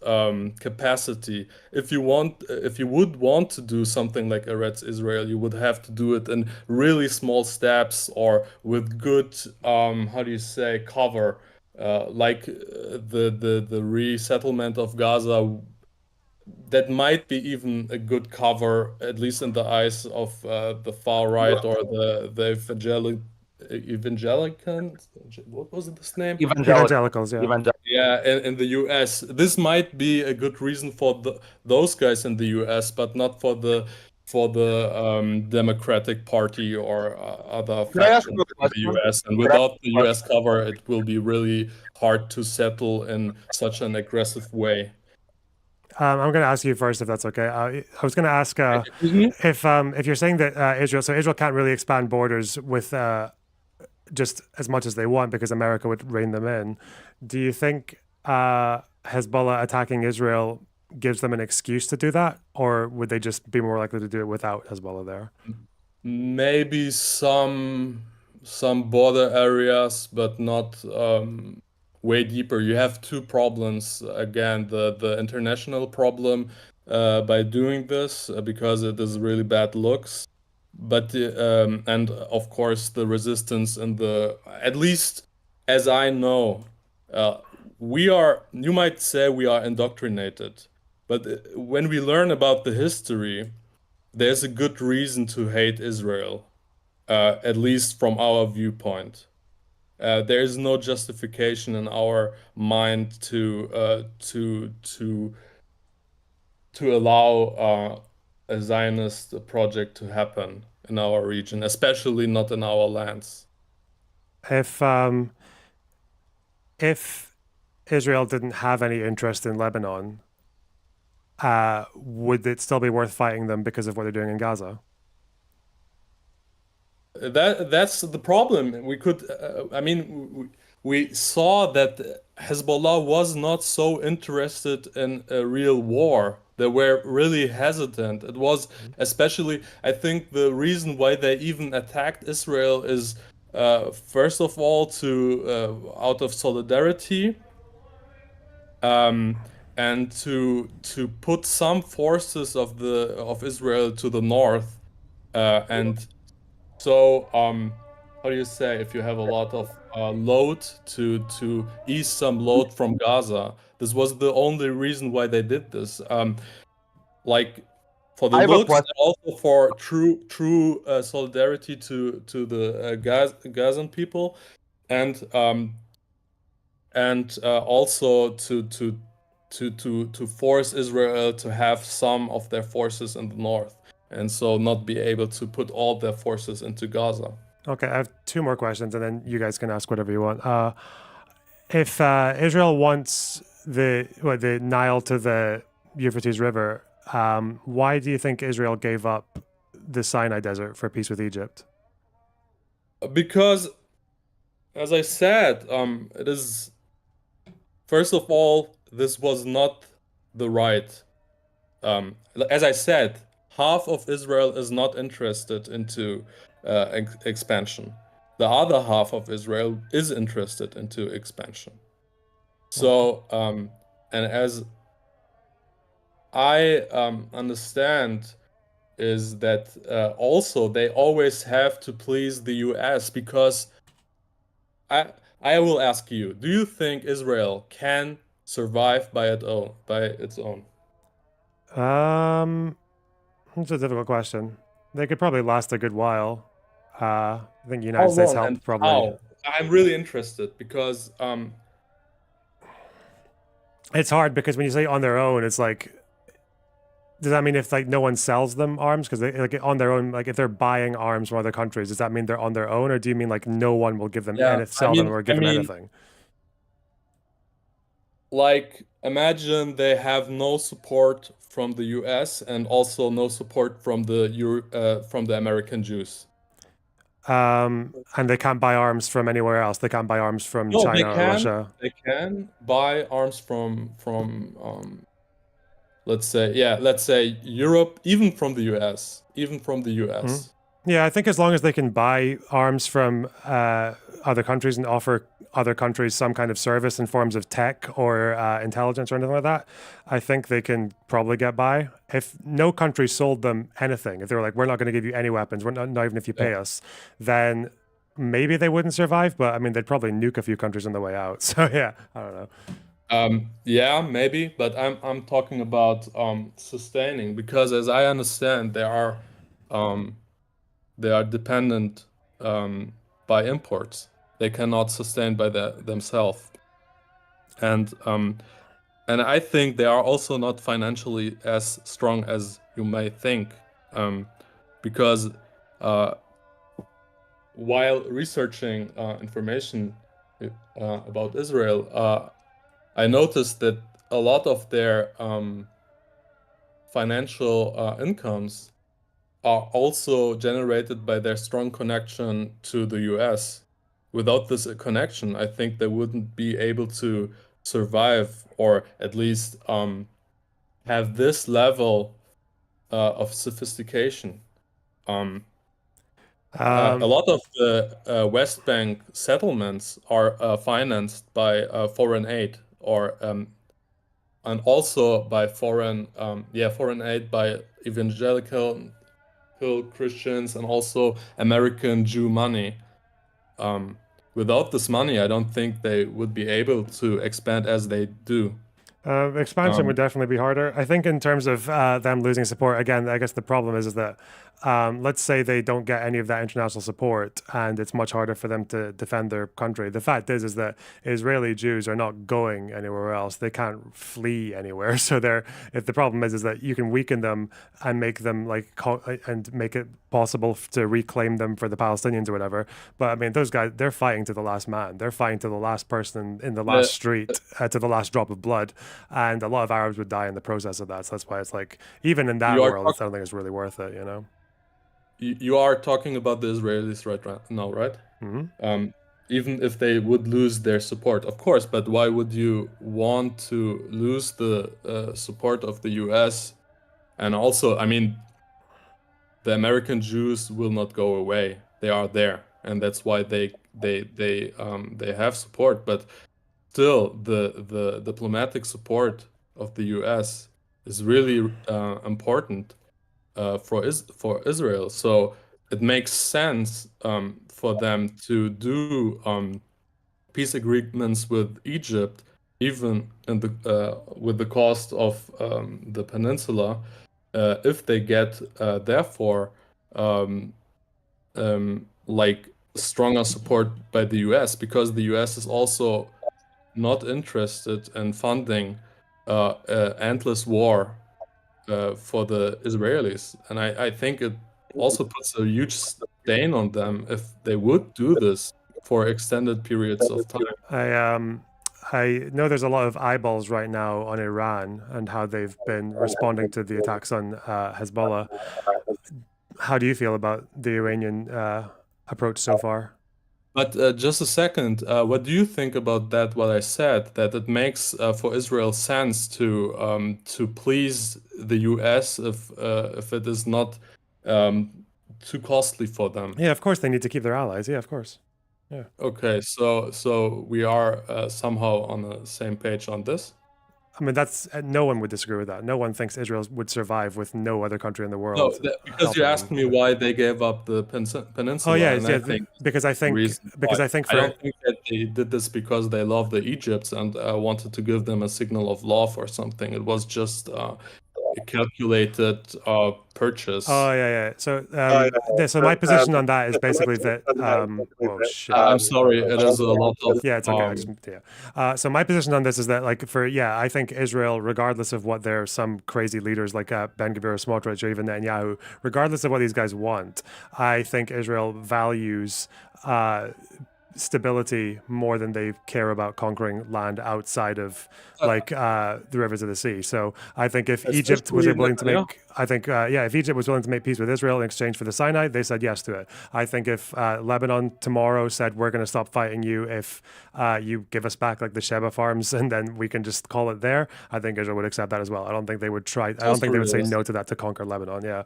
capacity. If you would want to do something like Eretz Israel, you would have to do it in really small steps or with good, how do you say, cover, like the resettlement of Gaza. That might be even a good cover, at least in the eyes of the far right or the evangelicals. What was this name? Evangelicals, yeah. Yeah, in the US. This might be a good reason for those guys in the US, but not for the Democratic Party or other factions in the US. And without the US cover, it will be really hard to settle in such an aggressive way. I'm going to ask you first, if that's okay. I was going to ask if you're saying that Israel can't really expand borders with just as much as they want because America would rein them in. Do you think Hezbollah attacking Israel gives them an excuse to do that, or would they just be more likely to do it without Hezbollah there? Maybe some border areas, but not way deeper. You have two problems. Again, the international problem by doing this because it is really bad looks, but and of course the resistance and at least as I know, you might say we are indoctrinated, but when we learn about the history, there's a good reason to hate Israel, at least from our viewpoint. There is no justification in our mind to allow a Zionist project to happen in our region, especially not in our lands. If Israel didn't have any interest in Lebanon, would it still be worth fighting them because of what they're doing in Gaza? That's the problem. We could, we saw that Hezbollah was not so interested in a real war. They were really hesitant. It was especially, I think, the reason why they even attacked Israel is, first of all, out of solidarity, and to put some forces of Israel to the north, and so how do you say, if you have a lot of load to ease some load from Gaza. This was the only reason why they did this. Like for the looks and also for true solidarity to the Gazan people, and also to force Israel to have some of their forces in the north, and so not be able to put all their forces into Gaza. Okay, I have two more questions, and then you guys can ask whatever you want. If Israel wants the Nile to the Euphrates River, why do you think Israel gave up the Sinai Desert for peace with Egypt? Because, as I said, it is, first of all, this was not the right. As I said, half of Israel is not interested into expansion. The other half of Israel is interested into expansion. So, and as I understand, is that also they always have to please the US, because I will ask you, do you think Israel can survive by its own? It's a difficult question. They could probably last a good while. I think the United States helped probably. How? I'm really interested because it's hard, because when you say on their own, it's like, does that mean if like no one sells them arms? Because they like on their own, like if they're buying arms from other countries, does that mean they're on their own, or do you mean like no one will give them sell them or give them anything? Like, imagine they have no support from the US and also no support from the American Jews. And they can't buy arms from anywhere else. They can't buy arms from China or Russia. They can buy arms from let's say Europe, even from the US. Mm-hmm. Yeah, I think as long as they can buy arms from other countries and offer other countries some kind of service in forms of tech or intelligence or anything like that, I think they can probably get by. If no country sold them anything, if they were like, we're not going to give you any weapons, we're not even if you pay us, then maybe they wouldn't survive. But I mean, they'd probably nuke a few countries on the way out. So yeah, I don't know. Yeah, maybe, but I'm talking about sustaining, because as I understand, they are dependent by imports. They cannot sustain by themselves, and I think they are also not financially as strong as you may think, because while researching information about Israel, I noticed that a lot of their financial incomes are also generated by their strong connection to the US. Without this connection, I think they wouldn't be able to survive, or at least have this level of sophistication. A lot of the West Bank settlements are financed by foreign aid, or and also by foreign aid by evangelical Christians and also American Jew money. Without this money, I don't think they would be able to expand as they do. Expansion would definitely be harder. I think in terms of them losing support, again, I guess the problem is that let's say they don't get any of that international support and it's much harder for them to defend their country. The fact is that Israeli Jews are not going anywhere else. They can't flee anywhere. So if the problem is that you can weaken them and make them and make it possible to reclaim them for the Palestinians or whatever. But I mean, those guys, they're fighting to the last man. They're fighting to the last person in the last street, to the last drop of blood. And a lot of Arabs would die in the process of that. So that's why it's like, even in that world, I don't think it's really worth it, you know? You are talking about the Israelis right now, right? Mm-hmm. Even if they would lose their support, of course, but why would you want to lose the support of the US? And also, I mean, the American Jews will not go away. They are there, and that's why they have support. But still, the diplomatic support of the US is really important for Israel. So it makes sense for them to do peace agreements with Egypt, even in the with the cost of the peninsula, if they get therefore like stronger support by the US, because the US is also not interested in funding endless war for the Israelis. And I think it also puts a huge stain on them if they would do this for extended periods of time. I know there's a lot of eyeballs right now on Iran and how they've been responding to the attacks on Hezbollah. How do you feel about the Iranian approach so far? But just a second, what do you think about that? What I said, that it makes for Israel sense to please the U.S. if it is not too costly for them. Yeah, of course they need to keep their allies. Yeah, of course. Yeah. Okay, so we are somehow on the same page on this. I mean, that's no one would disagree with that. No one thinks Israel would survive with no other country in the world. No, because you asked me why they gave up the peninsula. Oh yeah, and yeah. I think because I think I don't think that they did this because they love the Egypts and wanted to give them a signal of love or something. It was just a calculated purchase. Oh yeah. So so my position on that is basically that. Oh shit! I'm sorry. It is a lot of. Yeah, it's okay. So my position on this is that, like, I think Israel, regardless of what their some crazy leaders like Ben Gvir or Smotrich or even Netanyahu, regardless of what these guys want, I think Israel values stability more than they care about conquering land outside of the rivers of the sea. So I think if Egypt was willing to make, if Egypt was willing to make peace with Israel in exchange for the Sinai, they said yes to it. I think if Lebanon tomorrow said we're going to stop fighting you if you give us back like the Sheba farms and then we can just call it there, I think Israel would accept that as well. I don't think they would try. I don't think they would say no to that to conquer Lebanon. Yeah.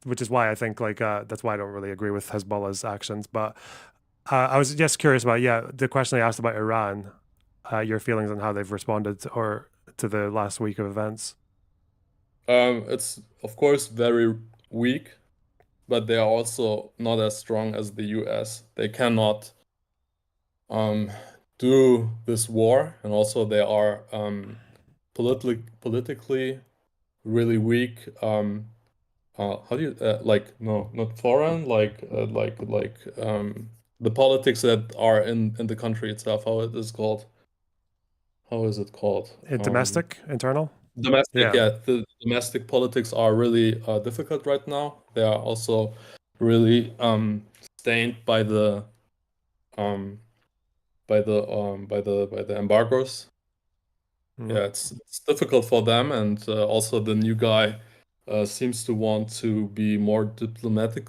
Which is why I think that's why I don't really agree with Hezbollah's actions, but. I was just curious about the question I asked about Iran, your feelings on how they've responded to the last week of events. It's of course very weak, but they are also not as strong as the US. They cannot do this war, and also they are politically really weak. How do you not foreign, the politics that are in the country itself, how it is called? How is it called? Domestic, internal? Domestic, yeah. The domestic politics are really difficult right now. They are also really stained by the embargoes. Mm-hmm. Yeah, it's difficult for them, and also the new guy seems to want to be more diplomatic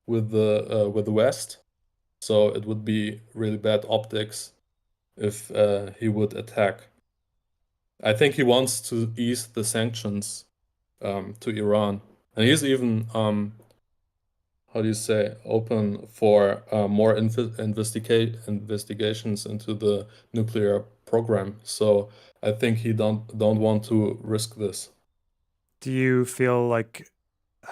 with the West, so it would be really bad optics if he would attack. I think he wants to ease the sanctions to Iran, and he's even open for more investigations into the nuclear program. So I think he don't want to risk this. Do you feel like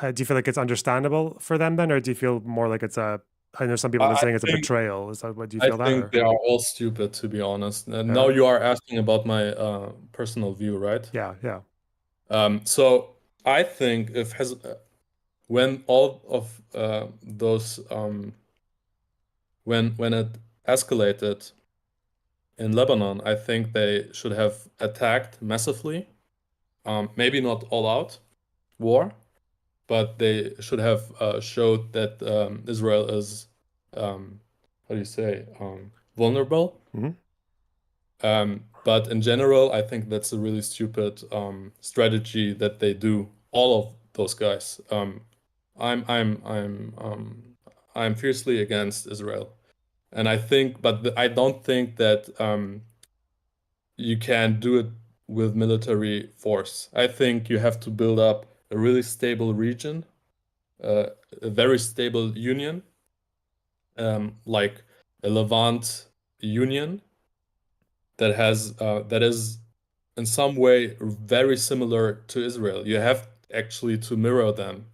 it's understandable for them then, or do you feel more like it's a? I know some people are saying it's a betrayal. Is that what do you feel? I think they are all stupid, to be honest. Now you are asking about my personal view, right? Yeah. So I think when all of those when it escalated in Lebanon, I think they should have attacked massively. Maybe not all out war, but they should have showed that Israel is vulnerable. Mm-hmm. But in general, I think that's a really stupid strategy that they do. All of those guys. I'm fiercely against Israel, and I think, but I don't think that you can do it with military force. I think you have to build up a really stable region, a very stable union, like a Levant union that is in some way very similar to Israel. You have actually to mirror them.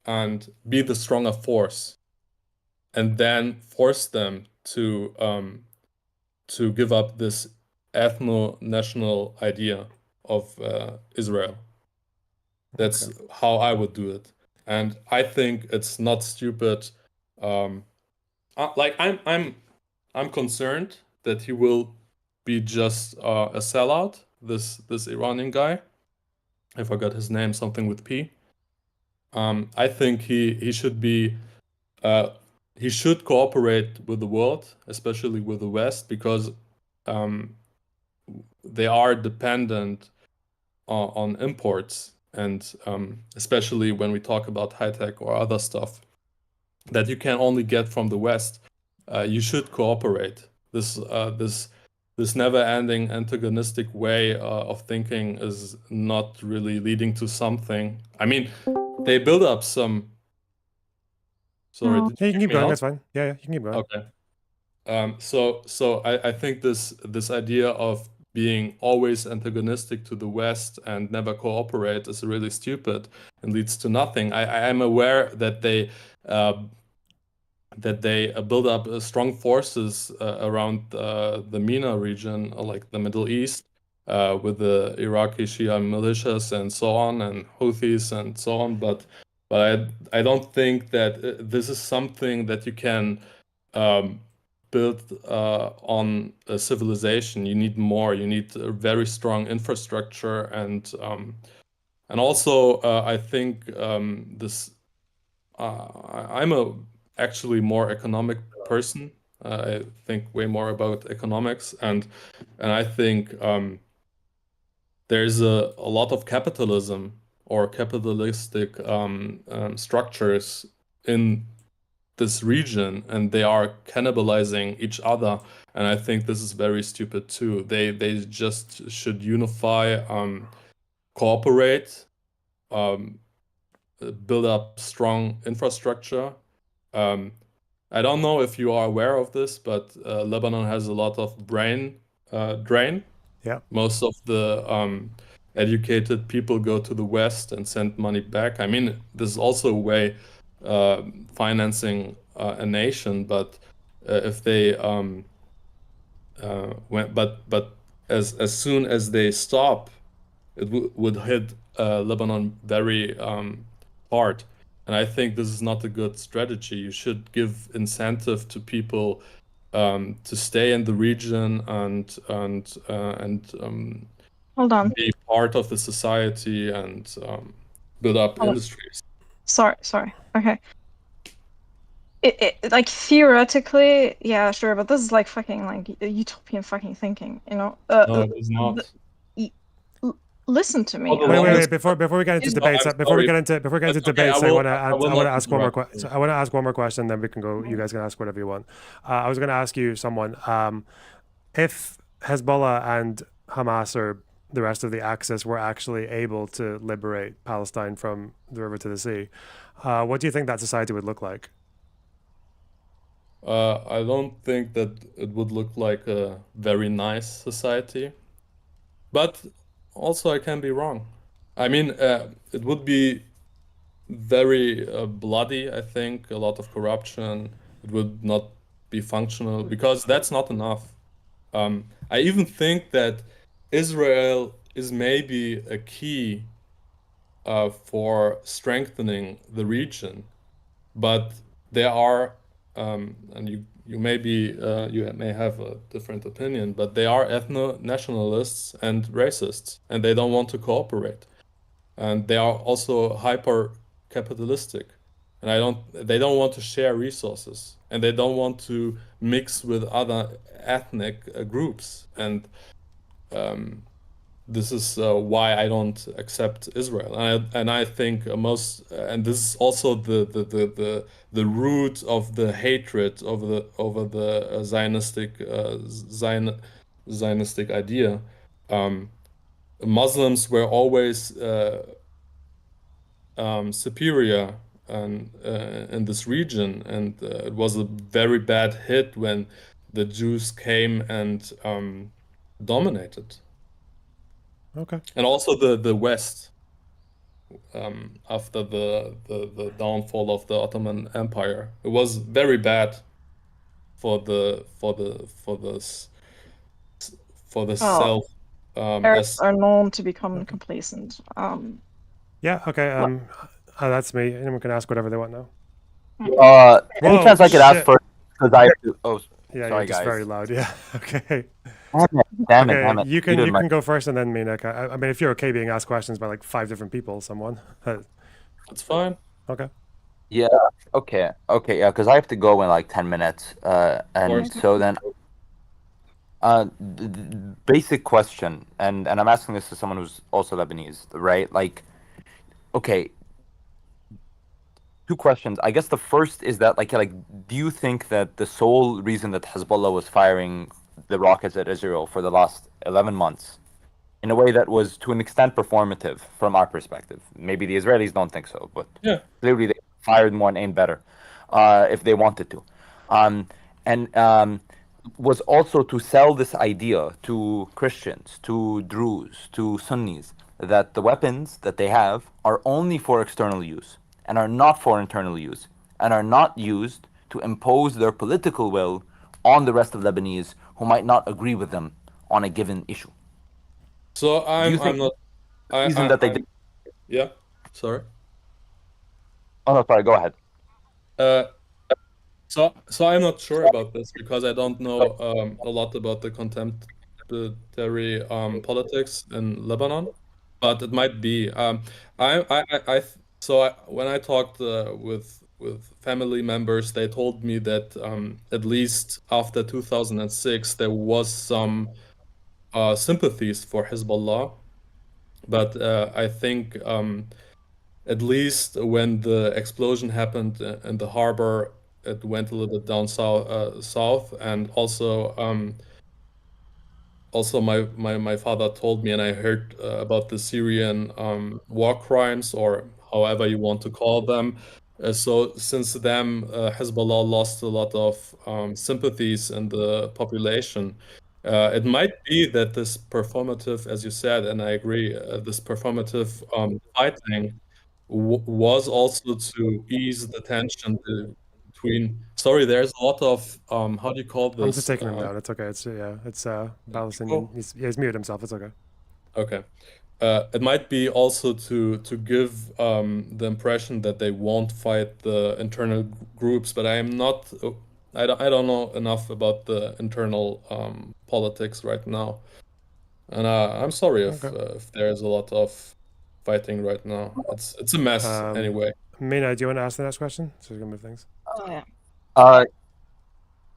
and be the stronger force, and then force them to give up this ethno-national idea of Israel. That's how I would do it, and I think it's not stupid. Like I'm concerned that he will be just a sellout. This Iranian guy, I forgot his name, something with P. I think he should be he should cooperate with the world, especially with the West, because they are dependent on imports, and especially when we talk about high tech or other stuff that you can only get from the West. You should cooperate. This never-ending antagonistic way of thinking is not really leading to something. I mean, they build up some. Sorry, you can keep going. That's fine. Yeah, you can keep going. Okay. So I think this idea of being always antagonistic to the West and never cooperate is really stupid and leads to nothing. I am aware that they build up strong forces around the MENA region, like the Middle East, with the Iraqi Shia militias and so on, and Houthis and so on. But I don't think that this is something that you can build on a civilization. You need more. You need a very strong infrastructure, and also I think this. I'm actually more economic person. I think way more about economics, and I think there's a lot of capitalism or capitalistic structures in this region, and they are cannibalizing each other. And I think this is very stupid too. They just should unify, cooperate, build up strong infrastructure. I don't know if you are aware of this, but Lebanon has a lot of brain drain. Yeah. Most of the educated people go to the West and send money back. I mean, this is also a way financing a nation, but if they but as soon as they stop, it would hit Lebanon very hard. And I think this is not a good strategy. You should give incentive to people to stay in the region and Hold on. be part of the society and build up industries. Sorry. Okay. It like theoretically, yeah, sure, but this is like fucking like utopian fucking thinking, you know? No, it is not. Listen to me. Wait. Before we get into debates, before we get into debates, I want to ask one more question. I want to ask one more question, then we can go. You guys can ask whatever you want. I was going to ask you, someone, if Hezbollah and Hamas or the rest of the Axis were actually able to liberate Palestine from the river to the sea, what do you think that society would look like? I don't think that it would look like a very nice society, but also I can be wrong. I mean, it would be very bloody, I think, a lot of corruption. It would not be functional because that's not enough. I even think that Israel is maybe a key for strengthening the region, but there are and you may have a different opinion, but they are ethno-nationalists and racists, and they don't want to cooperate, and they are also hyper-capitalistic, and they don't want to share resources, and they don't want to mix with other ethnic groups, and this is why I don't accept Israel, and I think and this is also the root of the hatred over the Zionistic idea. Muslims were always superior in this region, and it was a very bad hit when the Jews came and dominated. Okay. And also the West. after the downfall of the Ottoman Empire. It was very bad for the self. Arabs are known to become complacent. Yeah. Okay. That's me. Anyone can ask whatever they want now. Any chance I could ask first? Because I have to. Oh, yeah, sorry, you're just guys. very loud. Yeah. Okay. Damn it. You can go first and then me, Nick. I mean, if you're okay being asked questions by like 5 different people, someone. That's fine. Okay. Yeah. Okay. Yeah, because I have to go in like 10 minutes. And so then, basic question, and I'm asking this to someone who's also Lebanese, right? Like, okay. 2 questions. I guess the first is that like do you think that the sole reason that Hezbollah was firing the rockets at Israel for the last 11 months in a way that was to an extent performative from our perspective, maybe the Israelis don't think so, but clearly they fired more and aimed better if they wanted to, was also to sell this idea to Christians, to Druze, to Sunnis, that the weapons that they have are only for external use and are not for internal use, and are not used to impose their political will on the rest of Lebanese who might not agree with them on a given issue. So I'm not. That they did. Yeah. Sorry. Oh no, sorry. Go ahead. So I'm not sure about this because I don't know a lot about the contemporary politics in Lebanon, but it might be. When I talked with family members, they told me that at least after 2006 there was some sympathies for Hezbollah, but I think at least when the explosion happened in the harbor, it went a little bit down south, and also my father told me, and I heard about the Syrian war crimes, or however you want to call them. So since then, Hezbollah lost a lot of sympathies in the population. It might be that this performative, as you said, and I agree, this performative fighting was also to ease the tension between. Sorry, there's a lot of how do you call this? I'm just taking him down. It's okay. It's Palestinian. He's muted himself. It's okay. Okay. It might be also to give the impression that they won't fight the internal groups, but I am not. I don't know enough about the internal politics right now, and I'm sorry if there's a lot of fighting right now. It's a mess anyway. Mina, do you want to ask the next question? So we can move things.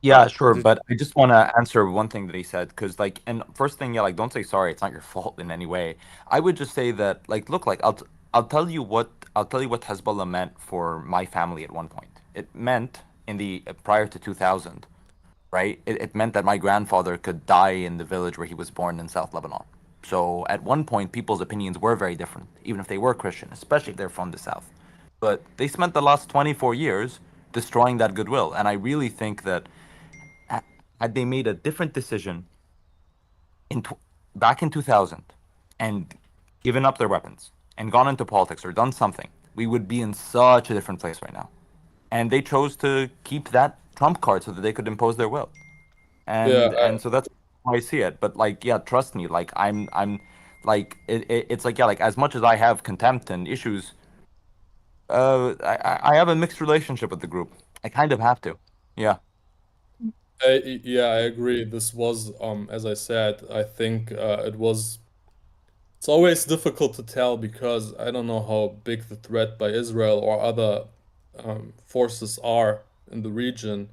Yeah, sure, but I just want to answer one thing that he said, because like, and first thing, yeah, like, don't say sorry. It's not your fault in any way. I would just say that, like, look, like, I'll tell you what Hezbollah meant for my family at one point. It meant prior to 2000, right? It meant that my grandfather could die in the village where he was born in South Lebanon. So at one point, people's opinions were very different, even if they were Christian, especially if they're from the South. But they spent the last 24 years destroying that goodwill, and I really think that had they made a different decision back in 2000 and given up their weapons and gone into politics or done something, we would be in such a different place right now. And they chose to keep that trump card so that they could impose their will. And so that's how I see it. But like, yeah, trust me, like I'm like, it's like, yeah, like as much as I have contempt and issues, I have a mixed relationship with the group. I kind of have to. Yeah. Yeah, I agree. This was, as I said, I think it's always difficult to tell because I don't know how big the threat by Israel or other forces are in the region.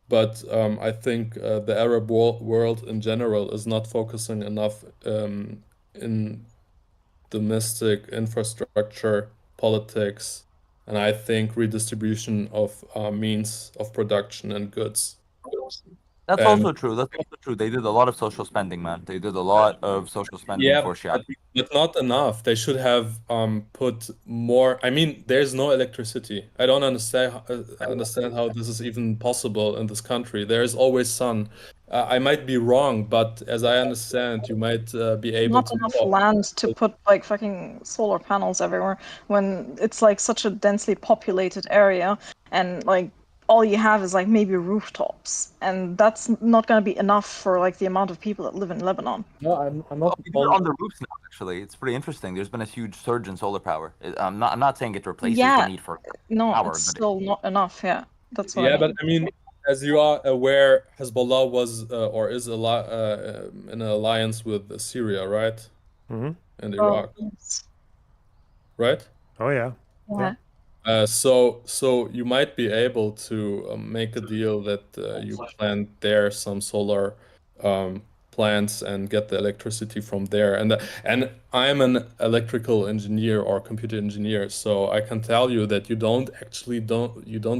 But I think the Arab world in general is not focusing enough in domestic infrastructure, politics, and I think redistribution of means of production and goods. That's also true. That's also true. They did a lot of social spending, man. They did a lot of social spending for Shia. But not enough. They should have put more. I mean, there's no electricity. I don't understand how this is even possible in this country. There is always sun, I might be wrong, but as I understand, you might be able Not to. enough land to put like fucking solar panels everywhere when it's like such a densely populated area, and like all you have is like maybe rooftops, and that's not going to be enough for like the amount of people that live in Lebanon. No, I'm not. People are on the roofs now. Actually, it's pretty interesting. There's been a huge surge in solar power. I'm not saying it replaces the need for power, it's but still not enough. Yeah, that's what I Yeah, mean. but I mean, as you are aware, Hezbollah was or is in an alliance with Syria, right? Mm-hmm. And Iraq, right? Oh yeah. Yeah. So you might be able to make a deal that you plant there some solar plants and get the electricity from there. And I'm an electrical engineer or computer engineer, so I can tell you that you don't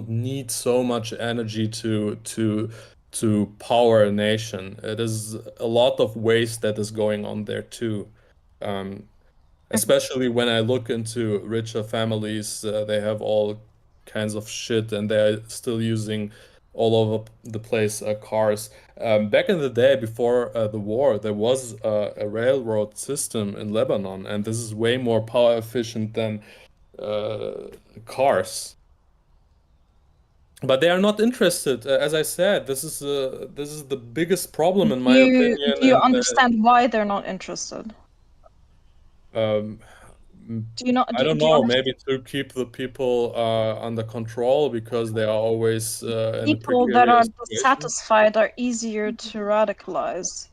need so much energy to power a nation. It is a lot of waste that is going on there too. Especially when I look into richer families, they have all kinds of shit and they're still using all over the place cars. Back in the day, before the war, there was a railroad system in Lebanon, and this is way more power efficient than cars. But they are not interested. As I said, this is the biggest problem in my opinion. Do you understand why they're not interested? I don't know, maybe to keep the people under control because they are always in a People that are precarious situation. dissatisfied are easier to radicalize.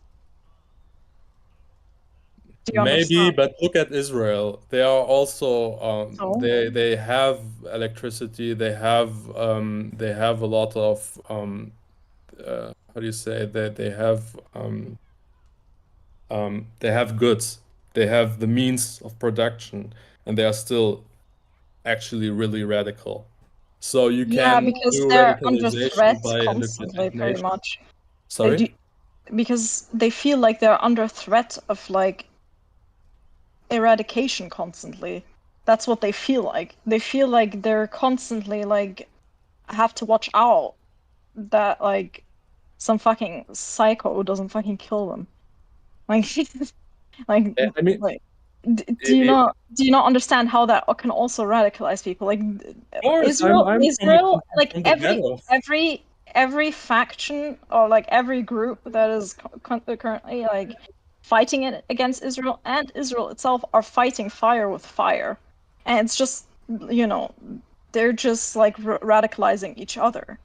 Do you Maybe, understand? but look at Israel. They are also they have electricity. They have a lot of how do you say that they have goods. They have the means of production, and they are still actually really radical. So you can because do they're under radicalization threat by constantly, pretty indoctrination. much. Sorry? Because they feel like they're under threat of like eradication constantly. That's what they feel like. They feel like they're constantly like have to watch out that like some fucking psycho doesn't fucking kill them. Like, I mean, do you not understand how that can also radicalize people? Like Israel, like every faction or like every group that is currently like fighting it against Israel and Israel itself are fighting fire with fire, and it's just they're just like radicalizing each other,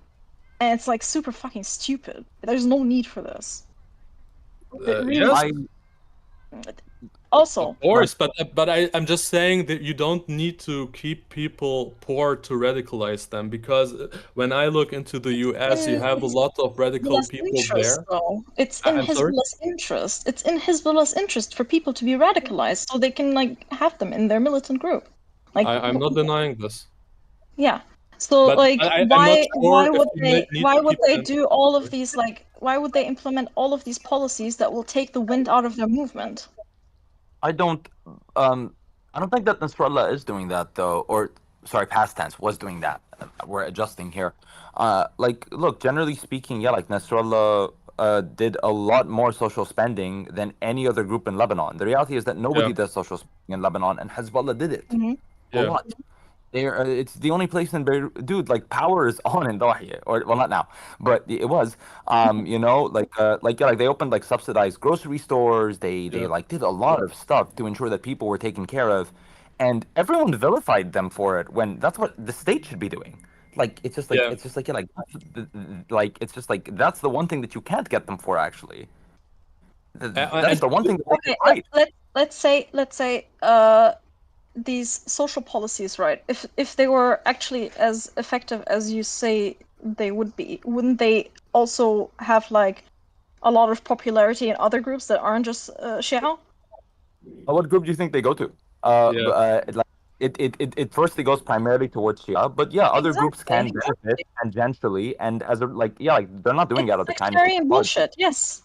and it's like super fucking stupid. There's no need for this. Also, of course, but I'm just saying that you don't need to keep people poor to radicalize them, because when I look into the US, you have a lot of radical people there. Though. It's in Hezbollah's interest. It's in Hezbollah's interest for people to be radicalized, so they can like have them in their militant group. Like I'm not denying this. Yeah. So But like why would they do all of these like why would they implement all of these policies that will take the wind out of their movement? I don't think that Nasrallah is doing that though, or sorry, past tense was doing that. We're adjusting here. Like, look, generally speaking, yeah, like Nasrallah did a lot more social spending than any other group in Lebanon. The reality is that nobody does social spending in Lebanon, and Hezbollah did it a lot. It's the only place in Beirut, dude. Like, power is on in Dahiya, or well, not now, but it was. They opened like subsidized grocery stores. They like did a lot of stuff to ensure that people were taken care of, and everyone vilified them for it. When that's what the state should be doing. Like, it's just like that's the one thing that you can't get them for actually. That's the one thing. Let's say these social policies, right? If they were actually as effective as you say they would be, wouldn't they also have like a lot of popularity in other groups that aren't just Shia? What group do you think they go to? It firstly goes primarily towards Shia, but yeah, other groups can benefit tangentially, and as a they're not doing it out of the kindness. Sectarian bullshit, yes.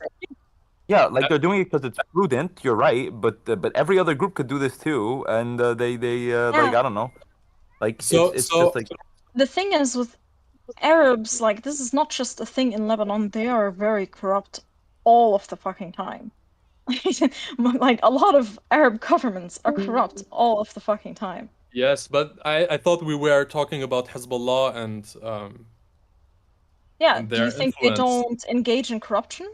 Yeah, like they're doing it because it's prudent. You're right, but every other group could do this too, and like I don't know, like it's just like the thing is with Arabs, like, this is not just a thing in Lebanon, they are very corrupt all of the fucking time. Like, a lot of Arab governments are corrupt all of the fucking time. Yes, but I thought we were talking about Hezbollah Yeah, and do their you think they influence. don't engage in corruption?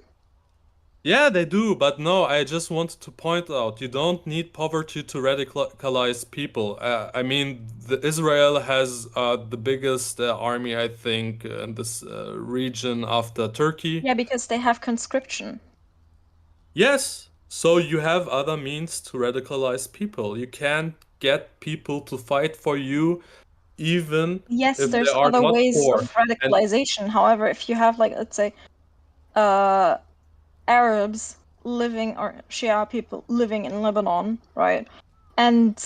Yeah, they do, but no, I just wanted to point out you don't need poverty to radicalize people. I mean, Israel has the biggest army, I think, in this region after Turkey. Yeah, because they have conscription. Yes, so you have other means to radicalize people. You can't get people to fight for you, even Yes, if there's they are other not ways poor. of radicalization. However, if you have, like, let's say, Arabs living, or Shia people living in Lebanon, right? And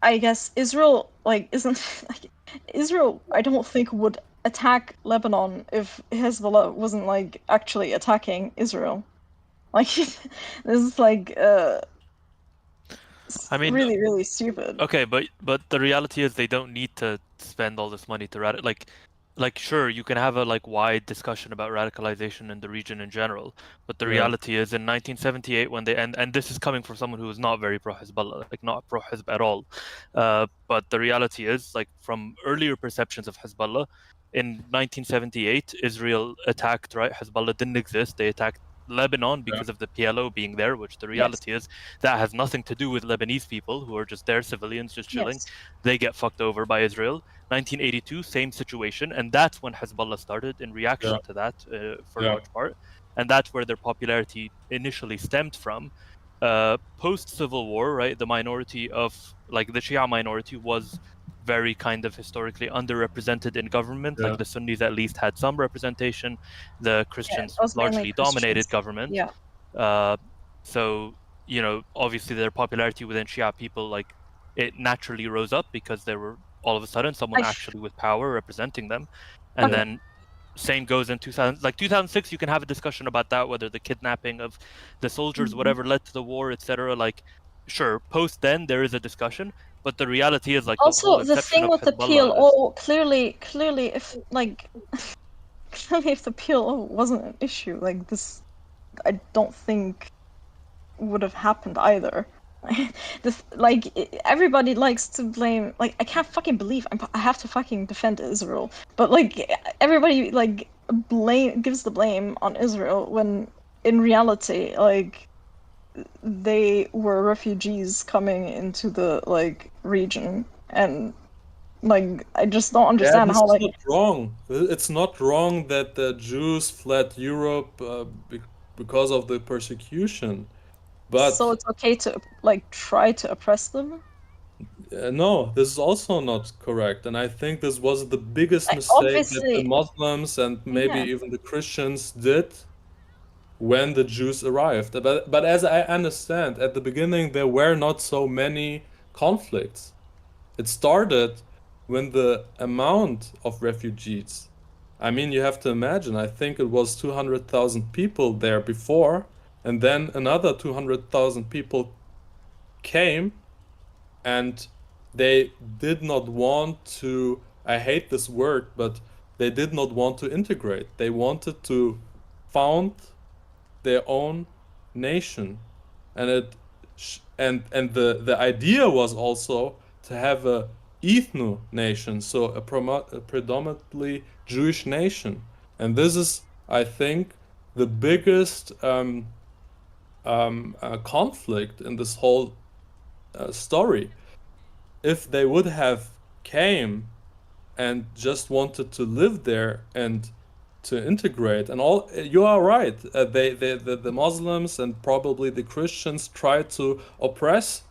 I guess Israel, like, isn't like, Israel, I don't think would attack Lebanon if Hezbollah wasn't, like, actually attacking Israel. Like, this is like I mean, really, really stupid. Okay, but the reality is they don't need to spend all this money to like sure, you can have a like wide discussion about radicalization in the region in general, but the reality is in 1978 when they and this is coming from someone who is not very pro Hezbollah, like not pro Hezb at all. But the reality is, like, from earlier perceptions of Hezbollah, in 1978 Israel attacked, right? Hezbollah didn't exist. They attacked Lebanon because of the PLO being there, which the reality is that has nothing to do with Lebanese people who are just there, civilians just chilling. Yes. They get fucked over by Israel. 1982, same situation, and that's when Hezbollah started in reaction to that for a large part, and that's where their popularity initially stemmed from. Post-civil war, right, the minority of, like, the Shia minority was very kind of historically underrepresented in government. Like, the Sunnis at least had some representation. The Christians largely dominated government. Yeah. So, you know, obviously their popularity within Shia people, like, it naturally rose up because there were all of a sudden someone actually with power representing them. And then same goes in 2000, like 2006, you can have a discussion about that, whether the kidnapping of the soldiers, whatever led to the war, etc. Like, sure, post then there is a discussion, but the reality is, like, Also, the thing with the PLO, clearly, if, like, clearly if the PLO wasn't an issue, like, this, I don't think would have happened either. Like, everybody likes to blame, like, I can't fucking believe I have to fucking defend Israel, but, like, everybody, like, gives the blame on Israel when in reality, like, they were refugees coming into the, like, region, and, like, I just don't understand how, like, it's not wrong. It's not wrong that the Jews fled Europe because of the persecution. But so it's okay to, like, try to oppress them? No, this is also not correct, and I think this was the biggest mistake that the Muslims and maybe even the Christians did when the Jews arrived. But as I understand, at the beginning there were not so many conflicts. It started when the amount of refugees, I mean, you have to imagine, I think it was 200,000 people there before, and then another 200,000 people came, and they did not want to, I hate this word, but they did not want to integrate. They wanted to found their own nation, and the idea was also to have a ethno nation, so a predominantly Jewish nation. And this is, I think, the biggest conflict in this whole story. If they would have came and just wanted to live there and to integrate and all, you are right. The Muslims and probably the Christians try to oppress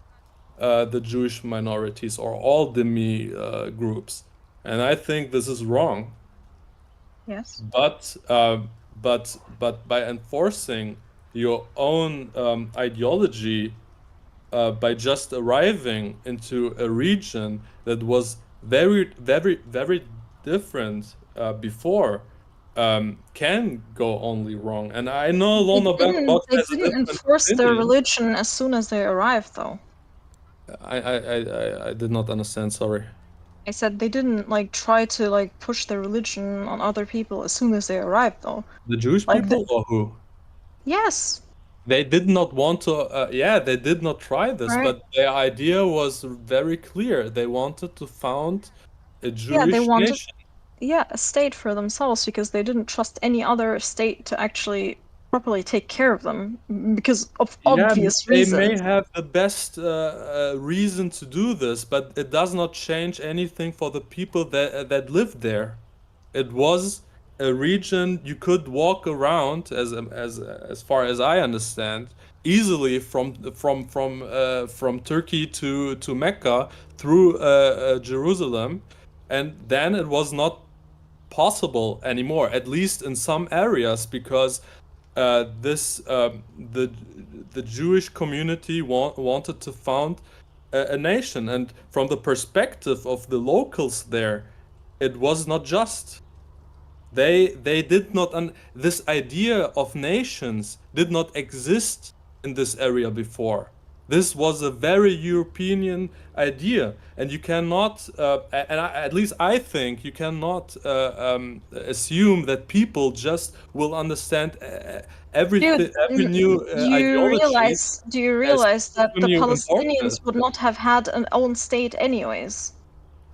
the Jewish minorities or all dhimmi groups, and I think this is wrong. Yes. But by enforcing your own ideology, by just arriving into a region that was very, very, very different before, can go only wrong. And I know Lona Bangkok they has a didn't different enforce their opinion. religion as soon as they arrived, though. I did not understand, sorry. I said they didn't like try to like push their religion on other people as soon as they arrived, though. The Jewish Like people or who? Yes. They did not want to. Yeah, they did not try this, Right. but their idea was very clear. They wanted to found a Yeah, they Jewish wanted nation. a state for themselves because they didn't trust any other state to actually properly take care of them because of obvious they reasons. may have the best reason to do this, but it does not change anything for the people that lived there. It was a region you could walk around, as far as I understand, easily from Turkey to Mecca through Jerusalem, and then it was not possible anymore, at least in some areas, because the Jewish community wanted to found a nation, and from the perspective of the locals there, it was not just. They did not this idea of nations did not exist in this area before. This was a very European idea, and you cannot, at least I think, you cannot assume that people just will understand everything, Dude, every new ideology. Do you realize that the new Palestinians would not have had an own state anyways?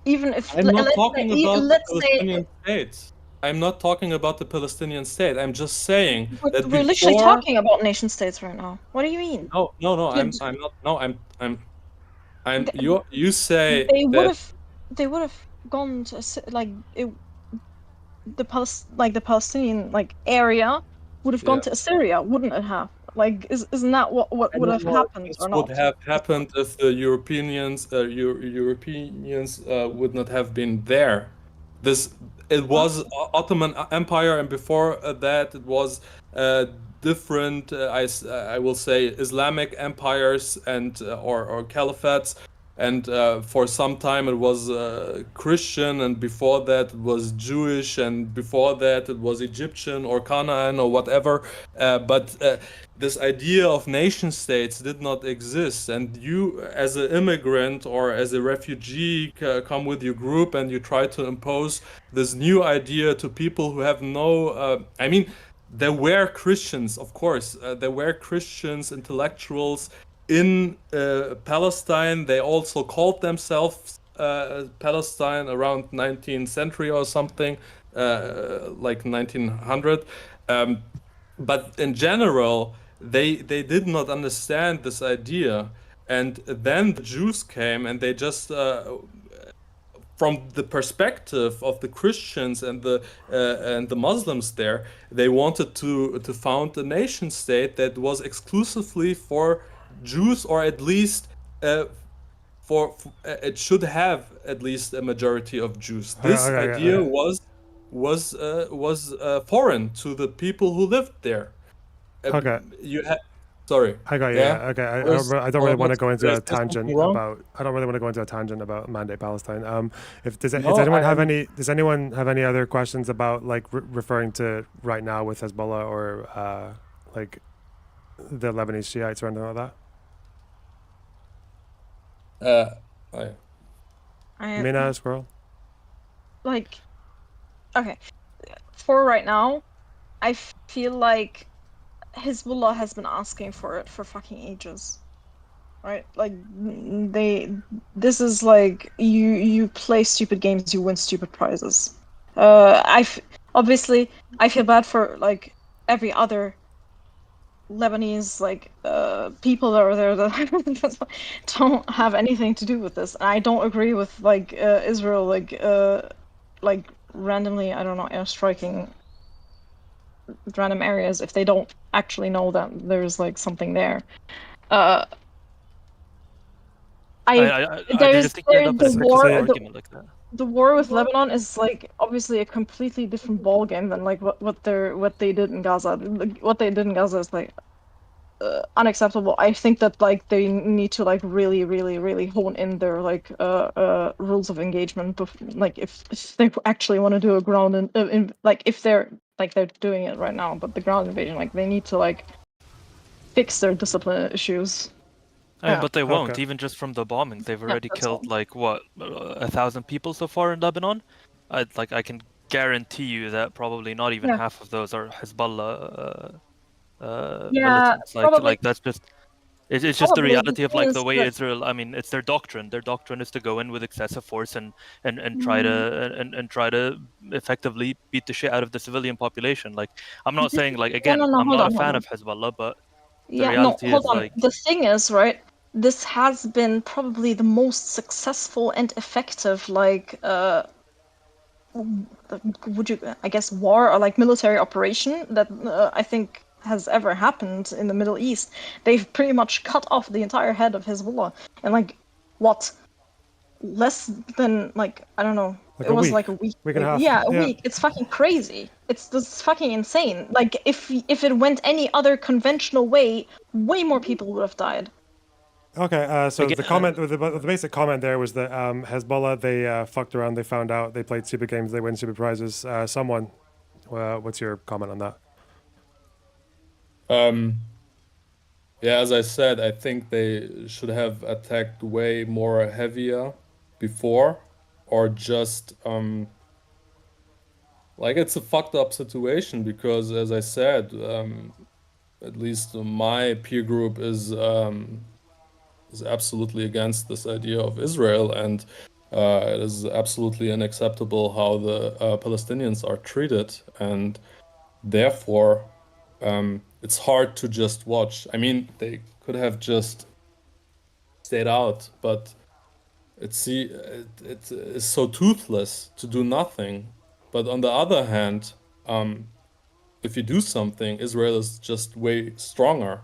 Even if I'm not talking about the let's say Palestinian state. I'm not talking about the Palestinian state. I'm just saying that we're literally talking about nation states right now. What do you mean? No. I'm not. No, I'm. You say they would that. have. They would have gone to like it, the Palestinian like area would have gone to Assyria, wouldn't it have? Like, isn't that what would have happened This or not? would have happened if the Europeans would not have been there. It was Ottoman Empire, and before that it was different. I will say Islamic empires and or caliphates. And for some time it was Christian, and before that it was Jewish, and before that it was Egyptian or Canaan or whatever. But this idea of nation states did not exist, and you as an immigrant or as a refugee come with your group and you try to impose this new idea to people who have no... I mean, there were Christians, of course. There were Christians, intellectuals in Palestine. They also called themselves Palestine around 19th century or something, like 1900. But in general, they did not understand this idea. And then the Jews came, and they just... from the perspective of the Christians and the Muslims there, they wanted to found a nation state that was exclusively for Jews, or at least for it should have at least a majority of Jews. This idea was foreign to the people who lived there. Sorry. I got you. Yeah. Okay. I don't really want to go into a tangent about. I don't really want to go into a tangent about Mandate Palestine. Does anyone have any other questions about like referring to right now with Hezbollah or like the Lebanese Shiites or anything like that? Mina, Squirrel. Like, okay, for right now, I feel like Hezbollah has been asking for it for fucking ages, right? Like, this is like you play stupid games, you win stupid prizes. Obviously I feel bad for like every other Lebanese like people that are there that don't have anything to do with this. I don't agree with like Israel like randomly, I don't know, airstriking random areas if they don't actually know that there's like something there. The war with Lebanon is like obviously a completely different ballgame than like what they did in Gaza. What they did in Gaza is like unacceptable. I think that like they need to like really hone in their like rules of engagement. Like if they actually want to do a ground like if they're doing it right now, but the ground invasion, like they need to like fix their discipline issues. I mean, but they won't. Even just from the bombings, they've already killed like what 1,000 people so far in Lebanon. I can guarantee you that probably not even half of those are Hezbollah militants. Like that's just it's just the reality of like the way Israel. I mean, it's their doctrine. Their doctrine is to go in with excessive force and try to effectively beat the shit out of the civilian population. Like I'm not saying like again, I'm not a fan of Hezbollah, but the reality is like the thing is, right, this has been probably the most successful and effective war or like military operation that I think has ever happened in the Middle East. They've pretty much cut off the entire head of Hezbollah in like what, less than like, I don't know, like it was like a week and a half. A week. It's fucking crazy. It's fucking insane. Like if it went any other conventional way, way more people would have died. Okay, so the comment, the basic comment there was that Hezbollah, they fucked around, they found out, they played stupid games, they win stupid prizes. Someone, what's your comment on that? Yeah, as I said, I think they should have attacked way more heavier before, or just like it's a fucked up situation because, as I said, at least my peer group is absolutely against this idea of Israel, and it is absolutely unacceptable how the Palestinians are treated, and therefore it's hard to just watch. I mean, they could have just stayed out, but it's so toothless to do nothing. But on the other hand, if you do something, Israel is just way stronger.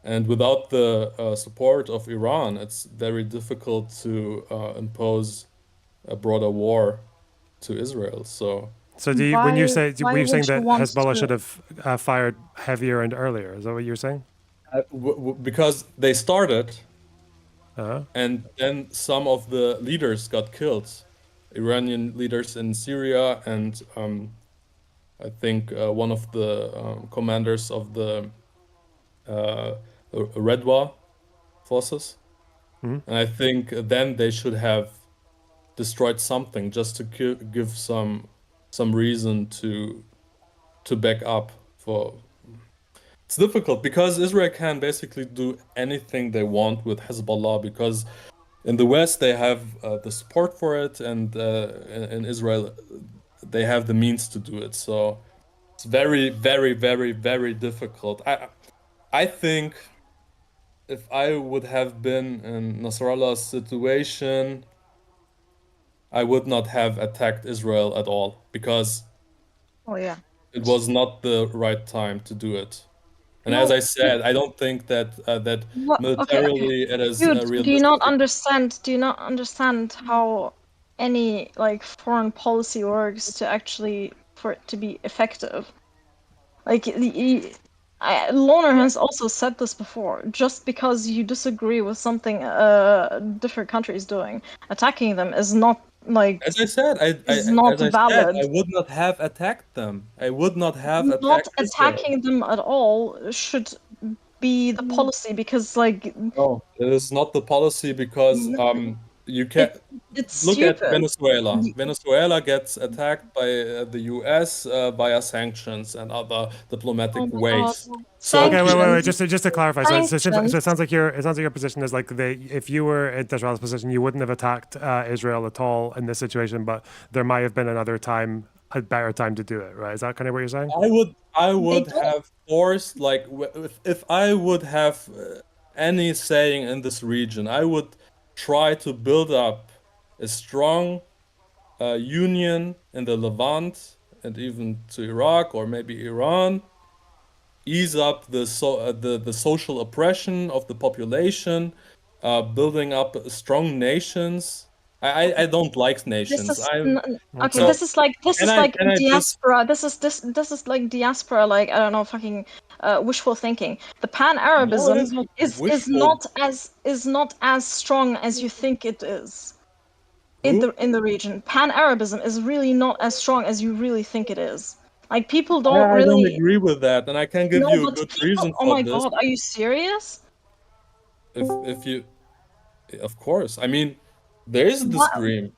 And without the support of Iran, it's very difficult to impose a broader war to Israel. So do you, were you saying that Hezbollah should have fired heavier and earlier? Is that what you were saying? Because they started, and then some of the leaders got killed, Iranian leaders in Syria, and I think one of the commanders of the Redwa forces. And I think then they should have destroyed something just to give some reason to back up for. It's difficult because Israel can basically do anything they want with Hezbollah because in the West they have the support for it, and in Israel they have the means to do it. So it's very, very, very, very difficult. I think if I would have been in Nasrallah's situation, I would not have attacked Israel at all because it was not the right time to do it. And as I said, I don't think that militarily it is realistic. Do you not understand how any like foreign policy works to actually for it to be effective? Like Loner has also said this before. Just because you disagree with something different countries doing, attacking them is not like. As I said, valid. I would not have attacked them. I would not have attacked. Not attacking them at all should be the policy because like. No, it is not the policy because you can't look at Venezuela. Venezuela gets attacked by the US via sanctions and other diplomatic ways. So okay, wait. Just to clarify, so it sounds like your position is like if you were in Israel's position, you wouldn't have attacked Israel at all in this situation, but there might have been another time, a better time to do it, right? Is that kind of what you're saying? I would have forced, like, if I would have any saying in this region, I would try to build up a strong union in the Levant and even to Iraq or maybe Iran, ease up the social oppression of the population, building up strong nations. I don't like nations. This is like diaspora. This is like diaspora. Like I don't know, fucking wishful thinking. The Pan-Arabism is not as strong as you think it is in the region. Pan-Arabism is really not as strong as you really think it is. Like people don't I really. don't agree with that, and I can give you a good reason Oh for my this. god, are you serious? If you, of course, I mean, there is this dream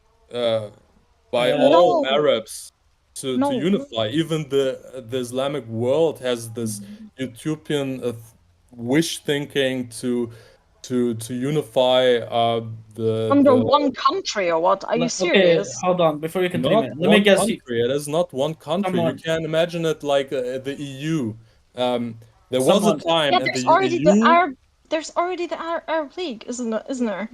by all Arabs to unify. Even the Islamic world has this utopian wish thinking to unify under one country or what? Are you serious? Okay, hold on before you continue. Not Let me guess. Country. It is not one country. Someone- You can imagine it like the EU. There was a Someone- time in there's the already EU. the Arab. There's already the Arab League, isn't there?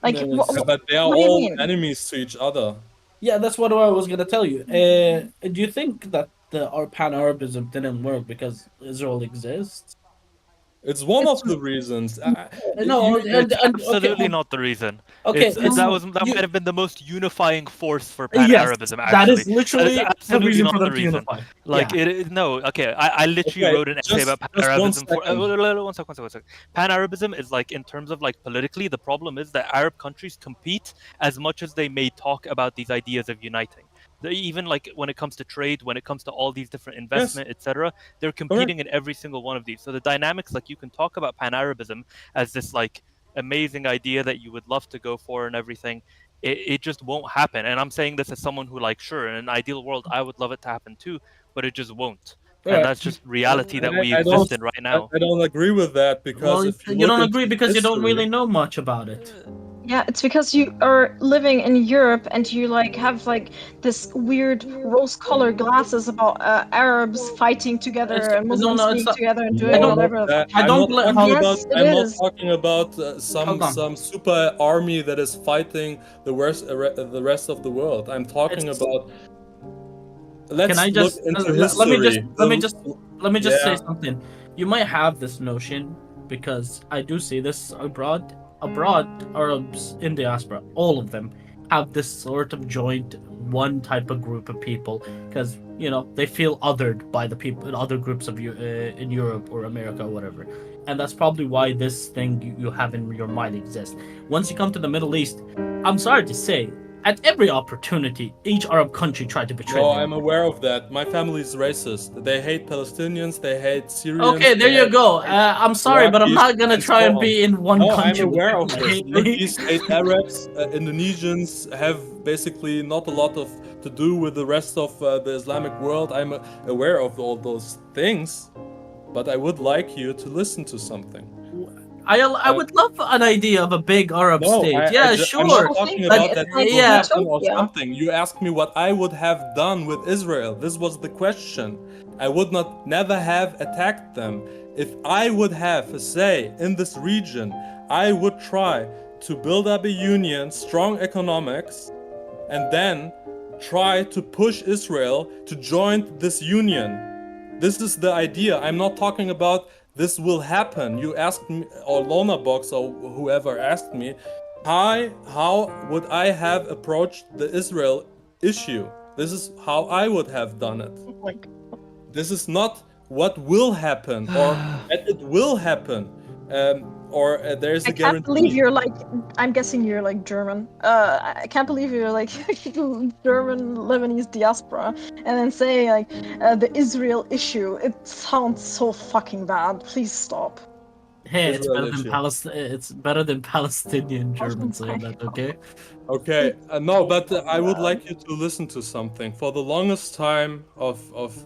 Like, but they are what do you all mean? enemies to each other. Yeah, that's what I was gonna tell you. Do you think that our pan-Arabism didn't work because Israel exists? It's one of the reasons. It's absolutely not the reason. Okay, that might have been the most unifying force for Pan-Arabism. Yes, actually, that is literally that is the absolutely reason not for them the to reason. unify. Like no, okay. I literally wrote an essay about Pan-Arabism. One second. Pan-Arabism is like, in terms of like politically, the problem is that Arab countries compete as much as they may talk about these ideas of uniting. Even like when it comes to trade, when it comes to all these different investment, etc., they're competing in every single one of these. So the dynamics, like, you can talk about Pan-Arabism as this like amazing idea that you would love to go for and everything. It just won't happen. And I'm saying this as someone who, like, sure, in an ideal world, I would love it to happen too, but it just won't. And that's just reality that we exist in right now. I don't agree with that because if you don't agree because you don't really know much about it. Yeah, it's because you are living in Europe and you like have like this weird rose-colored glasses about Arabs fighting together and Muslims being together and doing whatever. I'm not talking about some super army that is fighting the rest of the world. I'm talking about. Let's look into history. Let me just say something. You might have this notion because I do see this abroad, Arabs in diaspora, all of them have this sort of joint one type of group of people because, you know, they feel othered by the people in other groups of in Europe or America or whatever. And that's probably why this thing you have in your mind exists. Once you come to the Middle East, I'm sorry to say, at every opportunity, each Arab country tried to betray them. I'm aware of that. My family is racist. They hate Palestinians. They hate Syrians. Okay, there you go. I'm sorry, but I'm not gonna try and be in one country. I'm aware of this. Turkeys hate Arabs. Indonesians have basically not a lot to do with the rest of the Islamic world. I'm aware of all those things, but I would like you to listen to something. I would love an idea of a big Arab state. Sure. I'm not talking about that will happen or something. You asked me what I would have done with Israel. This was the question. I would never have attacked them. If I would have a say in this region, I would try to build up a union, strong economics, and then try to push Israel to join this union. This is the idea. I'm not talking about this will happen. You asked me, or Lonabox, or whoever asked me, how would I have approached the Israel issue? This is how I would have done it. This is not what will happen, or that it will happen, or there's a guarantee. I can't believe you're like, I'm guessing you're like German. I can't believe you're like German Lebanese diaspora, and then say like the Israel issue. It sounds so fucking bad. Please stop. Hey, it's better than Palestinian German saying that, okay? Okay, no, but I would like you to listen to something. For the longest time of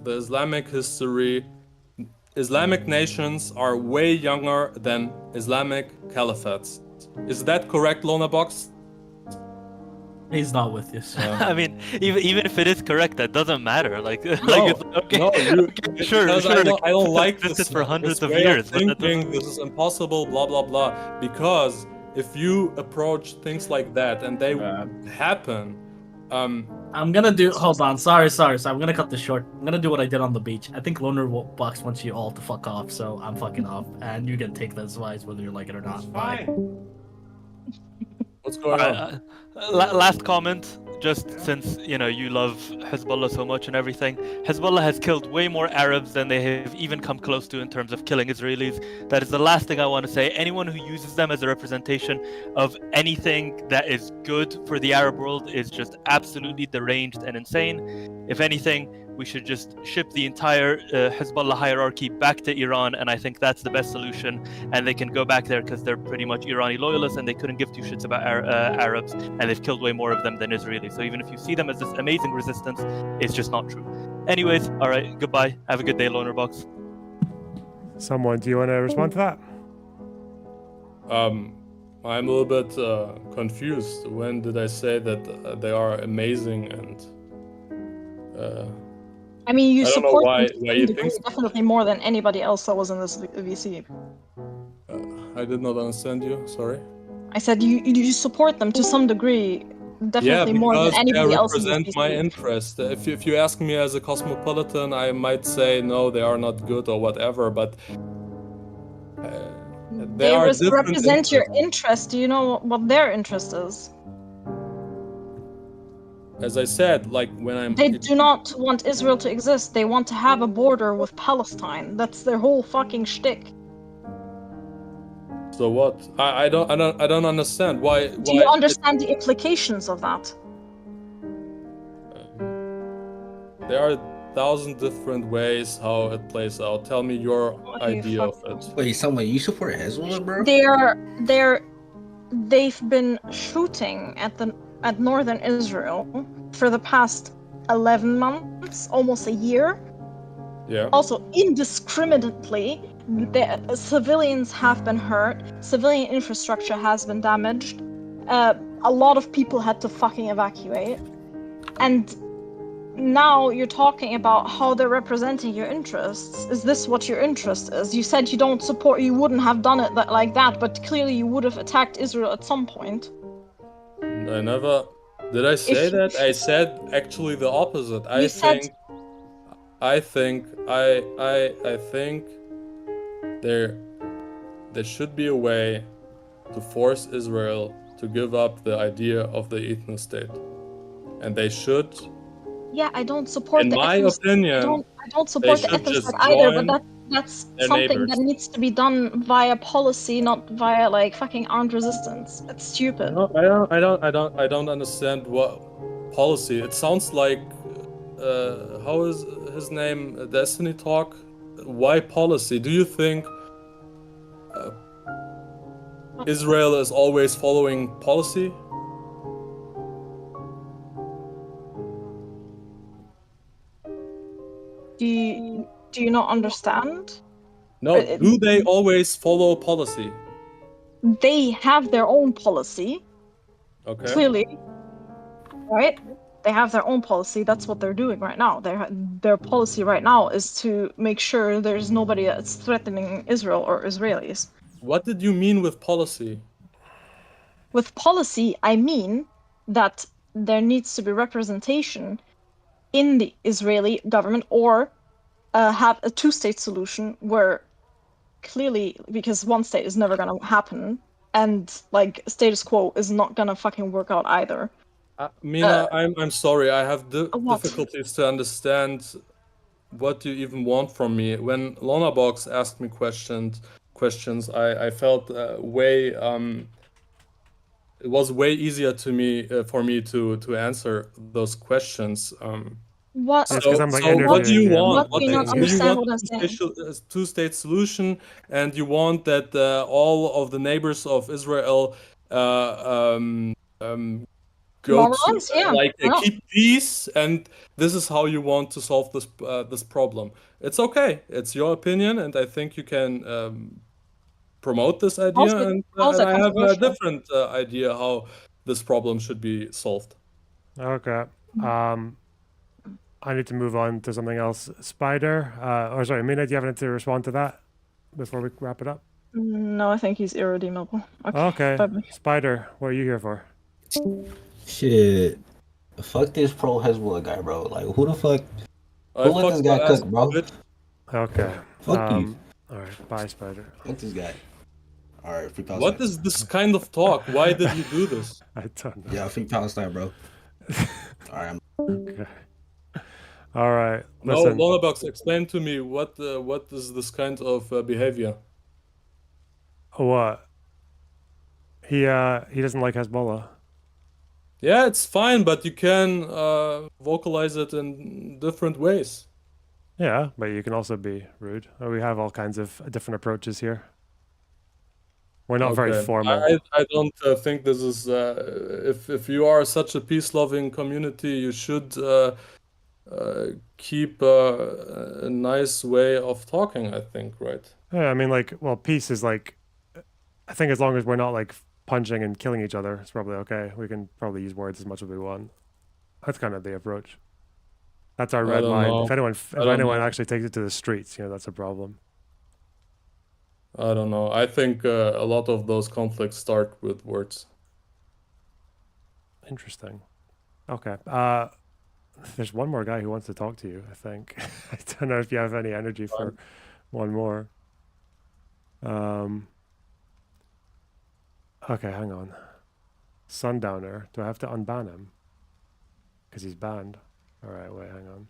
the Islamic history, Islamic nations are way younger than Islamic caliphates. Is that correct, Lonabox? He's not with you. So. I mean, even if it is correct, that doesn't matter. Like, no, okay, no, sure. I don't like this for hundreds this of way years. Of thinking this is impossible, blah blah blah. Because if you approach things like that and they happen, I'm gonna do. Hold on, sorry. I'm gonna cut this short. I'm gonna do what I did on the beach. I think Loner Box wants you all to fuck off, so I'm fucking off, and you can take that advice whether you like it or not. Bye. What's going on? Last comment, just since you love Hezbollah so much and everything. Hezbollah has killed way more Arabs than they have even come close to in terms of killing Israelis. That is the last thing I want to say. Anyone who uses them as a representation of anything that is good for the Arab world is just absolutely deranged and insane. If anything, we should just ship the entire Hezbollah hierarchy back to Iran, and I think that's the best solution. And they can go back there because they're pretty much Irani loyalists, and they couldn't give two shits about Arabs, and they've killed way more of them than Israelis. So even if you see them as this amazing resistance, it's just not true. Anyways, all right, goodbye. Have a good day, Loner Box. Someone, do you want to respond to that? I'm a little bit confused. When did I say that they are amazing and? I mean, you support why you them think so. definitely more than anybody else that was in this VC. I did not understand you. Sorry. I said you support them to some degree, definitely more than anybody else in this represent VC. my interest. If you ask me as a cosmopolitan, I might say no, they are not good or whatever, but they are different represent your interest. Do you know what their interest is? As I said, like when I'm. They do not want Israel to exist. They want to have a border with Palestine. That's their whole fucking shtick. So what? I don't understand why. Do you understand the implications of that? There are 1,000 different ways how it plays out. Tell me your idea of it. Wait, someone you support Hezbollah, bro? They've been shooting at northern Israel for the past 11 months, almost a year. Yeah. Also, indiscriminately, the civilians have been hurt. Civilian infrastructure has been damaged. A lot of people had to fucking evacuate. And now you're talking about how they're representing your interests. Is this what your interest is? You said you don't support, you wouldn't have done it like that, but clearly you would have attacked Israel at some point. I never. Did I say that? I said actually the opposite. I think there should be a way to force Israel to give up the idea of the ethno state, and they should. Yeah, I don't support. In my opinion, I don't support the ethno state either. But that's something that needs to be done via policy, not via like fucking armed resistance. It's stupid. No, I don't understand what policy. It sounds like how is his name? Destiny Talk. Why policy? Do you think Israel is always following policy? Do you not understand? No, do they always follow policy? They have their own policy. Okay. Clearly. Right? They have their own policy. That's what they're doing right now. Their policy right now is to make sure there's nobody that's threatening Israel or Israelis. What did you mean with policy? With policy, I mean that there needs to be representation in the Israeli government, or have a two-state solution where clearly, because one state is never going to happen, and like status quo is not going to fucking work out either. Mina, I'm sorry, I have difficulties to understand what you even want from me. When Lonabox asked me questions, I felt it was way easier for me to answer those questions. What? So what do you want? What do you not understand what I'm saying? A two-state solution, and you want that all of the neighbors of Israel go keep peace, and this is how you want to solve this problem. It's okay. It's your opinion, and I think you can promote this idea. And I have a different idea how this problem should be solved. Okay. I need to move on to something else. Spider, or sorry, Mina, do you have anything to respond to that before we wrap it up? No, I think he's irredeemable. Okay. Spider, what are you here for? Shit. Fuck this pro Hezbollah guy, bro. Like, who the fuck? Who let this guy cook, bro? Okay. Fuck you. All right. Bye, Spider. Fuck this guy. All right, free Palestine. What is this kind of talk? Why did you do this? I don't know. Yeah, free Palestine, bro. All right. Okay. All right. No, Listen. Lullabox, explain to me what is this kind of behavior? What? He doesn't like Hezbollah. Yeah, it's fine, but you can vocalize it in different ways. Yeah, but you can also be rude. We have all kinds of different approaches here. We're not very formal. I don't think this is. If you are such a peace-loving community, you should keep a nice way of talking. I think, right? Yeah, I mean, like, well, peace is like, I think as long as we're not like punching and killing each other, it's probably okay. We can probably use words as much as we want. That's kind of the approach. That's our red line. Know. If anyone actually takes it to the streets, that's a problem. I don't know. I think a lot of those conflicts start with words. Interesting. Okay. There's one more guy who wants to talk to you, I think. I don't know if you have any energy for one more. Okay, hang on. Sundowner. Do I have to unban him? Because he's banned. All right, wait, hang on.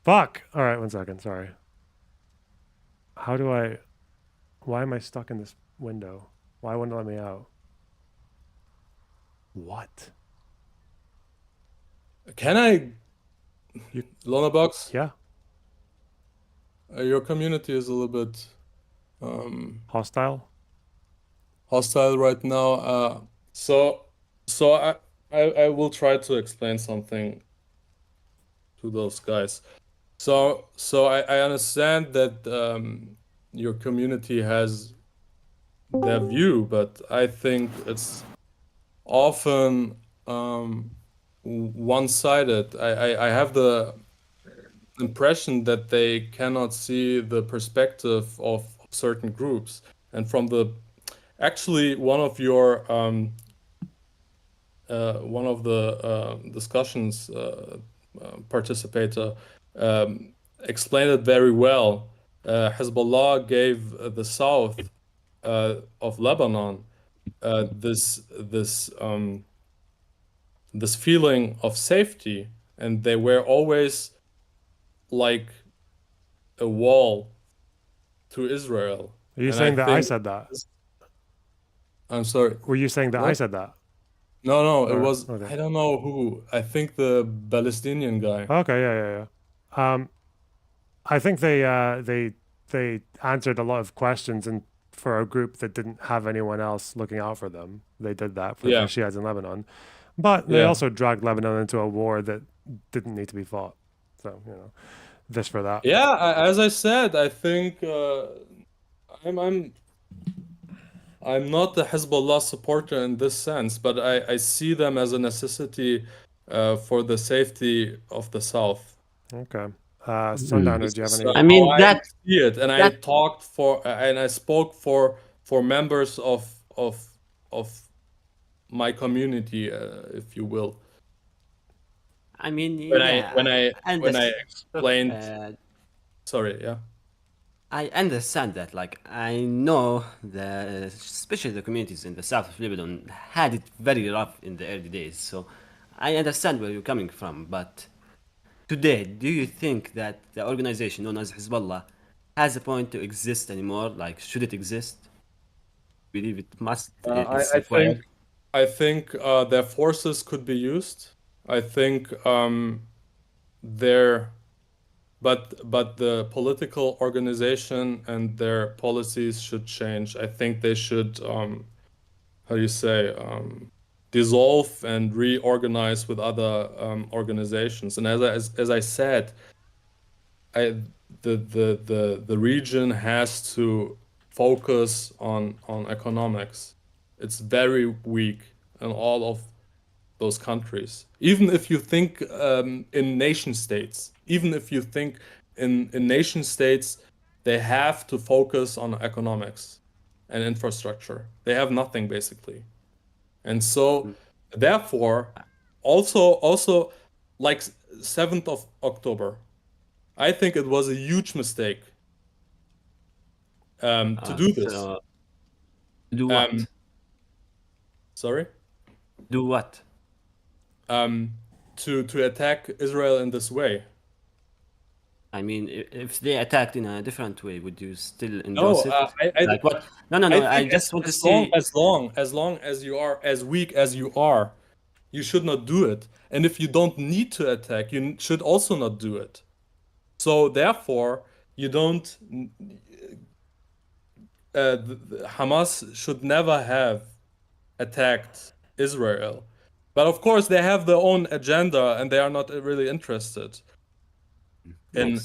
Fuck! All right, 1 second, sorry. Why am I stuck in this window? Why wouldn't it let me out? What? Can I? Lullabox? Yeah. Your community is a little bit hostile. Hostile right now. So I will try to explain something to those guys. So I understand that your community has their view, but I think it's often one-sided. I have the impression that they cannot see the perspective of certain groups. And from actually one of the discussions participator explained it very well. Hezbollah gave the south of Lebanon this feeling of safety, and they were always like a wall to Israel. Are you saying that I said that? I'm sorry. Were you saying that I said that? No, it was, okay. I don't know who. I think the Palestinian guy. Okay, yeah. I think they answered a lot of questions, and for a group that didn't have anyone else looking out for them, they did that for the Shiites in Lebanon. But they also dragged Lebanon into a war that didn't need to be fought. So, this for that. Yeah, as I said, I think I'm not a Hezbollah supporter in this sense, but I see them as a necessity for the safety of the South. Okay. Sundowner, do you have any? I mean, I see it, and I talked I spoke for members of my community, if you will. I mean, when I explained, sorry, yeah. I understand that. Like, I know especially the communities in the south of Lebanon had it very rough in the early days. So I understand where you're coming from. But today, do you think that the organization known as Hezbollah has a point to exist anymore? Like, should it exist? Believe it must. I think their forces could be used. I think but the political organization and their policies should change. I think they should, dissolve and reorganize with other organizations. And as I said, the region has to focus on economics. It's very weak in all of those countries. Even if you think in nation states, they have to focus on economics and infrastructure. They have nothing basically. And so therefore, also like 7th of October, I think it was a huge mistake to do this. Do what? Sorry? Do what? To attack Israel in this way. I mean, if they attacked in a different way, would you still endorse it? Like what? No. I just want to see. As long as you are as weak as you are, you should not do it. And if you don't need to attack, you should also not do it. So therefore, you don't. Hamas should never have attacked Israel, but of course they have their own agenda, and they are not really interested in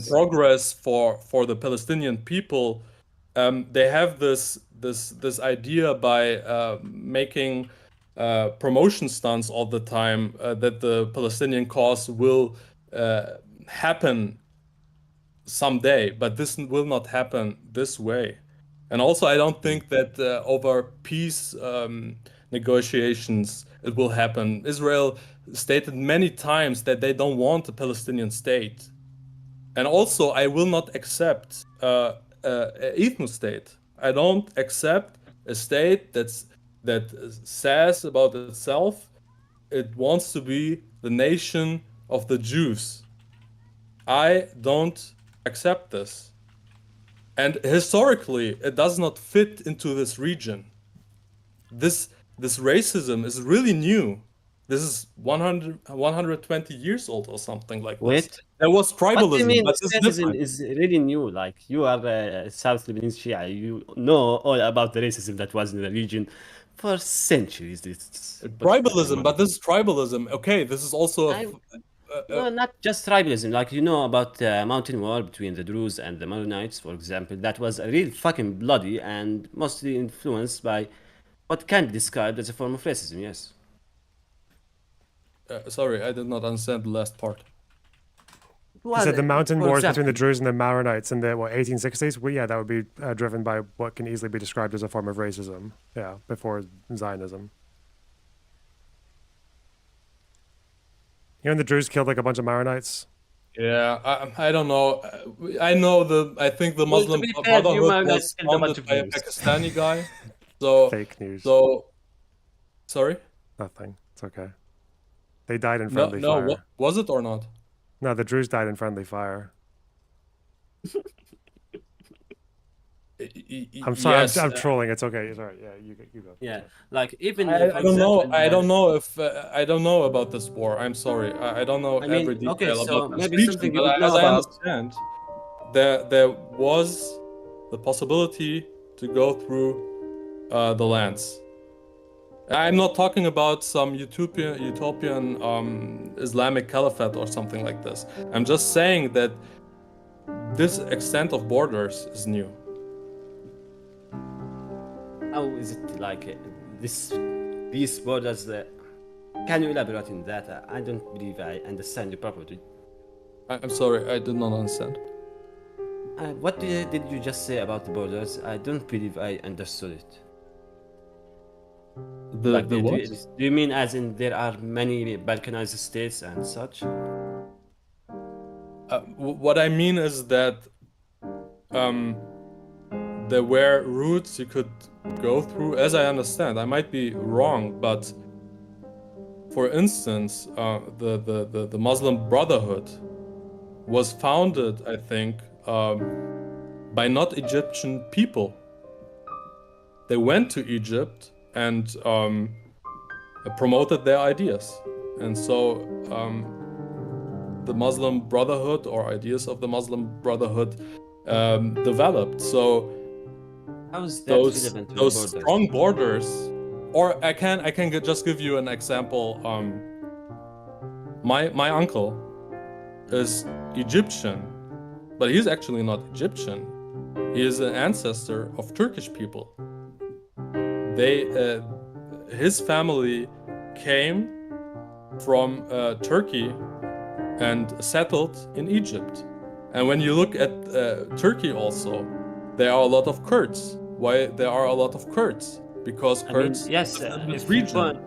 progress for the Palestinian people. They have this idea by making promotion stunts all the time that the Palestinian cause will happen someday, but this will not happen this way. And also, I don't think that over peace negotiations it will happen. Israel stated many times that they don't want a Palestinian state. And also, I will not accept an ethno state. I don't accept a state that says about itself it wants to be the nation of the Jews. I don't accept this. And historically, it does not fit into this region. This racism is really new. This is 120 years old or something like this. There was tribalism, what do you mean but it's racism different. is really new? Like, you are a South Lebanese Shia. You know all about the racism that was in the region for centuries. Tribalism, but this is tribalism. Okay, this is also no, not just tribalism. Like, you know about the mountain war between the Druze and the Maronites, for example. That was real fucking bloody and mostly influenced by what can be described as a form of racism, yes. Sorry, I did not understand the last part. You said the mountain wars between the Druze and the Maronites in the 1860s? Well, yeah, that would be driven by what can easily be described as a form of racism. Yeah, before Zionism. You know, the Druze killed like a bunch of Maronites. Yeah, I don't know. I think the Muslim Brotherhood was founded by a Pakistani guy. So fake news. So, sorry? Nothing. It's okay. They died in friendly fire. No, was it or not? No, the Druze died in friendly fire. I'm sorry, Yes, I'm trolling. It's okay. Sorry. Yeah, you go. Yeah, like even I don't know. I don't know if I don't know about this war. I'm sorry. I don't know every detail okay, so about this maybe region, something you but know as I about. understand, there was the possibility to go through the lands. I'm not talking about some utopian Islamic caliphate or something like this. I'm just saying that this extent of borders is new. How is it like these borders? Can you elaborate on that? I don't believe I understand you properly. I'm sorry, I did not understand. What did you just say about the borders? I don't believe I understood it. The what? Do you mean as in there are many Balkanized states and such? What I mean is that there were routes you could go through, as I understand. I might be wrong, but for instance, the Muslim Brotherhood was founded, I think, by not Egyptian people. They went to Egypt and promoted their ideas, and so the Muslim Brotherhood, or ideas of the Muslim Brotherhood, developed. So how is that relevant to those the borders? strong borders, or I can just give you an example. My uncle is Egyptian, but he's actually not Egyptian. He is an ancestor of Turkish people. His family came from Turkey and settled in Egypt. And when you look at Turkey also, there are a lot of Kurds. Why there are a lot of Kurds? Because Kurds yes, this region.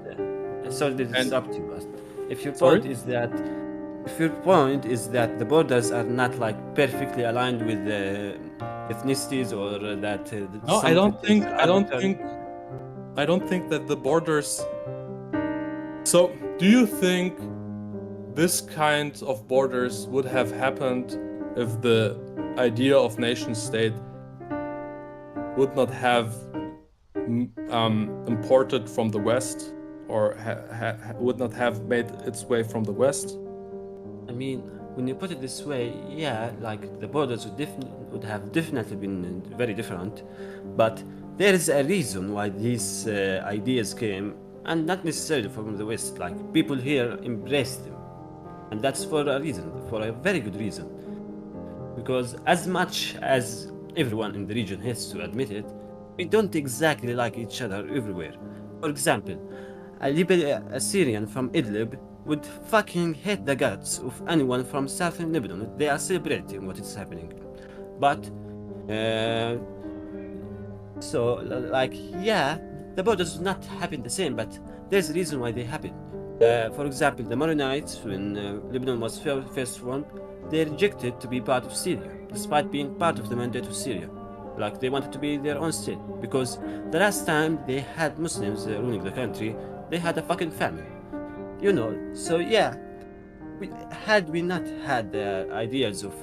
Sorry to interrupt you, but if your point is that the borders are not like perfectly aligned with ethnicities or that. No, I don't think that the borders. So, do you think this kind of borders would have happened if the idea of nation state would not have imported from the West, or would not have made its way from the West? I mean, when you put it this way, yeah, like the borders would have definitely been very different, but there is a reason why these ideas came, and not necessarily from the West. Like, people here embraced them, and that's for a reason, for a very good reason. Because as much as everyone in the region has to admit it, we don't exactly like each other everywhere. For example, a Syrian from Idlib would fucking hate the guts of anyone from southern Lebanon. They are celebrating what is happening. But, so, like, yeah, the borders do not happen the same, but there's a reason why they happen. For example, the Maronites, when Lebanon was first formed, they rejected to be part of Syria, despite being part of the mandate of Syria. Like, they wanted to be their own state, because the last time they had Muslims ruling the country, they had a fucking famine. You know, so yeah, had we not had the ideas of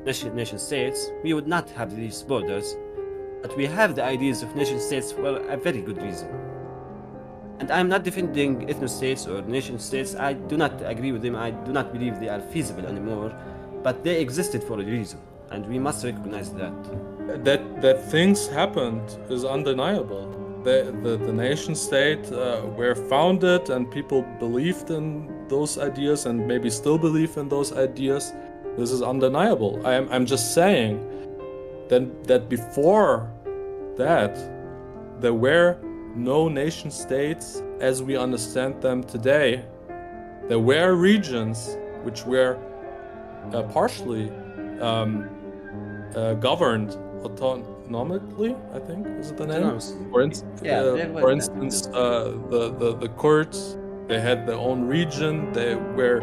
nation states, we would not have these borders, but we have the ideas of nation states for a very good reason. And I'm not defending ethno-states or nation states. I do not agree with them. I do not believe they are feasible anymore, but they existed for a reason, and we must recognize that. That things happened is undeniable. The nation state were founded, and people believed in those ideas, and maybe still believe in those ideas. This is undeniable. I'm just saying that before that, there were no nation states as we understand them today. There were regions which were partially governed autonomically, I think, is it the name? For instance, the Kurds, they had their own region. They were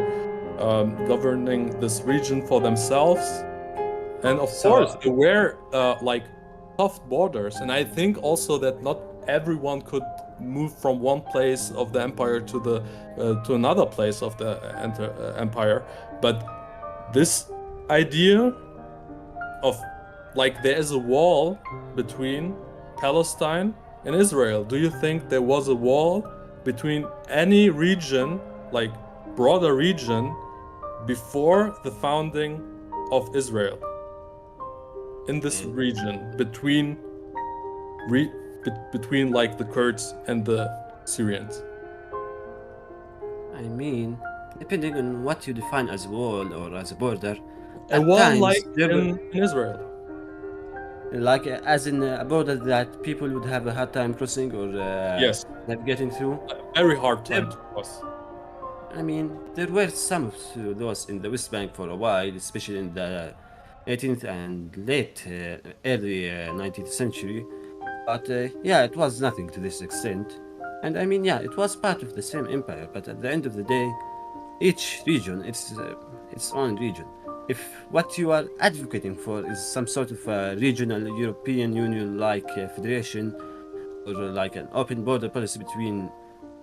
governing this region for themselves, and of course there were like soft borders. And I think also that not everyone could move from one place of the empire to another place of the empire, but this idea of like there is a wall between Palestine and Israel. Do you think there was a wall between any region, like broader region, before the founding of Israel? In this region, between like the Kurds and the Syrians? I mean, depending on what you define as a wall or as a border. A wall like in Israel. Like as in a border that people would have a hard time crossing or yes, navigating through? A very hard time to cross. I mean, there were some of those in the West Bank for a while, especially in the 18th and late, early 19th century. But yeah, it was nothing to this extent. And I mean, yeah, it was part of the same empire, but at the end of the day, each region, it's its own region. If what you are advocating for is some sort of a regional European Union-like federation, or like an open border policy between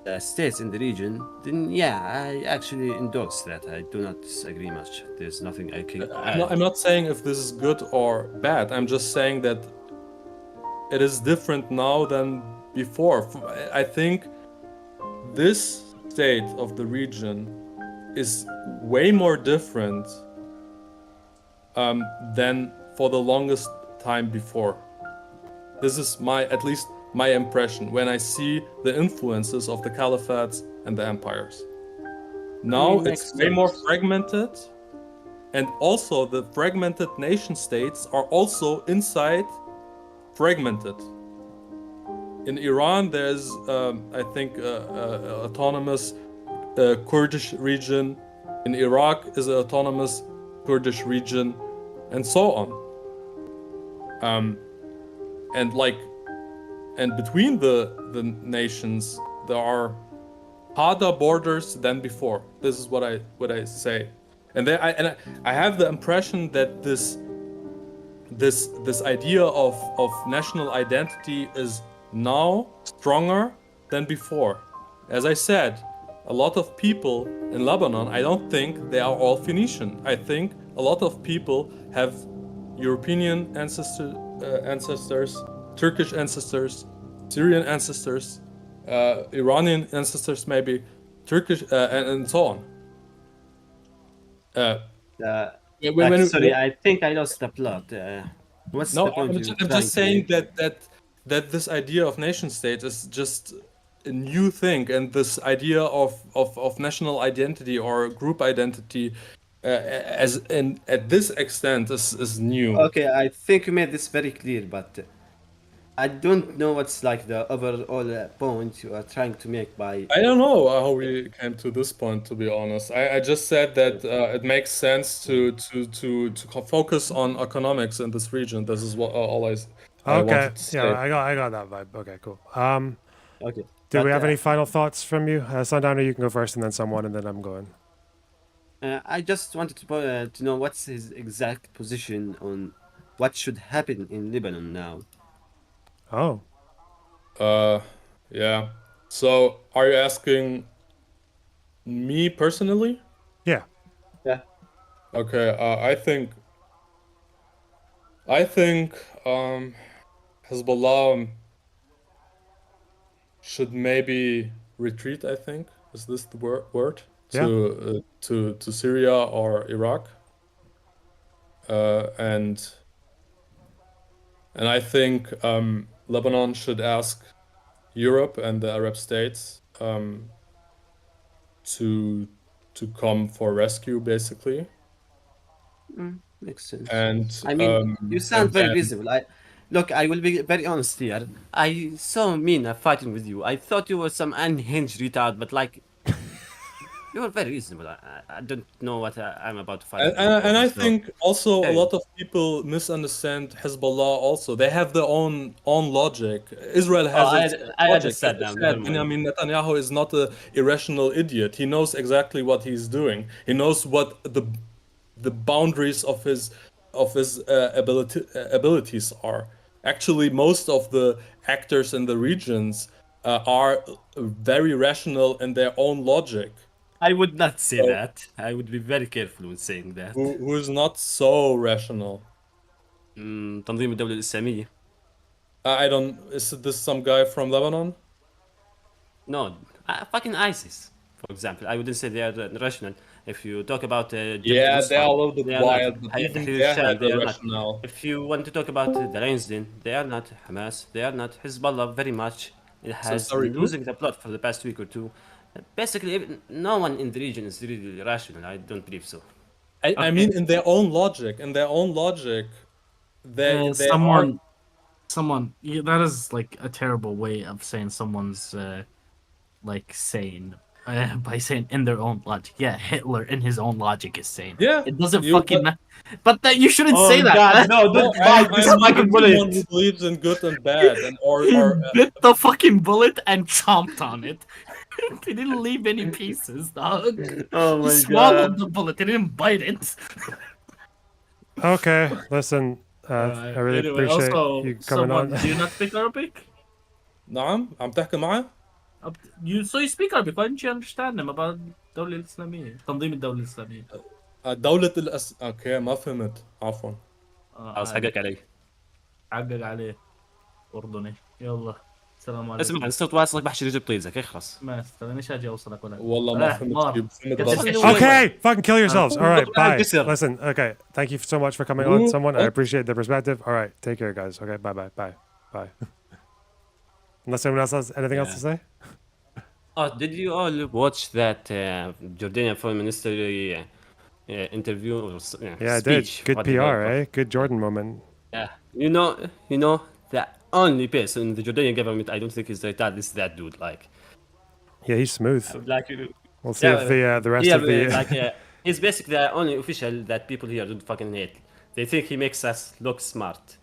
the states in the region, then yeah, I actually endorse that. I do not disagree much. There's nothing I can add. I'm not saying if this is good or bad. I'm just saying that it is different now than before. I think this state of the region is way more different than for the longest time before. This is at least my impression when I see the influences of the caliphates and the empires. Now it's way more fragmented, and also the fragmented nation states are also inside fragmented. In Iran, there's I think autonomous Kurdish region. In Iraq is an autonomous Kurdish region, and so on. And between the nations, there are harder borders than before. This is what I say, and I have the impression that this idea of national identity is now stronger than before. As I said, a lot of people in Lebanon, I don't think they are all Phoenician. I think a lot of people have European ancestors, Turkish ancestors, Syrian ancestors, Iranian ancestors, maybe Turkish, and so on. Sorry, I think I lost the plot. What's the point? I'm just saying that this idea of nation state is just a new thing, and this idea of national identity or group identity at this extent is new. Okay, I think you made this very clear, but I don't know what's like the overall point you are trying to make by. I don't know how we came to this point, to be honest. I just said that it makes sense to focus on economics in this region. This is what all I wanted to say. Yeah, I got that vibe. Okay, cool. Okay. Do we have any final thoughts from you? Sundowner, you can go first, and then someone, and then I'm going. I just wanted to know what's his exact position on what should happen in Lebanon now. Oh. Yeah. So, are you asking me personally? Yeah. Yeah. Okay. I think Hezbollah should maybe retreat. I think is this the word to Syria or Iraq, and I think Lebanon should ask Europe and the Arab states to come for rescue, basically. Makes sense. And I mean, you sound very reasonable. Look, I will be very honest here. I saw Mina fighting with you. I thought you were some unhinged retard, but like, you were very reasonable. I don't know what I'm about to fight. And I think also a lot of people misunderstand Hezbollah. Also, they have their own logic. Israel has its I logic. understand that. Benjamin Netanyahu is not an irrational idiot. He knows exactly what he's doing. He knows what the boundaries of his abilities are. Actually, most of the actors in the regions are very rational in their own logic. I would not say that. I would be very careful with saying that. Who is not so rational? تنظيم الدولة الإسلامية. I don't. Is this some guy from Lebanon? No, fucking ISIS, for example. I wouldn't say they are rational. If you talk about yeah, they are a little bit wild. But even they have the rationale. If you want to talk about the Lansdyn, they are not Hamas. They are not Hezbollah. Very much. It has been losing the plot for the past week or two. Basically, no one in the region is really rational. I don't believe so. I mean, in their own logic, they someone. Yeah, that is like a terrible way of saying someone's like sane. By saying in their own logic. Yeah, Hitler in his own logic is sane. Yeah, it doesn't fucking matter. But that you shouldn't say that. God, no, don't bite this fucking bullet. Someone who believes in good and bad, and or bit the fucking bullet and chomped on it. He didn't leave any pieces, dog. Oh my he swallowed God. the bullet. He didn't bite it. Okay, listen. I really appreciate you coming on. Do you not speak Arabic? نعم عم تحكي معه؟ You speak Arabic. Why didn't you understand him about الدولة الإسلامية؟ تنظيم الدولة الإسلامية. اوكي ما فهمت عفوا. خلاص حقك علي. حقك عليه. أردني. يلا. السلام عليكم. اسمع صرت واصلك بحشي رجل طيزك اخلص. ما استنيش اجي اوصلك ولا. والله ما فهمت. Okay, fucking kill yourselves. All right, bye. Listen, okay. Thank you so much for coming on, someone. I appreciate the perspective. All right, take care, guys. Okay, bye. Unless anyone else has anything else to say? Oh, did you all watch that Jordanian Foreign Minister interview? Or, yeah, I did. Good PR, eh? Good Jordan moment. Yeah, you know the only person in the Jordanian government I don't think is retarded is that dude. Like, yeah, he's smooth. Like, we'll see if the rest of the like he's basically the only official that people here don't fucking hate. They think he makes us look smart.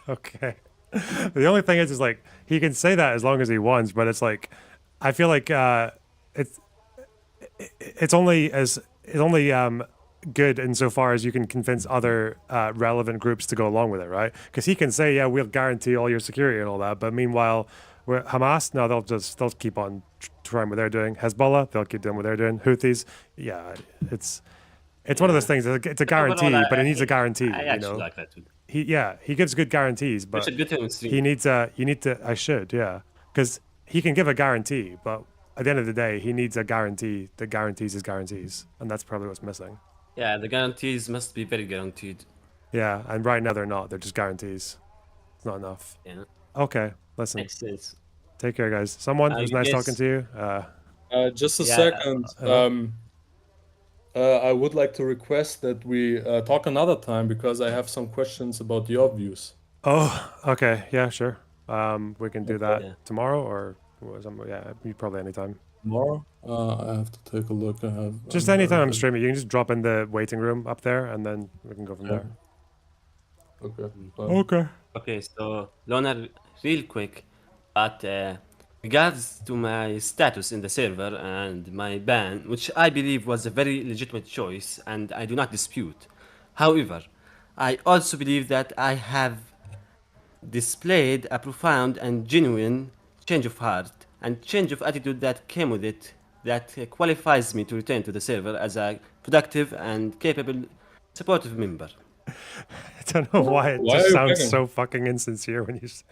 Okay. The only thing is like he can say that as long as he wants, but it's like I feel like it's only good insofar as you can convince other relevant groups to go along with it, right? Because he can say, yeah, we'll guarantee all your security and all that, but meanwhile, Hamas, no, they'll keep on trying what they're doing. Hezbollah, they'll keep doing what they're doing. Houthis, yeah, it's one of those things. It's a guarantee, Overall, but it needs a guarantee. I actually like that too. He gives good guarantees, but should get him on stream. he needs a. You need to. I should, yeah, because he can give a guarantee, but at the end of the day, he needs a guarantee that guarantees his guarantees, and that's probably what's missing. Yeah, the guarantees must be very guaranteed. Yeah, and right now they're not. They're just guarantees. It's not enough. Yeah. Okay, listen. Makes sense. Take care, guys. Someone, it was nice talking to you. Just a second. I would like to request that we talk another time because I have some questions about your views. Oh, okay. Yeah, sure. We can do that tomorrow or probably anytime. Tomorrow? I have to take a look. I have just anytime I'm streaming. You can just drop in the waiting room up there and then we can go from there. Okay. Okay, so Lona, real quick, but regards to my status in the server and my ban, which I believe was a very legitimate choice and I do not dispute. However, I also believe that I have displayed a profound and genuine change of heart and change of attitude that came with it that qualifies me to return to the server as a productive and capable supportive member. I don't know why it just sounds so fucking insincere when you say.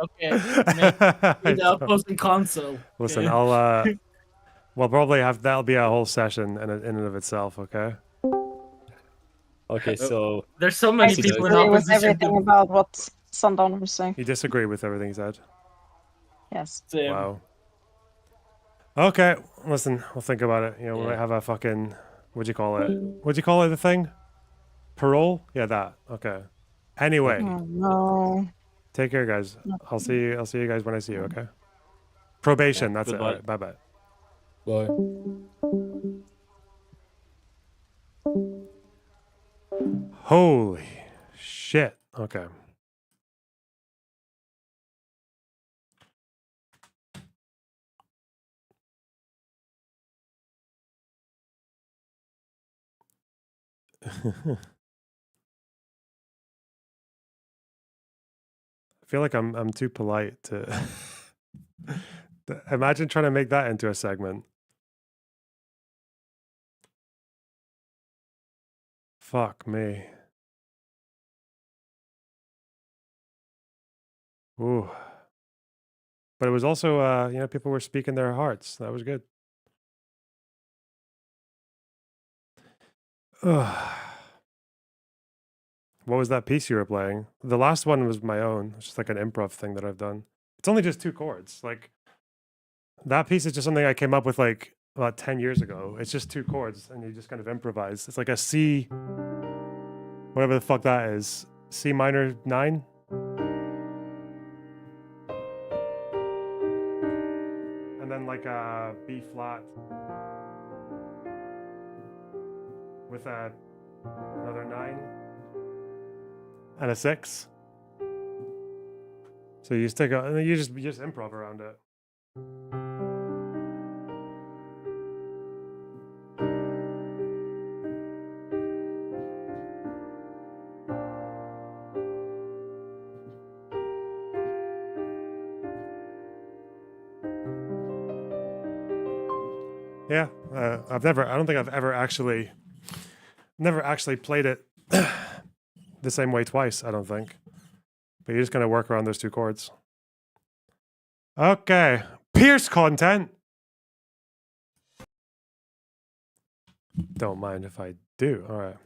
Okay. The opposing console. Listen, I'll we'll probably have that'll be a whole session in and of itself. Okay. Okay, so there's so many people in opposition with opposition. everything about what Sundown was saying. You disagree with everything he said? Yes. Same. Wow. Okay, listen, we'll think about it. You know, we might have a fucking what'd you call it? What'd you call it? The thing? Parole? Yeah, that. Okay. Anyway. Oh, no. Take care, guys. I'll see you guys when I see you. Okay. Probation. That's it. All right, bye bye. Bye. Holy shit. Okay. I feel like I'm too polite to imagine trying to make that into a segment. Fuck me. Ooh. But it was also you know, people were speaking their hearts. That was good. Ugh. What was that piece you were playing? The last one was my own. It's just like an improv thing that I've done. It's only just 2 chords. Like that piece is just something I came up with like about 10 years ago. It's just 2 chords and you just kind of improvise. It's like a C, whatever the fuck that is. C minor 9. And then like a B flat with another 9. And a 6. So you just take a, and then you just improv around it. Yeah, I don't think I've ever actually played it the same way twice, I don't think. But you're just going to work around those 2 chords. Okay. Pierce content. Don't mind if I do. All right.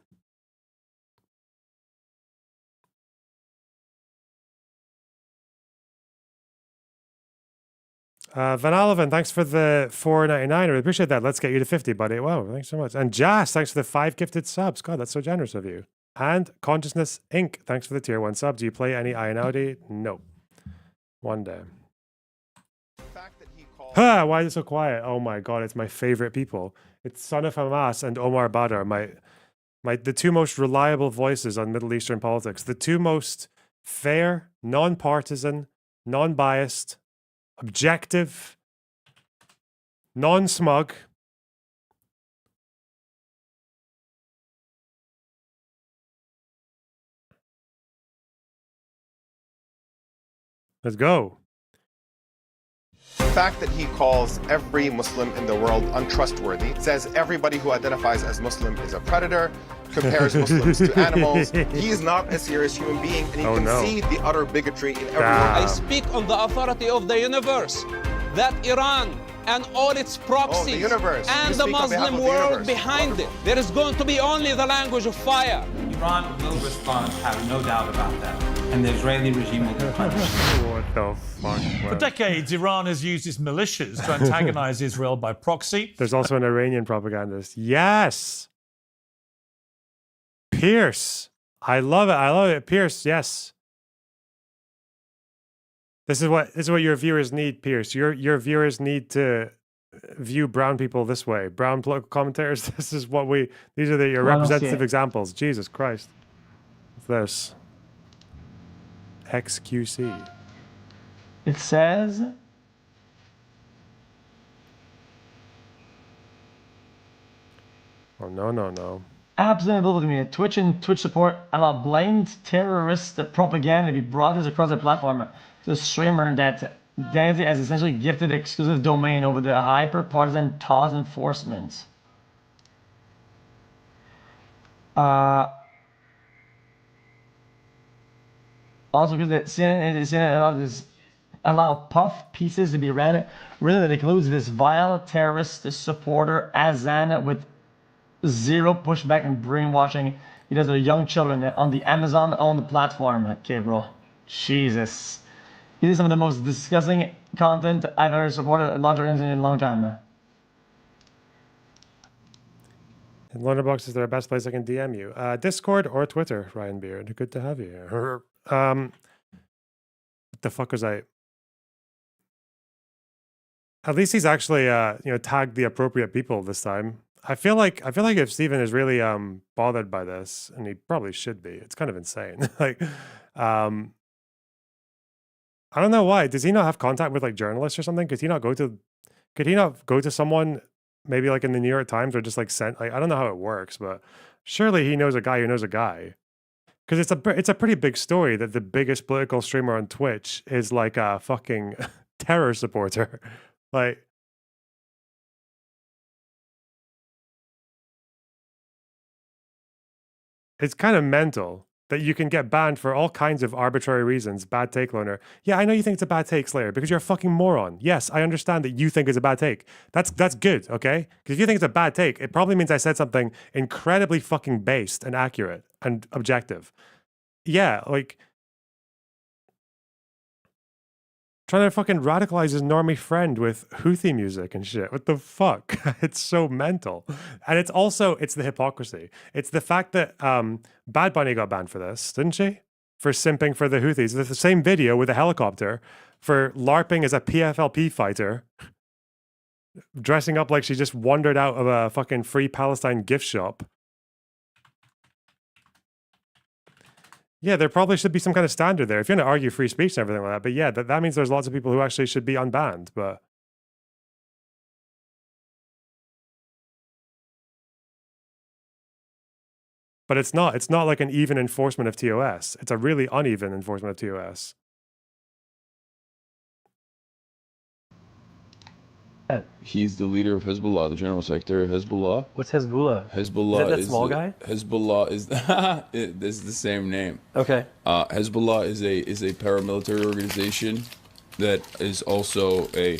Van Oliven, thanks for the $4.99. I really appreciate that. Let's get you to 50, buddy. Wow, thanks so much. And Jas, thanks for the 5 gifted subs. God, that's so generous of you. And Consciousness Inc., thanks for the tier 1 sub. Do you play any Ayanadi? No. One day. Why is it so quiet? Oh my god, it's my favorite people. It's Son of Hamas and Omar Badr, the 2 most reliable voices on Middle Eastern politics. The 2 most fair, non-partisan, non-biased, objective, non-smug, Let's go. The fact that he calls every Muslim in the world untrustworthy, says everybody who identifies as Muslim is a predator, compares Muslims to animals. He is not a serious human being, and you can see the utter bigotry in everyone. I speak on the authority of the universe that Iran and all its proxies and the Muslim world behind it, there is going to be only the language of fire. Iran will respond, have no doubt about that, and the Israeli regime will be punished. What the fuck? For decades, Iran has used its militias to antagonize Israel by proxy. There's also an Iranian propagandist. Yes. Pierce. I love it. Pierce, yes. This is what your viewers need, Pierce. Your viewers need to view brown people this way. Brown political commentators, this is what these are your representative examples. Jesus Christ. What's this? XQC. It says oh no. Absolutely unbelievable to me. Twitch and Twitch support allow blatant terrorist propaganda to be broadcast across the platform. The streamer that Danzy has essentially gifted exclusive domain over the hyper-partisan TOS enforcement. Also, because the CNN allow puff pieces to be read, really that includes this vile terrorist supporter Azan with zero pushback and brainwashing. He does to young children on the Amazon-owned platform. Okay, bro. Jesus. It is some of the most disgusting content I've ever supported a launcher engine in a long time. And Lunderbox is the best place I can DM you. Discord or Twitter, Ryan Beard. Good to have you here. What the fuck was I? At least he's actually tagged the appropriate people this time. I feel like if Steven is really bothered by this, and he probably should be, it's kind of insane. I don't know why. Does he not have contact with like journalists or something? Could he not go to someone maybe like in the New York Times or just like sent like I don't know how it works, but surely he knows a guy who knows a guy. Because it's a pretty big story that the biggest political streamer on Twitch is like a fucking terror supporter. Like it's kind of mental that you can get banned for all kinds of arbitrary reasons. Bad take, Loner. Yeah, I know you think it's a bad take, Slayer, because you're a fucking moron. Yes, I understand that you think it's a bad take. That's good, okay? Because if you think it's a bad take, it probably means I said something incredibly fucking based and accurate and objective. Yeah, like trying to fucking radicalize his normie friend with Houthi music and shit. What the fuck? It's so mental. And it's the hypocrisy. It's the fact that Bad Bunny got banned for this, didn't she? For simping for the Houthis. It's the same video with a helicopter for LARPing as a PFLP fighter, dressing up like she just wandered out of a fucking Free Palestine gift shop. Yeah, there probably should be some kind of standard there. If you're going to argue free speech and everything like that. But yeah, that means there's lots of people who actually should be unbanned. But it's not. It's not like an even enforcement of TOS. It's a really uneven enforcement of TOS. He's the leader of Hezbollah, the general secretary of Hezbollah. What's Hezbollah? Hezbollah is that small guy? Hezbollah is this is the same name. Okay. Hezbollah is a paramilitary organization that is also a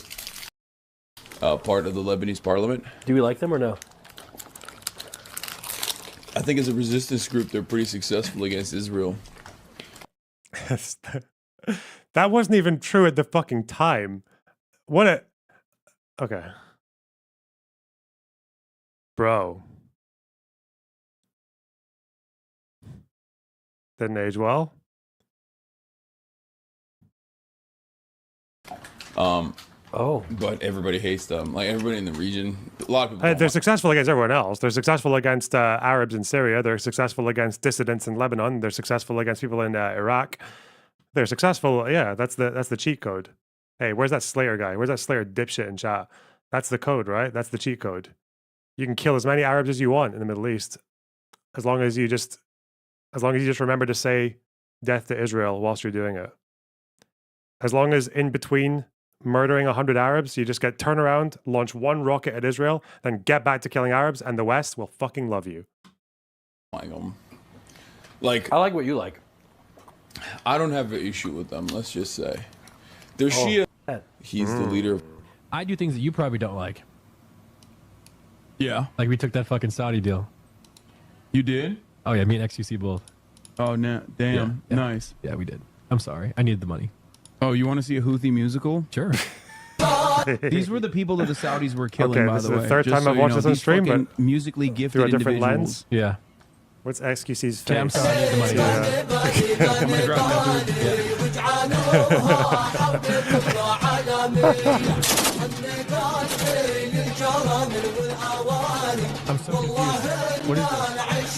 part of the Lebanese parliament. Do we like them or no? I think as a resistance group, they're pretty successful against Israel. That wasn't even true at the fucking time. Okay. Bro. Didn't age well. But everybody hates them. Like everybody in the region, a lot of people. They're successful against everyone else. They're successful against Arabs in Syria. They're successful against dissidents in Lebanon. They're successful against people in Iraq. They're successful. Yeah, that's the cheat code. Hey, where's that Slayer guy? Where's that Slayer dipshit in chat? That's the code, right? That's the cheat code. You can kill as many Arabs as you want in the Middle East, as long as you just remember to say death to Israel whilst you're doing it. As long as in between murdering 100 Arabs, you just get turn around, launch one rocket at Israel, then get back to killing Arabs, and the West will fucking love you. Like, I like what you like. I don't have an issue with them, let's just say. They're Shia. He's the leader. I do things that you probably don't like. Yeah. Like we took that fucking Saudi deal. You did? Oh yeah, me and XQC both. Oh, no, damn. Yeah. Nice. Yeah, we did. I'm sorry. I needed the money. Oh, you want to see a Houthi musical? Sure. These were the people that the Saudis were killing, Okay, by this the is way. the third Just time so I've you watched know, this on these stream, fucking but musically gifted through a different individuals. lens. Yeah. What's XQC's face? Okay, I'm sorry. I need the money. I'm gonna drop that I'm so confused. What is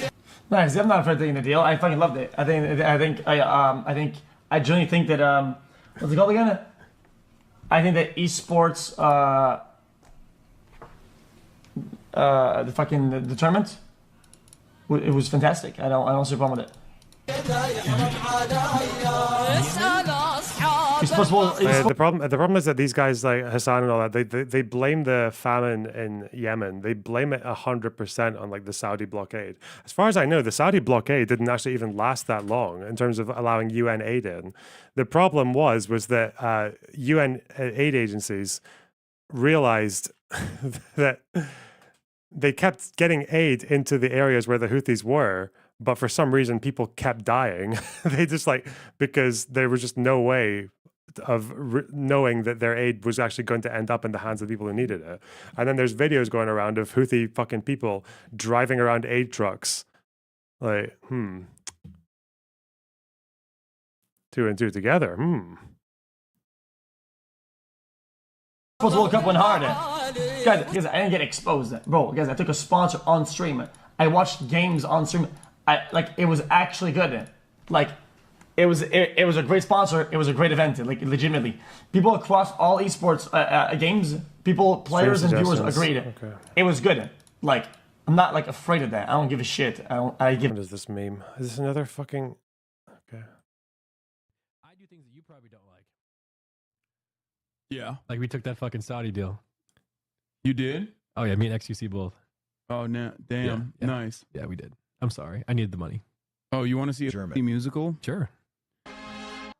this? Nice. I'm not afraid of taking the deal. I fucking loved it. I genuinely think that what's it called again? I think that esports, the tournament, it was fantastic. I don't see a problem with it. The problem is that these guys like Hassan and all that they blame the famine in Yemen. They blame it 100% on like the Saudi blockade. As far as I know, the Saudi blockade didn't actually even last that long in terms of allowing UN aid in. The problem was that UN aid agencies realized that they kept getting aid into the areas where the Houthis were, but for some reason people kept dying. They just because there was just no way of knowing that their aid was actually going to end up in the hands of people who needed it. And then there's videos going around of Houthi fucking people driving around aid trucks. Like, 2 and 2 together. World Cup went hard. Guys, I didn't get exposed. Bro, guys, I took a sponsor on stream. I watched games on stream. It was actually good. It was a great sponsor. It was a great event. Legitimately, people across all esports games, players and viewers agreed. Okay. It was good. I'm not afraid of that. I don't give a shit. What is this meme? Is this another fucking? Okay. I do things that you probably don't like. Yeah. Like we took that fucking Saudi deal. You did? Oh yeah, me and XQC both. Oh, no, damn. Yeah. Nice. Yeah, we did. I'm sorry. I needed the money. Oh, you want to see a Houthi musical? Sure.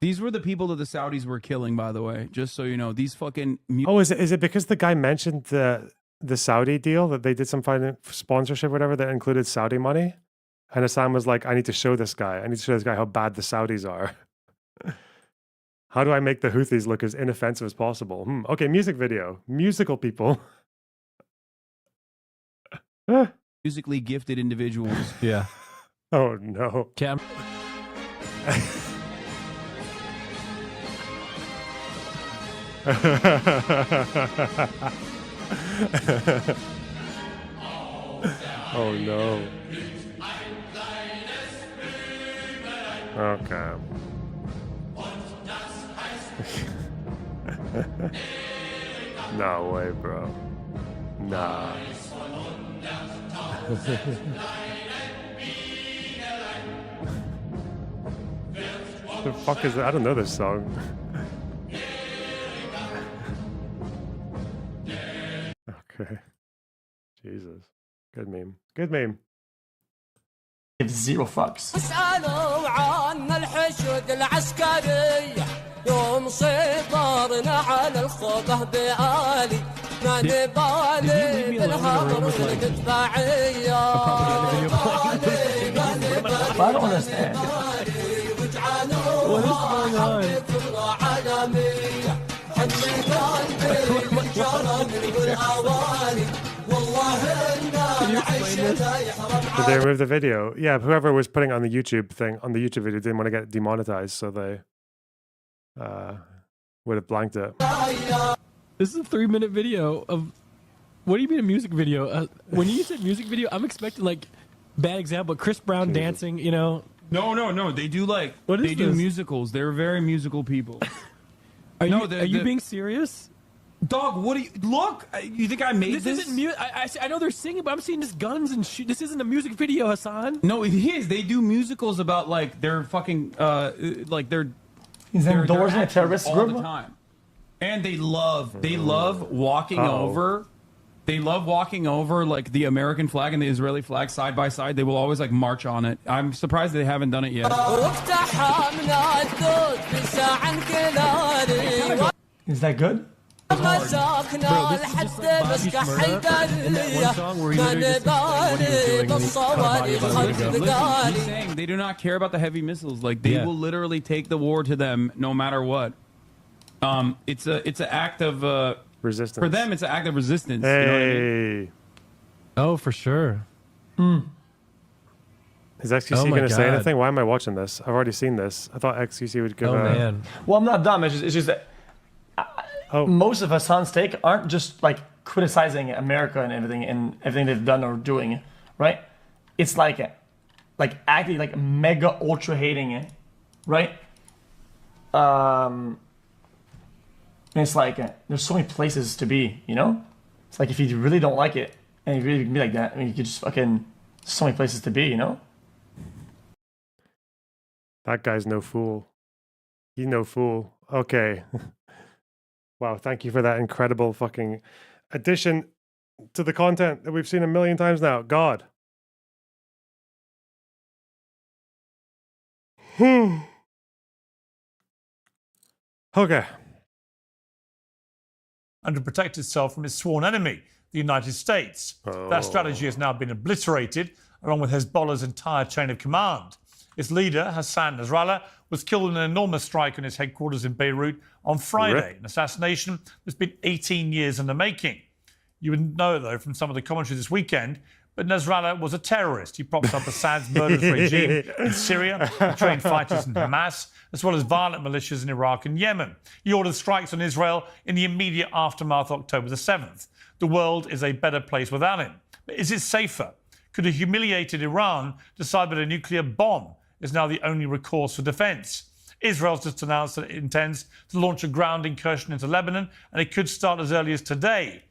These were the people that the Saudis were killing, by the way. Just so you know, these fucking. Is it because the guy mentioned the Saudi deal that they did some sponsorship, whatever, that included Saudi money? And Hassan was like, I need to show this guy how bad the Saudis are. How do I make the Houthis look as inoffensive as possible? Okay, music video. Musical people. Musically gifted individuals. Yeah. Oh no. Cam. Oh no. Okay. No way, bro. Nah. The fuck is that? I don't know this song. Okay. Jesus. Good meme. Good meme. Give zero fucks. اسألوا عنا الحشود العسكري يوم سيطرنا على الخوضة بآلي ما نبالي بالهضر والمدفعية I don't understand. What is going on? Did they remove the video? Yeah, whoever was putting on the YouTube thing, on the YouTube video, didn't want to get demonetized, so they would have blanked it. This is a 3-minute video of. What do you mean a music video? When you said music video, I'm expecting bad example, Chris Brown dancing. No. They do do musicals. They're very musical people. Are you being serious? Dog, what do you look? You think I made this? This isn't music. I know they're singing, but I'm seeing just guns and shit. This isn't a music video, Hassan. No, it is. They do musicals about their fucking their He's endorsing a terrorist all group the time, and they love walking over. They love walking over like the American flag and the Israeli flag side by side. They will always like march on it. I'm surprised they haven't done it yet. Is that good? Bro, this is just like Bobby Shmurda in that one song where he literally just explained what he was doing and he cut a body about a minute ago. Listen, he's saying they do not care about the heavy missiles. Like they will literally take the war to them no matter what. It's an act of resistance for them. It's an act of resistance. Hey. You know what I mean? Oh, for sure. Is XQC going to say anything? Why am I watching this? I've already seen this. I thought XQC would give man. Well, I'm not dumb. It's just that most of Hassan's take aren't just like criticizing America and everything they've done or doing, right? It's like acting like mega ultra hating it, right? And it's like there's so many places to be, you know? It's like if you really don't like it and you really can be like that, I mean, you could just fucking so many places to be, you know? That guy's no fool. He's no fool. Okay. Wow, thank you for that incredible fucking addition to the content that we've seen a million times now. God. Okay. And to protect itself from its sworn enemy, the United States. That strategy has now been obliterated, along with Hezbollah's entire chain of command. Its leader, Hassan Nasrallah, was killed in an enormous strike on his headquarters in Beirut on Friday, an assassination that's been 18 years in the making. You would know, though, from some of the commentary this weekend, but Nasrallah was a terrorist. He propped up Assad's murderous regime in Syria, he trained fighters in Hamas, as well as violent militias in Iraq and Yemen. He ordered strikes on Israel in the immediate aftermath of October the 7th. The world is a better place without him. But is it safer? Could a humiliated Iran decide that a nuclear bomb is now the only recourse for defense? Israel's just announced that it intends to launch a ground incursion into Lebanon, and it could start as early as today.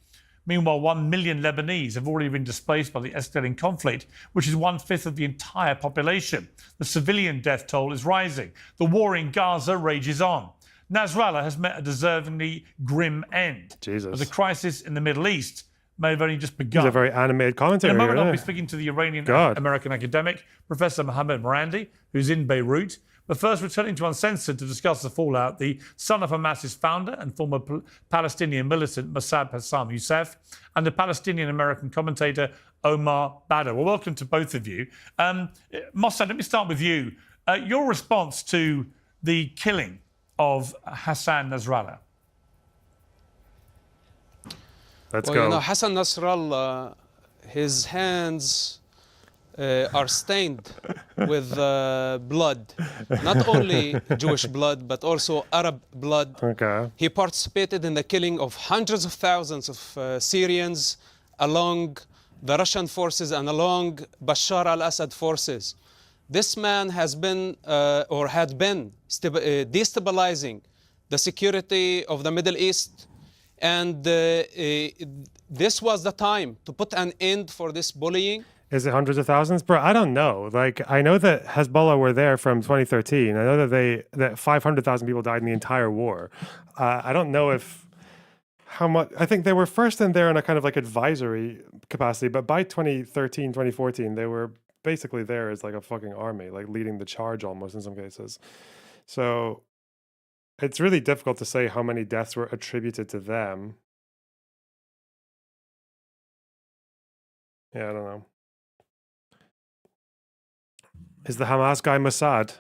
Meanwhile, 1 million Lebanese have already been displaced by the escalating conflict, which is 1/5 of the entire population. The civilian death toll is rising. The war in Gaza rages on. Nasrallah has met a deservingly grim end. Jesus. But the crisis in the Middle East may have only just begun. He's a very animated commentator. In a moment, here, I'll be speaking to the Iranian-American academic, Professor Mohammed Morandi, who's in Beirut. But first, returning to Uncensored to discuss the fallout, the son of Hamas's founder and former Palestinian militant, Mossab Hassam Youssef, and the Palestinian-American commentator, Omar Badr. Well, welcome to both of you. Mossab, let me start with you. Your response to the killing of Hassan Nasrallah. Let's go. You know, Hassan Nasrallah, his hands are stained with blood. Not only Jewish blood, but also Arab blood. Okay. He participated in the killing of hundreds of thousands of Syrians along the Russian forces and along Bashar al-Assad forces. This man has been, or had been, destabilizing the security of the Middle East. And this was the time to put an end for this bullying. Is it hundreds of thousands? Bro, I don't know. Like, I know that Hezbollah were there from 2013. I know that 500,000 people died in the entire war. I don't know how much. I think they were first in there in a kind of like advisory capacity, but by 2013, 2014, they were basically there as like a fucking army, like leading the charge almost in some cases. So it's really difficult to say how many deaths were attributed to them. Yeah, I don't know. Is the Hamas guy Mossad?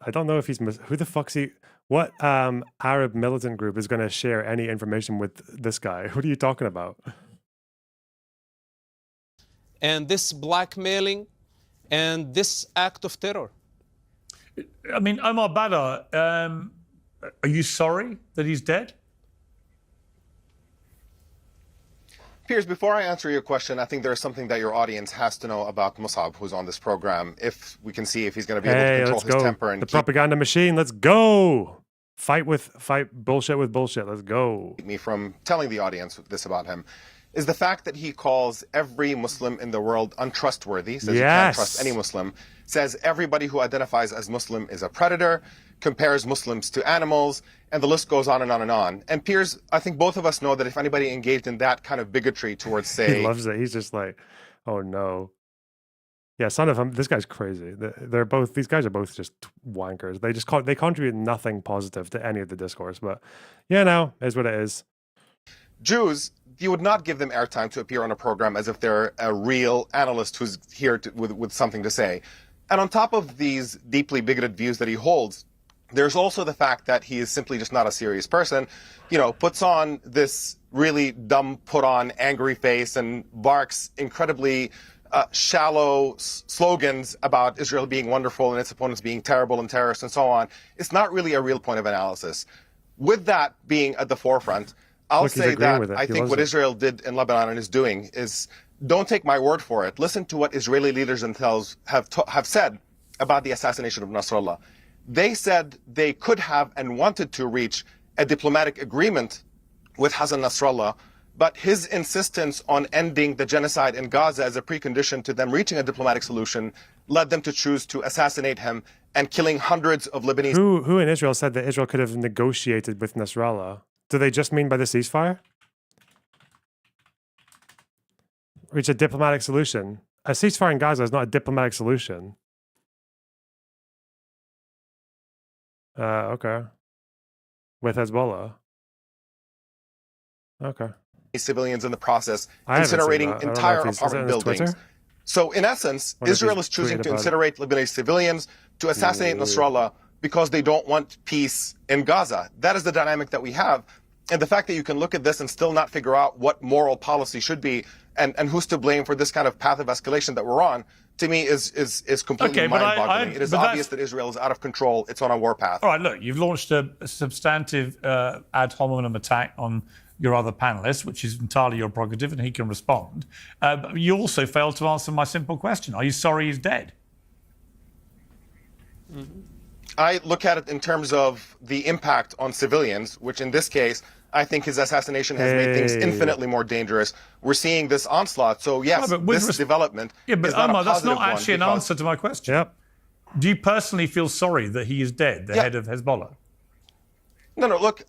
I don't know if he's... Who the fuck's he... What Arab militant group is going to share any information with this guy? What are you talking about? And this blackmailing and this act of terror. I mean, Omar Badr, are you sorry that he's dead? Piers, before I answer your question, I think there's something that your audience has to know about Mossab, who's on this program. If we can see if he's going to be able to control his temper and the propaganda machine. Let's go. Fight bullshit with bullshit. Let's go. Me from telling the audience this about him. is the fact that he calls every Muslim in the world untrustworthy, says you can't trust any Muslim, says everybody who identifies as Muslim is a predator, compares Muslims to animals, and the list goes on and on and on. And Piers, I think both of us know that if anybody engaged in that kind of bigotry towards, say... He loves it. He's just like, oh no. Yeah, son of him, this guy's crazy. These guys are both just wankers. They contribute nothing positive to any of the discourse, but yeah, no, is what it is. Jews, you would not give them airtime to appear on a program as if they're a real analyst who's here with something to say. And on top of these deeply bigoted views that he holds, there's also the fact that he is simply just not a serious person, puts on this really dumb put-on angry face and barks incredibly shallow slogans about Israel being wonderful and its opponents being terrible and terrorists and so on. It's not really a real point of analysis. With that being at the forefront, I'll say that I think what Israel did in Lebanon and is doing is, don't take my word for it. Listen to what Israeli leaders themselves have said about the assassination of Nasrallah. They said they could have and wanted to reach a diplomatic agreement with Hassan Nasrallah, but his insistence on ending the genocide in Gaza as a precondition to them reaching a diplomatic solution led them to choose to assassinate him and killing hundreds of Lebanese. Who in Israel said that Israel could have negotiated with Nasrallah? Do they just mean by the ceasefire? Reach a diplomatic solution. A ceasefire in Gaza is not a diplomatic solution. Okay. With Hezbollah. Okay. Civilians in the process, incinerating entire apartment buildings. So in essence, Israel is choosing to incinerate Lebanese civilians, to assassinate Nasrallah, because they don't want peace in Gaza. That is the dynamic that we have. And the fact that you can look at this and still not figure out what moral policy should be and who's to blame for this kind of path of escalation that we're on, to me is completely mind-boggling. It is obvious that Israel is out of control. It's on a war path. All right, look, you've launched a substantive ad hominem attack on your other panelist, which is entirely your prerogative, and he can respond. But you also failed to answer my simple question. Are you sorry he's dead? I look at it in terms of the impact on civilians, which in this case, I think his assassination has made things infinitely more dangerous. We're seeing this onslaught. So yes, this development is not Omar, a positive that's not actually an answer to my question. Yep. Do you personally feel sorry that he is dead, the head of Hezbollah? No, look,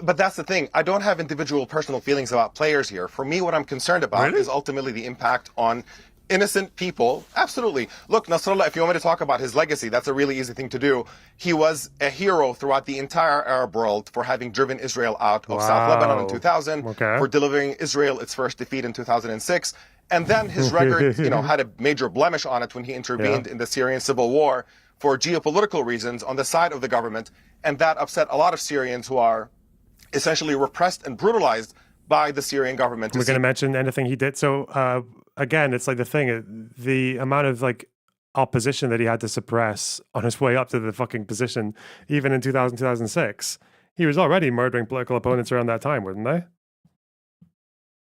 but that's the thing. I don't have individual personal feelings about players here. For me, what I'm concerned about is ultimately the impact on innocent people. Absolutely. Look, Nasrallah, if you want me to talk about his legacy, that's a really easy thing to do. He was a hero throughout the entire Arab world for having driven Israel out of South Lebanon in 2000, for delivering Israel its first defeat in 2006. And then his record, had a major blemish on it when he intervened in the Syrian civil war for geopolitical reasons on the side of the government. And that upset a lot of Syrians who are essentially repressed and brutalized by the Syrian government. We're going to mention anything he did. So again, it's like the amount of opposition that he had to suppress on his way up to the fucking position, even in 2006. He was already murdering political opponents around that time, wasn't they?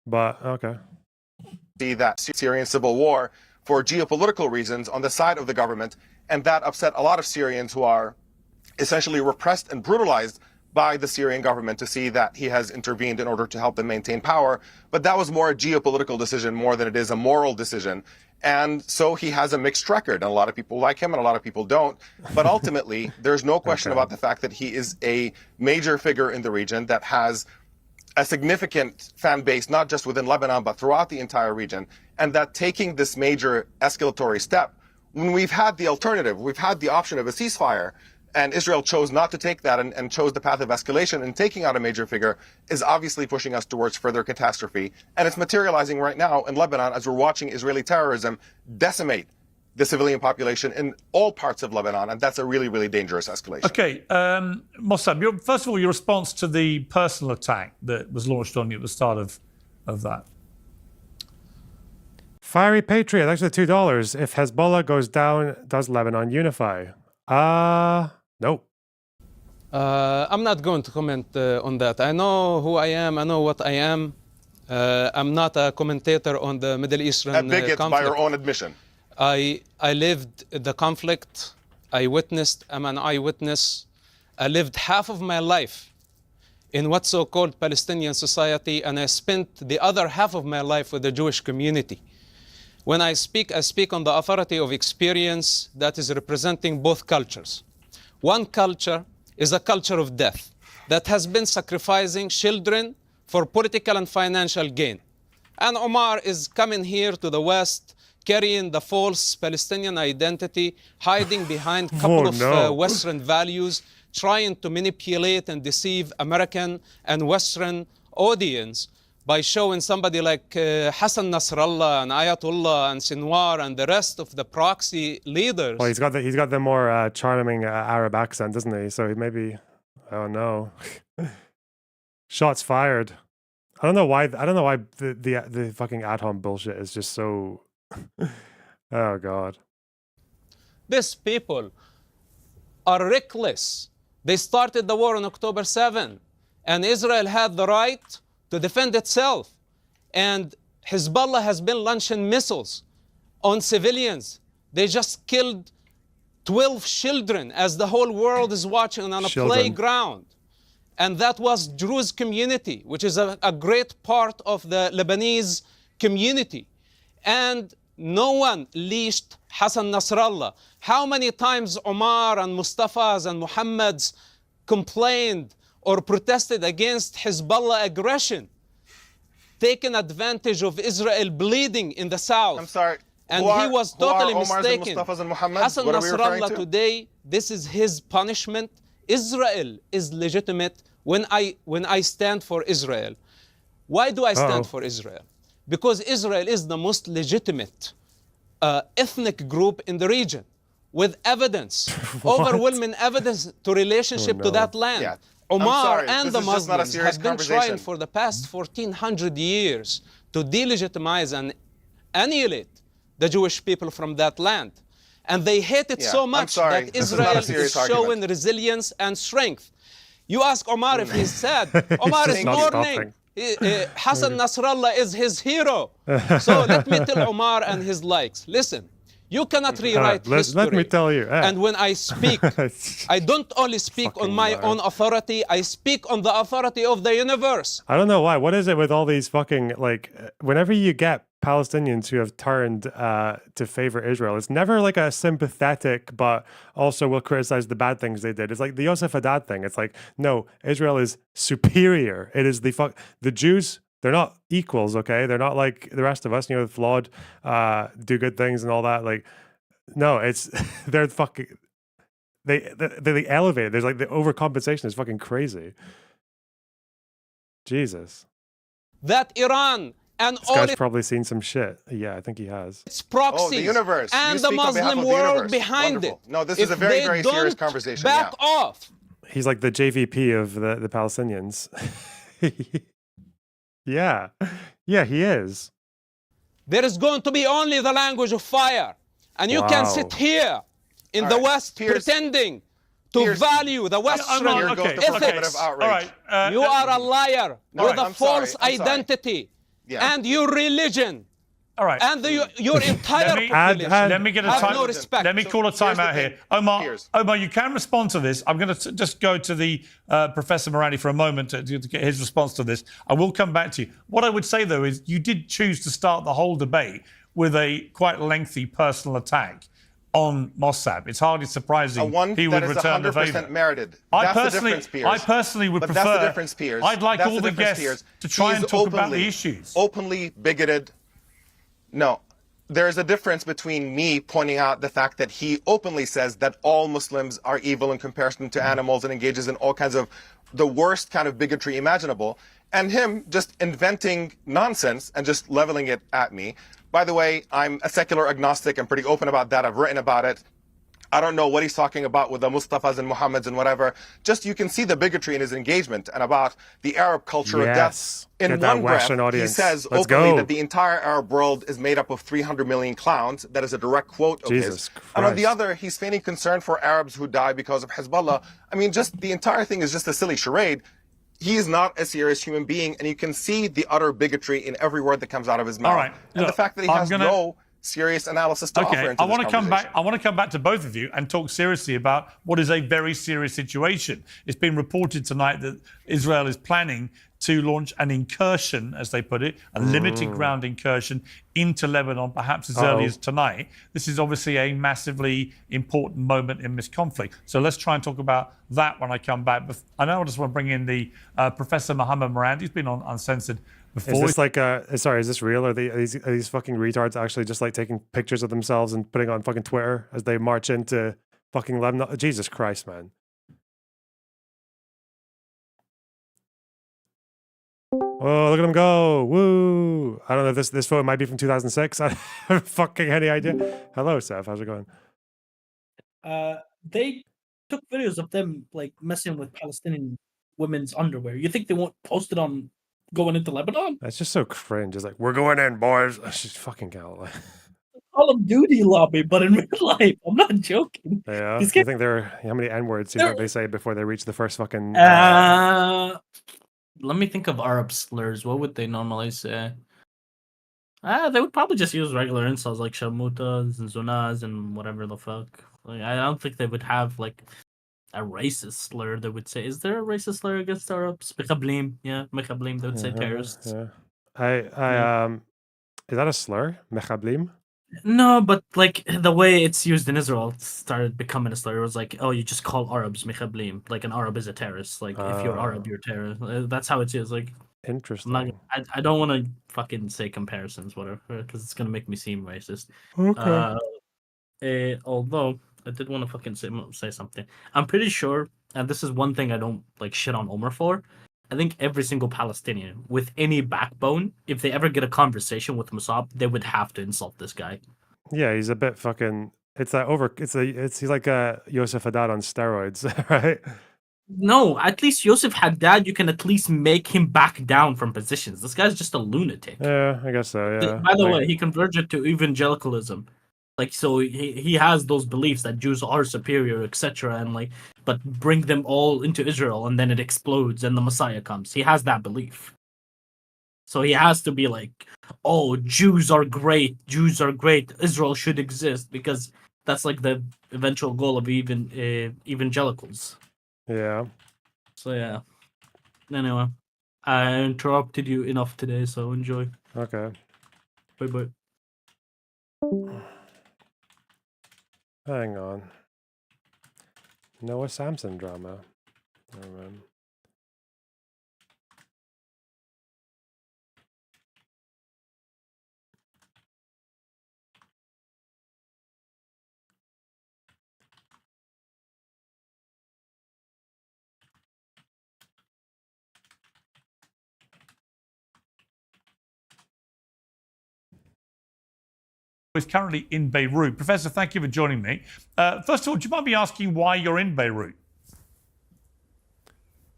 But okay. See that Syrian civil war for geopolitical reasons on the side of the government, and that upset a lot of Syrians who are essentially repressed and brutalized by the Syrian government, to see that he has intervened in order to help them maintain power. But that was more a geopolitical decision more than it is a moral decision. And so he has a mixed record, and a lot of people like him and a lot of people don't. But ultimately, there's no question about the fact that he is a major figure in the region that has a significant fan base, not just within Lebanon, but throughout the entire region. And that taking this major escalatory step, when we've had the alternative, we've had the option of a ceasefire, and Israel chose not to take that and chose the path of escalation, and taking out a major figure is obviously pushing us towards further catastrophe. And it's materializing right now in Lebanon as we're watching Israeli terrorism decimate the civilian population in all parts of Lebanon. And that's a really, really dangerous escalation. Okay, Mossab, first of all, your response to the personal attack that was launched on you at the start of that. Fiery Patriot, thanks for the $2. If Hezbollah goes down, does Lebanon unify? No. I'm not going to comment on that. I know who I am. I know what I am. I'm not a commentator on the Middle Eastern conflict. A bigot by your own admission. I lived the conflict. I witnessed. I'm an eyewitness. I lived half of my life in what's so-called Palestinian society, and I spent the other half of my life with the Jewish community. When I speak on the authority of experience that is representing both cultures. One culture is a culture of death that has been sacrificing children for political and financial gain. And Omar is coming here to the West, carrying the false Palestinian identity, hiding behind a couple of Western values, trying to manipulate and deceive American and Western audience by showing somebody like Hassan Nasrallah and Ayatollah and Sinwar and the rest of the proxy leaders. Well, he's got the more charming Arab accent, doesn't he? So he maybe, I don't know. Shots fired. I don't know why the fucking ad-hom bullshit is just so. Oh God. These people are reckless. They started the war on October 7, and Israel had the right to defend itself. And Hezbollah has been launching missiles on civilians. They just killed 12 children as the whole world is watching on a playground. And that was Druze community, which is a great part of the Lebanese community. And no one leashed Hassan Nasrallah. How many times Omar and Mustafa's and Muhammad's complained or protested against Hezbollah aggression, taking advantage of Israel bleeding in the south. I'm sorry. And he was totally mistaken. And Hassan Nasrallah today, this is his punishment. Israel is legitimate when I stand for Israel. Why do I stand for Israel? Because Israel is the most legitimate ethnic group in the region with evidence, overwhelming evidence to relationship to that land. Yeah. Omar and the Muslims have been trying for the past 1400 years to delegitimize and annihilate the Jewish people from that land. And they hate it so much that Israel is showing resilience and strength. You ask Omar if he's sad. Omar is mourning. Hassan Nasrallah is his hero. So let me tell Omar and his likes. Listen, you cannot rewrite history. Let me tell you. And when I speak, I don't only speak on my own authority, I speak on the authority of the universe. I don't know why. What is it with all these fucking, like, whenever you get Palestinians who have turned to favor Israel, it's never like a sympathetic, but also will criticize the bad things they did. It's like the Yosef Haddad thing. It's like, no, Israel is superior. It is the Jews. They're not equals, okay? They're not like the rest of us, flawed, do good things and all that. Like, no, it's they're fucking they elevate. There's like the overcompensation is fucking crazy. Jesus. That Iran and this guy's probably seen some shit. Yeah, I think he has. It's proxies the universe. And the Muslim world behind it. No, this is a very, very serious conversation. Back off. He's like the JVP of the Palestinians. Yeah, he is. There is going to be only the language of fire. And you can sit here in the West pretending to value the Western ethics. You are a liar with a false identity and your religion. All right. And your entire population let me get a time. No respect. Let me call a timeout here. Omar, you can respond to this. I'm going to just go to the Professor Morandi for a moment to get his response to this. I will come back to you. What I would say, though, is you did choose to start the whole debate with a quite lengthy personal attack on Mossab. It's hardly surprising he would return the favor. Merited. I personally would prefer. That's the difference, Piers. I'd like all the guests to try and talk about the issues. Openly bigoted. No, there is a difference between me pointing out the fact that he openly says that all Muslims are evil in comparison to animals and engages in all kinds of the worst kind of bigotry imaginable, and him just inventing nonsense and just leveling it at me. By the way, I'm a secular agnostic. I'm pretty open about that. I've written about it. I don't know what he's talking about with the Mustafas and Muhammads and whatever. Just you can see the bigotry in his engagement and about the Arab culture of death. In one breath, he says openly that the entire Arab world is made up of 300 million clowns. That is a direct quote of his. And on the other, he's feigning concern for Arabs who die because of Hezbollah. I mean, just the entire thing is just a silly charade. He is not a serious human being, and you can see the utter bigotry in every word that comes out of his mouth. All right. And the fact that he has no serious analysis to offer into I want this to come back. conversation. I want to come back to both of you and talk seriously about what is a very serious situation. It's been reported tonight that Israel is planning to launch an incursion, as they put it, a limited ground incursion into Lebanon, perhaps as early as tonight. This is obviously a massively important moment in this conflict. So let's try and talk about that when I come back. I know I just want to bring in the Professor Mohammed Morand. He's been on Uncensored before. Is this like sorry, is this real? Are these fucking retards actually just like taking pictures of themselves and putting on fucking Twitter as they march into fucking Lebanon? Jesus Christ, man. Oh, look at them go. Woo. I don't know if this photo might be from 2006. I don't have fucking any idea. Hello, Seth. How's it going? They took videos of them like messing with Palestinian women's underwear. You think they won't post it on going into Lebanon? That's just so cringe. It's like, we're going in, boys. It's just fucking Galilee. Call of Duty lobby, but in real life. I'm not joking. Yeah. These Do you think how many N-words do you think they say before they reach the first fucking... Let me think of Arab slurs. What would they normally say? They would probably just use regular insults like shamutas and zunaz and whatever the fuck. Like, I don't think they would have like a racist slur. They would say, is there a racist slur against Arabs? Mekhablim, yeah, Mekhablim. They would say terrorists. Yeah. Is that a slur? Mekhablim? No, but like the way it's used in Israel it started becoming a slur. It was like, oh, you just call Arabs Mekhablim. Like an Arab is a terrorist. Like if you're Arab, you're a terrorist. That's how it is. Like interesting. I don't want to fucking say comparisons, whatever, because it's gonna make me seem racist. Okay. Although I did want to fucking say something. I'm pretty sure, and this is one thing I don't like shit on Omar for. I think every single Palestinian with any backbone, if they ever get a conversation with Mossab, they would have to insult this guy. Yeah, he's a bit fucking. He's like Yosef Haddad on steroids, right? No, at least Yosef Haddad, you can at least make him back down from positions. This guy's just a lunatic. Yeah, I guess so. Yeah. By the way, he converted to evangelicalism. Like, so he has those beliefs that Jews are superior, etc., and like, but bring them all into Israel, and then it explodes, and the Messiah comes. He has that belief. So he has to be like, oh, Jews are great. Jews are great. Israel should exist because that's like the eventual goal of evangelicals. Yeah. So yeah. Anyway, I interrupted you enough today, so enjoy. Okay. Bye. Hang on. Noah Samson drama. Is currently in Beirut. Professor, thank you for joining me. First of all, do you mind me asking why you're in Beirut?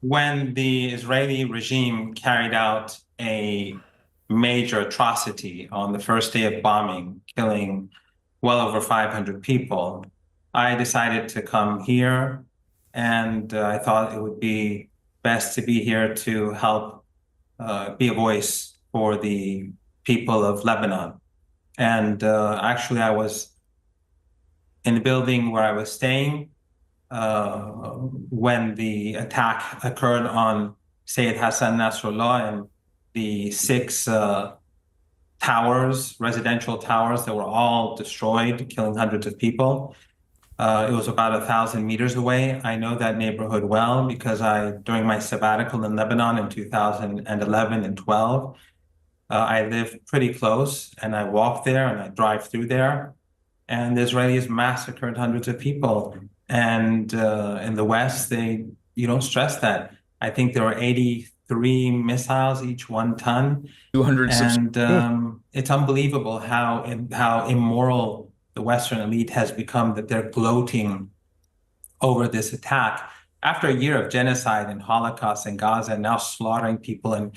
When the Israeli regime carried out a major atrocity on the first day of bombing, killing well over 500 people, I decided to come here, and I thought it would be best to be here to help be a voice for the people of Lebanon. And actually, I was in the building where I was staying when the attack occurred on Sayyid Hassan Nasrallah and the 6 towers, residential towers that were all destroyed, killing hundreds of people. It was about 1,000 meters away. I know that neighborhood well because during my sabbatical in Lebanon in 2011 and 12, I live pretty close, and I walk there and I drive through there, and the Israelis massacred hundreds of people. And in the West, you don't stress that. I think there were 83 missiles, each 1 ton. 200. And it's unbelievable how immoral the Western elite has become, that they're gloating over this attack. After a year of genocide and Holocaust in Gaza, and now slaughtering people in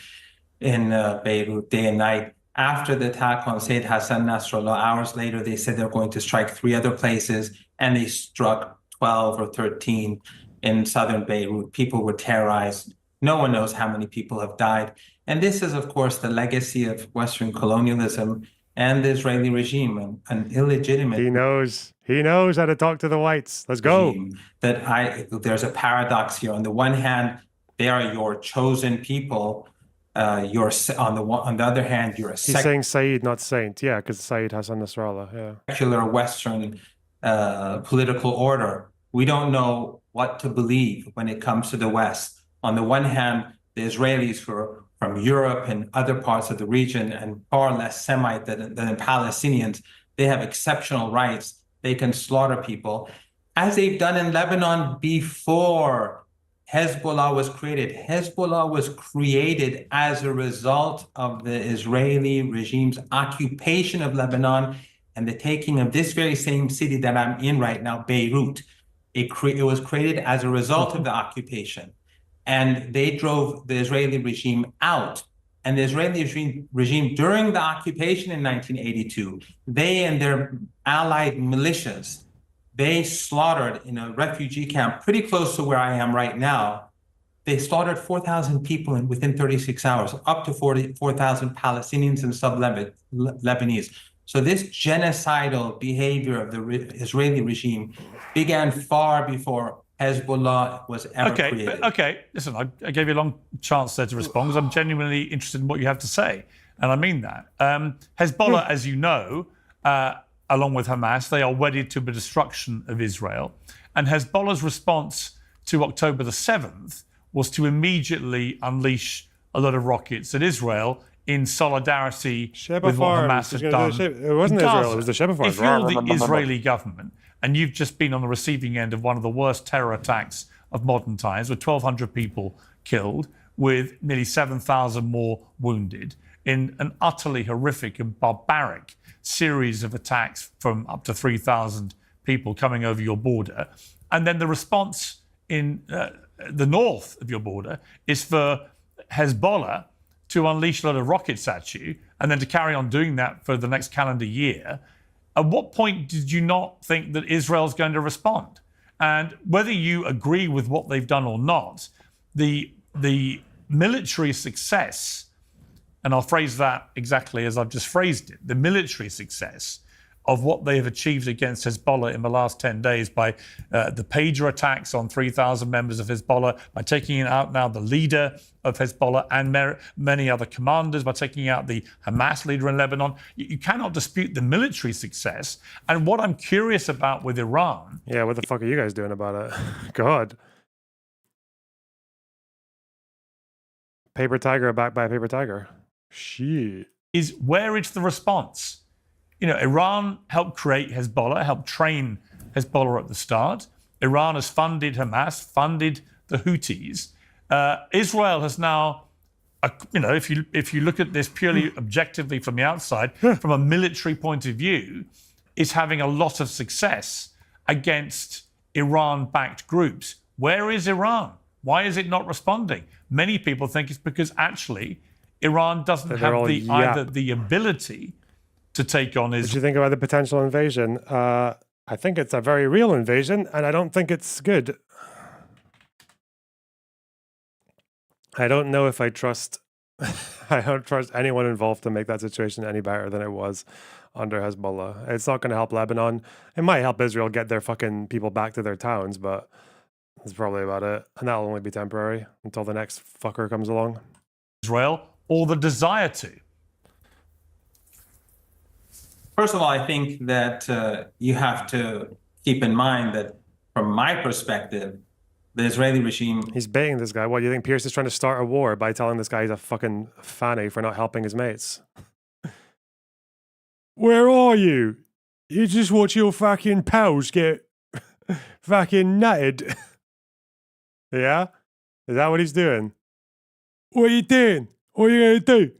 Beirut day and night. After the attack on Sayyid Hassan Nasrallah, hours later, they said they're going to strike 3 other places, and they struck 12 or 13 in southern Beirut. People were terrorized. No one knows how many people have died. And this is, of course, the legacy of Western colonialism and the Israeli regime, an illegitimate. He knows how to talk to the whites. Let's go. There's a paradox here. On the one hand, they are your chosen people. On the other hand, you're a He's saying Saeed, not Saint. Yeah, because Saeed Hassan Nasrallah. Yeah. Secular Western political order. We don't know what to believe when it comes to the West. On the one hand, the Israelis from Europe and other parts of the region, and far less Semite than the Palestinians, they have exceptional rights. They can slaughter people, as they've done in Lebanon before Hezbollah was created. Hezbollah was created as a result of the Israeli regime's occupation of Lebanon and the taking of this very same city that I'm in right now, Beirut. It was created as a result of the occupation. And they drove the Israeli regime out. And the Israeli regime during the occupation in 1982, they and their allied militias, they slaughtered in a refugee camp pretty close to where I am right now. They slaughtered 4,000 people within 36 hours, up to 4,000 Palestinians and sub-Lebanese. So this genocidal behavior of the Israeli regime began far before Hezbollah was ever created. Okay, listen, I gave you a long chance there to respond because I'm genuinely interested in what you have to say. And I mean that. Hezbollah, as you know, along with Hamas, they are wedded to the destruction of Israel. And Hezbollah's response to October the 7th was to immediately unleash a lot of rockets at Israel in solidarity with what Hamas had done. It wasn't Israel, it was the Sheba Farms. If you're the Israeli government and you've just been on the receiving end of one of the worst terror attacks of modern times, with 1,200 people killed, with nearly 7,000 more wounded, in an utterly horrific and barbaric series of attacks from up to 3,000 people coming over your border, and then the response in the north of your border is for Hezbollah to unleash a lot of rockets at you and then to carry on doing that for the next calendar year. At what point did you not think that Israel's going to respond? And whether you agree with what they've done or not, the military success, and I'll phrase that exactly as I've just phrased it, the military success of what they have achieved against Hezbollah in the last 10 days by the pager attacks on 3,000 members of Hezbollah, by taking out now the leader of Hezbollah and many other commanders, by taking out the Hamas leader in Lebanon. You cannot dispute the military success. And what I'm curious about with Iran... Yeah, what the fuck are you guys doing about it? God. Paper tiger backed by a paper tiger. Shit. Is where it's the response. You know, Iran helped create Hezbollah, helped train Hezbollah at the start. Iran has funded Hamas, funded the Houthis. Israel has now, if you look at this purely objectively from the outside, from a military point of view, is having a lot of success against Iran-backed groups. Where is Iran? Why is it not responding? Many people think it's because actually Iran doesn't have either the ability to take on Israel. What do you think about the potential invasion? I think it's a very real invasion, and I don't think it's good. I don't know if I trust anyone involved to make that situation any better than it was under Hezbollah. It's not going to help Lebanon. It might help Israel get their fucking people back to their towns, but that's probably about it. And that'll only be temporary until the next fucker comes along. Israel, or the desire to. First of all, I think that you have to keep in mind that, from my perspective, the Israeli regime... He's baiting this guy. What, do you think Pierce is trying to start a war by telling this guy he's a fucking fanny for not helping his mates? Where are you? You just watch your fucking pals get fucking nutted. Yeah? Is that what he's doing? What are you doing? What are you going to do?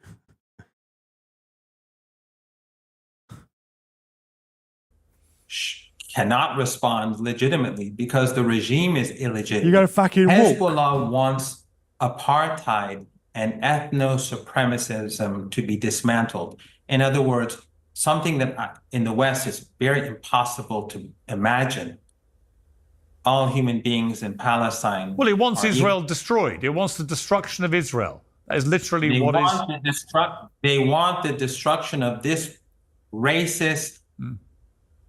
Cannot respond legitimately because the regime is illegitimate. You got to fucking Hezbollah wants apartheid and ethno-supremacism to be dismantled. In other words, something that in the West is very impossible to imagine. All human beings in Palestine. Well, it wants Israel destroyed. It wants the destruction of Israel. That is literally what is. They want the destruction of this racist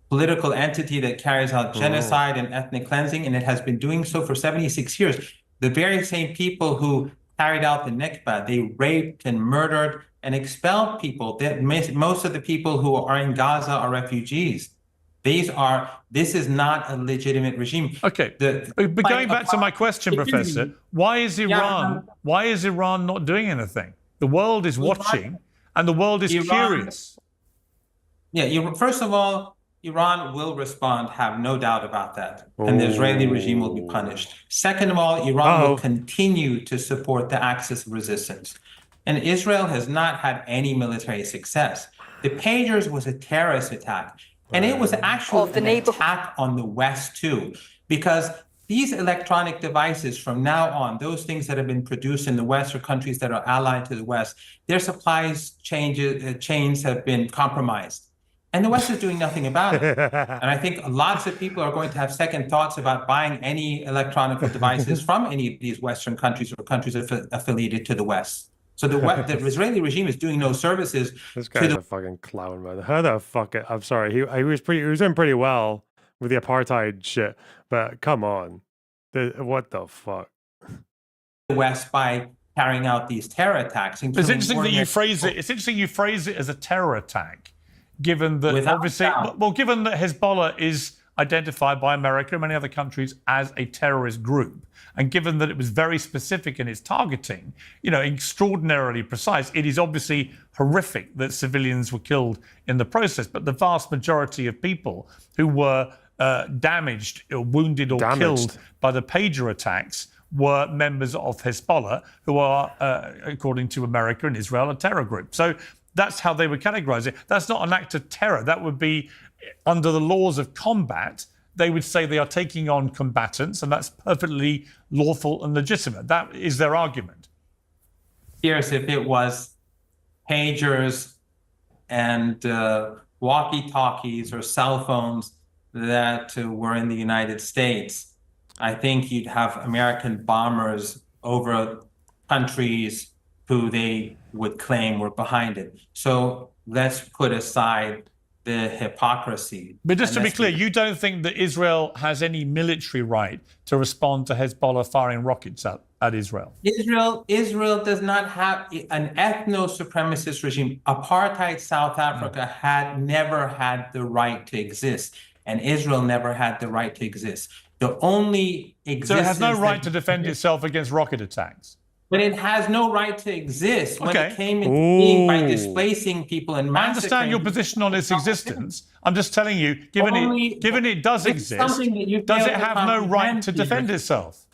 political entity that carries out genocide and ethnic cleansing, and it has been doing so for 76 years. The very same people who carried out the Nakba, they raped and murdered and expelled people. Most of the people who are in Gaza are refugees. This is not a legitimate regime. Okay, but going back to my question, Professor, why is Iran not doing anything? The world is watching, and the world is curious. Yeah, first of all, Iran will respond, have no doubt about that. And the Israeli regime will be punished. Second of all, Iran will continue to support the axis of resistance. And Israel has not had any military success. The pagers was a terrorist attack. And it was actually an attack on the West too, because these electronic devices from now on, those things that have been produced in the West or countries that are allied to the West, their supplies chains have been compromised. And the West is doing nothing about it. And I think lots of people are going to have second thoughts about buying any electronic devices from any of these Western countries or countries affiliated to the West. So the Israeli regime is doing no services. This guy's a fucking clown, man. How the fuck? I'm sorry. He was doing pretty well with the apartheid shit, but come on, what the fuck? The West by carrying out these terror attacks. It's interesting that you phrase it. It's interesting you phrase it as a terror attack, given that given that Hezbollah is identified by America and many other countries as a terrorist group, and given that it was very specific in its targeting, extraordinarily precise, it is obviously horrific that civilians were killed in the process. But the vast majority of people who were damaged or wounded or killed by the pager attacks were members of Hezbollah, who are, according to America and Israel, a terror group. So that's how they would categorize it. That's not an act of terror. That would be, under the laws of combat, they would say they are taking on combatants, and that's perfectly lawful and legitimate. That is their argument. Here's if it was pagers and walkie-talkies or cell phones that were in the United States, I think you'd have American bombers over countries who they would claim were behind it. So let's put aside the hypocrisy. But just to be clear, you don't think that Israel has any military right to respond to Hezbollah firing rockets at Israel? Israel does not have an ethno-supremacist regime. Apartheid South Africa had never had the right to exist, and Israel never had the right to exist. The only existence... So it has no right to defend itself against rocket attacks? But it has no right to exist when it came into being by displacing people and massacring. I understand your position on its existence. I'm just telling you, given it does exist, does it have no right to defend itself?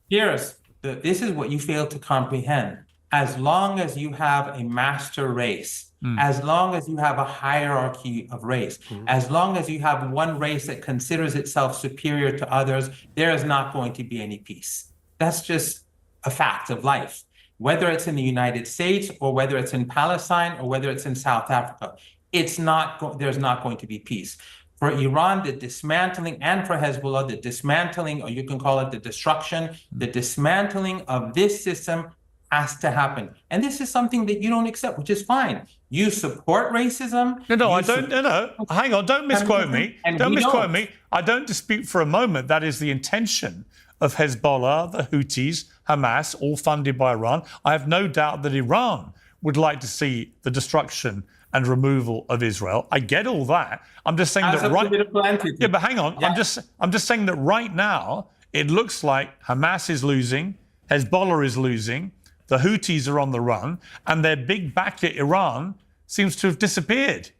This is what you fail to comprehend. As long as you have a master race, as long as you have a hierarchy of race, as long as you have one race that considers itself superior to others, there is not going to be any peace. That's just a fact of life, whether it's in the United States or whether it's in Palestine or whether it's in South Africa. There's not going to be peace. For Iran, the dismantling, and for Hezbollah, the dismantling, or you can call it the destruction, the dismantling of this system has to happen. And this is something that you don't accept, which is fine. You support racism. No, I don't. No, hang on. Don't misquote me. Don't misquote me. I don't dispute for a moment that is the intention of Hezbollah, the Houthis, Hamas, all funded by Iran. I have no doubt that Iran would like to see the destruction and removal of Israel. I get all that. I'm just saying that but hang on. Yeah. I'm just saying that right now it looks like Hamas is losing, Hezbollah is losing, the Houthis are on the run, and their big backer Iran seems to have disappeared.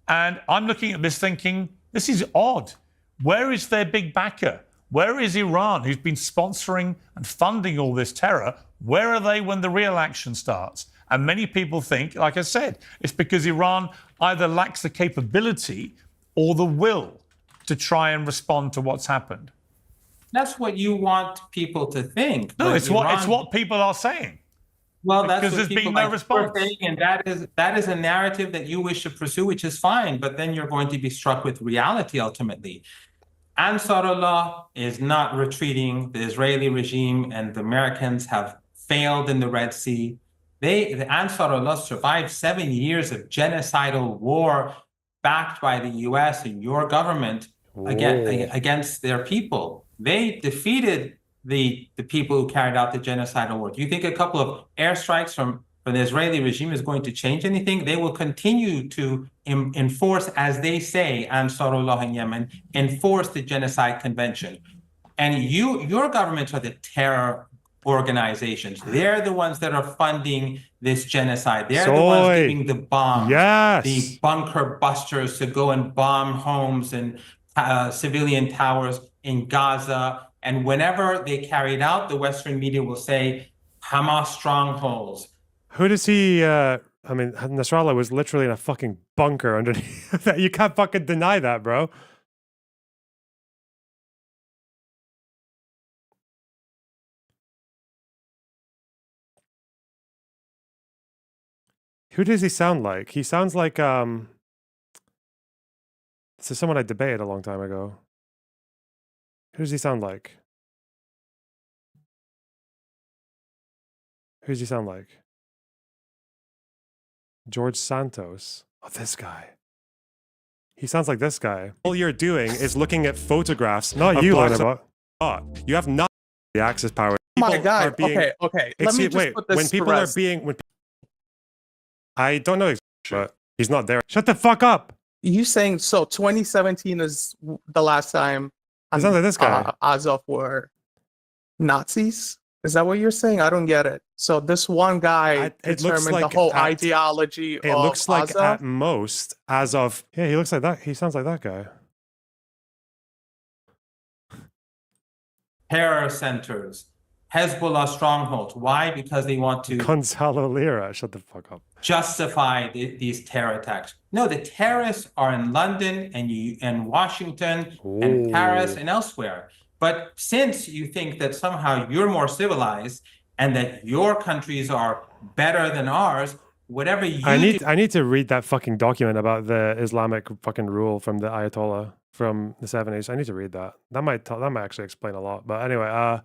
And I'm looking at this thinking, this is odd. Where is their big backer? Where is Iran, who's been sponsoring and funding all this terror? Where are they when the real action starts? And many people think, like I said, it's because Iran either lacks the capability or the will to try and respond to what's happened. That's what you want people to think. No, it's what people are saying. Well, that's because there's been no response. Saying, and that is a narrative that you wish to pursue, which is fine, but then you're going to be struck with reality ultimately. Ansarullah is not retreating. The Israeli regime and the Americans have failed in the Red Sea. The Ansarullah survived 7 years of genocidal war backed by the U.S. and your government against their people. They defeated the people who carried out the genocidal war. Do you think a couple of airstrikes from the Israeli regime is going to change anything? They will continue to enforce, as they say, Ansarullah in Yemen, enforce the Genocide Convention. And your governments are the terror organizations. They're the ones that are funding this genocide. They're the ones giving the bombs, the bunker busters to go and bomb homes and civilian towers in Gaza. And whenever they carry it out, the Western media will say Hamas strongholds. Who does he, I mean, Nasrallah was literally in a fucking bunker underneath that. You can't fucking deny that, bro. Who does he sound like? He sounds like, this is someone I debated a long time ago. Who does he sound like? Who does he sound like? George Santos. Oh, this guy. He sounds like this guy. All you're doing is looking at photographs. Not you, about. You have not the access power. Oh my God. Okay. Let me just put this when people are being... I don't know, but he's not there. Shut the fuck up. You saying, so 2017 is the last time it sounds like this guy. Azov were Nazis? Is that what you're saying? I don't get it. So this one guy determined the whole ideology of It looks like Azov? at most Azov. Yeah, he looks like that. He sounds like that guy. Terror centers, Hezbollah strongholds. Why? Because they want to Gonzalo Lira. Shut the fuck up. Justify these terror attacks. No, the terrorists are in London and Washington and Paris and elsewhere. But since you think that somehow you're more civilized and that your countries are better than ours, whatever you I need to read that fucking document about the Islamic fucking rule from the Ayatollah from the 70s. I need to read that. That might actually explain a lot. But anyway,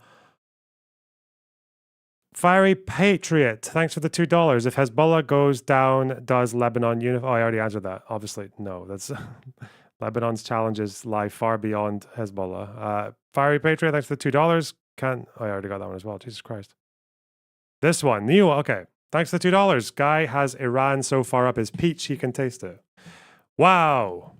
Fiery Patriot, thanks for the $2. If Hezbollah goes down, does Lebanon unify? Oh, I already answered that. Obviously, no. That's Lebanon's challenges lie far beyond Hezbollah. Fiery Patriot, thanks for the $2. I already got that one as well. Jesus Christ. This one, Neo. Okay, thanks for the $2. Guy has Iran so far up his peach he can taste it. Wow.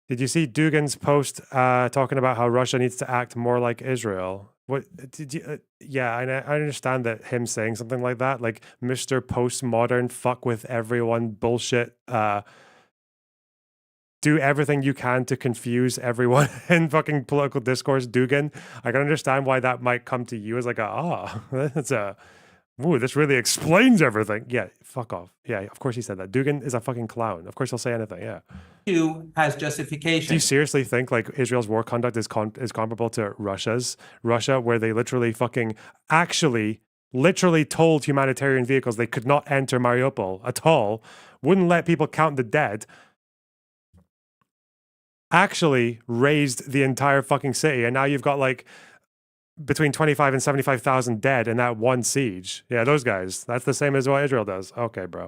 Did you see Dugan's post talking about how Russia needs to act more like Israel? What did you? Yeah, I understand that him saying something like that, like Mr. Postmodern, fuck with everyone, bullshit. Do everything you can to confuse everyone in fucking political discourse, Dugan. I can understand why that might come to you as like this really explains everything. Yeah, fuck off. Yeah, of course he said that. Dugan is a fucking clown. Of course he'll say anything. Yeah. Has justification. Do you seriously think like Israel's war conduct is comparable to Russia's? Russia, where they literally literally told humanitarian vehicles they could not enter Mariupol at all, wouldn't let people count the dead, actually raised the entire fucking city, and now you've got like between 25 and 75,000 dead in that one siege. Yeah, those guys. That's the same as what Israel does. Okay, bro.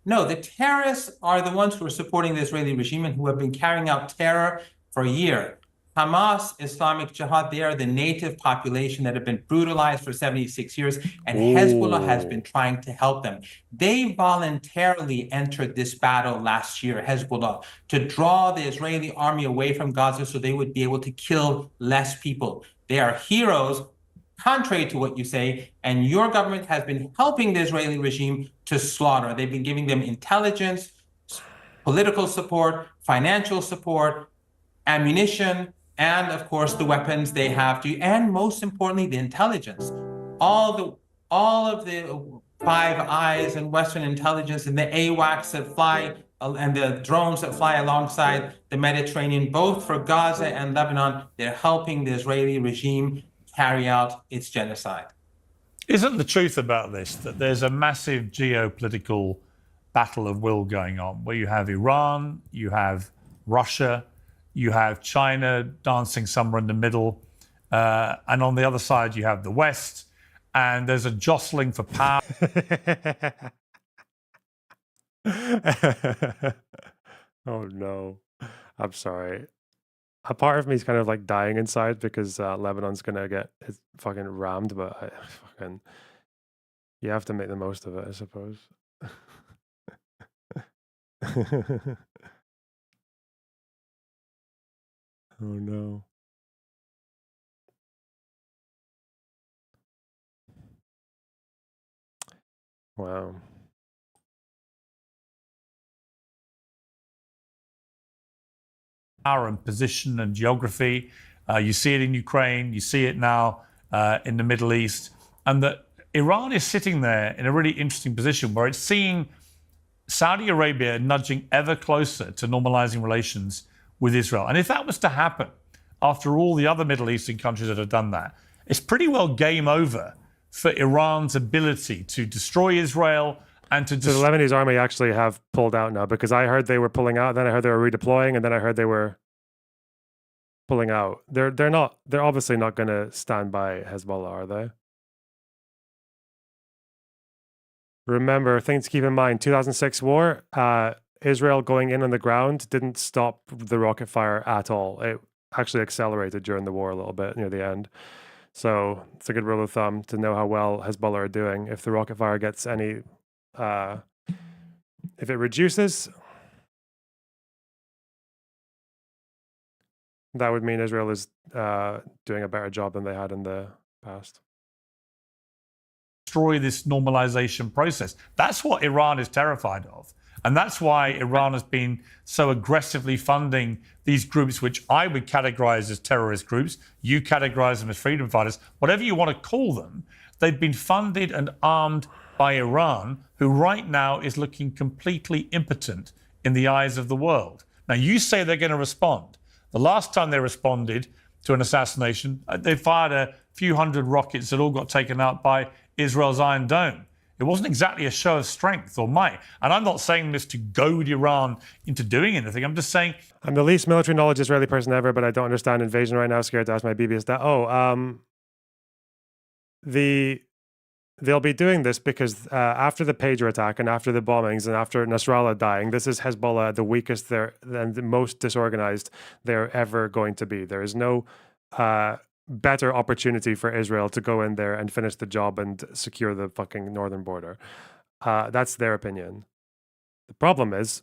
No, the terrorists are the ones who are supporting the Israeli regime and who have been carrying out terror for a year. Hamas, Islamic Jihad, they are the native population that have been brutalized for 76 years, and Hezbollah has been trying to help them. They voluntarily entered this battle last year, Hezbollah, to draw the Israeli army away from Gaza so they would be able to kill less people. They are heroes, contrary to what you say, and your government has been helping the Israeli regime to slaughter. They've been giving them intelligence, political support, financial support, ammunition, and of course the weapons they have to, and most importantly, the intelligence. All of the Five Eyes and Western intelligence and the AWACS that fly and the drones that fly alongside the Mediterranean, both for Gaza and Lebanon, they're helping the Israeli regime carry out its genocide. Isn't the truth about this that there's a massive geopolitical battle of will going on, where you have Iran, you have Russia, you have China dancing somewhere in the middle, and on the other side you have the West, and there's a jostling for power. Oh no, I'm sorry. A part of me is kind of like dying inside because Lebanon's gonna get his fucking rammed, but you have to make the most of it, I suppose. Oh no. Wow. Power and position and geography. You see it in Ukraine, you see it now in the Middle East, and that Iran is sitting there in a really interesting position where it's seeing Saudi Arabia nudging ever closer to normalizing relations with Israel. And if that was to happen, after all the other Middle Eastern countries that have done that, it's pretty well game over for Iran's ability to destroy Israel and to... So the Lebanese army actually have pulled out now, because I heard they were pulling out, then I heard they were redeploying, and then I heard they were pulling out. They're obviously not going to stand by Hezbollah, are they? Remember, things to keep in mind, 2006 war, Israel going in on the ground didn't stop the rocket fire at all. It actually accelerated during the war a little bit near the end. So it's a good rule of thumb to know how well Hezbollah are doing. If the rocket fire gets any, if it reduces, that would mean Israel is doing a better job than they had in the past. Destroy this normalization process. That's what Iran is terrified of. And that's why Iran has been so aggressively funding these groups, which I would categorize as terrorist groups. You categorize them as freedom fighters. Whatever you want to call them, they've been funded and armed by Iran, who right now is looking completely impotent in the eyes of the world. Now, you say they're going to respond. The last time they responded to an assassination, they fired a few hundred rockets that all got taken out by Israel's Iron Dome. It wasn't exactly a show of strength or might. And I'm not saying this to goad Iran into doing anything. I'm just saying... I'm the least military knowledge Israeli person ever, but I don't understand invasion right now. Scared to ask my Bibi. Is that... They'll be doing this because after the pager attack and after the bombings and after Nasrallah dying, this is Hezbollah, the weakest and the most disorganized they're ever going to be. There is no... better opportunity for Israel to go in there and finish the job and secure the fucking northern border. That's their opinion. The problem is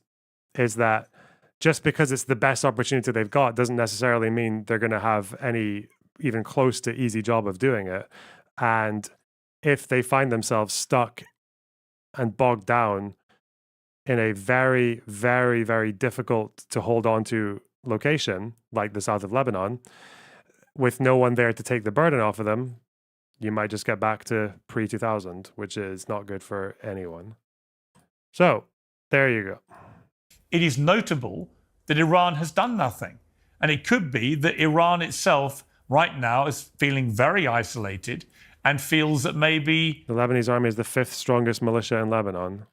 that just because it's the best opportunity they've got doesn't necessarily mean they're going to have any even close to easy job of doing it. And if they find themselves stuck and bogged down in a very, very, very difficult to hold on to location like the south of Lebanon, with no one there to take the burden off of them, you might just get back to pre-2000, which is not good for anyone. So, there you go. It is notable that Iran has done nothing. And it could be that Iran itself right now is feeling very isolated and feels that maybe... The Lebanese army is the 5th strongest militia in Lebanon.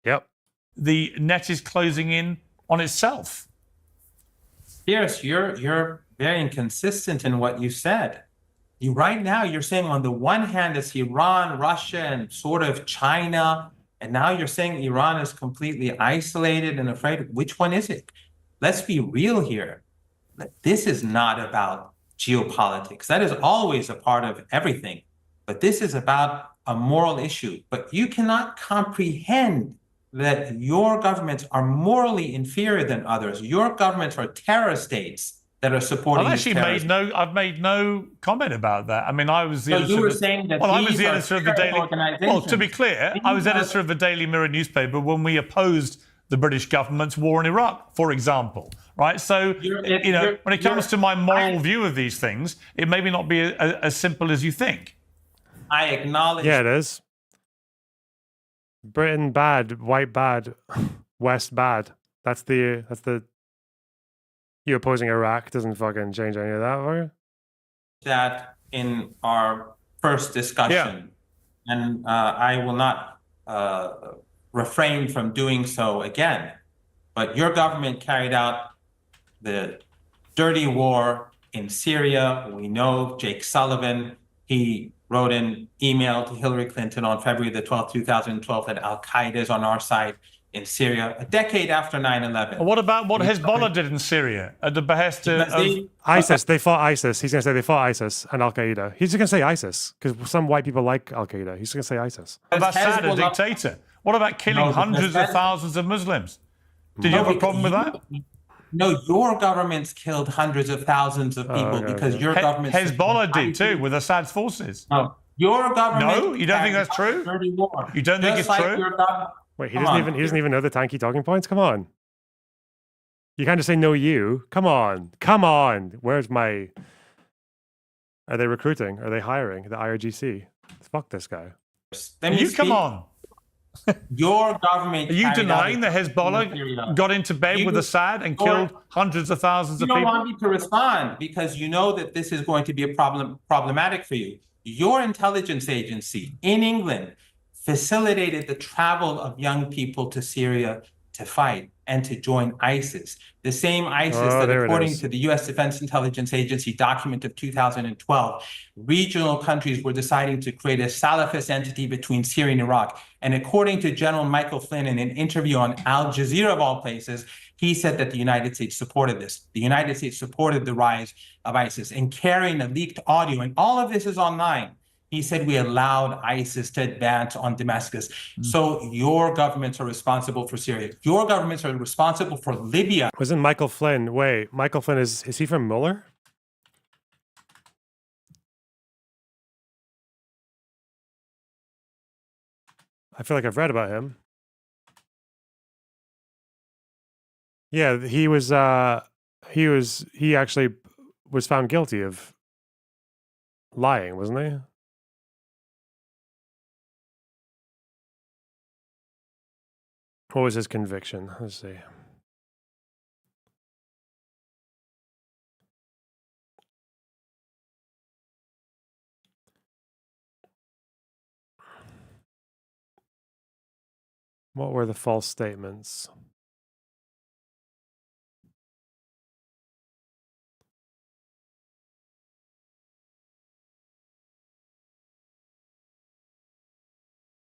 Yep. The net is closing in on itself. Yes, you're very inconsistent in what you said. Right now, you're saying on the one hand, it's Iran, Russia, and sort of China. And now you're saying Iran is completely isolated and afraid. Which one is it? Let's be real here. This is not about geopolitics. That is always a part of everything. But this is about a moral issue. But you cannot comprehend that your governments are morally inferior than others. Your governments are terror states that are supporting. I've made no comment about that. I mean, I was the editor. You were saying that I was the editor of the Daily. Well, to be clear, I was editor of the Daily Mirror newspaper when we opposed the British government's war in Iraq, for example. Right. So when it comes to my moral view of these things, it may not be as simple as you think. I acknowledge. Yeah, it is. Britain bad, white bad, West bad. That's the you opposing Iraq doesn't fucking change any of that, for you? That in our first discussion, and I will not refrain from doing so again. But your government carried out the dirty war in Syria. We know Jake Sullivan, he wrote an email to Hillary Clinton on February the 12th, 2012, that Al-Qaeda is on our side in Syria, a decade after 9/11. What about what Hezbollah did in Syria at the behest of ISIS? They fought ISIS. He's going to say they fought ISIS and Al-Qaeda. He's just going to say ISIS because some white people like Al-Qaeda. He's going to say ISIS. What about Assad, a dictator? What about killing hundreds of thousands of Muslims? Did you have a problem with that? No, your government's killed hundreds of thousands of people because your government... Hezbollah did too, with Assad's forces. No, your government... No, you don't think that's true? You don't think it's true? Wait, he doesn't even know the tanky talking points? Come on. You can't just say no you. Come on. Where's my... Are they recruiting? Are they hiring? The IRGC? Fuck this guy. Come on. Your government... Are you denying that Hezbollah got into bed with Assad and killed hundreds of thousands of people? You don't want me to respond because you know that this is going to be a problematic for you. Your intelligence agency in England facilitated the travel of young people to Syria to fight and to join ISIS. The same ISIS that, according to the U.S. Defense Intelligence Agency document of 2012, regional countries were deciding to create a Salafist entity between Syria and Iraq. And according to General Michael Flynn in an interview on Al Jazeera, of all places, he said that the United States supported this. The United States supported the rise of ISIS and carrying a leaked audio. And all of this is online. He said we allowed ISIS to advance on Damascus. So your governments are responsible for Syria. Your governments are responsible for Libya. Wasn't Michael Flynn? Wait, Michael Flynn, is he from Mueller? I feel like I've read about him. Yeah, he actually was found guilty of lying, wasn't he? What was his conviction? Let's see. What were the false statements?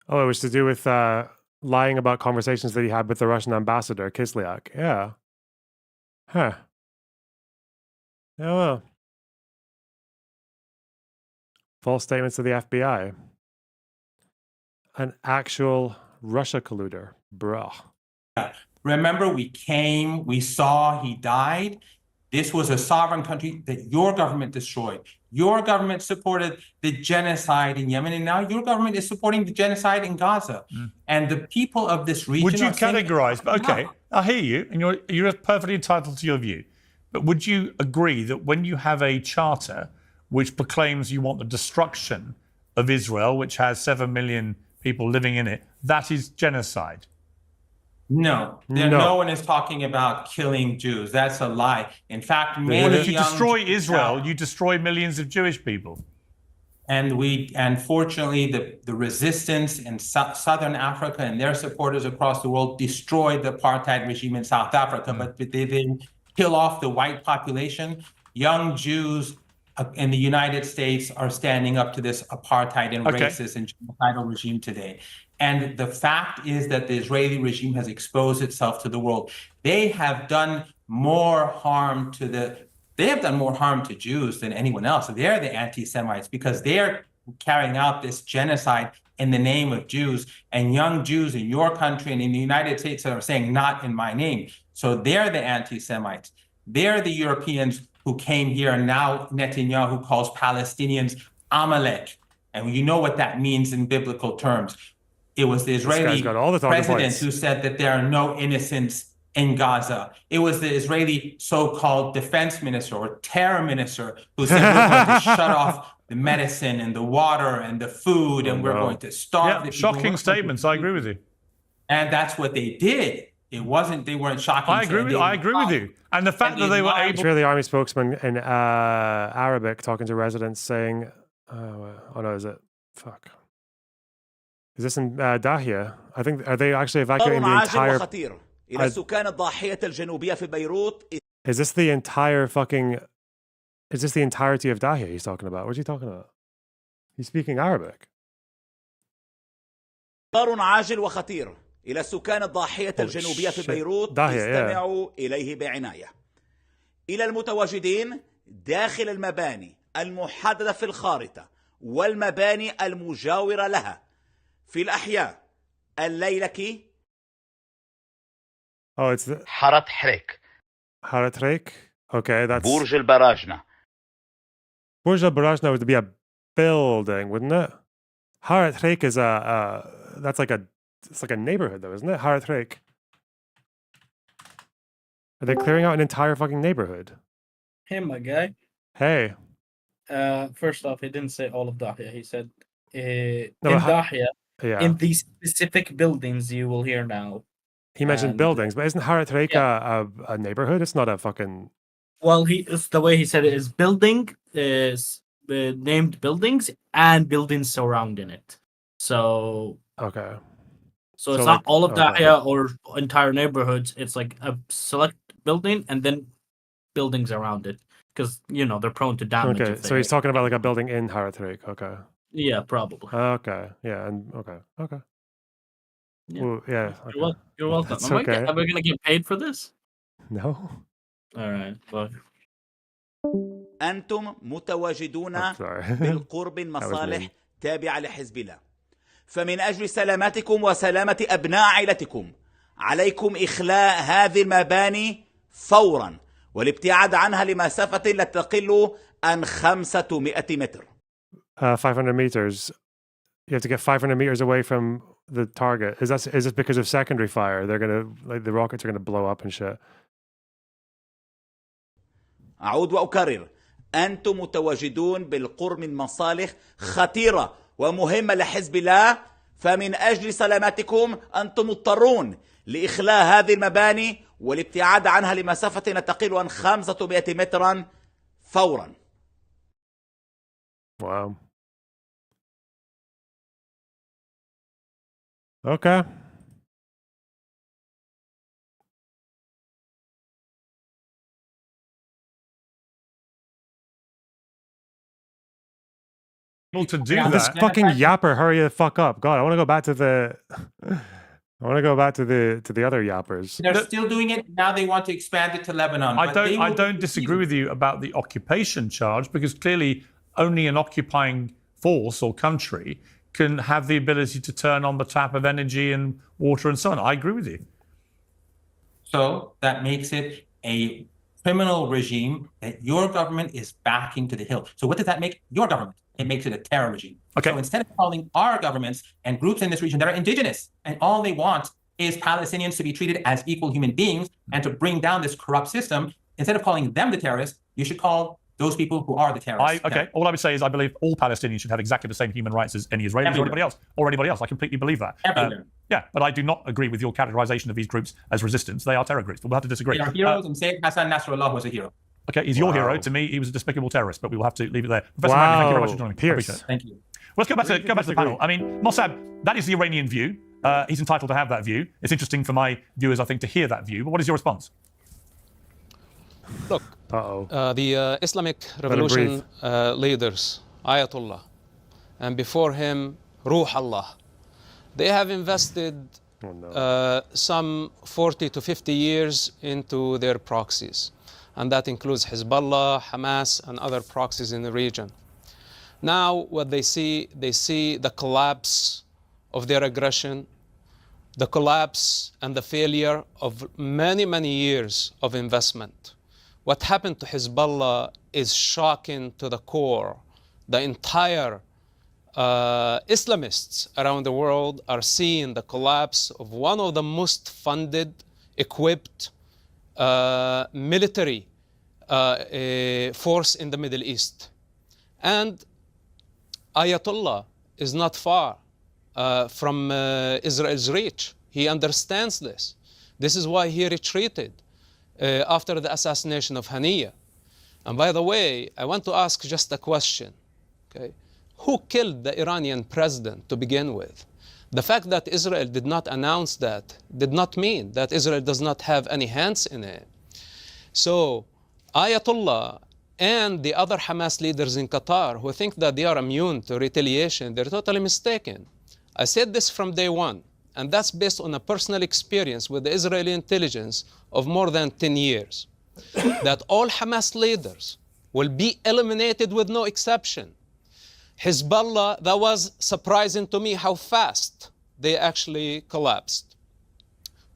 Oh, it was to do with lying about conversations that he had with the Russian ambassador, Kislyak. Yeah. Huh. Yeah, well. False statements to the FBI. An actual Russia colluder. Bruh. Remember, we came, we saw, he died. This was a sovereign country that your government destroyed. Your government supported the genocide in Yemen, and now your government is supporting the genocide in Gaza. And the people of this region... Would you categorize... Okay, I hear you, and you're perfectly entitled to your view. But would you agree that when you have a charter which proclaims you want the destruction of Israel, which has 7 million people living in it, that is genocide? No. No one is talking about killing Jews. That's a lie. In fact, if you destroy Israel, you destroy millions of Jewish people. And fortunately, the resistance in Southern Africa and their supporters across the world destroyed the apartheid regime in South Africa, but they didn't kill off the white population. Young Jews in the United States are standing up to this apartheid and racist and genocidal regime today. And the fact is that the Israeli regime has exposed itself to the world. They have done more harm to Jews than anyone else. They're the anti-Semites because they're carrying out this genocide in the name of Jews, and young Jews in your country and in the United States are saying, not in my name. So they're the anti-Semites. They're the Europeans who came here, and now Netanyahu calls Palestinians Amalek. And you know what that means in biblical terms. It was the Israeli president who said that there are no innocents in Gaza. It was the Israeli so-called defense minister or terror minister who said we're going to shut off the medicine and the water and the food and we're going to starve the people. Shocking statements. I agree with you. And that's what they did. They weren't shocking. I agree with you. And the fact that they were able... Israeli army spokesman in Arabic talking to residents saying, is it? Fuck. Is this in Dahia? I think, are they actually evacuating the entire... Is this the entire fucking... Is this the entirety of Dahia he's talking about? What's he talking about? He's speaking Arabic. خطر عاجل وخطير إلى السكان الضاحية الجنوبية في بيروت استمعوا إليه بعناية. إلى المتواجدين داخل المباني المحددة في الخارطة والمباني المجاورة لها في الأحياء الليلكي. Oh, it's the... حارة حريك. حارة حريك? Okay, that's... برج البراجنة. Burj Al Barajna would be a building, wouldn't it? Harat Haik is that's like it's like a neighborhood though, isn't it? Harat Haik. Are they clearing out an entire fucking neighborhood? Hey, my guy. Hey. First off, he didn't say all of Dahia. He said in No, Dahia, yeah. in these specific buildings you will hear now. He mentioned buildings, but isn't Harat Haik a neighborhood? It's not a fucking... Well, it's the way he said it is building is named buildings and buildings surrounding it. So okay. So it's not all of Dahia or entire neighborhoods. It's like a select building and then buildings around it because they're prone to damage. Okay, so he's talking about like a building in Harat Haik. Okay. Yeah, probably. Okay. Yeah, and okay. Yeah. Well, yeah. Okay. You're welcome. Am I gonna get paid for this? No. All right. Fuck. أنتم متواجدون بالقرب المصالح تابعة لحزب الله، فمن أجل سلامتكم وسلامة أبناء عائلتكم عليكم إخلاء هذه المباني فورا والابتعاد عنها لمسافة لا تقل عن 500 متر. 500 meters. You have to get 500 meters away from the target. Is this because of secondary fire? They're gonna the rockets are gonna blow up and shit. أعود وأكرر أنتم متواجدون بالقرب من مصالح خطيرة ومهمة لحزب الله، فمن أجل سلامتكم أنتم مضطرون لإخلاء هذه المباني والابتعاد عنها لمسافة لا تقل عن 500 مترا فورا. Wow. Okay. To do that. This fucking yapper, hurry the fuck up. God, I want to go back to the the other yappers. They're still doing it. Now they want to expand it to Lebanon. I don't disagree with you about the occupation charge because clearly only an occupying force or country can have the ability to turn on the tap of energy and water and so on. I agree with you. So that makes it a criminal regime that your government is backing to the hill. So what does that make your government? It makes it a terror regime. Okay. So instead of calling our governments and groups in this region that are indigenous and all they want is Palestinians to be treated as equal human beings and to bring down this corrupt system, instead of calling them the terrorists, you should call those people who are the terrorists. All I would say is I believe all Palestinians should have exactly the same human rights as any Israelis or anybody else. I completely believe that. Yeah, but I do not agree with your categorization of these groups as resistance. They are terror groups, but we'll have to disagree. They are heroes, and Sayyid Hassan Nasrallah was a hero. Okay, he's your hero. To me, he was a despicable terrorist, but we will have to leave it there. Professor Magni, thank you very much for joining me. Pierce. Thank you. Well, let's go back to the panel. I mean, Mossab, that is the Iranian view. He's entitled to have that view. It's interesting for my viewers, I think, to hear that view. But what is your response? Look, the Islamic Revolution leaders, Ayatollah, and before him, Ruh Allah, they have invested some 40 to 50 years into their proxies. And that includes Hezbollah, Hamas, and other proxies in the region. Now, what they see the collapse of their aggression, the collapse and the failure of many, many years of investment. What happened to Hezbollah is shocking to the core. The entire Islamists around the world are seeing the collapse of one of the most funded, equipped, military force in the Middle East. And Ayatollah is not far from Israel's reach. He understands this. This is why he retreated after the assassination of Haniya. And by the way, I want to ask just a question. Okay? Who killed the Iranian president to begin with? The fact that Israel did not announce that did not mean that Israel does not have any hands in it. So Ayatollah and the other Hamas leaders in Qatar who think that they are immune to retaliation, they're totally mistaken. I said this from day one, and that's based on a personal experience with the Israeli intelligence of more than 10 years, that all Hamas leaders will be eliminated with no exception. Hezbollah, that was surprising to me how fast they actually collapsed.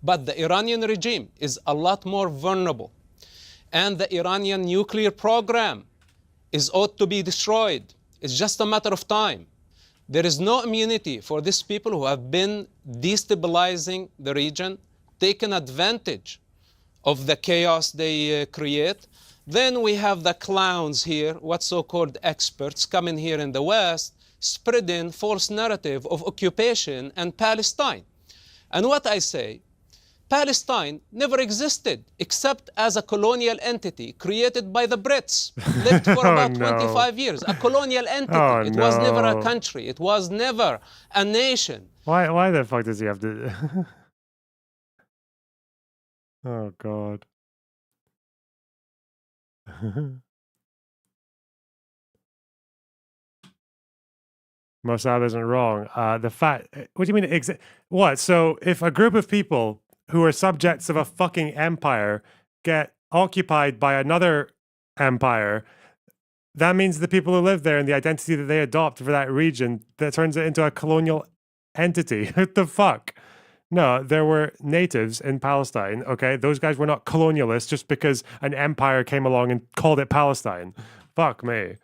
But the Iranian regime is a lot more vulnerable. And the Iranian nuclear program is ought to be destroyed. It's just a matter of time. There is no immunity for these people who have been destabilizing the region, taken advantage of the chaos they create. Then we have the clowns here, what so-called experts coming here in the West, spreading false narrative of occupation and Palestine. And what I say, Palestine never existed except as a colonial entity created by the Brits. Lived for about 25 years. A colonial entity. It was never a country. It was never a nation. Why the fuck does he have to... Oh, God. Mossad isn't wrong. The fact... What do you mean? What? So if a group of people who are subjects of a fucking empire get occupied by another empire, that means the people who live there and the identity that they adopt for that region, that turns it into a colonial entity. What the fuck? No, there were natives in Palestine, okay? Those guys were not colonialists just because an empire came along and called it Palestine. Fuck me.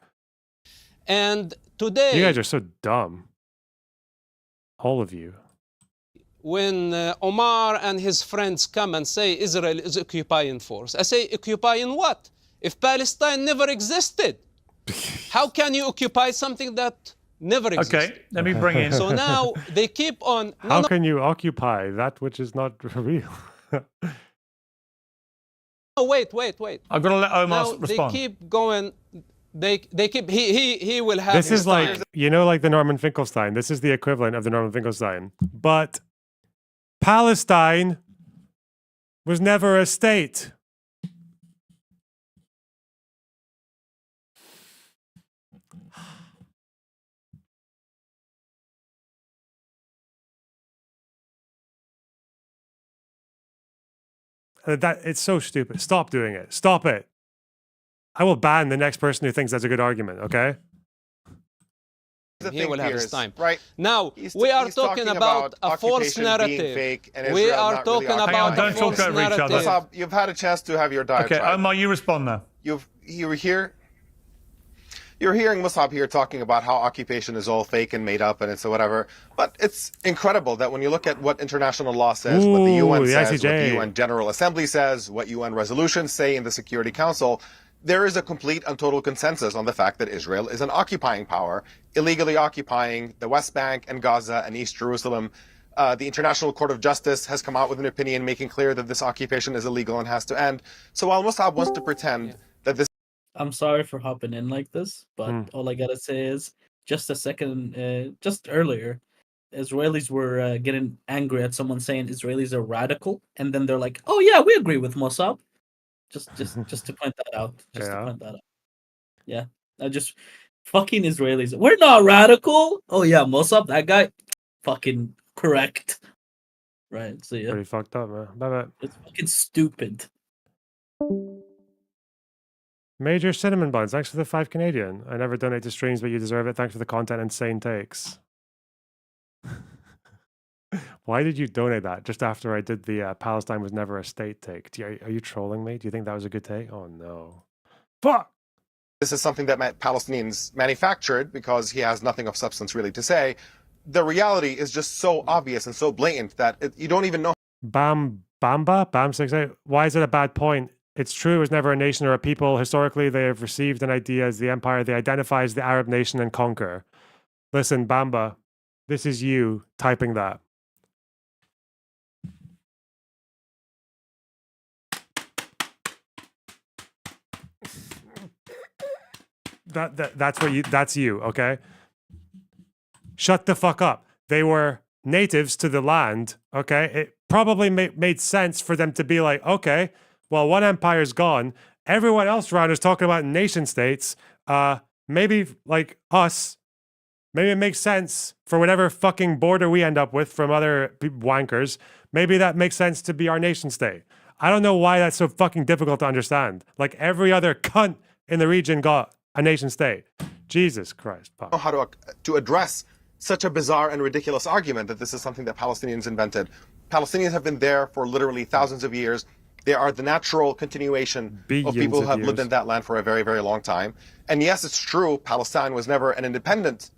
And today... You guys are so dumb. All of you. When Omar and his friends come and say Israel is occupying force, I say, occupying what? If Palestine never existed, how can you occupy something that never existed? Okay, let me bring in. So now they keep on... How can you occupy that which is not real? Oh, wait. I've got to let Omar now respond. They keep going... They keep... He will have... This is like, you know, like the Norman Finkelstein. This is the equivalent of the Norman Finkelstein. But... Palestine was never a state. That it's so stupid. Stop doing it. Stop it. I will ban the next person who thinks that's a good argument, okay? He will have his time. Right. Now, we are talking about a false narrative. We are talking about a false narrative. You've had a chance to have your diatribe. Okay, Omar, you respond now. You're hearing Musab here talking about how occupation is all fake and made up and it's whatever. But it's incredible that when you look at what international law says, what the UN says, what the UN General Assembly says, what UN resolutions say in the Security Council, there is a complete and total consensus on the fact that Israel is an occupying power, illegally occupying the West Bank and Gaza and East Jerusalem. The International Court of Justice has come out with an opinion making clear that this occupation is illegal and has to end. So while Musab wants to pretend that this... I'm sorry for hopping in like this, but all I gotta say is, just a second, just earlier, Israelis were getting angry at someone saying Israelis are radical, and then they're like, "Oh yeah, we agree with Musab." Just to point that out. Just to point that out. Yeah, I just fucking Israelis. We're not radical. Oh yeah, Musab, that guy, fucking correct. Right. So yeah, pretty fucked up, man. Bye. It's fucking stupid. Major Cinnamon Buns, thanks for the 5 Canadian. I never donate to streams, but you deserve it. Thanks for the content. Insane takes. Why did you donate that just after I did the Palestine was never a state take? Are you trolling me? Do you think that was a good take? Oh no. Fuck! This is something that Palestinians manufactured because he has nothing of substance really to say. The reality is just so obvious and so blatant that you don't even know. Bam68. Why is it a bad point? It's true it was never a nation or a people. Historically, they have received an idea as the empire. They identify as the Arab nation and conquer. Listen, Bamba, this is you typing that. That's you, okay? Shut the fuck up. They were natives to the land, okay? It probably made sense for them to be like, okay, well, one empire's gone, everyone else around is talking about nation states. Maybe like us, maybe it makes sense for whatever fucking border we end up with from other wankers. Maybe that makes sense to be our nation state. I don't know why that's so fucking difficult to understand. Like every other cunt in the region got a nation state. Jesus Christ. Pop. How to address such a bizarre and ridiculous argument that this is something that Palestinians invented. Palestinians have been there for literally thousands of years. They are the natural continuation of people who have lived in that land for a very, very long time. And yes, it's true, Palestine was never an independent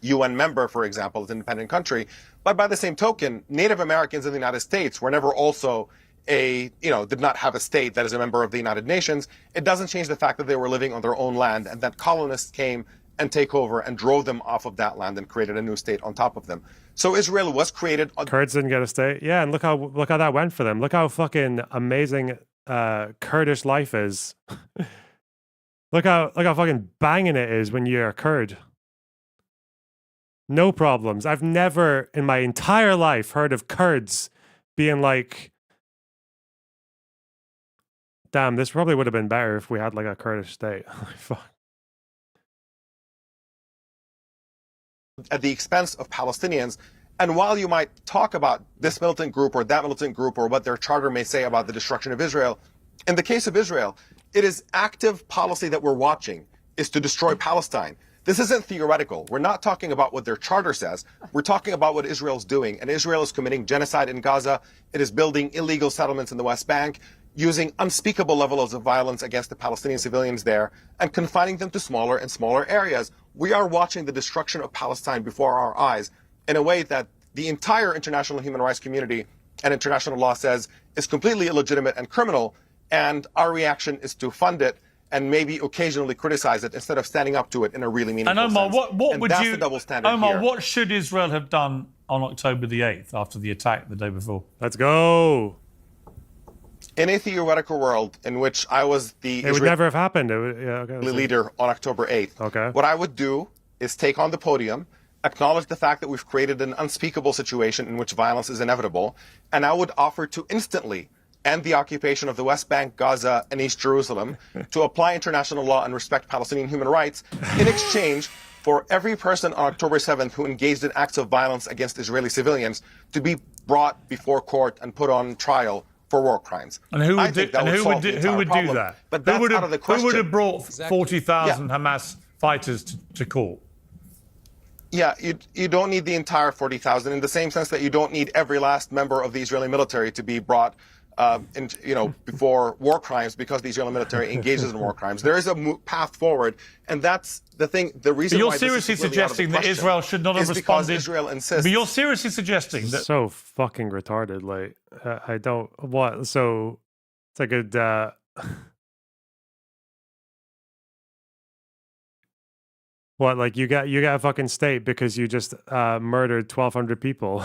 UN member, for example, as an independent country. But by the same token, Native Americans in the United States were never also did not have a state that is a member of the United Nations. It doesn't change the fact that they were living on their own land and that colonists came and take over and drove them off of that land and created a new state on top of them. So Israel was created. Kurds didn't get a state. Yeah, and look how that went for them. Look how fucking amazing Kurdish life is. look how fucking banging it is when you're a Kurd. No problems. I've never in my entire life heard of Kurds being like, damn, this probably would have been better if we had like a Kurdish state. Fuck. At the expense of Palestinians. And while you might talk about this militant group or that militant group or what their charter may say about the destruction of Israel, in the case of Israel, it is active policy that we're watching is to destroy Palestine. This isn't theoretical. We're not talking about what their charter says. We're talking about what Israel's doing. And Israel is committing genocide in Gaza. It is building illegal settlements in the West Bank, using unspeakable levels of violence against the Palestinian civilians there, and confining them to smaller and smaller areas. We are watching the destruction of Palestine before our eyes in a way that the entire international human rights community and international law says is completely illegitimate and criminal, and our reaction is to fund it and maybe occasionally criticize it instead of standing up to it in a really meaningful sense. And Omar, what would that's the double standard Omar, here. What should Israel have done on October the 8th after the attack the day before? Let's go. In a theoretical world in which I was the would never have happened. Leader on October 8th, okay. What I would do is take on the podium, acknowledge the fact that we've created an unspeakable situation in which violence is inevitable, and I would offer to instantly end the occupation of the West Bank, Gaza, and East Jerusalem, to apply international law and respect Palestinian human rights in exchange for every person on October 7th who engaged in acts of violence against Israeli civilians to be brought before court and put on trial for war crimes. And who would do that? But that's out of the question. Who would have brought 40,000 Hamas fighters to court? Yeah, you don't need the entire 40,000 in the same sense that you don't need every last member of the Israeli military to be brought before war crimes because the Israeli military engages in war crimes. There is a path forward, and that's the thing. The reason you're why seriously this is really suggesting that Israel should not have responded. Israel insists. But you're seriously suggesting that so fucking retarded. Like I don't what. So it's like a. What, like you got a fucking state because you just murdered 1,200 people.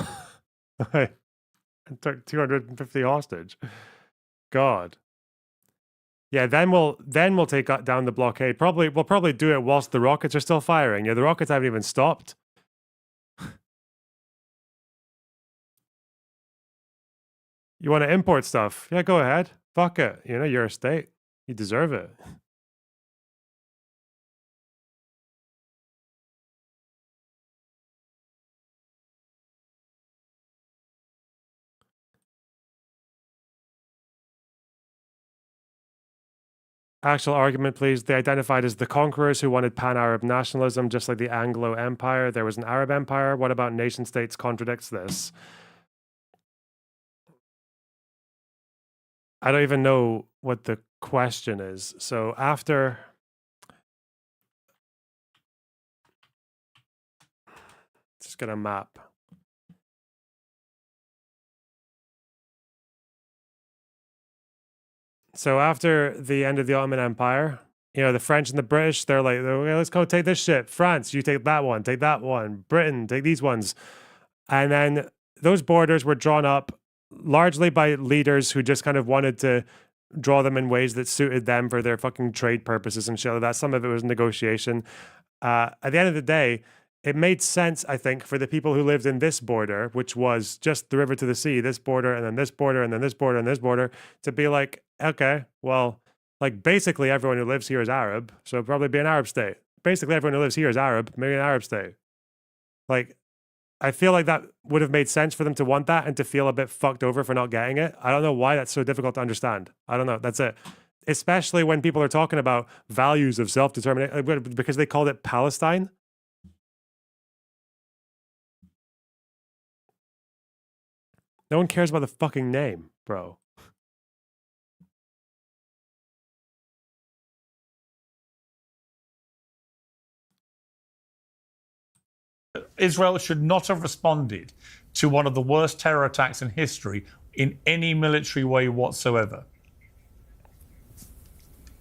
And took 250 hostage. God. Yeah, then we'll take down the blockade. We'll probably do it whilst the rockets are still firing. Yeah, the rockets haven't even stopped. You want to import stuff? Yeah, go ahead. Fuck it. You know, you're a state. You deserve it. Actual argument, please. They identified as the conquerors who wanted pan-Arab nationalism, just like the Anglo Empire. There was an Arab empire. What about nation states contradicts this? I don't even know what the question is. So after... Just get a map. So after the end of the Ottoman Empire, you know, the French and the British, they're like, okay, let's go take this shit. France, you take that one, take that one. Britain, take these ones. And then those borders were drawn up largely by leaders who just kind of wanted to draw them in ways that suited them for their fucking trade purposes and shit like that. Some of it was negotiation. At the end of the day, it made sense, I think, for the people who lived in this border, which was just the river to the sea, this border, and then this border, and then this border, and this border, to be like, okay, well, Like, basically everyone who lives here is Arab, so it'd probably be an Arab state. Basically everyone who lives here is Arab, maybe an Arab state. Like, I feel like that would have made sense for them to want that and to feel a bit fucked over for not getting it. I don't know why that's so difficult to understand. I don't know. That's it. Especially when people are talking about values of self-determination, because they called it Palestine. No one cares about the fucking name, bro. Israel should not have responded to one of the worst terror attacks in history in any military way whatsoever.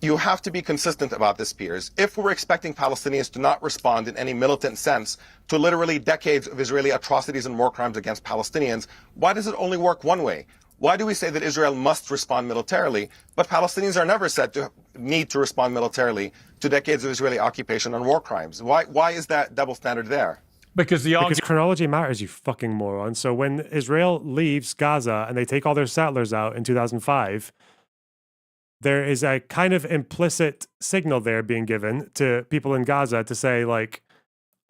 You have to be consistent about this, Piers. If we're expecting Palestinians to not respond in any militant sense to literally decades of Israeli atrocities and war crimes against Palestinians, why does it only work one way? Why do we say that Israel must respond militarily, but Palestinians are never said to need to respond militarily to decades of Israeli occupation and war crimes? Why is that double standard there? Because chronology matters, you fucking moron. So when Israel leaves Gaza and they take all their settlers out in 2005, there is a kind of implicit signal there being given to people in Gaza to say, like,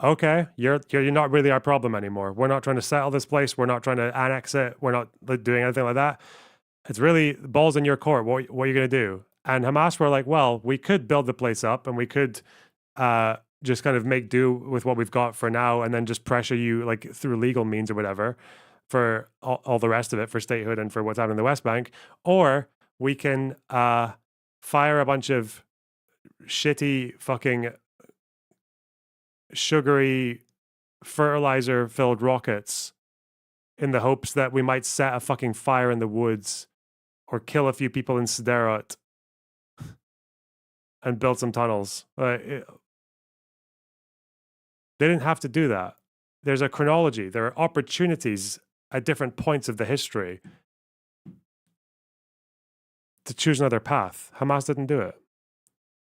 okay, you're not really our problem anymore. We're not trying to settle this place. We're not trying to annex it. We're not doing anything like that. It's really balls in your court. What are you going to do? And Hamas were like, well, we could build the place up and we could just kind of make do with what we've got for now and then just pressure you like through legal means or whatever for all the rest of it, for statehood and for what's happening in the West Bank. Or we can fire a bunch of shitty fucking sugary fertilizer-filled rockets in the hopes that we might set a fucking fire in the woods or kill a few people in Sderot and build some tunnels. They didn't have to do that. There's a chronology. There are opportunities at different points of the history to choose another path. Hamas didn't do it.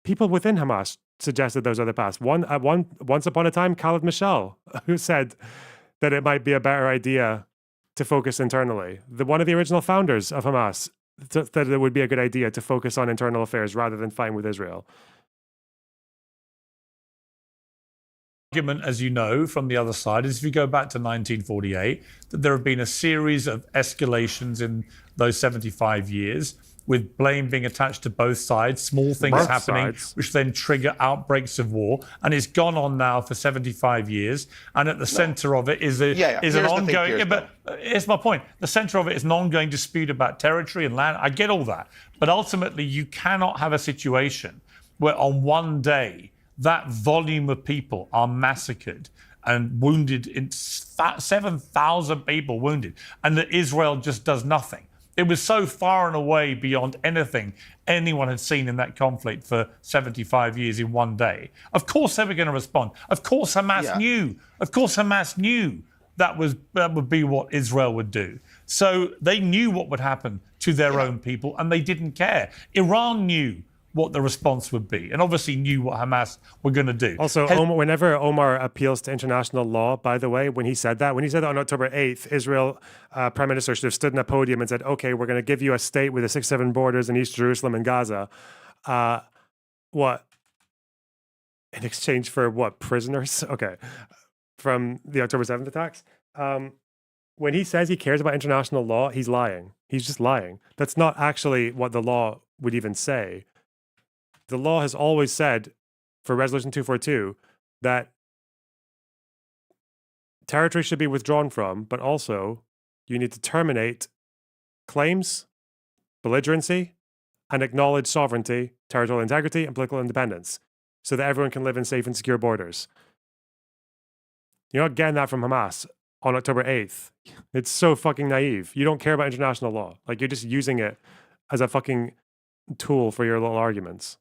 People within Hamas suggested those other paths. Once upon a time, Khaled Michel, who said that it might be a better idea to focus internally. One of the original founders of Hamas that it would be a good idea to focus on internal affairs rather than fighting with Israel. Argument, as you know, from the other side is if you go back to 1948, that there have been a series of escalations in those 75 years, with blame being attached to both sides, small things happening, which then trigger outbreaks of war. And it's gone on now for 75 years. And at the center of it is an ongoing... but here's my point. The center of it is an ongoing dispute about territory and land. I get all that. But ultimately, you cannot have a situation where on one day, that volume of people are massacred and wounded, in 7,000 people wounded, and that Israel just does nothing. It was so far and away beyond anything anyone had seen in that conflict for 75 years in one day. Of course they were going to respond. Of course Hamas knew. Of course Hamas knew that would be what Israel would do. So they knew what would happen to their own people, and they didn't care. Iran knew what the response would be, and obviously knew what Hamas were going to do. Also, whenever Omar appeals to international law, by the way, when he said that on October 8th, Israel Prime Minister should have stood in a podium and said, okay, we're going to give you a state with the 6-7 borders in East Jerusalem and Gaza. What? In exchange for what? Prisoners? Okay. From the October 7th attacks? When he says he cares about international law, he's lying. He's just lying. That's not actually what the law would even say. The law has always said, for Resolution 242, that territory should be withdrawn from, but also you need to terminate claims, belligerency, and acknowledge sovereignty, territorial integrity, and political independence, so that everyone can live in safe and secure borders. You're not getting that from Hamas on October 8th. It's so fucking naive. You don't care about international law. Like, you're just using it as a fucking tool for your little arguments.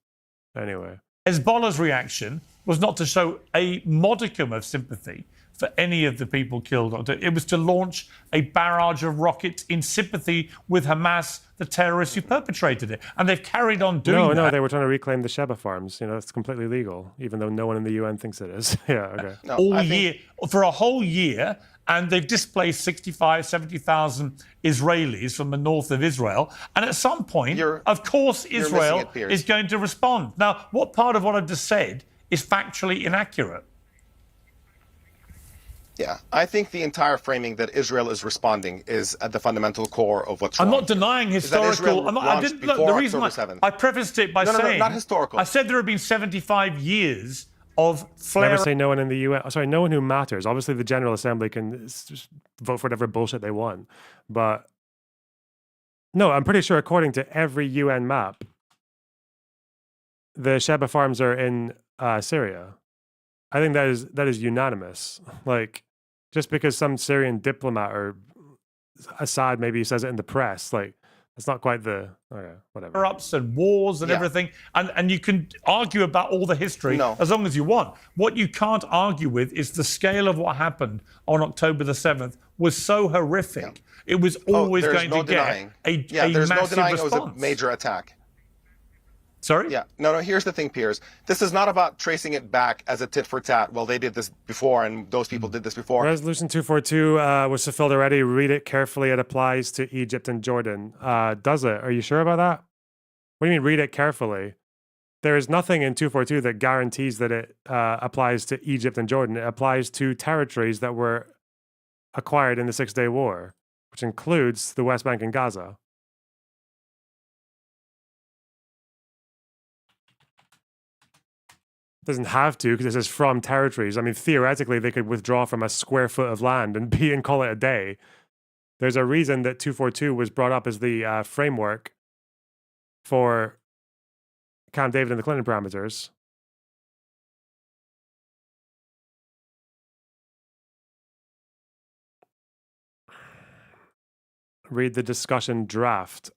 Anyway. Hezbollah's reaction was not to show a modicum of sympathy for any of the people killed. It was to launch a barrage of rockets in sympathy with Hamas, the terrorists who perpetrated it. And they've carried on doing that. No, they were trying to reclaim the Sheba farms. You know, that's completely legal, even though no one in the UN thinks it is. Yeah, okay. No, for a whole year, and they've displaced 65, 70,000 Israelis from the north of Israel. And at some point, of course, Israel is going to respond. Now, what part of what I've just said is factually inaccurate? Yeah, I think the entire framing that Israel is responding is at the fundamental core of what's wrong. I'm not denying historical. The reason I prefaced it by saying not historical. I said there have been 75 years of flare. Never say no one in the UN. Sorry, no one who matters. Obviously, the General Assembly can just vote for whatever bullshit they want, but no, I'm pretty sure according to every UN map, the Sheba farms are in Syria. I think that is unanimous. Like, just because some Syrian diplomat or Assad maybe says it in the press, like, it's not quite the whatever. Ups and wars and everything, and you can argue about all the history as long as you want. What you can't argue with is the scale of what happened on October the 7th was so horrific. It was always going to get a there's no massive denying response. It was a major attack. Sorry? Yeah. No, here's the thing, Piers. This is not about tracing it back as a tit for tat. Well, they did this before, and those people did this before. Resolution 242 was fulfilled already. Read it carefully. It applies to Egypt and Jordan. Does it? Are you sure about that? What do you mean, read it carefully? There is nothing in 242 that guarantees that it applies to Egypt and Jordan. It applies to territories that were acquired in the Six-Day War, which includes the West Bank and Gaza. Doesn't have to, because this is from territories. I mean, theoretically, they could withdraw from a square foot of land and call it a day. There's a reason that 242 was brought up as the framework for Camp David and the Clinton parameters. Read the discussion draft.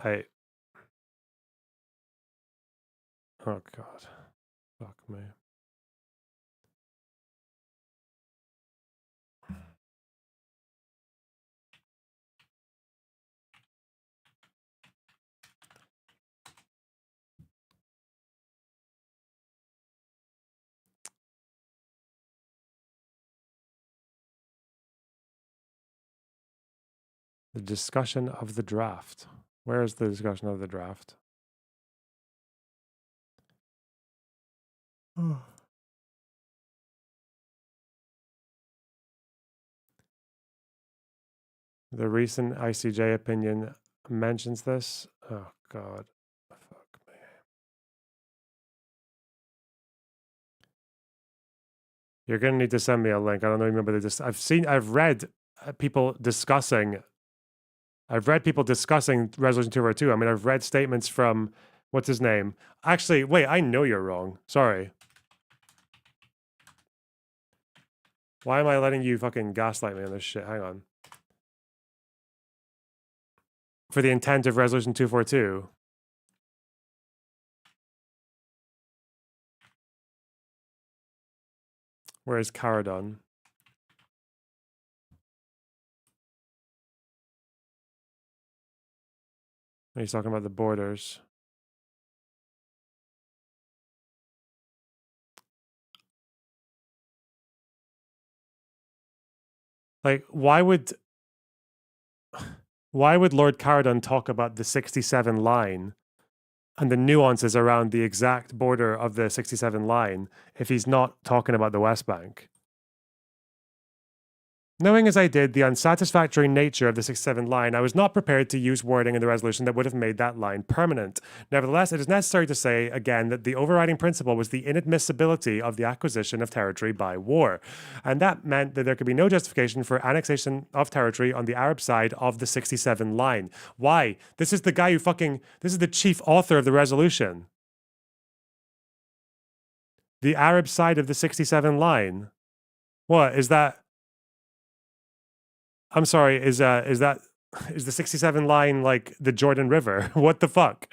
Oh, God. Fuck me. The discussion of the draft. Where is the discussion of the draft? The recent ICJ opinion mentions this. Oh, God. Fuck me. You're going to need to send me a link. I don't remember this. I've read people discussing Resolution 242. I mean, I've read statements from, what's his name? Actually, wait, I know you're wrong. Sorry. Why am I letting you fucking gaslight me on this shit? Hang on. For the intent of Resolution 242. Where is Caradon? He's talking about the borders. Like, why would Lord Caradon talk about the 67 line and the nuances around the exact border of the 67 line if he's not talking about the West Bank? Knowing as I did the unsatisfactory nature of the 67 line, I was not prepared to use wording in the resolution that would have made that line permanent. Nevertheless, it is necessary to say again that the overriding principle was the inadmissibility of the acquisition of territory by war. And that meant that there could be no justification for annexation of territory on the Arab side of the 67 line. Why? This is the guy this is the chief author of the resolution. The Arab side of the 67 line. What is that? I'm sorry, is the 67 line like the Jordan River? What the fuck?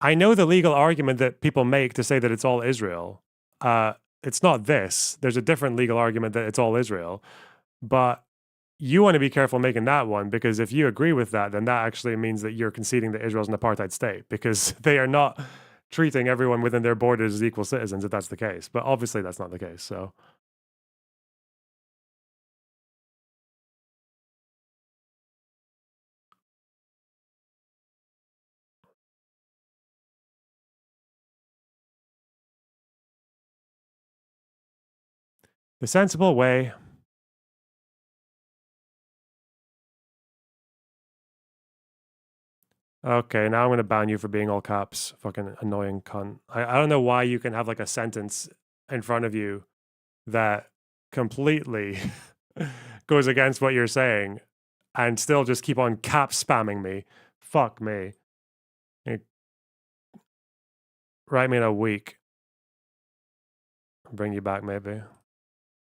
I know the legal argument that people make to say that it's all Israel. it's not this. There's a different legal argument that it's all Israel. But you want to be careful making that one, because if you agree with that, then that actually means that you're conceding that Israel's an apartheid state, because they are not treating everyone within their borders as equal citizens, if that's the case. But obviously that's not the case, so... The sensible way... Okay, now I'm going to ban you for being all caps. Fucking annoying cunt. I don't know why you can have like a sentence in front of you that completely goes against what you're saying and still just keep on cap spamming me. Fuck me. Write me in a week. Bring you back, maybe.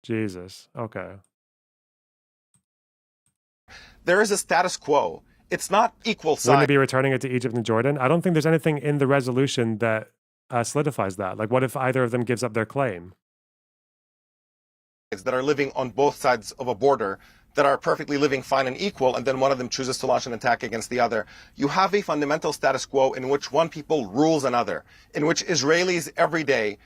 Jesus. Okay. There is a status quo. It's not equal size. Wouldn't it be returning it to Egypt and Jordan? I don't think there's anything in the resolution that solidifies that. Like, what if either of them gives up their claim? That are living on both sides of a border, that are perfectly living fine and equal, and then one of them chooses to launch an attack against the other. You have a fundamental status quo in which one people rules another, in which Israelis every day,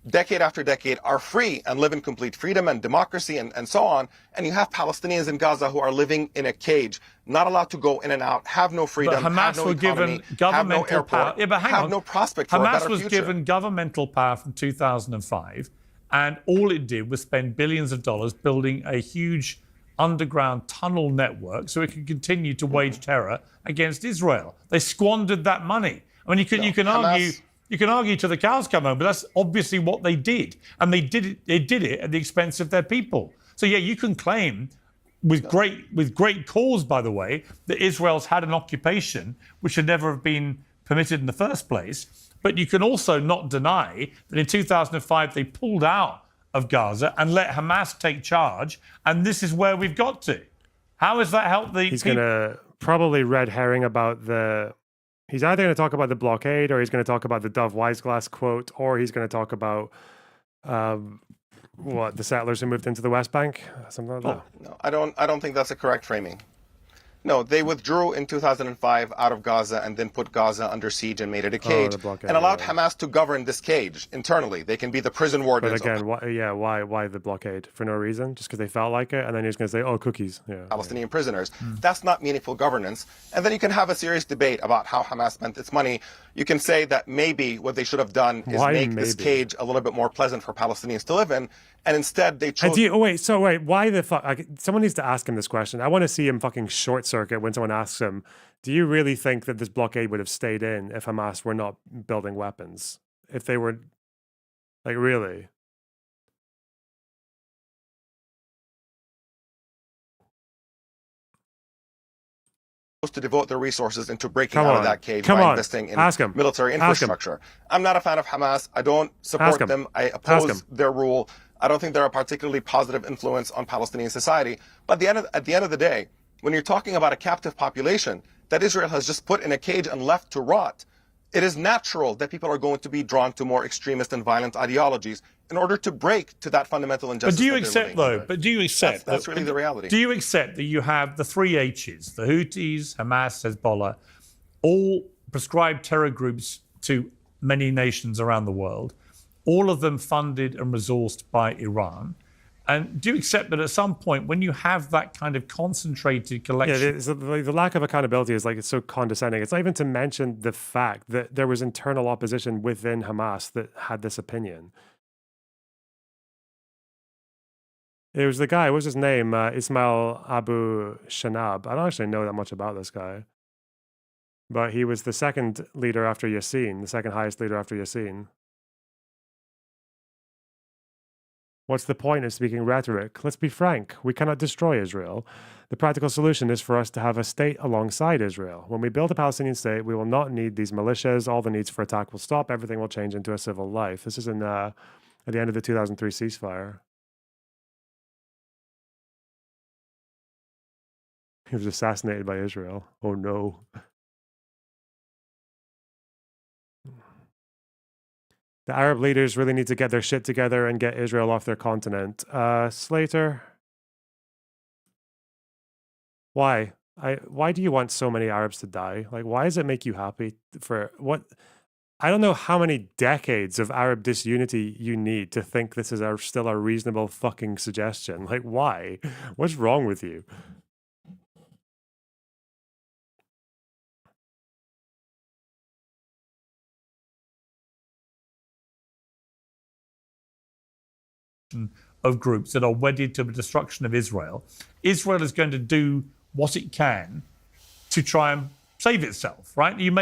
decade after decade, are free and live in complete freedom and democracy and so on. And you have Palestinians in Gaza who are living in a cage, not allowed to go in and out, have no freedom, but Hamas have no were economy, given governmental have no airport, power. Yeah, but hang have on. no prospect for a Hamas better was future. given governmental power from 2005, and all it did was spend billions of dollars building a huge underground tunnel network so it could continue to wage terror against Israel. They squandered that money. I mean, you can argue. You can argue till the cows come home, but that's obviously what they did, and they did it at the expense of their people. So yeah, you can claim with great cause, by the way, that Israel's had an occupation which should never have been permitted in the first place. But you can also not deny that in 2005 they pulled out of Gaza and let Hamas take charge, and this is where we've got to. How has that helped the? He's going to probably red herring about the. He's either going to talk about the blockade, or he's going to talk about the Dove Weisglass quote, or he's going to talk about what, the settlers who moved into the West Bank, something like that. No, I don't think that's a correct framing. No, they withdrew in 2005 out of Gaza and then put Gaza under siege and made it a cage and allowed Hamas to govern this cage internally. They can be the prison wardens. But again, why the blockade? For no reason? Just because they felt like it? And then he's going to say, oh, cookies. Yeah, Palestinian prisoners. That's not meaningful governance. And then you can have a serious debate about how Hamas spent its money. You can say that maybe what they should have done is make this cage a little bit more pleasant for Palestinians to live in. And instead, they chose. Why the fuck? Someone needs to ask him this question. I want to see him fucking short circuit when someone asks him, do you really think that this blockade would have stayed in if Hamas were not building weapons? If they were, like, really? To devote their resources into breaking out of that cage by investing in military infrastructure. I'm not a fan of Hamas. I don't support them. I oppose their rule. I don't think they're a particularly positive influence on Palestinian society. But at the end of the day, when you're talking about a captive population that Israel has just put in a cage and left to rot, it is natural that people are going to be drawn to more extremist and violent ideologies in order to break to that fundamental injustice. But do you accept, though? But do you accept that's really the reality? Do you accept that you have the three H's, the Houthis, Hamas, Hezbollah, all prescribed terror groups to many nations around the world, all of them funded and resourced by Iran? And do you accept that at some point, when you have that kind of concentrated collection... Yeah, the lack of accountability is like, it's so condescending. It's not even to mention the fact that there was internal opposition within Hamas that had this opinion. It was the guy, what was his name? Ismail Abu Shanab. I don't actually know that much about this guy. But he was the second leader after Yassin, the second highest leader after Yassin. What's the point of speaking rhetoric? Let's be frank. We cannot destroy Israel. The practical solution is for us to have a state alongside Israel. When we build a Palestinian state, we will not need these militias. All the needs for attack will stop. Everything will change into a civil life. This is at the end of the 2003 ceasefire. He was assassinated by Israel. Oh no. The Arab leaders really need to get their shit together and get Israel off their continent. Slater, why? Why do you want so many Arabs to die? Like, why does it make you happy for what? I don't know how many decades of Arab disunity you need to think this is still a reasonable fucking suggestion. Like, why? What's wrong with you? Of groups that are wedded to the destruction of Israel. Israel is going to do what it can to try and save itself, right? You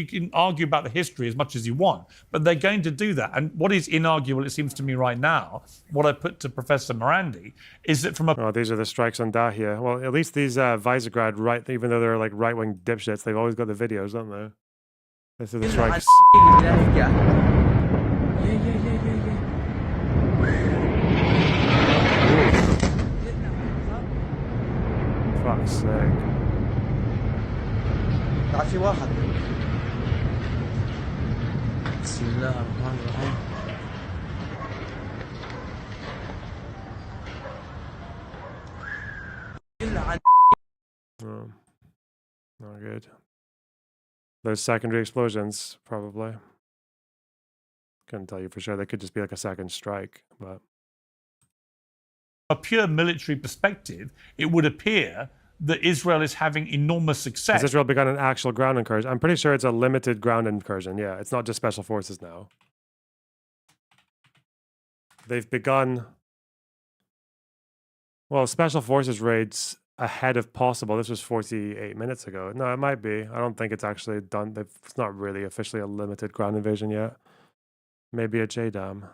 can argue about the history as much as you want, but they're going to do that. And what is inarguable, it seems to me right now, what I put to Professor Morandi, is that from a... Oh, these are the strikes on Dahia. Well, at least these Visegrad, right, even though they're like right-wing dipshits, they've always got the videos, don't they? This is the strikes. Fuck's sake. في واحد بسم الله الرحمن الرحيم Oh, not good. Those secondary explosions, probably. Couldn't tell you for sure. They could just be like a second strike, but... a pure military perspective, it would appear that Israel is having enormous success. Has Israel begun an actual ground incursion? I'm pretty sure it's a limited ground incursion. Yeah, it's not just special forces now. They've begun... Well, special forces raids ahead of possible. This was 48 minutes ago. No, it might be. I don't think it's actually done. It's not really officially a limited ground invasion yet. Maybe a JDAM.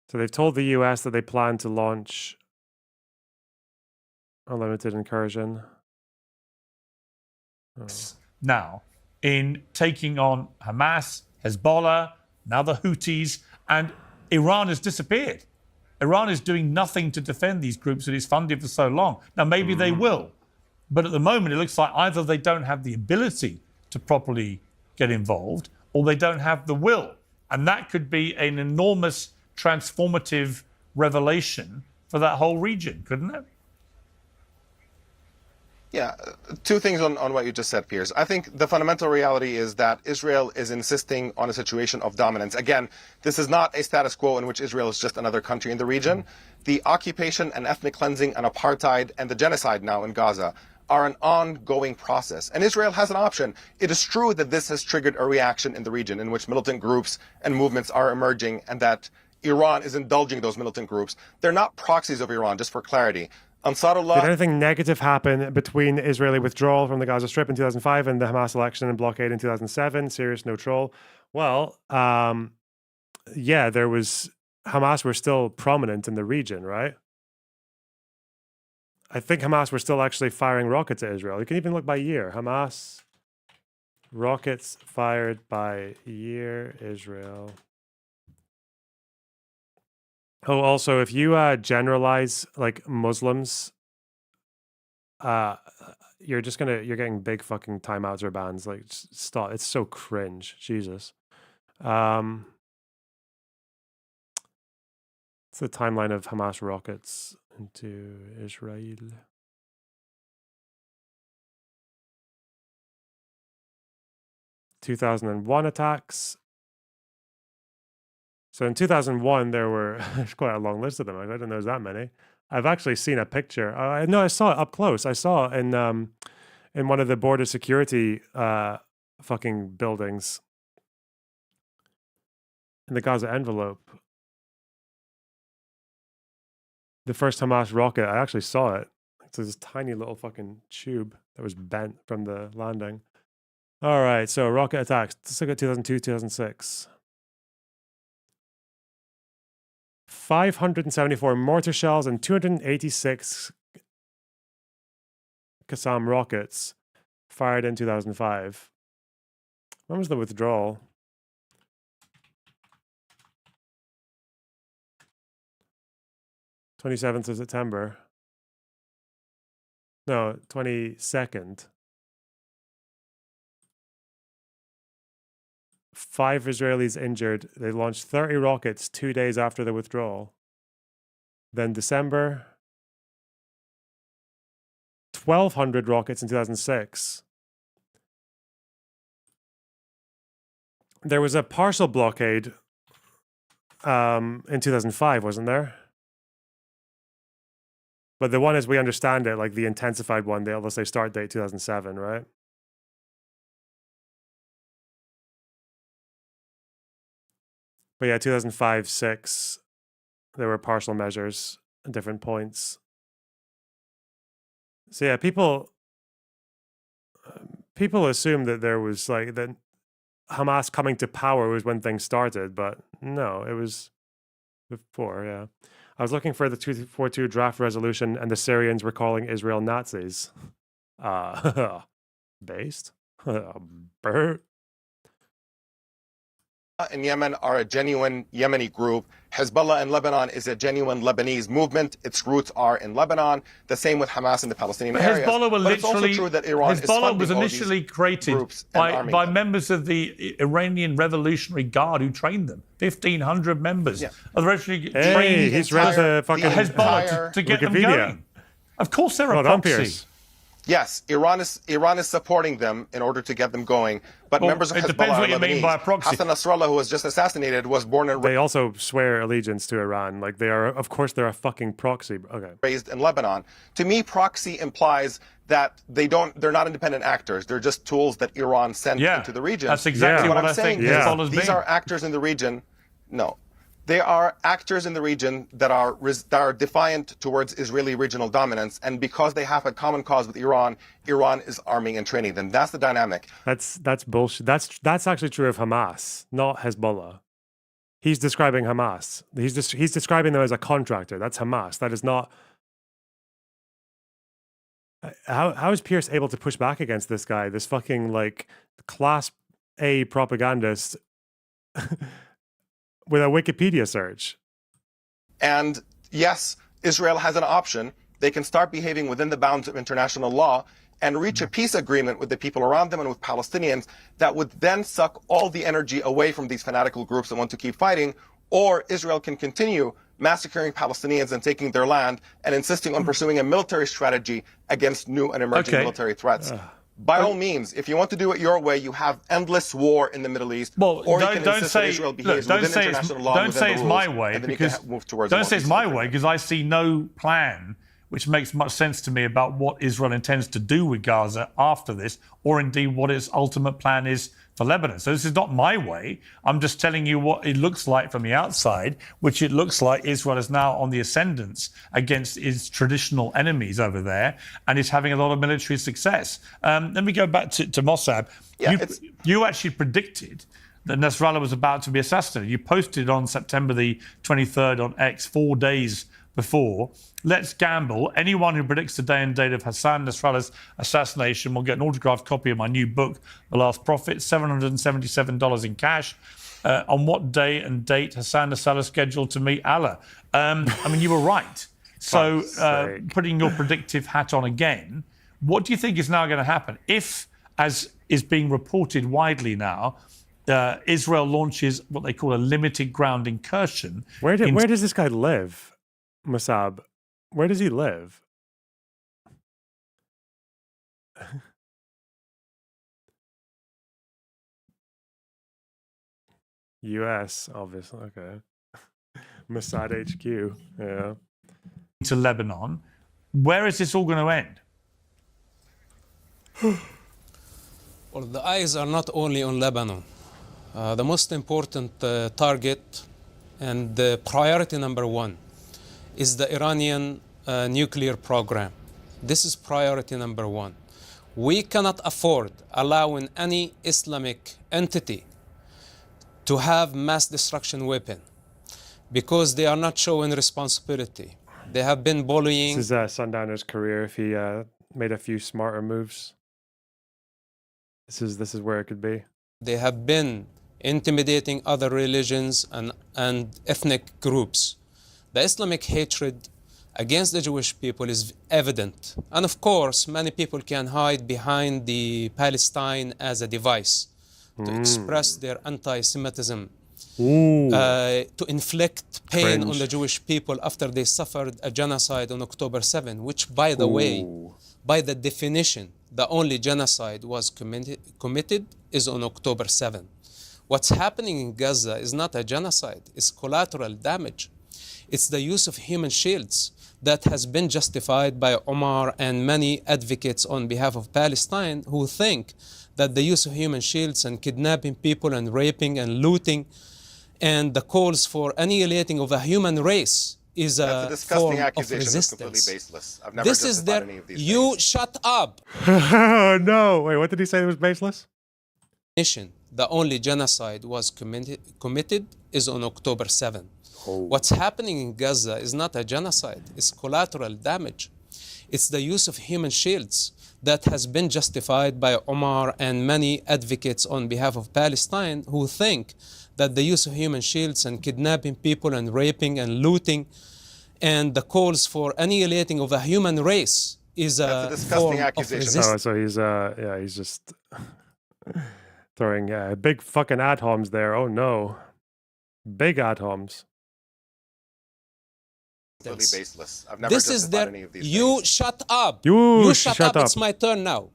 So they've told the US that they plan to launch a limited incursion. Oh. Now, in taking on Hamas, Hezbollah, now the Houthis, and Iran has disappeared. Iran is doing nothing to defend these groups that it's funded for so long. Now, maybe they will. But at the moment, it looks like either they don't have the ability to properly get involved, or they don't have the will. And that could be an enormous transformative revelation for that whole region, couldn't it? Yeah, two things on what you just said, Piers. I think the fundamental reality is that Israel is insisting on a situation of dominance. Again, this is not a status quo in which Israel is just another country in the region. The occupation and ethnic cleansing and apartheid and the genocide now in Gaza are an ongoing process. And Israel has an option. It is true that this has triggered a reaction in the region in which militant groups and movements are emerging and that Iran is indulging those militant groups. They're not proxies of Iran, just for clarity. Ansarullah... Did anything negative happen between the Israeli withdrawal from the Gaza Strip in 2005 and the Hamas election and blockade in 2007? Serious, no troll. Well, yeah, there was... Hamas were still prominent in the region, right? I think Hamas were still actually firing rockets at Israel. You can even look by year. Hamas, rockets fired by year, Israel. Oh, also, if you generalize like Muslims, you're getting big fucking timeouts or bans. Like, stop! It's so cringe. Jesus. It's the timeline of Hamas rockets into Israel. (2001) attacks. So in 2001, there's quite a long list of them. I didn't know there's that many. I've actually seen a picture. No, I saw it up close. I saw it in one of the border security fucking buildings in the Gaza envelope. The first Hamas rocket, I actually saw it. It's this tiny little fucking tube that was bent from the landing. All right, so rocket attacks. Let's look at 2002, 2006. 574 mortar shells and 286 Qassam rockets fired in 2005. When was the withdrawal? (27th of September). No, 22nd. 5 Israelis injured. They launched 30 rockets 2 days after the withdrawal. Then December, 1,200 rockets in 2006. There was a partial blockade in 2005, wasn't there? But the one, as we understand it, like the intensified one, they'll say start date 2007, right? But yeah, 2005, 6, there were partial measures at different points. So yeah, people assume that there was like that Hamas coming to power was when things started, but no, it was before, yeah. I was looking for the 242 draft resolution, and the Syrians were calling Israel Nazis. Based? Bert? In Yemen are a genuine Yemeni group. Hezbollah in Lebanon is a genuine Lebanese movement. Its roots are in Lebanon. The same with Hamas in the Palestinian areas. Hezbollah, but it's also true that Iran Hezbollah was initially created by members of the Iranian Revolutionary Guard who trained them. 1,500 members of the Revolutionary trained he's read the fucking Hezbollah to get them going. Of course, they're a proxy. Yes, Iran is supporting them in order to get them going. But members of Hezbollah are Lebanese. Hassan Nasrallah, who was just assassinated, was born and They also swear allegiance to Iran. Like they are, of course, they're a fucking proxy. Okay. Raised in Lebanon. To me, proxy implies that they're not independent actors. They're just tools that Iran sent into the region. That's exactly what I'm saying. These are actors in the region. No. They are actors in the region that are defiant towards Israeli regional dominance, and because they have a common cause with Iran, Iran is arming and training them. That's the dynamic. That's bullshit. That's actually true of Hamas, not Hezbollah. He's describing Hamas. He's describing them as a contractor. That's Hamas. That is not. How is Pierce able to push back against this guy? This fucking like class A propagandist. With a Wikipedia search. And yes, Israel has an option. They can start behaving within the bounds of international law and reach a peace agreement with the people around them and with Palestinians that would then suck all the energy away from these fanatical groups that want to keep fighting. Or Israel can continue massacring Palestinians and taking their land and insisting on pursuing a military strategy against new and emerging military threats. By all means, if you want to do it your way, you have endless war in the Middle East. Well, or you can insist that Israel behaves within international law. Don't say it's my way, because don't say it's my way, because I see no plan which makes much sense to me about what Israel intends to do with Gaza after this, or indeed what its ultimate plan is for Lebanon. So this is not my way. I'm just telling you what it looks like from the outside, which it looks like Israel is now on the ascendance against its traditional enemies over there, and is having a lot of military success. Let me go back to Mossab. Yeah, you actually predicted that Nasrallah was about to be assassinated. You posted on September the 23rd on X, 4 days before. Let's gamble. Anyone who predicts the day and date of Hassan Nasrallah's assassination will get an autographed copy of my new book, The Last Prophet, $777 in cash. On what day and date Hassan Nasrallah scheduled to meet Allah? I mean, you were right. So putting your predictive hat on again, what do you think is now going to happen? If, as is being reported widely now, Israel launches what they call a limited ground incursion. Where does this guy live, Mossab? Where does he live? US, obviously. Okay. Mossad HQ. Yeah. To Lebanon. Where is this all going to end? Well, the eyes are not only on Lebanon. The most important target and the priority number one is the Iranian nuclear program. This is priority number one. We cannot afford allowing any Islamic entity to have mass destruction weapon because they are not showing responsibility. They have been bullying. This is Sundowner's career if he made a few smarter moves. This is where it could be. They have been intimidating other religions and ethnic groups. The Islamic hatred against the Jewish people is evident. And of course, many people can hide behind the Palestine as a device. to express their anti-Semitism, to inflict pain on the Jewish people after they suffered a genocide on October 7, which, by the way, by the definition, the only genocide was committed is on October 7. What's happening in Gaza is not a genocide, it's collateral damage. It's the use of human shields that has been justified by Omar and many advocates on behalf of Palestine who think that the use of human shields and kidnapping people and raping and looting and the calls for annihilating of a human race is a disgusting form accusation. of resistance. Completely baseless. I've never This is justified their, any of these you things. shut up. No, wait, what did he say was baseless? The only genocide was committed is on October 7. What's happening in Gaza is not a genocide, it's collateral damage. It's the use of human shields that has been justified by Omar and many advocates on behalf of Palestine who think that the use of human shields and kidnapping people and raping and looting and the calls for annihilating of a human race is a disgusting form of accusation. resistance. So he's just throwing big fucking atoms there. Oh no, big atoms. Completely baseless. I've never This is justified their, any of these you things. shut up. You shut shut up. up. It's my turn now.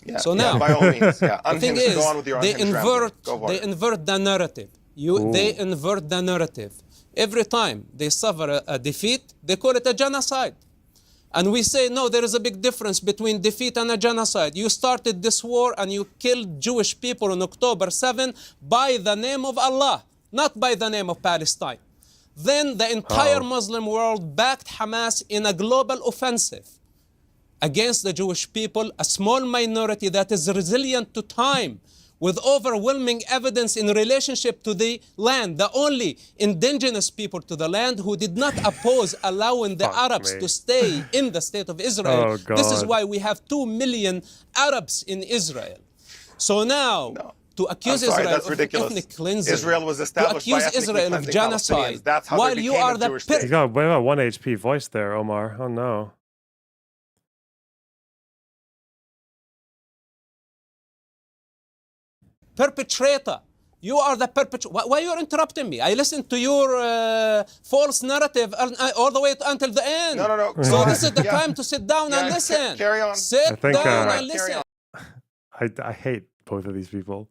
Yeah, So yeah, now, by all means, yeah. the thing Unhinged. is, Go on with your they unhinged rambling. Go for it. invert the narrative. They invert the narrative. Every time they suffer a defeat, they call it a genocide. And we say, no, there is a big difference between defeat and a genocide. You started this war and you killed Jewish people on October 7 by the name of Allah, not by the name of Palestine. Then the entire Muslim world backed Hamas in a global offensive against the Jewish people, a small minority that is resilient to time, with overwhelming evidence in relationship to the land, the only indigenous people to the land who did not oppose allowing the Arabs to stay in the state of Israel. This is why we have 2 million Arabs in Israel. So now, to accuse Israel of ethnic cleansing, Israel was to established by accuse ethnically Israel of cleansing genocide, Palestinians. That's how while they you became are a the Jewish state. He's got a 1 HP voice there, Omar. Oh no. perpetrator. You are the perpetrator. Why you are interrupting me? I listened to your false narrative all the way until the end. No. So this is the time to sit down and listen. Carry on. Sit down and listen. I hate both of these people.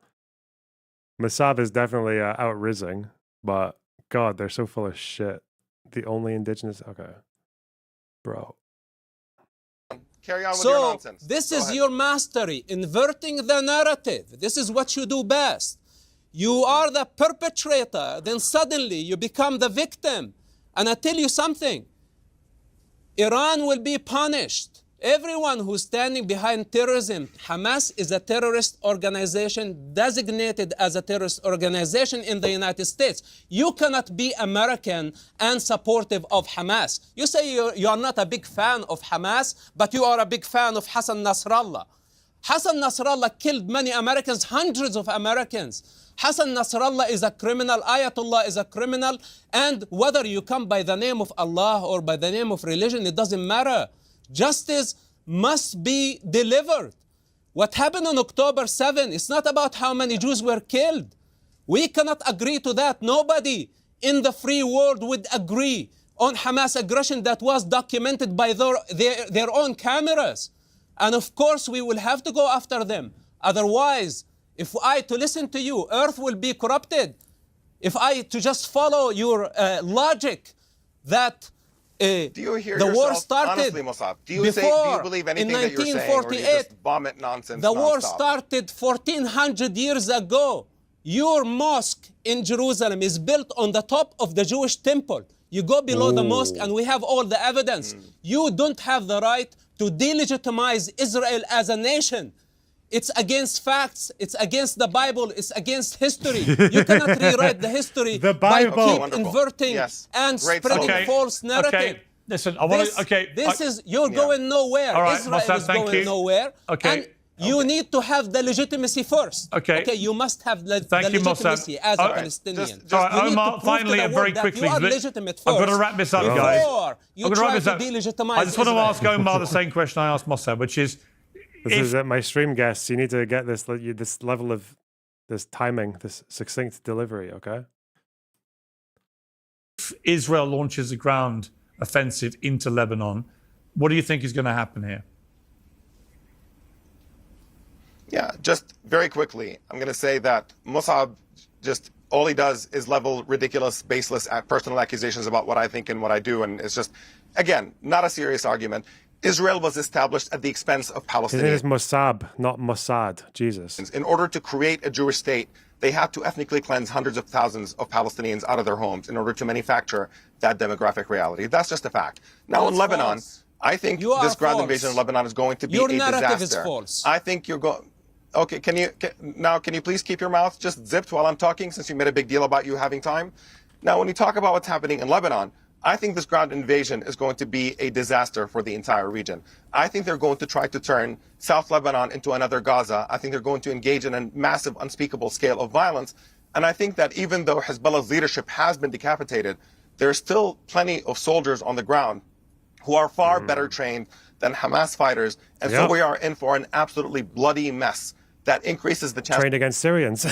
Masab is definitely out-rizzing, but God, they're so full of shit. The only indigenous... Okay. Bro. Carry on with your nonsense. This is your mastery, inverting the narrative. This is what you do best. You are the perpetrator, then suddenly you become the victim. And I tell you something, Iran will be punished. Everyone who's standing behind terrorism, Hamas is a terrorist organization designated as a terrorist organization in the United States. You cannot be American and supportive of Hamas. You say you are not a big fan of Hamas, but you are a big fan of Hassan Nasrallah. Hassan Nasrallah killed many Americans, hundreds of Americans. Hassan Nasrallah is a criminal, Ayatollah is a criminal, and whether you come by the name of Allah or by the name of religion, it doesn't matter. Justice must be delivered. What happened on October 7, it's not about how many Jews were killed. We cannot agree to that. Nobody in the free world would agree on Hamas aggression that was documented by their own cameras. And of course, we will have to go after them. Otherwise, if I to listen to you, earth will be corrupted. If I to just follow your logic that do you hear the war yourself, started honestly, Mossab, do you believe anything that you're saying, or do you just vomit nonsense The war nonstop? started 1400 years ago. Your mosque in Jerusalem is built on the top of the Jewish temple. You go below the mosque and we have all the evidence. You don't have the right to delegitimize Israel as a nation. It's against facts, it's against the Bible, it's against history. You cannot rewrite the history by keep inverting and spreading false narrative. Okay. Listen, I want to. You're going nowhere. All right, Israel Mossab, is thank going you. nowhere. Okay. And you need to have the legitimacy first. Okay. You must have the Thank you, legitimacy Mossab. as a Palestinian. All right, Omar, finally and very quickly. You are legitimate first. I've got to wrap this up, guys. Before you try to delegitimize I just want to Israel. ask Omar the same question I asked Mossab, which is, This is my stream guests. You need to get this level of this timing, this succinct delivery, okay? If Israel launches a ground offensive into Lebanon, what do you think is going to happen here? Yeah, just very quickly, I'm going to say that Musab just all he does is level ridiculous, baseless personal accusations about what I think and what I do, and it's just, again, not a serious argument. Israel was established at the expense of Palestinians. His name is Mossab, not Mossad. Jesus. In order to create a Jewish state, they had to ethnically cleanse hundreds of thousands of Palestinians out of their homes in order to manufacture that demographic reality. That's just a fact. Now in Lebanon, I think this ground invasion of Lebanon is going to be a disaster. Your narrative is false. I think you're going... Okay, can you please keep your mouth just zipped while I'm talking, since you made a big deal about you having time? Now, when you talk about what's happening in Lebanon, I think this ground invasion is going to be a disaster for the entire region. I think they're going to try to turn South Lebanon into another Gaza. I think they're going to engage in a massive, unspeakable scale of violence. And I think that even though Hezbollah's leadership has been decapitated, there's still plenty of soldiers on the ground who are far better trained than Hamas fighters. And so we are in for an absolutely bloody mess that increases the chance trained against Syrians.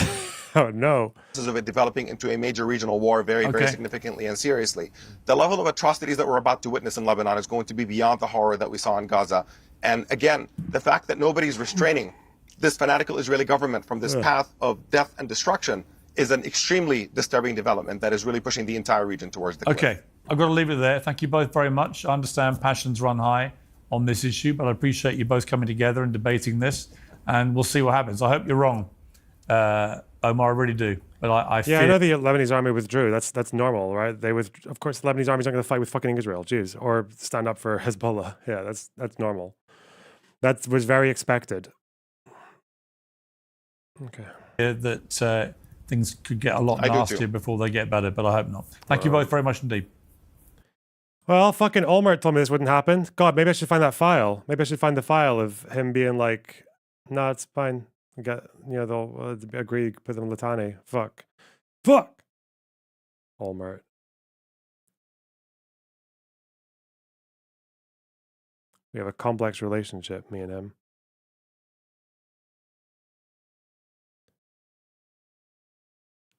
Oh no. Of it developing into a major regional war very significantly and seriously. The level of atrocities that we're about to witness in Lebanon is going to be beyond the horror that we saw in Gaza. And again, the fact that nobody's restraining this fanatical Israeli government from this path of death and destruction is an extremely disturbing development that is really pushing the entire region towards the cliff. Okay, I've got to leave it there. Thank you both very much. I understand passions run high on this issue, but I appreciate you both coming together and debating this. And we'll see what happens. I hope you're wrong, Omar. I really do. But I I know the Lebanese army withdrew. That's normal, right? Of course, the Lebanese army's not going to fight with fucking Israel, Jews, or stand up for Hezbollah. Yeah, that's normal. That was very expected. Okay. That things could get a lot nastier before they get better, but I hope not. Thank you both very much indeed. Well, fucking Olmert told me this wouldn't happen. God, maybe I should find that file. Maybe I should find the file of him being like, no, it's fine. They'll agree, put them in Litani. Fuck. Olmert. We have a complex relationship, me and him.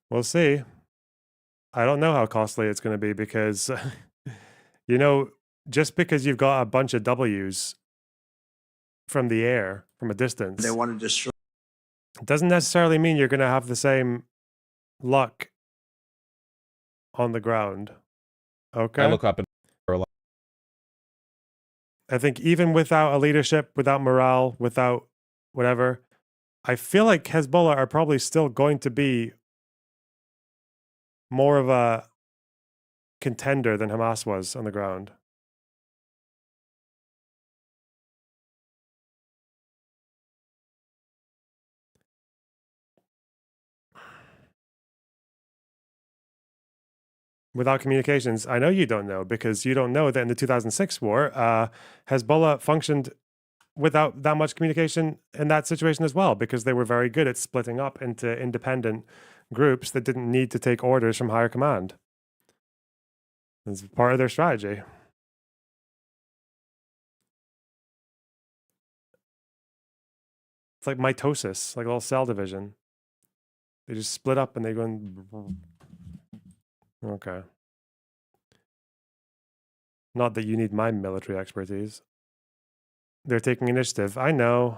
We'll see. I don't know how costly it's going to be because, just because you've got a bunch of W's from the air, from a distance, they want to destroy. It doesn't necessarily mean you're going to have the same luck on the ground. Okay. I look up and I think even without a leadership, without morale, without whatever, I feel like Hezbollah are probably still going to be more of a contender than Hamas was on the ground. Without communications, I know you don't know, because you don't know that in the 2006 war, Hezbollah functioned without that much communication in that situation as well, because they were very good at splitting up into independent groups that didn't need to take orders from higher command. It's part of their strategy. It's like mitosis, like a little cell division. They just split up and they go in. Okay. Not that you need my military expertise. They're taking initiative. I know.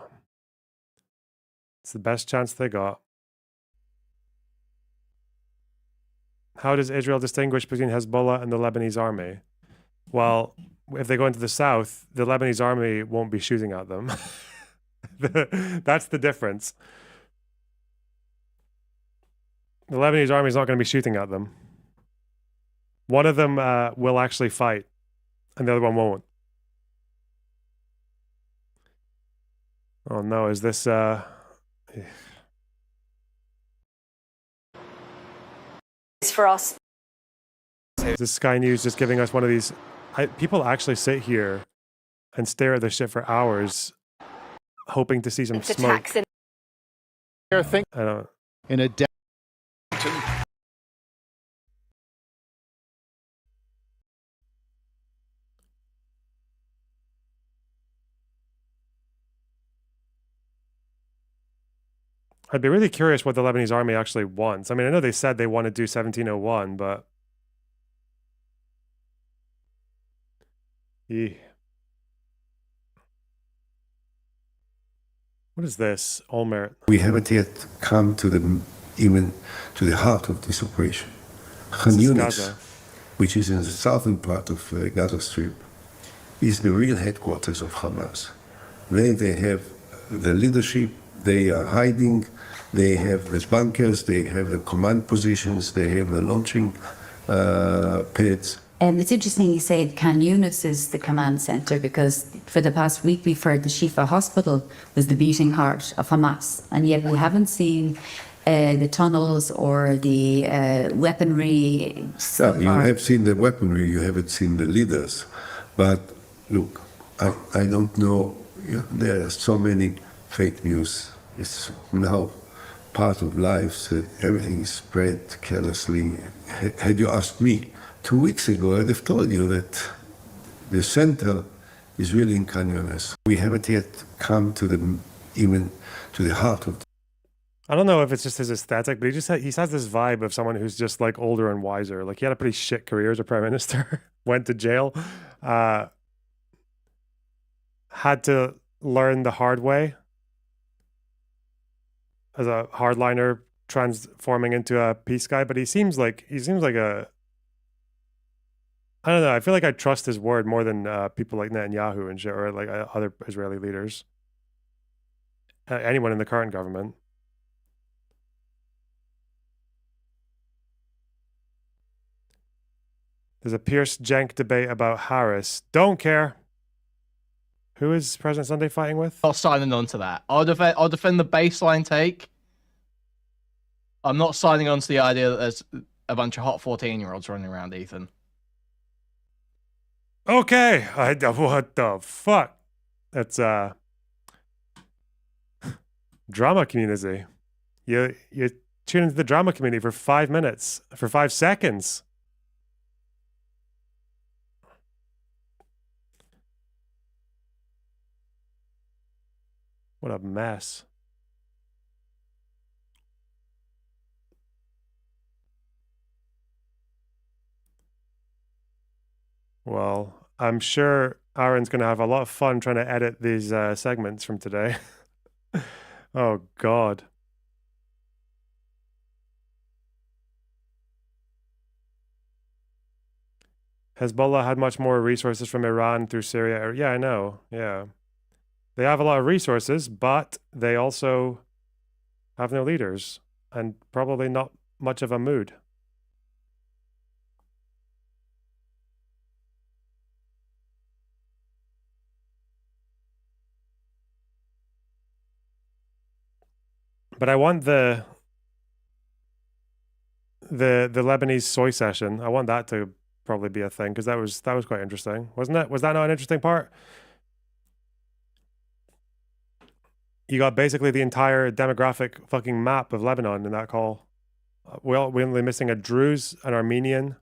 It's the best chance they got. How does Israel distinguish between Hezbollah and the Lebanese army? Well, if they go into the south, the Lebanese army won't be shooting at them. That's the difference. The Lebanese army is not going to be shooting at them. One of them will actually fight, and the other one won't. Oh no, is this... for us. Is this Sky News just giving us one of these... people actually sit here and stare at this shit for hours, hoping to see some smoke. I don't... In a I'd be really curious what the Lebanese army actually wants. I mean, I know they said they want to do 1701, but... Yeah. What is this? Olmert. We haven't yet come to even to the heart of this operation. Khan Yunis, which is in the southern part of Gaza Strip, is the real headquarters of Hamas. They have the leadership, they are hiding, they have the bunkers, they have the command positions, they have the launching pads. It's interesting you say Khan Yunis is the command centre, because for the past week we've heard the Shifa hospital was the beating heart of Hamas, and yet we haven't seen the tunnels or the weaponry. You have seen the weaponry, you haven't seen the leaders. But look, I don't know, there are so many fake news. It's now part of life, so everything is spread carelessly. Had you asked me 2 weeks ago, I'd have told you that the center is really in Khan Yunis. We haven't yet come to even to the heart of. I don't know if it's just his aesthetic, but he has this vibe of someone who's just like older and wiser. Like he had a pretty shit career as a prime minister, went to jail, had to learn the hard way as a hardliner transforming into a peace guy. But he seems like a, I don't know. I feel like I trust his word more than people like Netanyahu and shit, or like other Israeli leaders. Anyone in the current government. There's a Pierce-Jenk debate about Harris. Don't care. Who is President Sunday fighting with? Not signing on to that. I'll defend the baseline take. I'm not signing on to the idea that there's a bunch of hot 14-year-olds running around, Ethan. Okay. What the fuck? That's drama community. You tune into the drama community for 5 minutes, for 5 seconds. What a mess. Well, I'm sure Aaron's going to have a lot of fun trying to edit these segments from today. Oh, God. Hezbollah had much more resources from Iran through Syria. Yeah, I know. Yeah. They have a lot of resources, but they also have no leaders and probably not much of a mood. But I want the Lebanese soy session. I want that to probably be a thing, because that was quite interesting, wasn't it? Was that not an interesting part? You got basically the entire demographic fucking map of Lebanon in that call. We're only missing a Druze, an Armenian,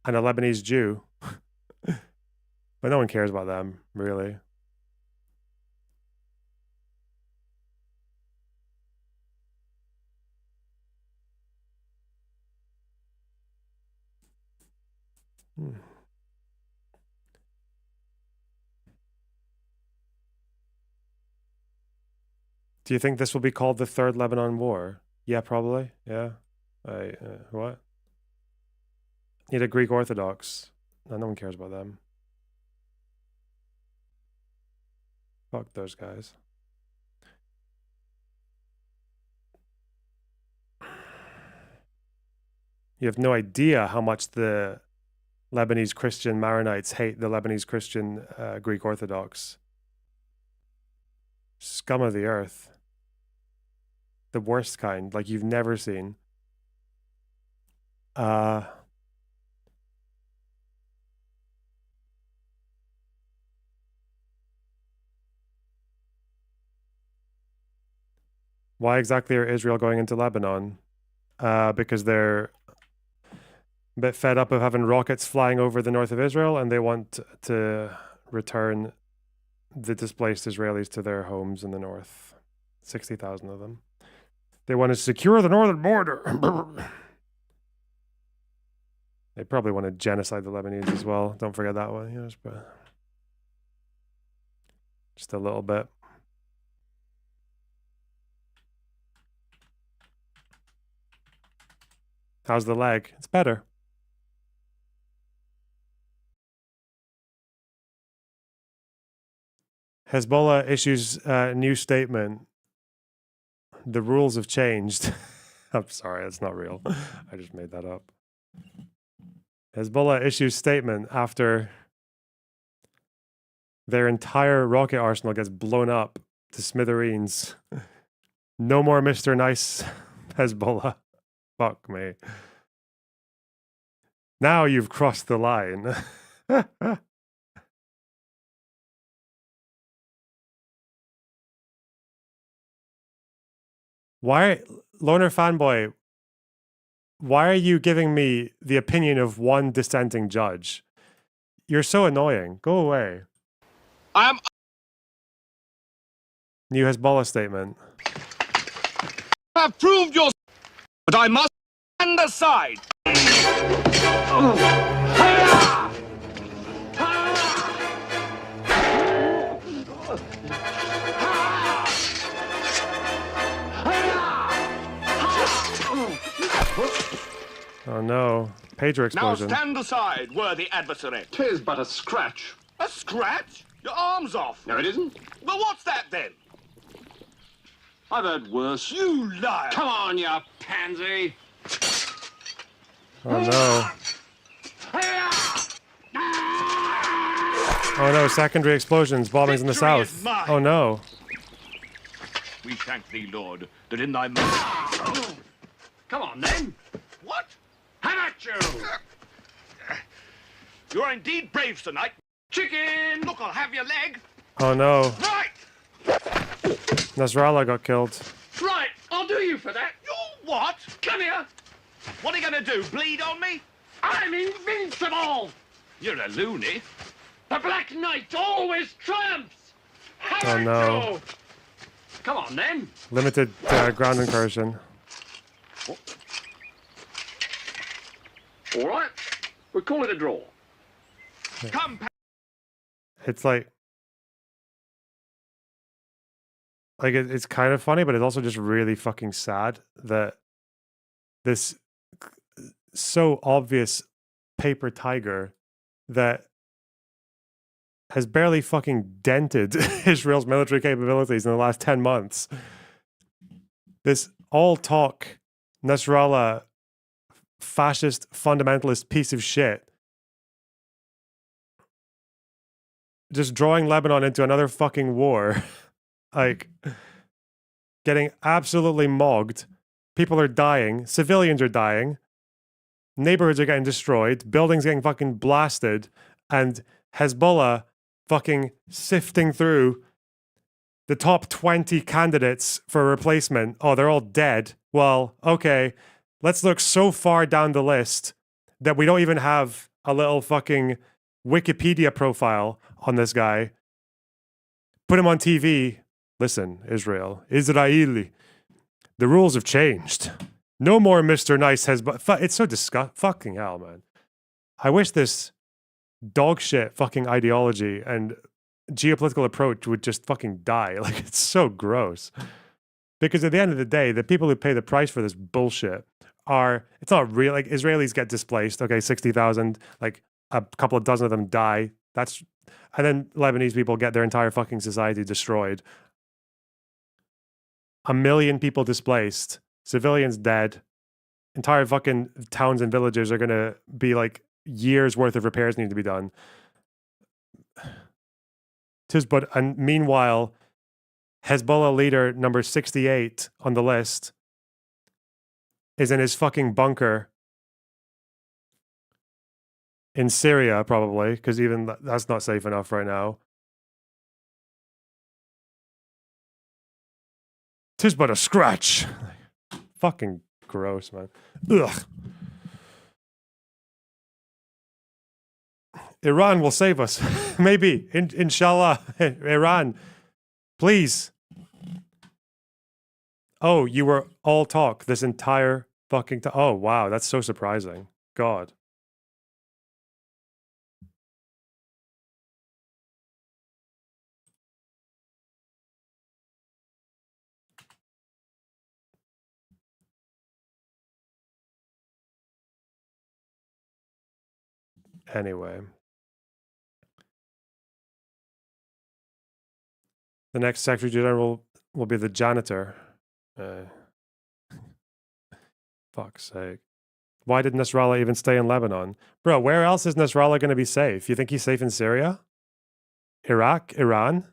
and a Lebanese Jew. But no one cares about them, really. Do you think this will be called the Third Lebanon War? Yeah, probably. Yeah. What? Need a Greek Orthodox. No one cares about them. Fuck those guys. You have no idea how much the Lebanese Christian Maronites hate the Lebanese Christian Greek Orthodox. Scum of the earth. The worst kind, like you've never seen. Why exactly are Israel going into Lebanon? Because they're a bit fed up of having rockets flying over the north of Israel, and they want to return the displaced Israelis to their homes in the north. 60,000 of them. They want to secure the northern border. They probably want to genocide the Lebanese as well. Don't forget that one. Yes, but just a little bit. How's the leg? It's better. Hezbollah issues a new statement. The rules have changed. I'm sorry, that's not real. I just made that up. Hezbollah issues statement after their entire rocket arsenal gets blown up to smithereens. No more Mr. Nice, Hezbollah. Fuck me. Now you've crossed the line. Why, Loner Fanboy, why are you giving me the opinion of one dissenting judge? You're so annoying. Go away. New Hezbollah statement. Have proved your, but I must stand aside. Oh no. Pager explosion. Now stand aside, worthy adversary. 'Tis but a scratch. A scratch? Your arm's off. No, it isn't. Well, what's that then? I've heard worse. You liar! Come on, you pansy! Oh no. Oh no, secondary explosions, bombings in the south. Oh no. We thank thee, Lord, that in thy mouth. Come on, then. What? How at you? You are indeed brave tonight. Chicken! Look, I'll have your leg. Oh no. Right! Nasrallah got killed. Right, I'll do you for that. You what? Come here. What are you going to do, bleed on me? I'm invincible! You're a loony. The Black Knight always triumphs! Oh no. Come on, then. Limited ground incursion. All right, we'll call it a draw. Come, It's like it's kind of funny, but it's also just really fucking sad that this so obvious paper tiger that has barely fucking dented Israel's military capabilities in the last 10 months. This all talk Nasrallah fascist fundamentalist piece of shit just drawing Lebanon into another fucking war. Like, getting absolutely mogged. People are dying. Civilians are dying. Neighborhoods are getting destroyed. Buildings getting fucking blasted. And Hezbollah fucking sifting through the top 20 candidates for a replacement. Oh, they're all dead. Well, okay. Let's look so far down the list that we don't even have a little fucking Wikipedia profile on this guy. Put him on TV. Listen, Israeli. The rules have changed. No more Mr. Nice Hezbollah. It's so disgusting. Fucking hell, man. I wish this dog shit fucking ideology and geopolitical approach would just fucking die. Like, it's so gross. Because at the end of the day, the people who pay the price for this bullshit are, it's not real. Like, Israelis get displaced. Okay, 60,000, like a couple of dozen of them die. And then Lebanese people get their entire fucking society destroyed. 1 million people displaced, civilians dead, entire fucking towns and villages are gonna be like years worth of repairs need to be done. And meanwhile, Hezbollah leader number 68 on the list is in his fucking bunker in Syria, probably, because even that's not safe enough right now. 'Tis but a scratch. Fucking gross, man. Ugh. Iran will save us. Maybe. Inshallah. Iran. Please. Oh, you were all talk this entire fucking time. Oh, wow. That's so surprising. God. Anyway. The next Secretary General will be the janitor. Fuck's sake. Why did Nasrallah even stay in Lebanon? Bro, where else is Nasrallah going to be safe? You think he's safe in Syria? Iraq? Iran?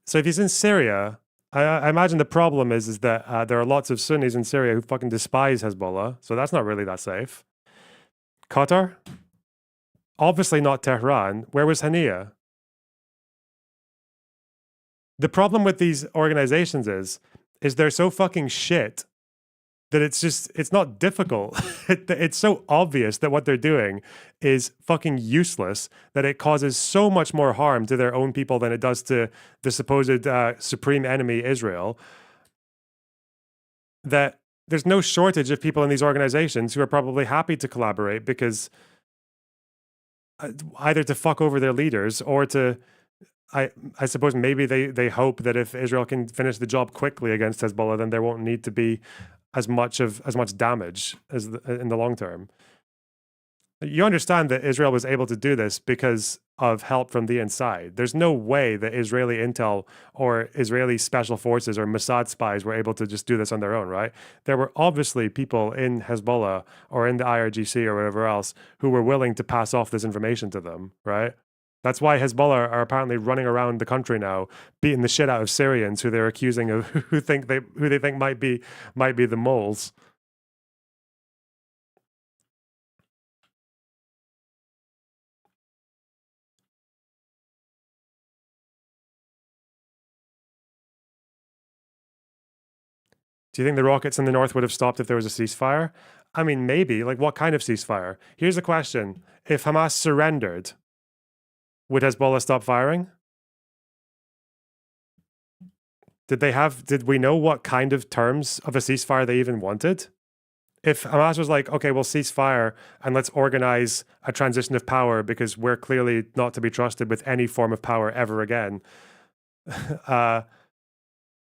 So if he's in Syria, I imagine the problem is that there are lots of Sunnis in Syria who fucking despise Hezbollah, so that's not really that safe. Qatar? Obviously not Tehran. Where was Hania? The problem with these organizations is they're so fucking shit that it's not difficult. It's so obvious that what they're doing is fucking useless, that it causes so much more harm to their own people than it does to the supposed supreme enemy, Israel, that there's no shortage of people in these organizations who are probably happy to collaborate because either to fuck over their leaders or to, I suppose maybe they hope that if Israel can finish the job quickly against Hezbollah, then there won't need to be as much damage as in the long term. You understand that Israel was able to do this because of help from the inside. There's no way that Israeli intel or Israeli special forces or Mossad spies were able to just do this on their own, right? There were obviously people in Hezbollah or in the IRGC or whatever else who were willing to pass off this information to them, right? That's why Hezbollah are apparently running around the country now, beating the shit out of Syrians who they're accusing of who they think might be the moles. Do you think the rockets in the north would have stopped if there was a ceasefire? I mean, maybe. Like, what kind of ceasefire? Here's a question: if Hamas surrendered, would Hezbollah stop firing? Did we know what kind of terms of a ceasefire they even wanted? If Hamas was like, okay, we'll cease fire and let's organize a transition of power because we're clearly not to be trusted with any form of power ever again.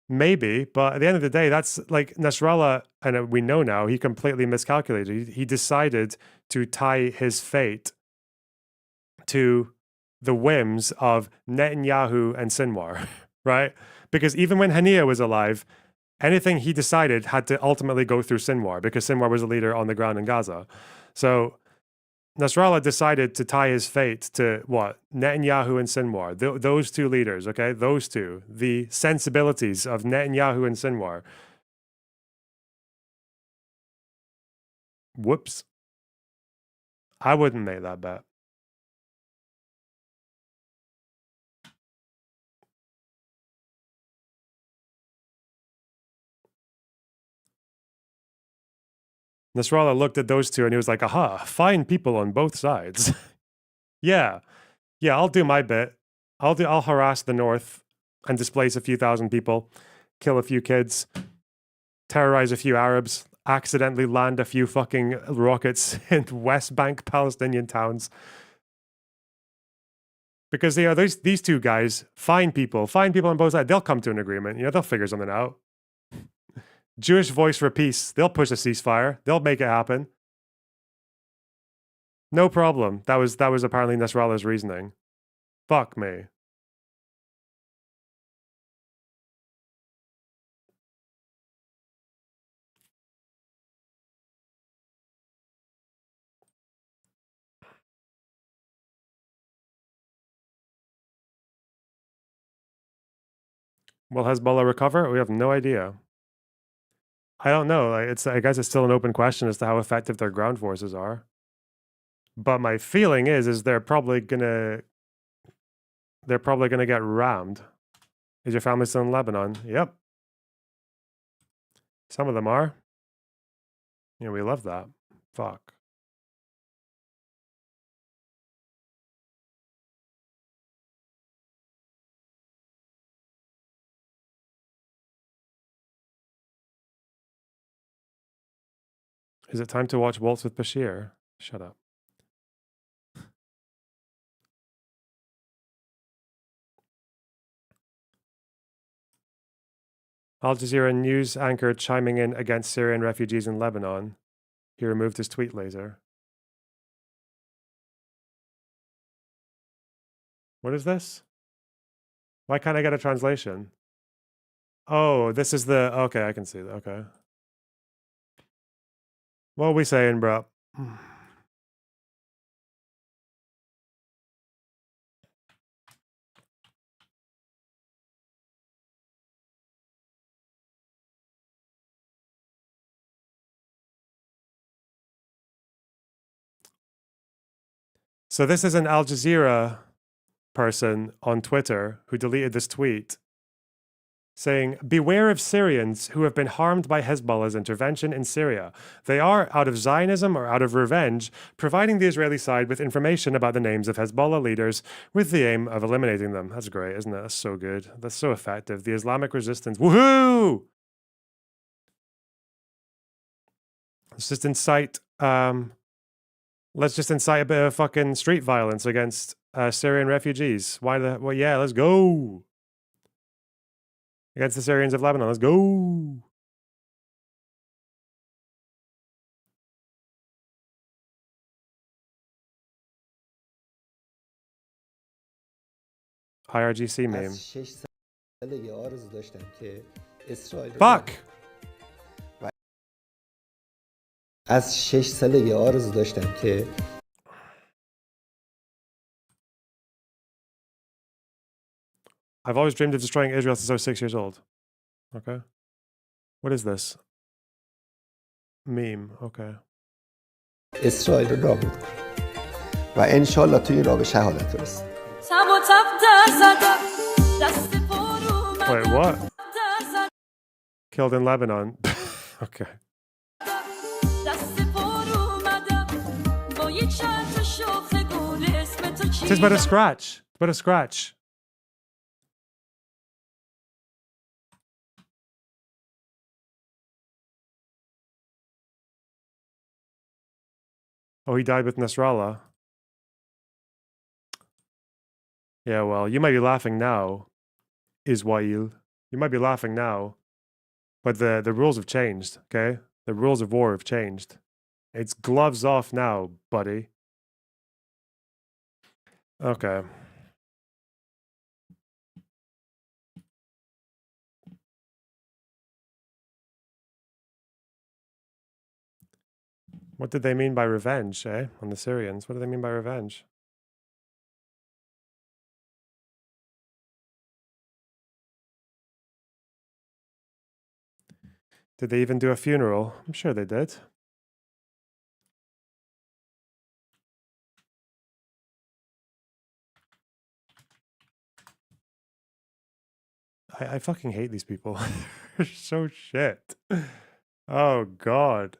Maybe, but at the end of the day, that's like Nasrallah, and we know now, he completely miscalculated. He decided to tie his fate to the whims of Netanyahu and Sinwar, right? Because even when Hania was alive, anything he decided had to ultimately go through Sinwar because Sinwar was a leader on the ground in Gaza. So Nasrallah decided to tie his fate to what? Netanyahu and Sinwar. Those two leaders, okay? Those two. The sensibilities of Netanyahu and Sinwar. Whoops. I wouldn't make that bet. Nasrallah looked at those two and he was like, aha, fine people on both sides. Yeah, I'll do my bit. I'll harass the north and displace a few thousand people, kill a few kids, terrorize a few Arabs, accidentally land a few fucking rockets in West Bank Palestinian towns. Because these two guys, fine people on both sides, they'll come to an agreement. They'll figure something out. Jewish Voice for Peace, they'll push a ceasefire. They'll make it happen. No problem. That was apparently Nasrallah's reasoning. Fuck me. Will Hezbollah recover? We have no idea. I don't know. I guess it's still an open question as to how effective their ground forces are. But my feeling is they're probably gonna get rammed. Is your family still in Lebanon? Yep. Some of them are. We love that. Fuck. Is it time to watch Waltz with Bashir? Shut up. Al Jazeera news anchor chiming in against Syrian refugees in Lebanon. He removed his tweet laser. What is this? Why can't I get a translation? Oh, this is the... Okay, I can see that. Okay. What are we saying, bro? So this is an Al Jazeera person on Twitter who deleted this tweet saying, beware of Syrians who have been harmed by Hezbollah's intervention in Syria. They are, out of Zionism or out of revenge, providing the Israeli side with information about the names of Hezbollah leaders with the aim of eliminating them. That's great, isn't it? That's so good. That's so effective. The Islamic resistance. Woohoo! Let's just incite a bit of fucking street violence against Syrian refugees. Well, yeah, let's go. Against the Syrians of Lebanon. Let's go. IRGC meme. Fuck! از 6 سالگی آرزو داشتم که I've always dreamed of destroying Israel since I was 6 years old. Okay. What is this? Meme. Okay. اسرائیل رو نابود و انشالله توی این راه به شهادت برسیم. Wait, what? Killed in Lebanon. Okay. It's but a scratch. But a scratch. Oh, he died with Nasrallah. Yeah, well, you might be laughing now, Iswail. You might be laughing now. But the rules have changed, okay? The rules of war have changed. It's gloves off now, buddy. Okay. What did they mean by revenge, eh? On the Syrians? What do they mean by revenge? Did they even do a funeral? I'm sure they did. I fucking hate these people. They're so shit. Oh, God.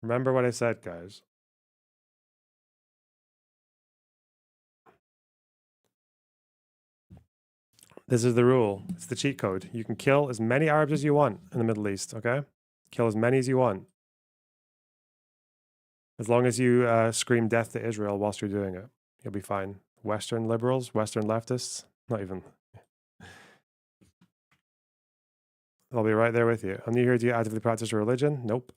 Remember what I said, guys. This is the rule. It's the cheat code. You can kill as many Arabs as you want in the Middle East, okay? Kill as many as you want. As long as you scream death to Israel whilst you're doing it, you'll be fine. Western liberals, Western leftists, not even. I'll be right there with you. Are you here to actively practice religion? Nope.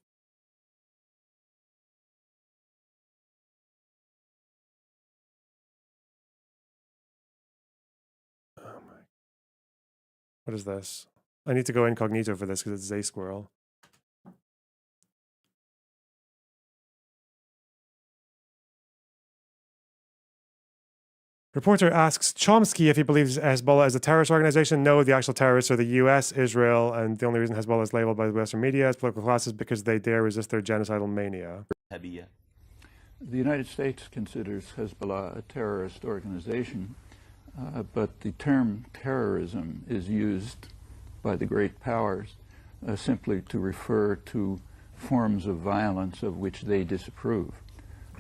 What is this? I need to go incognito for this because it's Zay Squirrel. Reporter asks Chomsky if he believes Hezbollah is a terrorist organization. No, the actual terrorists are the US, Israel, and the only reason Hezbollah is labeled by the Western media as political class is because they dare resist their genocidal mania. The United States considers Hezbollah a terrorist organization. But the term terrorism is used by the great powers simply to refer to forms of violence of which they disapprove.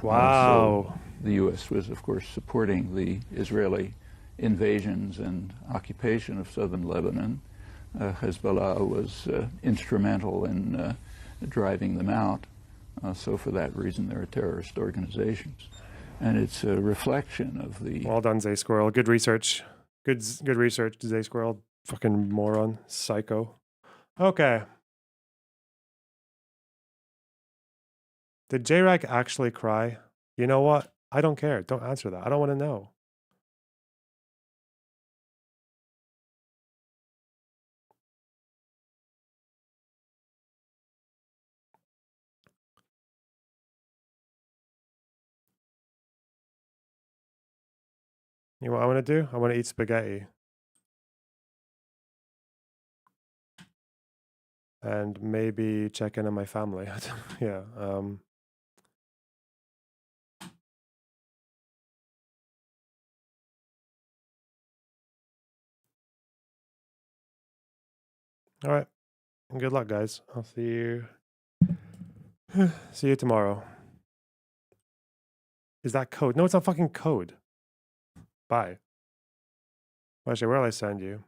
Wow. So the U.S. was, of course, supporting the Israeli invasions and occupation of southern Lebanon. Hezbollah was instrumental in driving them out. So for that reason, they're terrorist organizations. And it's a reflection of the... Well done, Zay Squirrel. Good research. Good research, Zay Squirrel. Fucking moron. Psycho. Okay. Did J-Rag actually cry? You know what? I don't care. Don't answer that. I don't want to know. You know what I want to do? I want to eat spaghetti. And maybe check in on my family. Yeah. All right. And good luck, guys. I'll see you. See you tomorrow. Is that code? No, it's not fucking code. Bye. Actually, where will I send you?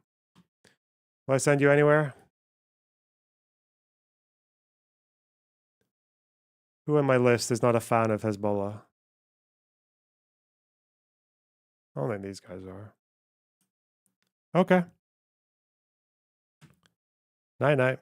Will I send you anywhere? Who on my list is not a fan of Hezbollah? I don't think these guys are. Okay. Night-night.